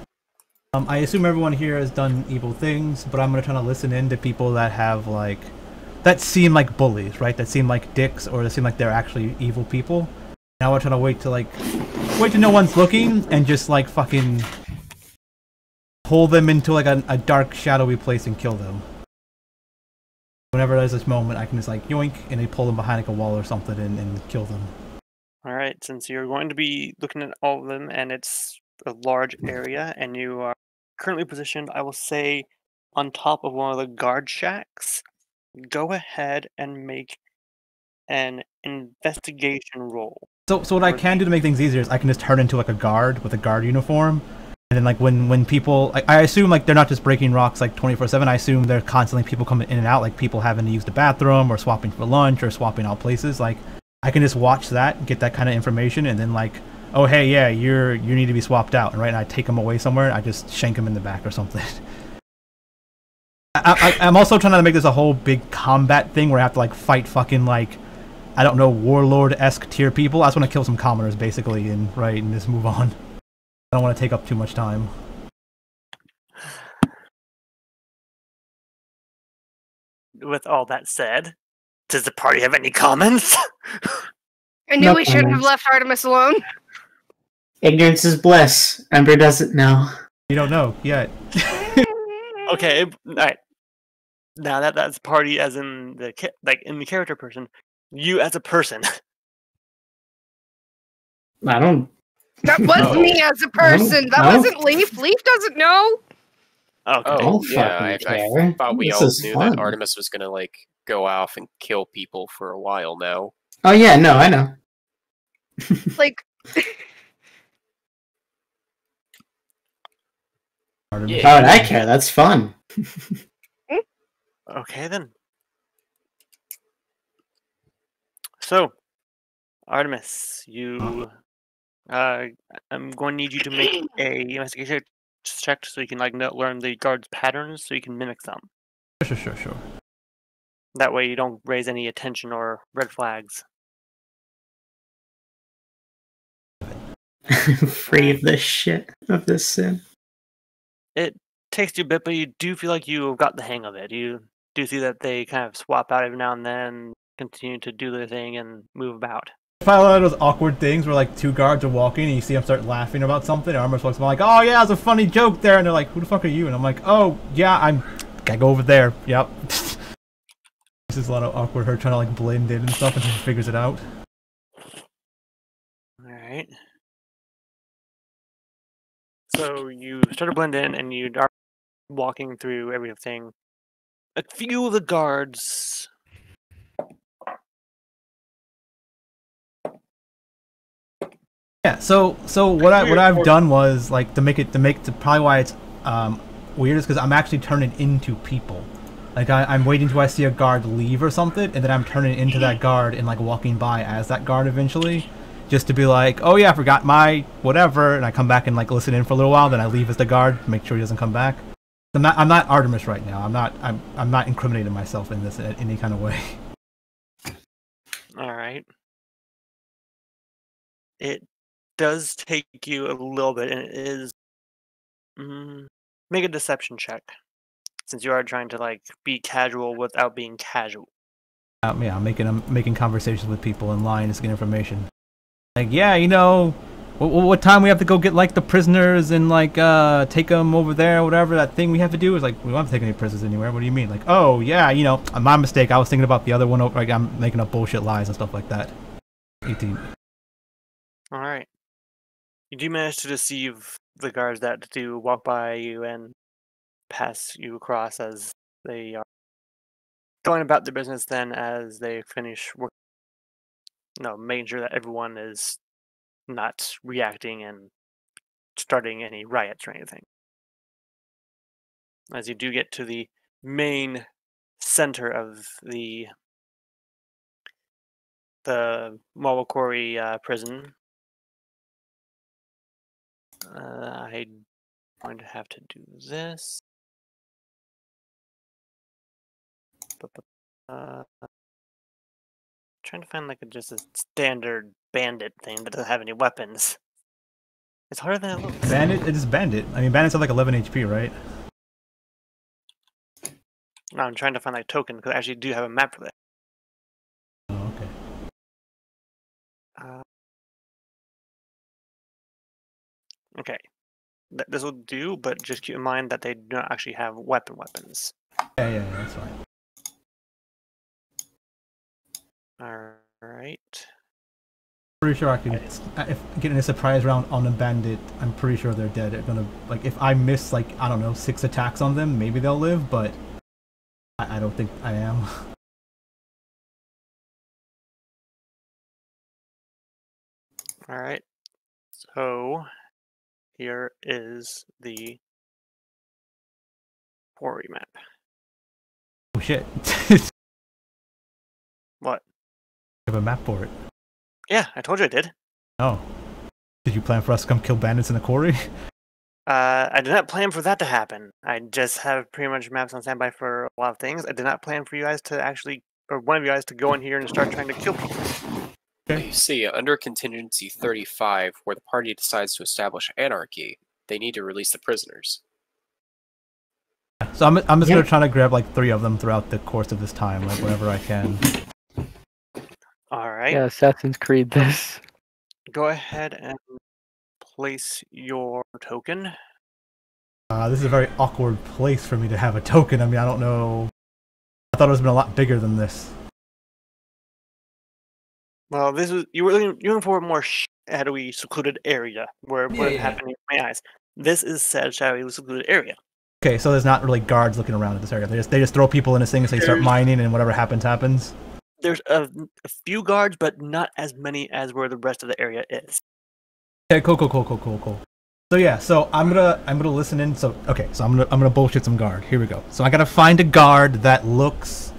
I assume everyone here has done evil things, but I'm gonna try to listen in to people that have like that seem like bullies, right? That seem like dicks, or that seem like they're actually evil people. Now we're trying to wait till no one's looking and just like fucking pull them into like a dark, shadowy place and kill them. Whenever there's this moment, I can just like yoink and they pull them behind like a wall or something and kill them. All right, since you're going to be looking at all of them, and it's a large area, and you are currently positioned, I will say, on top of one of the guard shacks, go ahead and make an investigation roll. So what I can do to make things easier is I can just turn into like a guard with a guard uniform, and then like when people, I assume like they're not just breaking rocks like 24/7. I assume there are constantly people coming in and out, like people having to use the bathroom or swapping for lunch or swapping out places. Like I can just watch that, get that kind of information, and then like, oh hey, yeah, you need to be swapped out, and right, and I take them away somewhere, and I just shank them in the back or something. I'm also trying to make this a whole big combat thing where I have to like fight fucking like, I don't know, warlord-esque tier people. I just want to kill some commoners basically, and just move on. I don't want to take up too much time. With all that said, does the party have any comments? I knew we shouldn't have left Artemis alone. Ignorance is bliss. Ember doesn't know. You don't know yet. Okay, alright. Now that's party as in in the character person. You as a person. I don't. That was me as a person. That wasn't Leaf. Leaf doesn't know. Okay. Oh, Yeah, I thought we This all is knew fun. that Artemis was gonna like go off and kill people for a while now. Oh yeah, no, I know. Like, Why would I care? That's fun. Okay then. So, Artemis, I'm going to need you to make a investigation check so you can learn the guards' patterns so you can mimic them. Sure. That way you don't raise any attention or red flags. Free of this shit, of this sin. It takes you a bit, but you do feel like you've got the hang of it. You do see that they kind of swap out every now and then, continue to do their thing and move about. I find a lot of those awkward things where like two guards are walking and you see them start laughing about something, and Artemis looks like, oh yeah, it's a funny joke there, and they're like, who the fuck are you? And I'm like, oh yeah, gotta go over there. Yep. This is a lot of awkward her trying to like blend in and stuff until she figures it out. Alright. So you start to blend in and you are walking through everything. A few of the guards Yeah, so what I've done was like to make probably why it's weird is because I'm actually turning into people. Like I'm waiting till I see a guard leave or something, and then I'm turning into that guard and like walking by as that guard eventually, just to be like, oh yeah, I forgot my whatever, and I come back and like listen in for a little while, then I leave as the guard, make sure he doesn't come back. I'm not Artemis right now. I'm not incriminating myself in this in any kind of way. All right. It does take you a little bit, and it is make a deception check, since you are trying to like be casual without being casual. Yeah, I'm making conversations with people and lying to get information. Like, yeah, you know, what time we have to go get like the prisoners and like take them over there, whatever that thing we have to do is like we don't have to take any prisoners anywhere. What do you mean? Like, oh yeah, you know, my mistake. I was thinking about the other one. Like I'm making up bullshit lies and stuff like that. 18. All right. You do manage to deceive the guards that do walk by you and pass you across as they are going about their business. Then, as they finish work, making sure that everyone is not reacting and starting any riots or anything. As you do get to the main center of the Mawakori prison, I'm going to have to do this. Trying to find like just a standard bandit thing that doesn't have any weapons. It's harder than it looks. Bandit? It is bandit. I mean, bandits have like 11 HP, right? No, I'm trying to find that token because I actually do have a map for that. Oh, okay. Okay. This will do, but just keep in mind that they do not actually have weapons. Yeah, that's fine. Alright. Pretty sure I can. If getting a surprise round on a bandit, I'm pretty sure they're dead. They're gonna like if I miss like I don't know 6 attacks on them, maybe they'll live, but I don't think I am. Alright. So here is the quarry map. Oh shit. What? You have a map for it. Yeah, I told you I did. Oh. Did you plan for us to come kill bandits in the quarry? I did not plan for that to happen. I just have pretty much maps on standby for a lot of things. I did not plan for you guys to actually, or one of you guys to go in here and start trying to kill people. Okay. You see, under contingency 35, where the party decides to establish anarchy, they need to release the prisoners. So I'm just gonna try to grab like 3 of them throughout the course of this time, like whenever I can. Alright. Yeah, Assassin's Creed this. Go ahead and place your token. This is a very awkward place for me to have a token. I mean, I don't know. I thought it was been a lot bigger than this. Well, this is you were looking for a more shadowy, secluded area where it wouldn't happen in my eyes. This is said shadowy, secluded area. Okay, so there's not really guards looking around in this area. They just throw people in this thing and they start mining, and whatever happens. There's a few guards, but not as many as where the rest of the area is. Okay, cool. So yeah, so I'm gonna listen in. So okay, so I'm gonna bullshit some guard. Here we go. So I gotta find a guard that looks.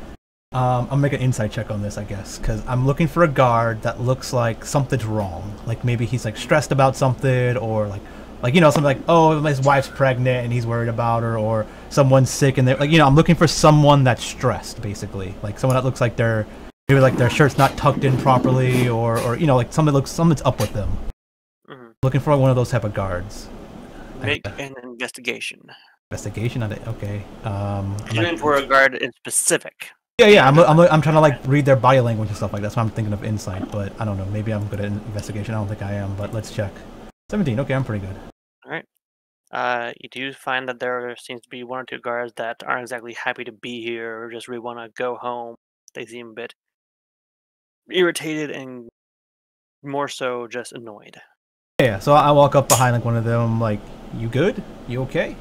I'll make an insight check on this, I guess, because I'm looking for a guard that looks like something's wrong. Like maybe he's like stressed about something, or like something like, oh, his wife's pregnant and he's worried about her, or someone's sick and they're like, I'm looking for someone that's stressed, basically, like someone that looks like they're maybe like their shirt's not tucked in properly, or like something's up with them. Mm-hmm. Looking for one of those type of guards. Make an investigation. Investigation on it. Okay. Looking for a guard in specific. Yeah. I'm trying to like read their body language and stuff like that. So I'm thinking of insight, but I don't know. Maybe I'm good at investigation. I don't think I am, but let's check. 17. Okay, I'm pretty good. All right. You do find that there seems to be one or two guards that aren't exactly happy to be here, or just really want to go home. They seem a bit irritated and more so just annoyed. Yeah. So I walk up behind like one of them. I'm like, "You good? You okay?"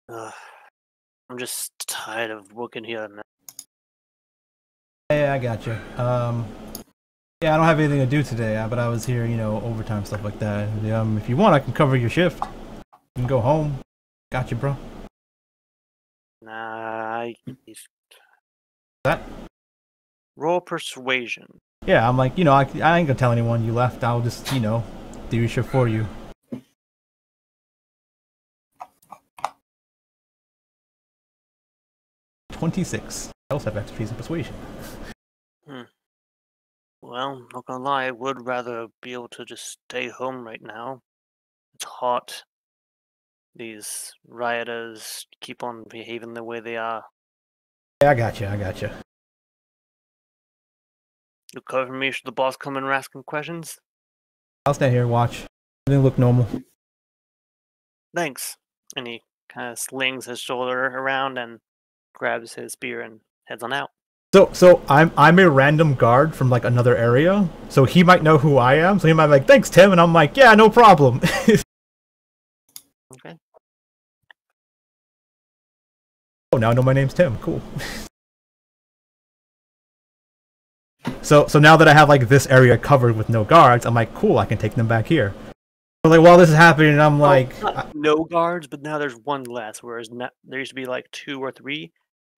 I'm just tired of working here, man. Yeah, I got you. Yeah, I don't have anything to do today, but I was here, overtime stuff like that. If you want, I can cover your shift. You can go home. Got you, bro. Nah, That? Roll persuasion. Yeah, I'm like, I ain't gonna tell anyone you left. I'll just, do your shift for you. $26. I also have expertise in persuasion. Well, not gonna lie, I would rather be able to just stay home right now. It's hot. These rioters keep on behaving the way they are. Yeah, I got you. You cover me should the boss come in and asking questions? I'll stand here and watch. Everything look normal. Thanks. And he kind of slings his shoulder around and grabs his spear and heads on out. So I'm a random guard from like another area, so he might know who I am. So he might be like, "Thanks, Tim," and I'm like, "Yeah, no problem." Okay. Oh, now I know my name's Tim. Cool. So now that I have like this area covered with no guards, I'm like, cool, I can take them back here. So like while this is happening, I'm like, no guards, but now there's one less. Whereas there used to be like 2 or 3.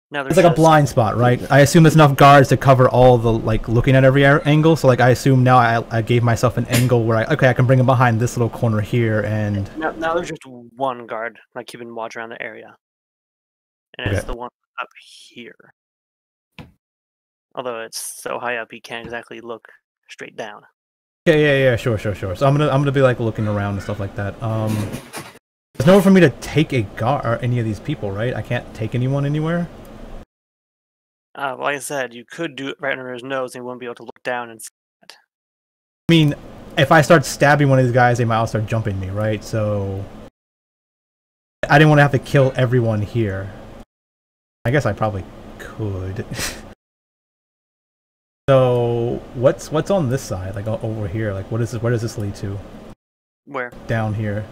Now there's it's like a blind spot, right? I assume there's enough guards to cover all the like looking at every angle. So like I assume now I gave myself an angle where I can bring him behind this little corner here, and now there's just one guard like keeping watch around the area, and it's the one up here. Although it's so high up, he can't exactly look straight down. Yeah, sure. So I'm gonna be like looking around and stuff like that. There's nowhere for me to take a guard or any of these people, right? I can't take anyone anywhere. Like I said, you could do it right under his nose, and he wouldn't be able to look down and see it. I mean, if I start stabbing one of these guys, they might all start jumping me, right? So I didn't want to have to kill everyone here. I guess I probably could. So what's on this side, like over here? Like what is this? Where does this lead to? Where? Down here.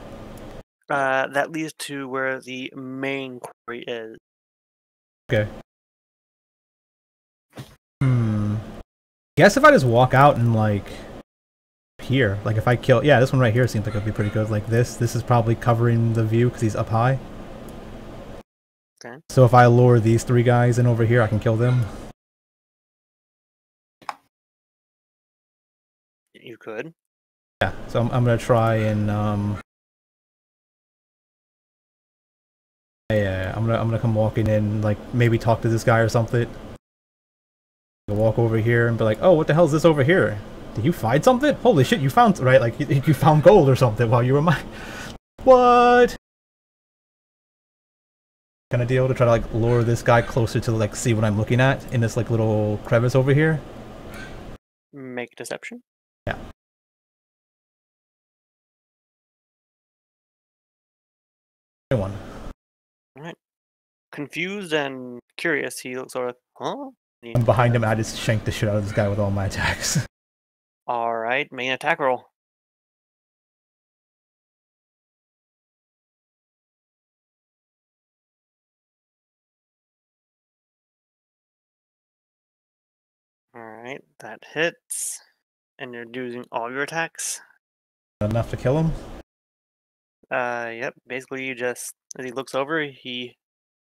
That leads to where the main quarry is. Okay. Guess if I just walk out and like here, like if I kill, yeah, this one right here seems like it'd be pretty good. Like this is probably covering the view because he's up high. Okay. So if I lure these 3 guys in over here, I can kill them. You could. Yeah. So I'm gonna try and yeah, I'm gonna come walking in, like maybe talk to this guy or something. I'll walk over here and be like, "Oh, what the hell is this over here? Did you find something? Holy shit, you found right? Like you found gold or something while you were mine. What kind of deal to try to like lure this guy closer to like see what I'm looking at in this like little crevice over here? Make deception. Yeah. One. Alright. Confused and curious, he looks sort of, huh? I'm behind him and I just shank the shit out of this guy with all my attacks. Alright, main attack roll. Alright, that hits. And you're using all your attacks? Enough to kill him? Yep. Basically, you just as he looks over, he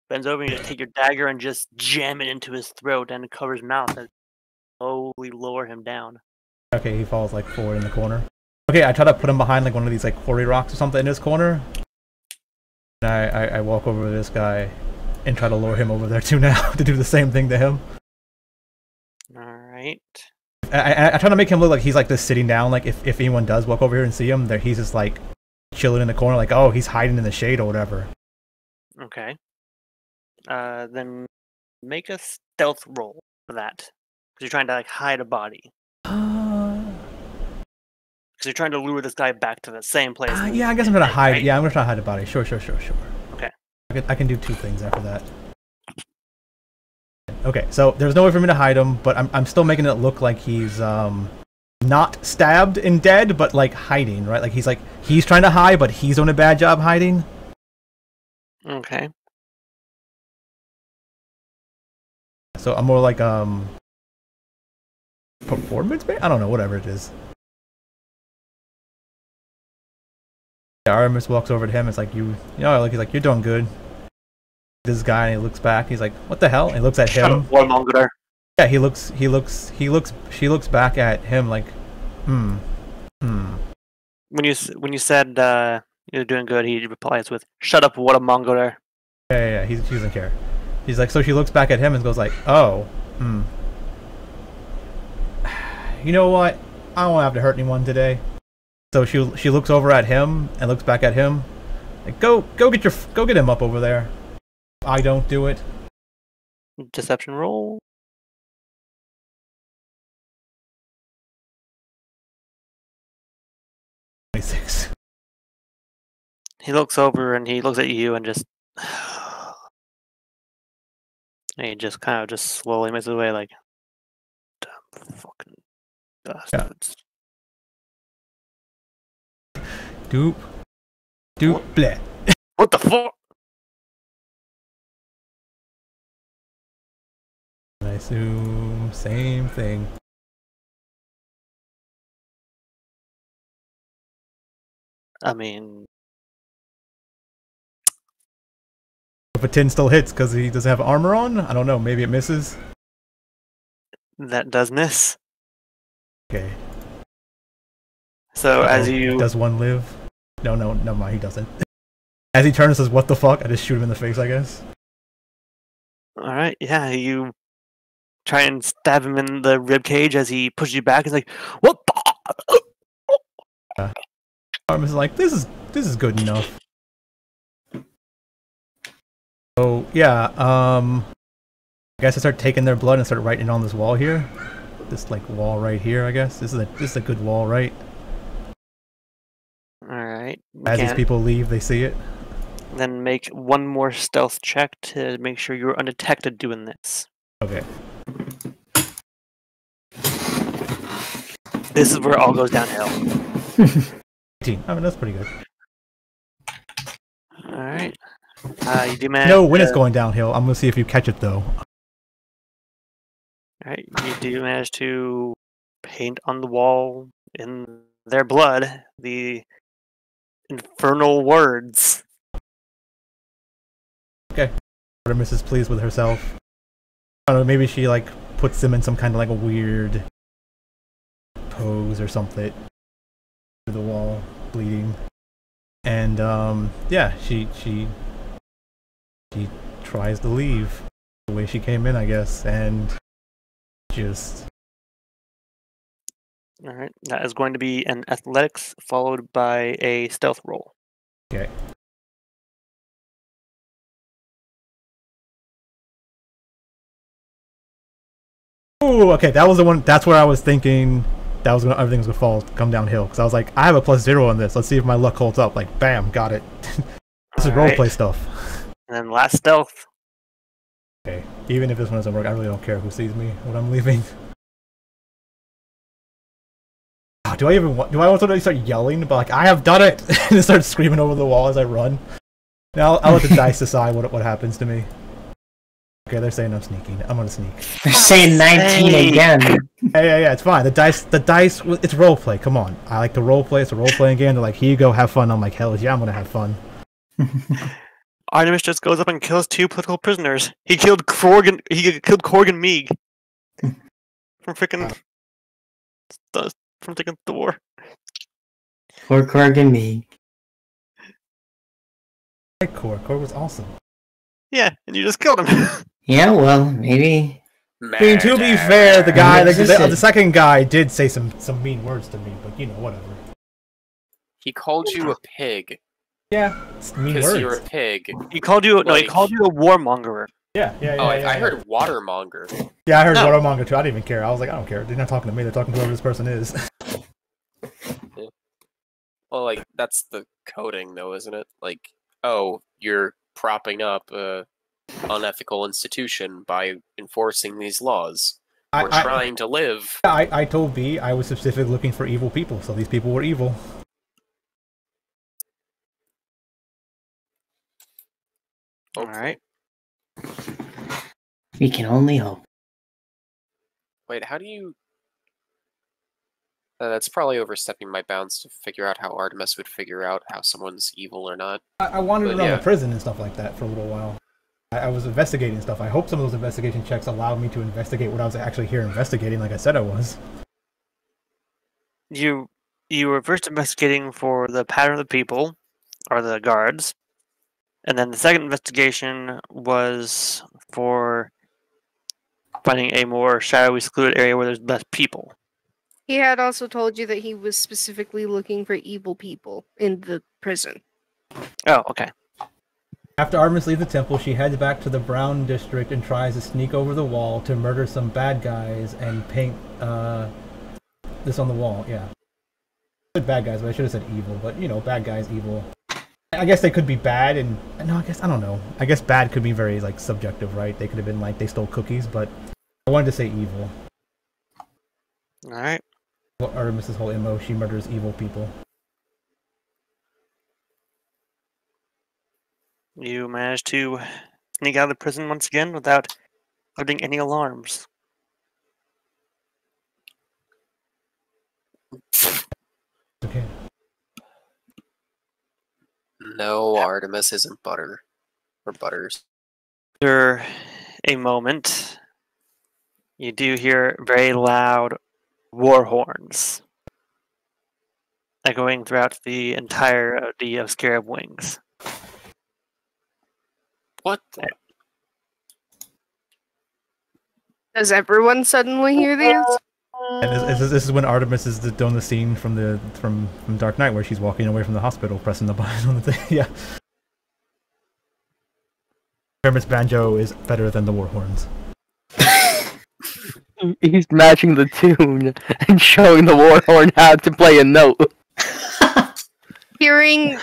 bends over and you just take your dagger and just jam it into his throat and cover his mouth and slowly lower him down. Okay, he falls like forward in the corner. Okay, I try to put him behind like one of these like quarry rocks or something in his corner. And I walk over to this guy and try to lure him over there too now to do the same thing to him. Alright. I try to make him look like he's like just sitting down, like if anyone does walk over here and see him, there he's just like chilling in the corner, like, oh, he's hiding in the shade or whatever. Okay. Then make a stealth roll for that. Because you're trying to like hide a body. Because you're trying to lure this guy back to the same place. Yeah, I guess I'm gonna hide. Right? Yeah, I'm gonna try to hide the body. Sure. Okay. I can do two things after that. Okay, so there's no way for me to hide him, but I'm still making it look like he's not stabbed and dead, but like hiding, right? Like he's trying to hide, but he's doing a bad job hiding. Okay. So I'm more like performance based? I don't know, whatever it is. Yeah, Artemis walks over to him. It's like he's like, you're doing good. This guy, and he looks back. He's like, what the hell? And he looks at him. Warmonger. Yeah, she looks back at him like, When you said you're doing good, he replies with, "Shut up, what a mongoler." Yeah. He doesn't care. He's like, so she looks back at him and goes like, oh, you know what? I don't have to hurt anyone today. So she looks over at him and looks back at him, like, go get him up over there. I don't do it. Deception roll. He looks over and he looks at you and just and he just kind of just slowly makes his way like, damn fucking bastards. Doop, bleh. What the fuck? I assume same thing. I mean, If a 10 still hits because he doesn't have armor on, I don't know. Maybe it misses. that does miss. Okay. So as you Does one live? No, never mind. He doesn't. As he turns and says, "What the fuck?" I just shoot him in the face, I guess. all right, yeah, you try and stab him in the rib cage as he pushes you back. He's like, "What the?" Artemis is like, this is good enough. So yeah, I guess I start taking their blood and start writing it on this wall here. This like wall right here, I guess. This is a good wall, right? All right. As these people leave, they see it. Then make one more stealth check to make sure you're undetected doing this. Okay. This is where it all goes downhill. 18. I mean, that's pretty good. All right. You do manage. No, when it's going downhill, I'm gonna see if you catch it though. All right. You do manage to paint on the wall in their blood the infernal words. Okay. Artemis is pleased with herself. I don't know, maybe she like puts them in some kind of like a weird pose or something. To the wall, bleeding. And yeah, she tries to leave the way she came in, I guess, and just All right. That is going to be an athletics followed by a stealth roll. okay. Ooh, okay, that was the one. That's where I was thinking that was gonna everything was gonna come downhill because I was like, I have a +0 on this. Let's see if my luck holds up. Like, bam, got it. This is Alright. roleplay stuff. And then last stealth. Okay, even if this one doesn't work, I really don't care who sees me when I'm leaving. Do I want to start yelling? But like, I have done it, and start screaming over the wall as I run. Now I'll let the dice decide what happens to me. Okay, they're saying I'm sneaking. I'm gonna sneak. They're saying 19 again. Yeah, it's fine. The dice, it's roleplay. Come on. I like to roleplay. It's a role-playing game. They're like, here you go, have fun. I'm like, hell yeah, I'm gonna have fun. Artemis just goes up and kills 2 political prisoners. He killed Korg and Meeg from freaking from taking the war. Poor Korg and me. Hey, Korg was awesome. Yeah, and you just killed him. Yeah, well, maybe. I mean, to be fair, the guy, the second guy, did say some mean words to me, but you know, whatever. He called you a pig. Yeah, it's mean words. Because you're a pig. He called you he called you a warmonger. Yeah. I heard watermonger. Yeah, I heard watermonger too. I didn't even care. I was like, I don't care. They're not talking to me. They're talking to whoever this person is. Yeah. Well, like, that's the coding, though, isn't it? Like, oh, you're propping up a unethical institution by enforcing these laws. We're trying to live. I told B I was specifically looking for evil people, so these people were evil. Alright. We can only hope. Wait, how do you... that's probably overstepping my bounds to figure out how Artemis would figure out how someone's evil or not. I wandered around the prison and stuff like that for a little while. I was investigating stuff. I hope some of those investigation checks allowed me to investigate what I was actually here investigating, like I said I was. You were first investigating for the pattern of the people, or the guards, and then the second investigation was for finding a more shadowy, secluded area where there's less people. He had also told you that he was specifically looking for evil people in the prison. Oh, okay. After Artemis leaves the temple, she heads back to the Brown District and tries to sneak over the wall to murder some bad guys and paint this on the wall. Yeah. I said bad guys, but I should have said evil. But, you know, bad guys, evil. I guess they could be bad, and... No, I don't know. I guess bad could be very, like, subjective, right? They could have been like, they stole cookies, but I wanted to say evil. Alright. Well, Artemis' whole MO, she murders evil people. You managed to sneak out of the prison once again without loading any alarms. Okay. No, Artemis isn't butter. Or butters. After a moment, you do hear very loud war horns echoing throughout the entirety of Scarab Wings. What? Does everyone suddenly hear these? And this is when Artemis is doing the scene from Dark Knight where she's walking away from the hospital, pressing the button on the thing. Yeah. Kermit's banjo is better than the war horns. He's matching the tune and showing the war horn how to play a note. Hearing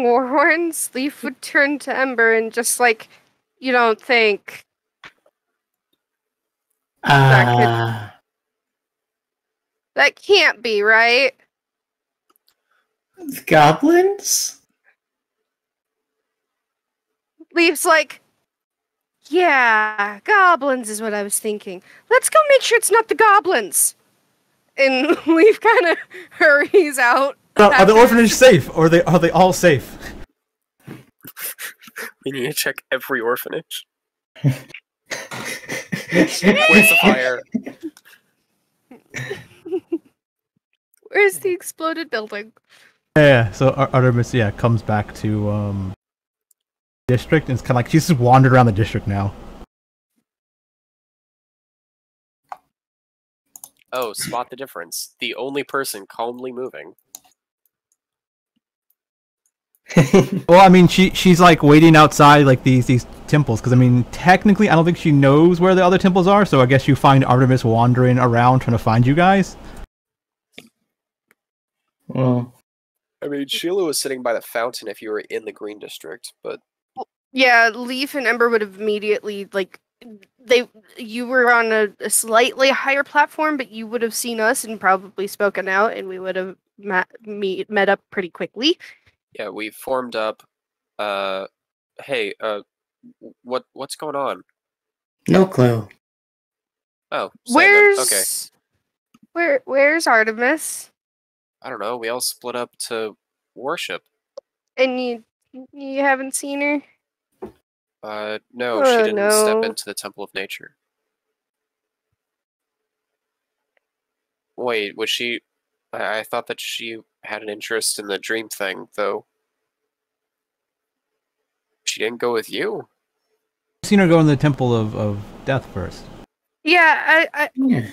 war horns, Leaf would turn to Ember and just like, you don't think that can't be right. Goblins? Leaf's like, yeah, goblins is what I was thinking. Let's go make sure it's not the goblins. And Leaf kind of hurries out. Are the orphanage safe, or are they all safe? We need to check every orphanage. Where's the fire? Where's the exploded building? Yeah, so Artemis, comes back to district, and it's kind of like she's just wandered around the district now. Oh, spot the difference. The only person calmly moving. Well, I mean, she's like waiting outside like these temples, because I mean, technically, I don't think she knows where the other temples are. So I guess you find Artemis wandering around trying to find you guys. Well, I mean, Sheila was sitting by the fountain if you were in the Green District, but Yeah, Leaf and Ember would have immediately you were on a slightly higher platform, but you would have seen us and probably spoken out, and we would have met up pretty quickly. yeah, we formed up. Hey, What's going on? No clue. Oh, same then. Okay. Where's Artemis? I don't know. We all split up to worship. And you haven't seen her? No, she Oh, didn't step no. into the Temple of Nature. Wait, was she? I thought that she had an interest in the dream thing, though. She didn't go with you? I've seen her go in the Temple of Death first. Yeah,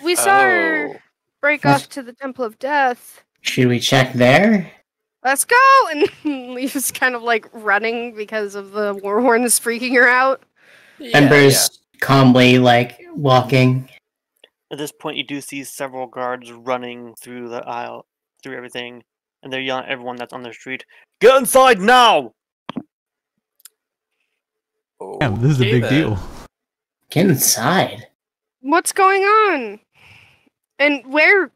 we saw her Oh. break off to the Temple of Death. Should we check there? Let's go! And Leaf's kind of like running because of the warhorns freaking her out. Ember's calmly like walking. At this point, you do see several guards running through the aisle, through everything, and they're yelling at everyone that's on the street, "Get inside now!" Damn, this is a big deal. Get inside. What's going on? And where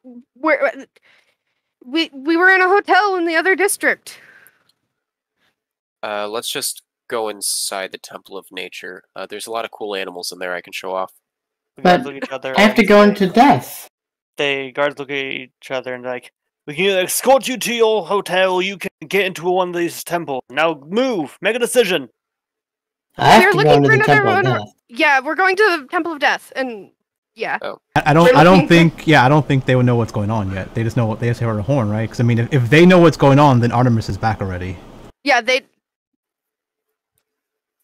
we were in a hotel in the other district. Let's just go inside the Temple of Nature. There's a lot of cool animals in there I can show off. The But guards look at each other I have to and go say- into death. The guards look at each other and like, "We can either escort you to your hotel, or you can get into one of these temples. Now move, make a decision." I have We're to go looking into for the another Temple of one. Death. Yeah, we're going to the Temple of Death, and yeah. Oh. I We're don't looking think I don't think they would know what's going on yet. They just heard a horn, right? Because I mean, if they know what's going on, then Artemis is back already. Yeah, they.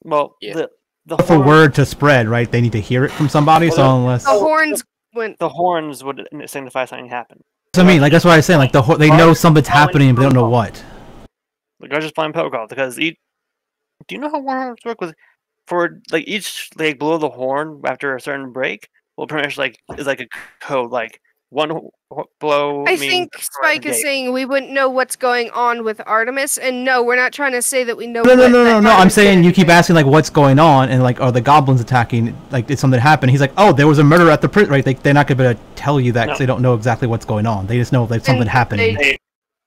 Well, Yeah. the For horn- word to spread, right? They need to hear it from somebody. Well, So unless The horns went. the horns would signify something happened. so I mean, like that's what I was saying. Like they know something's happening, but they don't know what. The guards just playing protocol because do you know how horns work with for like each like blow of the horn after a certain break will pretty much like is like a code like one blow. I means think for Spike the is gate. saying we wouldn't know what's going on with Artemis, and no, we're not trying to say that we know. No. that I'm Artemis saying did you keep anything. asking like what's going on, and like are the goblins attacking? Like did something happen? He's like, oh, there was a murder at the prison. Right? They're not gonna be able to tell you that because No. they don't know exactly what's going on. They just know that something And happening.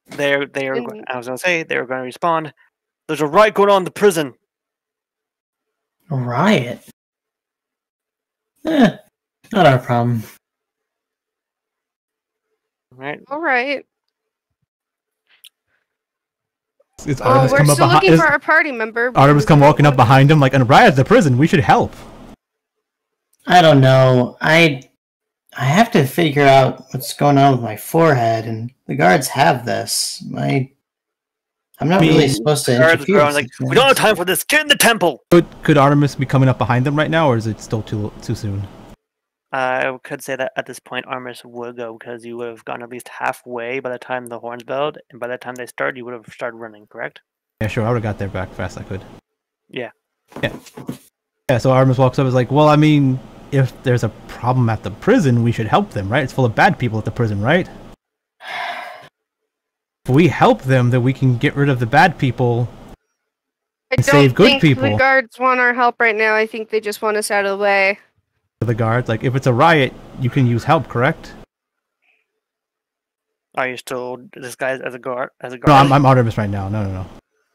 They are. And- I was gonna say they were going to respond. There's a riot going on in the prison. A riot. Not our problem. Right? All right. It's Well, Artemis we're come up still behind. looking for our party member. Artemis come walking up behind him like, and riot at the prison. We should help. I don't know. I have to figure out what's going on with my forehead, and the guards have this. I'm not really supposed to Guards interfere. are with like, such we don't have things. time for this. Get in the temple. Could Artemis be coming up behind them right now, or is it still too soon? I could say that at this point, Artemis would go because you would have gone at least halfway by the time the horns belled, and by the time they started, you would have started running. Correct? Yeah, sure. I would have got there back fast as I could. Yeah. Yeah. So Artemis walks up and is like, well, I mean, if there's a problem at the prison, we should help them, right? It's full of bad people at the prison, right? If we help them, then we can get rid of the bad people. I and don't save good think people. the guards want our help right now. I think they just want us out of the way. For the guards, like if it's a riot, you can use help, correct? Are you still disguised as a guard? As a No, guard? I'm Artemis right now. No.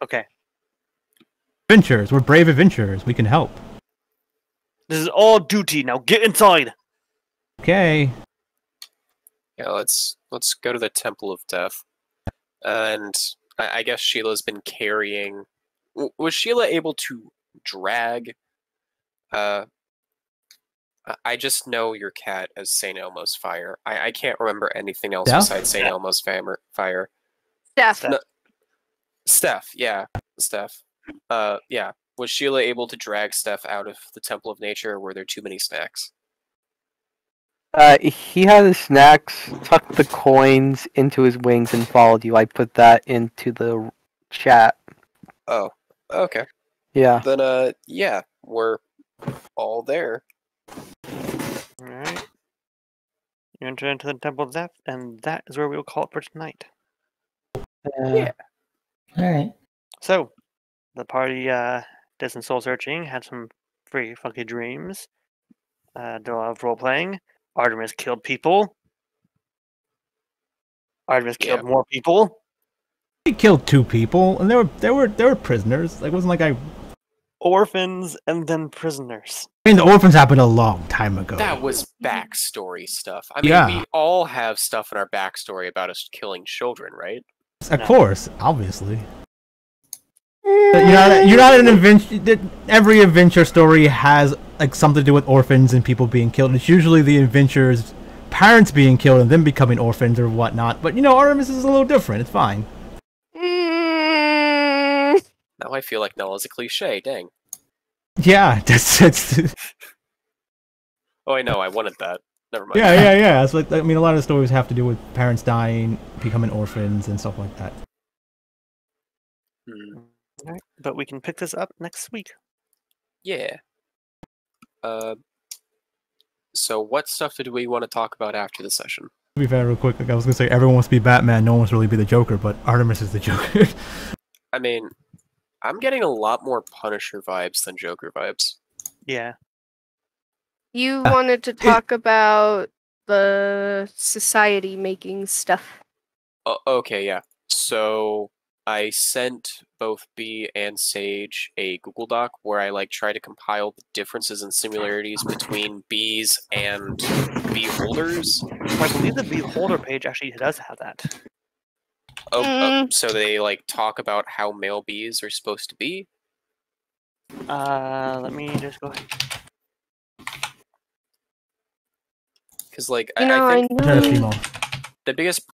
Okay. Adventurers, we're brave adventurers. We can help. This is all duty. Now get inside. Okay. Yeah, let's go to the Temple of Death. And I guess Sheila's been carrying. Was Sheila able to drag? I just know your cat as Saint Elmo's fire. I can't remember anything else Steph? besides Saint Elmo's fire. Steph. Steph. No. Steph, yeah, Steph. Yeah. Was Sheila able to drag Steph out of the Temple of Nature, or were there too many snacks? He had his snacks, tucked the coins into his wings, and followed you. I put that into the chat. Oh, okay. Yeah. Then, yeah, we're all there. Alright. You enter into the Temple of Death, and that is where we will call it for tonight. Yeah. All right. So, the party did some soul searching, had some pretty funky dreams, did a lot of role playing. Artemis killed people. Artemis killed more people. He killed 2 people, and they were prisoners. Like, it wasn't like I orphans, and then prisoners. I mean, the orphans happened a long time ago. That was backstory stuff. I mean, Yeah. we all have stuff in our backstory about us killing children, right? Of course, obviously. You're not an adventure. Every adventure story has like something to do with orphans and people being killed. It's usually the adventurers' parents being killed and them becoming orphans or whatnot. But Artemis is a little different. It's fine. Now I feel like Null is a cliche. Dang. Yeah, that's Oh, I know. I wanted that. Never mind. yeah. It's like, I mean, a lot of the stories have to do with parents dying, becoming orphans, and stuff like that. Alright, but we can pick this up next week. Yeah. So what stuff did we want to talk about after the session? To be fair, real quick, like I was gonna say, everyone wants to be Batman. No one wants to really be the Joker, but Artemis is the Joker. I mean, I'm getting a lot more Punisher vibes than Joker vibes. Yeah. You wanted to talk about the society making stuff. Okay, yeah. So I sent both B and Sage a Google Doc where I try to compile the differences and similarities between bees and beholders. I believe the beholder page actually does have that. So they talk about how male bees are supposed to be. Let me just go ahead. Because I think I know. the biggest